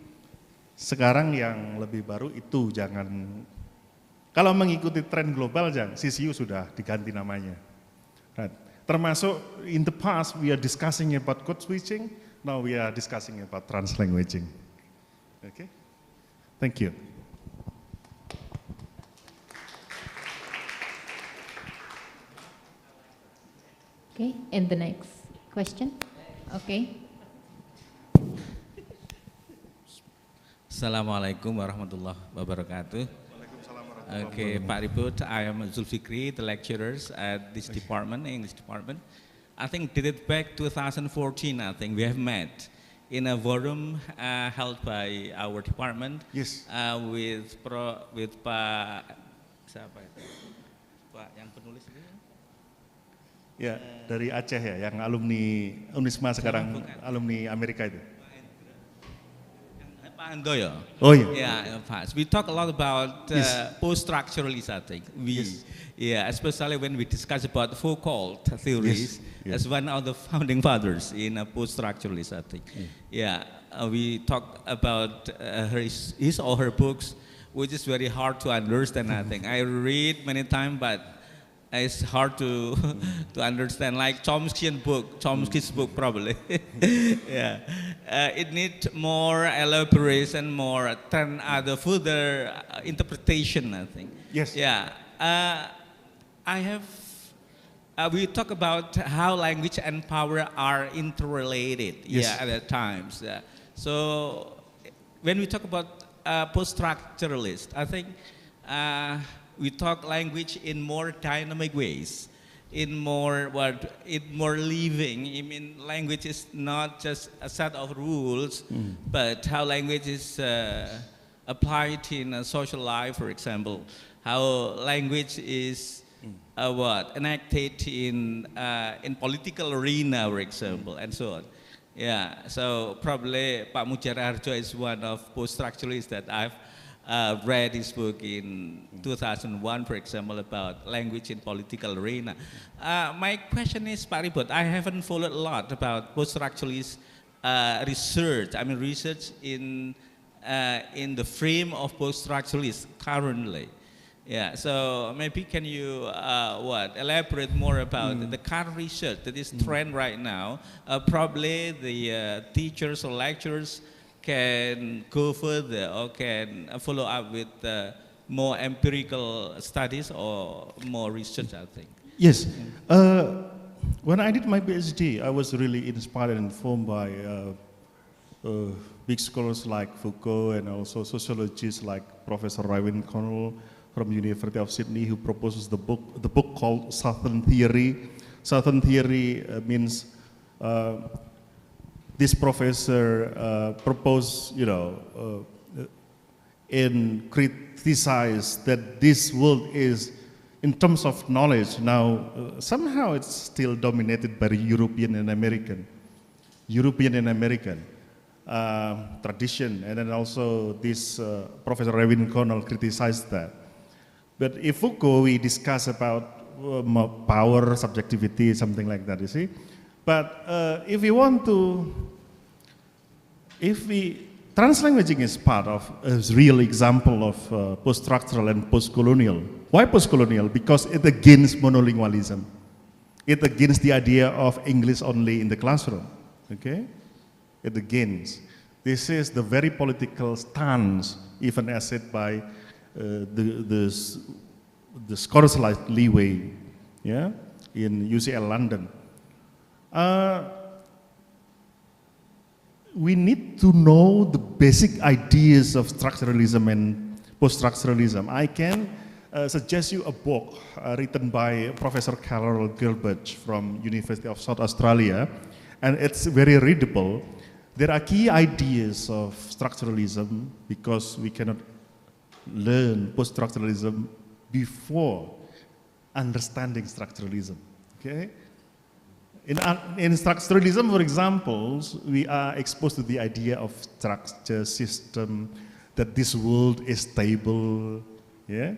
S16: sekarang yang lebih baru itu jangan, kalau mengikuti tren global jangan, CCU sudah diganti namanya. Right. Termasuk in the past we are discussing about code switching, now we are discussing about translanguaging. Okay, thank you.
S17: Okay, and the next question. Okay.
S19: Assalamualaikum warahmatullahi wabarakatuh. Okay, Pak Ribut, I am Zulfikri, the lecturers at this department, English department. I think dated back 2014, I think we have met in a forum held by our department.
S16: Yes.
S19: With Pak, siapa itu? Pak yang penulis ini?
S16: Ya, dari Aceh ya, yang alumni Unisma sekarang, alumni Amerika itu.
S19: Pak Handoyo.
S16: Oh iya.
S19: Yeah, we talk a lot about post-structuralists, I think. Yeah, especially when we discuss about Foucault theories as one of the founding fathers in post-structuralists, I think. Yeah, we talk about his or her books, which is very hard to understand, I think. I read many times, but it's hard to understand, like Chomsky's book probably. Yeah, it needs more elaboration, more than other further interpretation, I think.
S16: Yes.
S19: Yeah, I have. We talk about how language and power are interrelated.
S16: Yes.
S19: Yeah, at times. So when we talk about post-structuralist, I think. We talk language in more dynamic ways, in more living. I mean, language is not just a set of rules, but how language is applied in a social life, for example. How language is enacted in political arena, for example, and so on. Yeah, so probably Pak Mujara Harjo is one of post-structuralists that I've read his book in 2001, for example, about language in political arena. My question is, Pak Ribut, I haven't followed a lot about post-structuralist research. I mean, research in the frame of post-structuralists currently. Yeah, so maybe can you elaborate more about the current research that is trend right now? Probably the teachers or lecturers can go further or can follow up with more empirical studies or more research, I think.
S16: Yes. When I did my PhD, I was really inspired and informed by big scholars like Foucault and also sociologists like Professor Raywin Connell from University of Sydney, who proposes the book called Southern Theory. Southern Theory means this professor proposed, and criticize that this world is, in terms of knowledge now, somehow it's still dominated by European and American tradition, and then also this Professor Raywin Connell criticized that. But if Foucault, we discuss about power, subjectivity, something like that, you see. But if translanguaging is part of a real example of post-structural and post-colonial. Why post-colonial? Because it against monolingualism. It against the idea of English only in the classroom, okay? It against. This is the very political stance, even as said by the scholars like Leeway, yeah, in UCL London. We need to know the basic ideas of structuralism and post-structuralism. I can suggest you a book written by Professor Carol Gilbert from University of South Australia, and it's very readable. There are key ideas of structuralism because we cannot learn post-structuralism before understanding structuralism, okay? In structuralism, for example, we are exposed to the idea of structure, system, that this world is stable, yeah?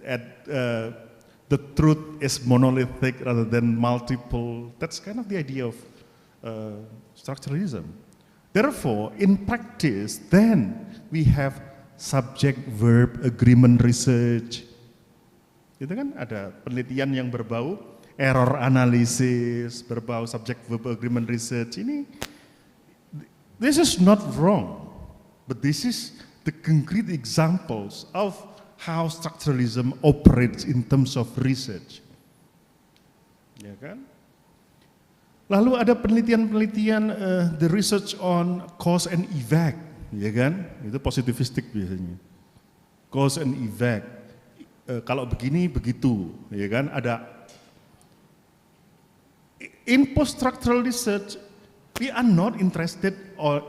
S16: The truth is monolithic rather than multiple. That's kind of the idea of structuralism. Therefore, in practice, then we have subject-verb agreement research. Itu kan ada penelitian yang berbau error analysis, berbau subject-verb agreement research. This is not wrong, but this is the concrete examples of how structuralism operates in terms of research. Ya kan? Lalu ada penelitian-penelitian the research on cause and effect, ya kan? Itu positivistik biasanya. Cause and effect. Kalau begini begitu, ya kan? Ada in post-structural research, we are not interested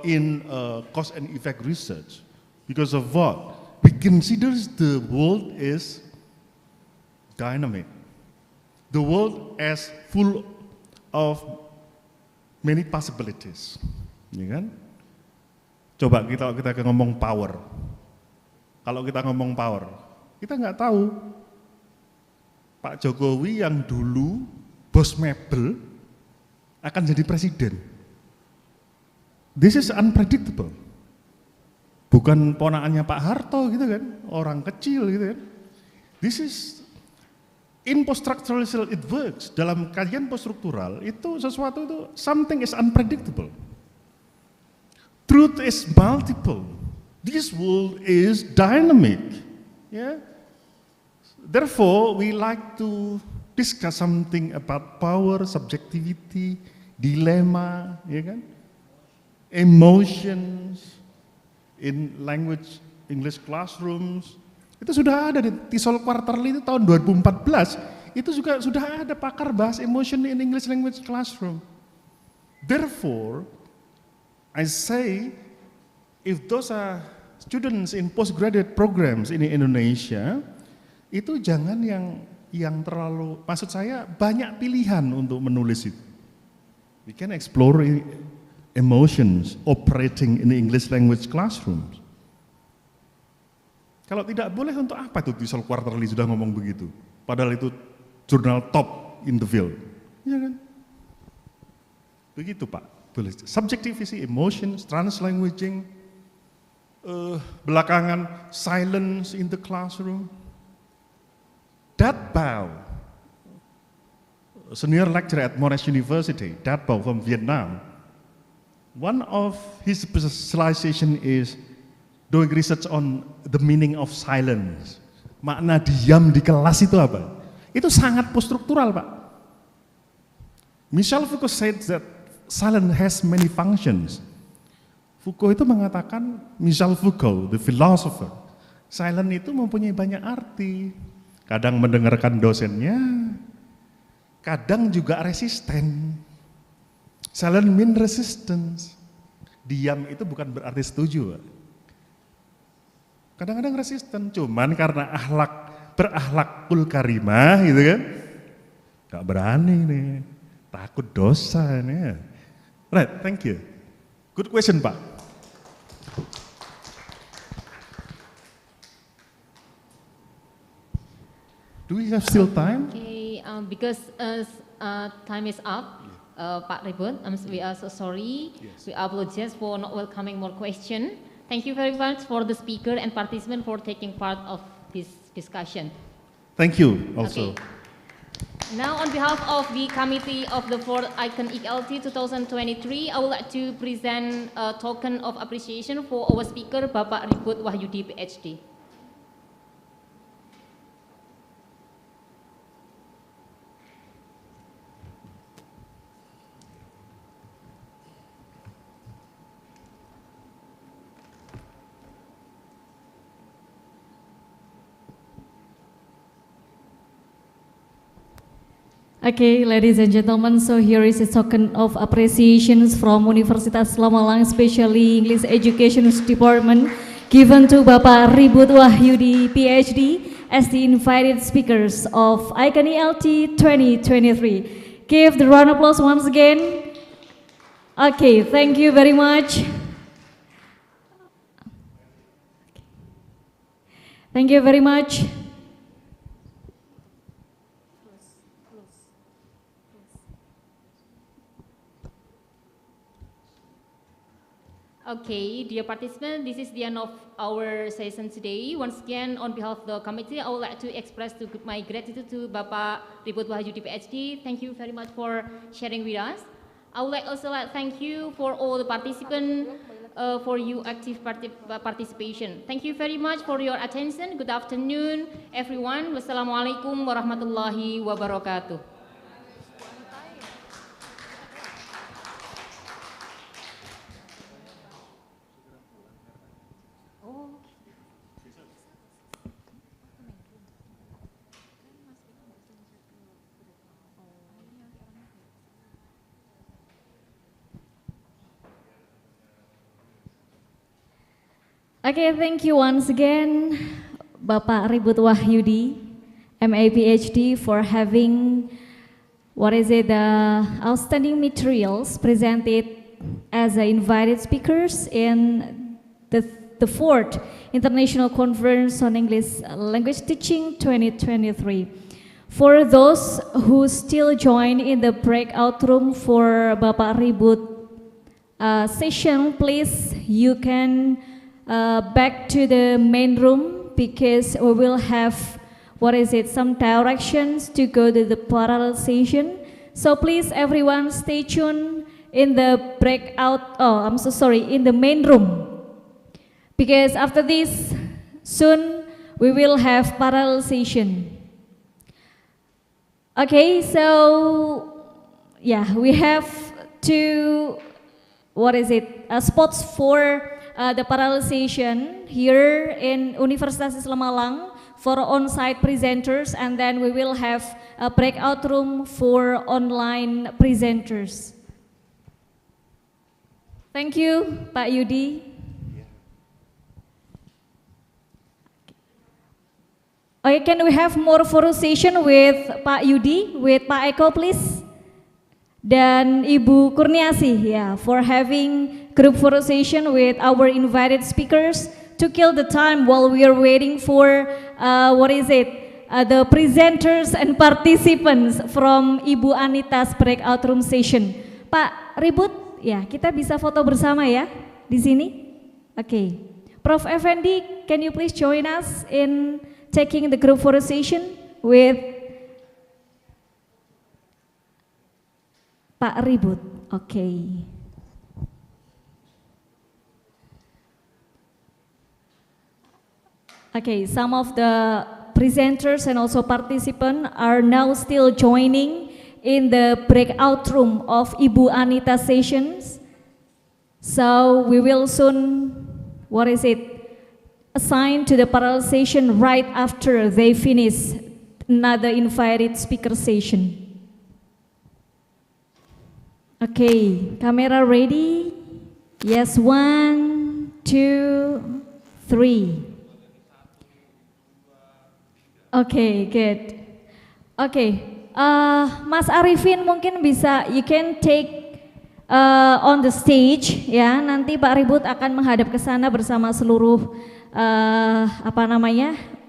S16: in cause and effect research because of what? We consider the world is dynamic. The world as full of many possibilities, ya kan? Coba kita ngomong power. Kalau kita ngomong power, kita nggak tahu Pak Jokowi yang dulu bos mebel akan jadi presiden. This is unpredictable. Bukan ponakannya Pak Harto gitu kan, orang kecil gitu kan. This is in post-structural it works. Dalam kajian post-struktural itu sesuatu itu something is unpredictable. Truth is multiple. This world is dynamic. Yeah. Therefore, we like to discuss something about power, subjectivity, dilemma, ya kan? Emotions in language English classrooms. Itu sudah ada di TESOL Quarterly itu tahun 2014. Itu juga sudah ada pakar bahas emotion in English language classroom. Therefore, I say if those are students in postgraduate programs in Indonesia, itu jangan yang terlalu, maksud saya banyak pilihan untuk menulis itu. We can explore emotions operating in English language classrooms. Kalau tidak boleh, untuk apa itu TESOL Quarterly sudah ngomong begitu? Padahal itu jurnal top in the field. Ya kan? Begitu Pak. Boleh. Subjectivity, emotions, translanguaging, belakangan silence in the classroom. Dat Bao, senior lecturer at Monash University, Dat Bao from Vietnam, one of his specialization is doing research on the meaning of silence. Makna diam di kelas itu apa? Itu sangat post-struktural, Pak. Michel Foucault said that silence has many functions. Foucault itu mengatakan, Michel Foucault, the philosopher, silent itu mempunyai banyak arti. Kadang mendengarkan dosennya, kadang juga resisten. Silent mean resistance. Diam itu bukan berarti setuju. Kadang-kadang resisten, cuman karena berakhlakul karimah gitu kan, gak berani nih, takut dosa nih. Right, thank you. Good question, Pak. Do we have still time?
S17: Okay, because time is up, Pak Ribut, we are so sorry.
S16: Yes.
S17: We apologize for not welcoming more questions. Thank you very much for the speaker and participant for taking part of this discussion.
S16: Thank you also.
S17: Okay. Now, on behalf of the committee of the 4th ICON-ELT 2023, I would like to present a token of appreciation for our speaker, Bapak Ribut Wahyudi, PhD.
S1: Okay, ladies and gentlemen, so here is a token of appreciations from Universitas Lamalang, especially English Education Department, given to Bapak Ribut Wahyudi, PhD, as the invited speakers of ICON-ELT 2023. Give the round of applause once again. Okay, thank you very much. Thank you very much.
S17: Okay, dear participants, this is the end of our session today. Once again, on behalf of the committee, I would like to express my gratitude to Bapak Ribut Wahyudi, PhD. Thank you very much for sharing with us. I would also like to thank you for all the participants for your active participation. Thank you very much for your attention. Good afternoon, everyone. Wassalamualaikum warahmatullahi wabarakatuh.
S1: Okay, thank you once again, Bapak Ribut Wahyudi, MA PhD, for having the outstanding materials presented as invited speakers in the 4th International Conference on English Language Teaching 2023. For those who still join in the breakout room for Bapak Ribut session, please, you can back to the main room, because we will have some directions to go to the parallel session. So please, everyone, stay tuned in the in the main room, because after this soon we will have parallel session. Okay, so yeah, we have two spots for the parallel session here in Universitas Lamalang for on-site presenters, and then we will have a breakout room for online presenters. Thank you, Pak Yudi. Okay, can we have more photo session with Pak Yudi, with Pak Eko, please? Dan Ibu Kurniasih, for having group photo session with our invited speakers to kill the time while we are waiting for the presenters and participants from Ibu Anita's breakout room session. Pak Ribut, kita bisa foto bersama ya di sini. Okay. Prof. Effendi, can you please join us in taking the group photo session with Pak Ribut? Okay. Okay, some of the presenters and also participants are now still joining in the breakout room of Ibu Anita sessions. So we will soon, assign to the parallel session right after they finish another invited speaker session. Okay, camera ready? Yes, 1, 2, 3. Okay, good. Okay, Mas Arifin mungkin bisa, you can take on the stage ya. Nanti Pak Ribut akan menghadap ke sana bersama seluruh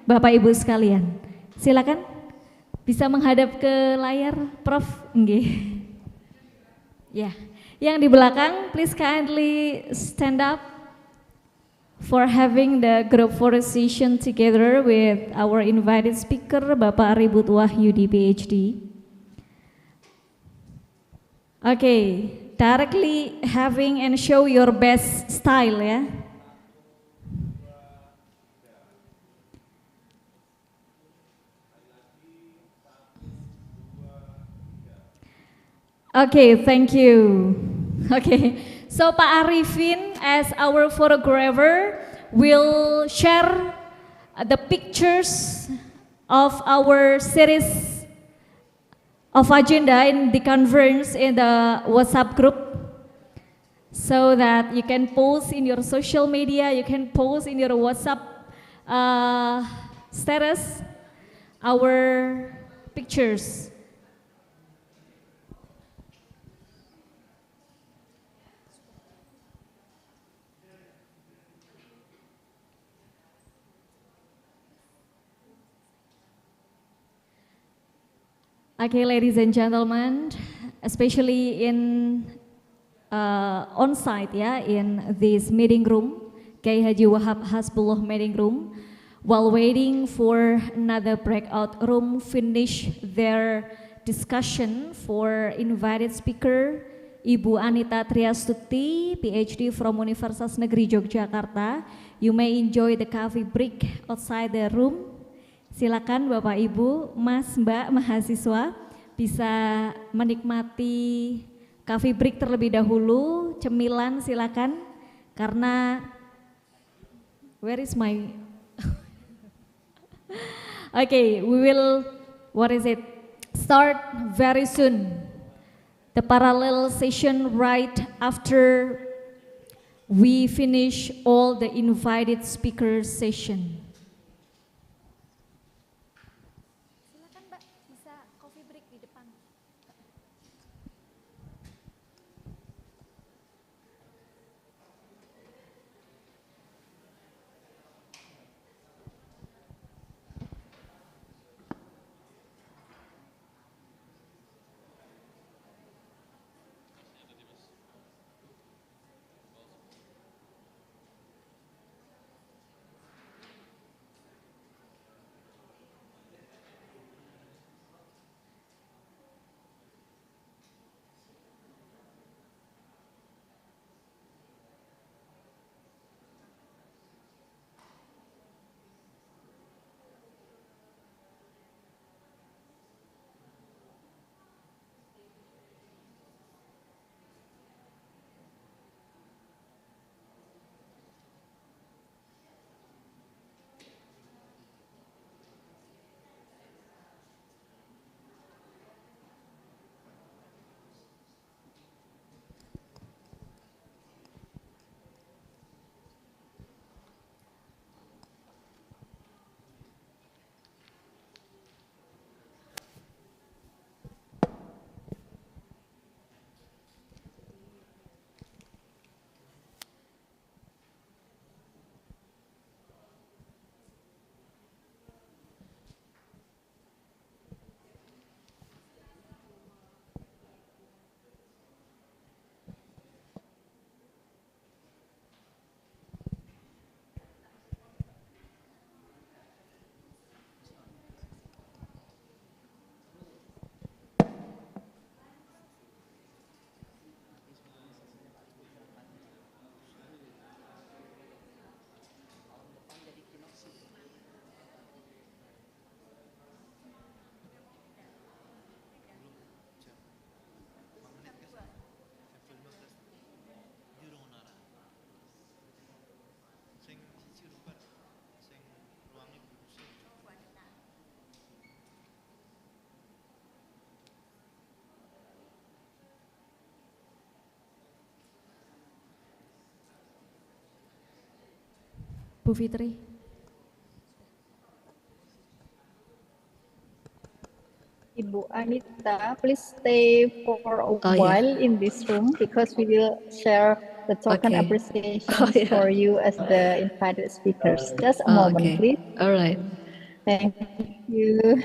S1: Bapak Ibu sekalian. Silakan, bisa menghadap ke layar, Prof. Nggih. Ya, yang di belakang, please kindly stand up for having the group photo session together with our invited speaker, Bapak Ribut Wahyudi, PhD. Okay, directly having and show your best style ya. Okay, thank you. Okay, so Pak Arifin as our photographer will share the pictures of our series of agenda in the conference in the WhatsApp group, so that you can post in your social media, you can post in your WhatsApp status our pictures. Okay, ladies and gentlemen, especially in on-site ya, in this meeting room, Kiai Haji Wahab Hasbullah meeting room, while waiting for another breakout room finish their discussion for invited speaker, Ibu Anita Triastuti, PhD from Universitas Negeri Yogyakarta. You may enjoy the coffee break outside the room. Silakan Bapak Ibu, Mas, Mbak, mahasiswa bisa menikmati coffee break terlebih dahulu, cemilan silakan, karena where is my okay, we will start very soon the parallel session right after we finish all the invited speaker session. Bu Fitri.
S20: Ibu Anita, please stay for a while in this room because we will share the token
S21: Okay.
S20: appreciations
S21: Yeah.
S20: for you as the invited speakers. Just a
S21: Oh,
S20: moment,
S21: okay.
S20: please.
S21: All right.
S20: Thank you.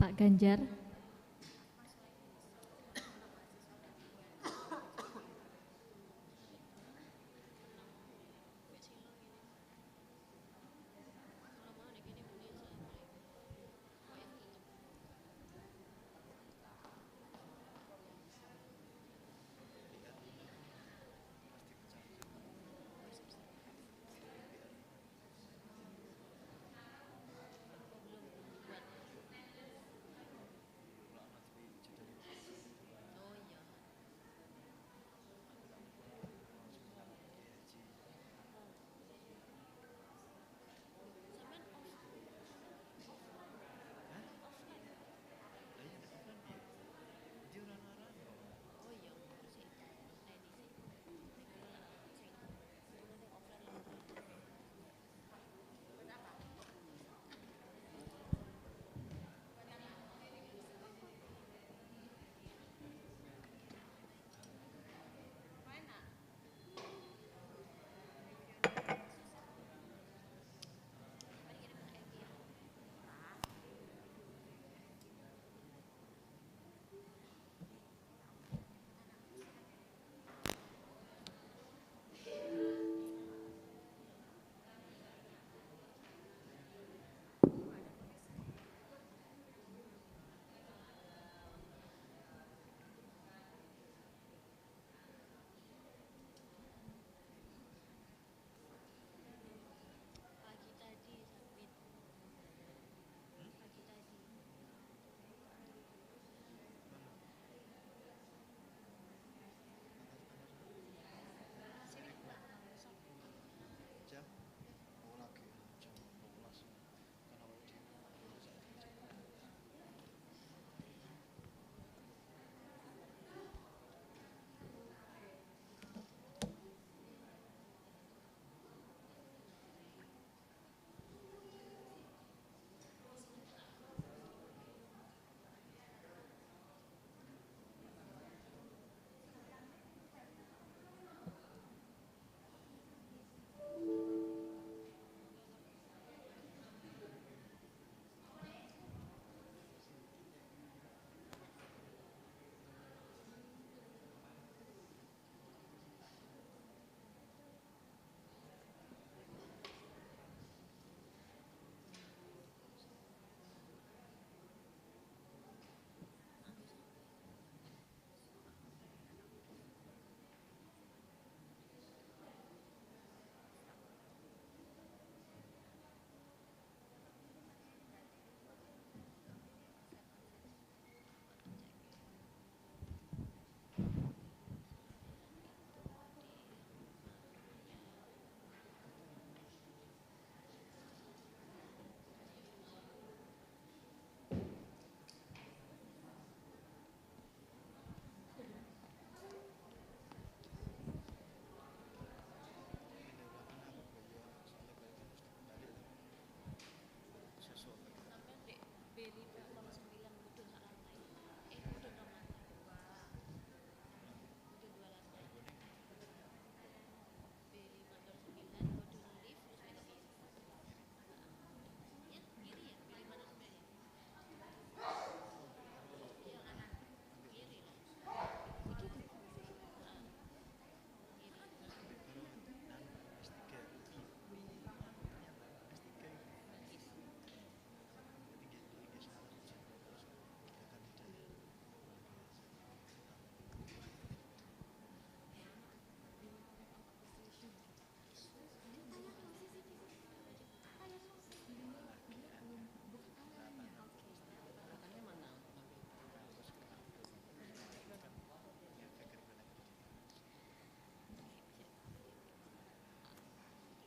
S1: Pak Ganjar.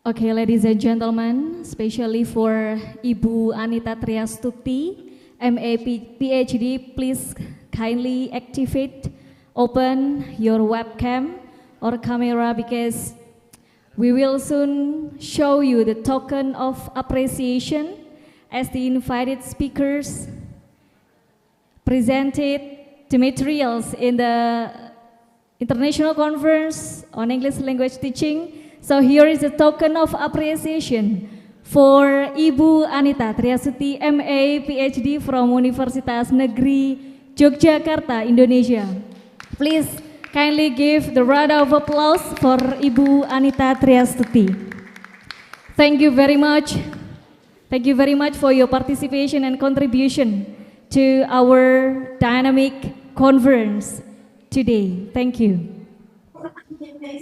S1: Okay, ladies and gentlemen, especially for Ibu Anita Triastuti, MA PhD, please kindly activate, open your webcam or camera because we will soon show you the token of appreciation as the invited speakers presented the materials in the International Conference on English Language Teaching. So here is a token of appreciation for Ibu Anita Triastuti, MA PhD from Universitas Negeri Yogyakarta, Indonesia. Please kindly give the round of applause for Ibu Anita Triastuti. Thank you very much. Thank you very much for your participation and contribution to our dynamic conference today. Thank you.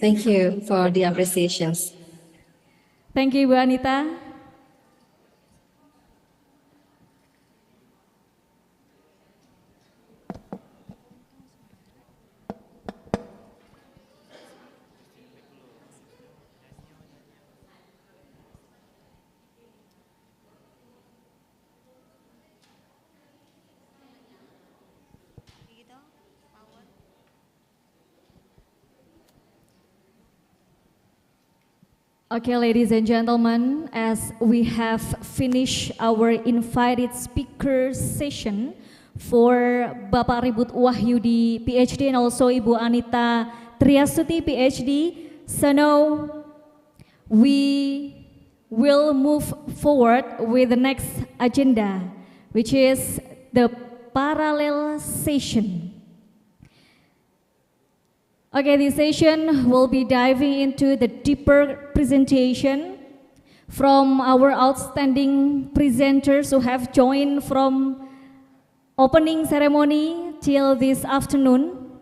S21: Thank you for the appreciations.
S1: Thank you, Ibu Anita. Okay, ladies and gentlemen, as we have finished our invited speaker session for Bapak Ribut Wahyudi, PhD, and also Ibu Anita Triastuti, PhD, so now we will move forward with the next agenda, which is the parallel session. Okay, this session will be diving into the deeper presentation from our outstanding presenters who have joined from opening ceremony till this afternoon.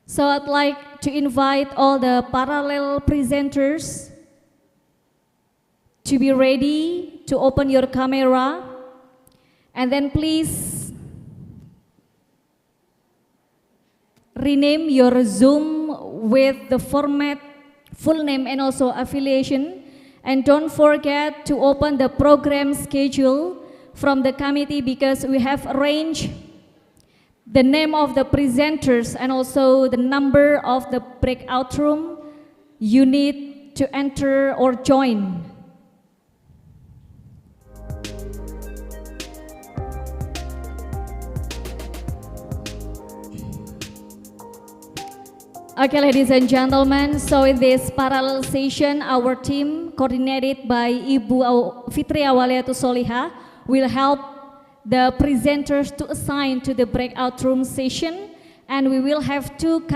S1: So I'd like to invite all the parallel presenters to be ready to open your camera, and then please rename your Zoom with the format, full name and also affiliation, and don't forget to open the program schedule from the committee because we have arranged the name of the presenters and also the number of the breakout room you need to enter or join. Okay, ladies and gentlemen, so in this parallel session, our team, coordinated by Ibu Fitri Awaliatus Soliha, will help the presenters to assign to the breakout room session, and we will have two kinds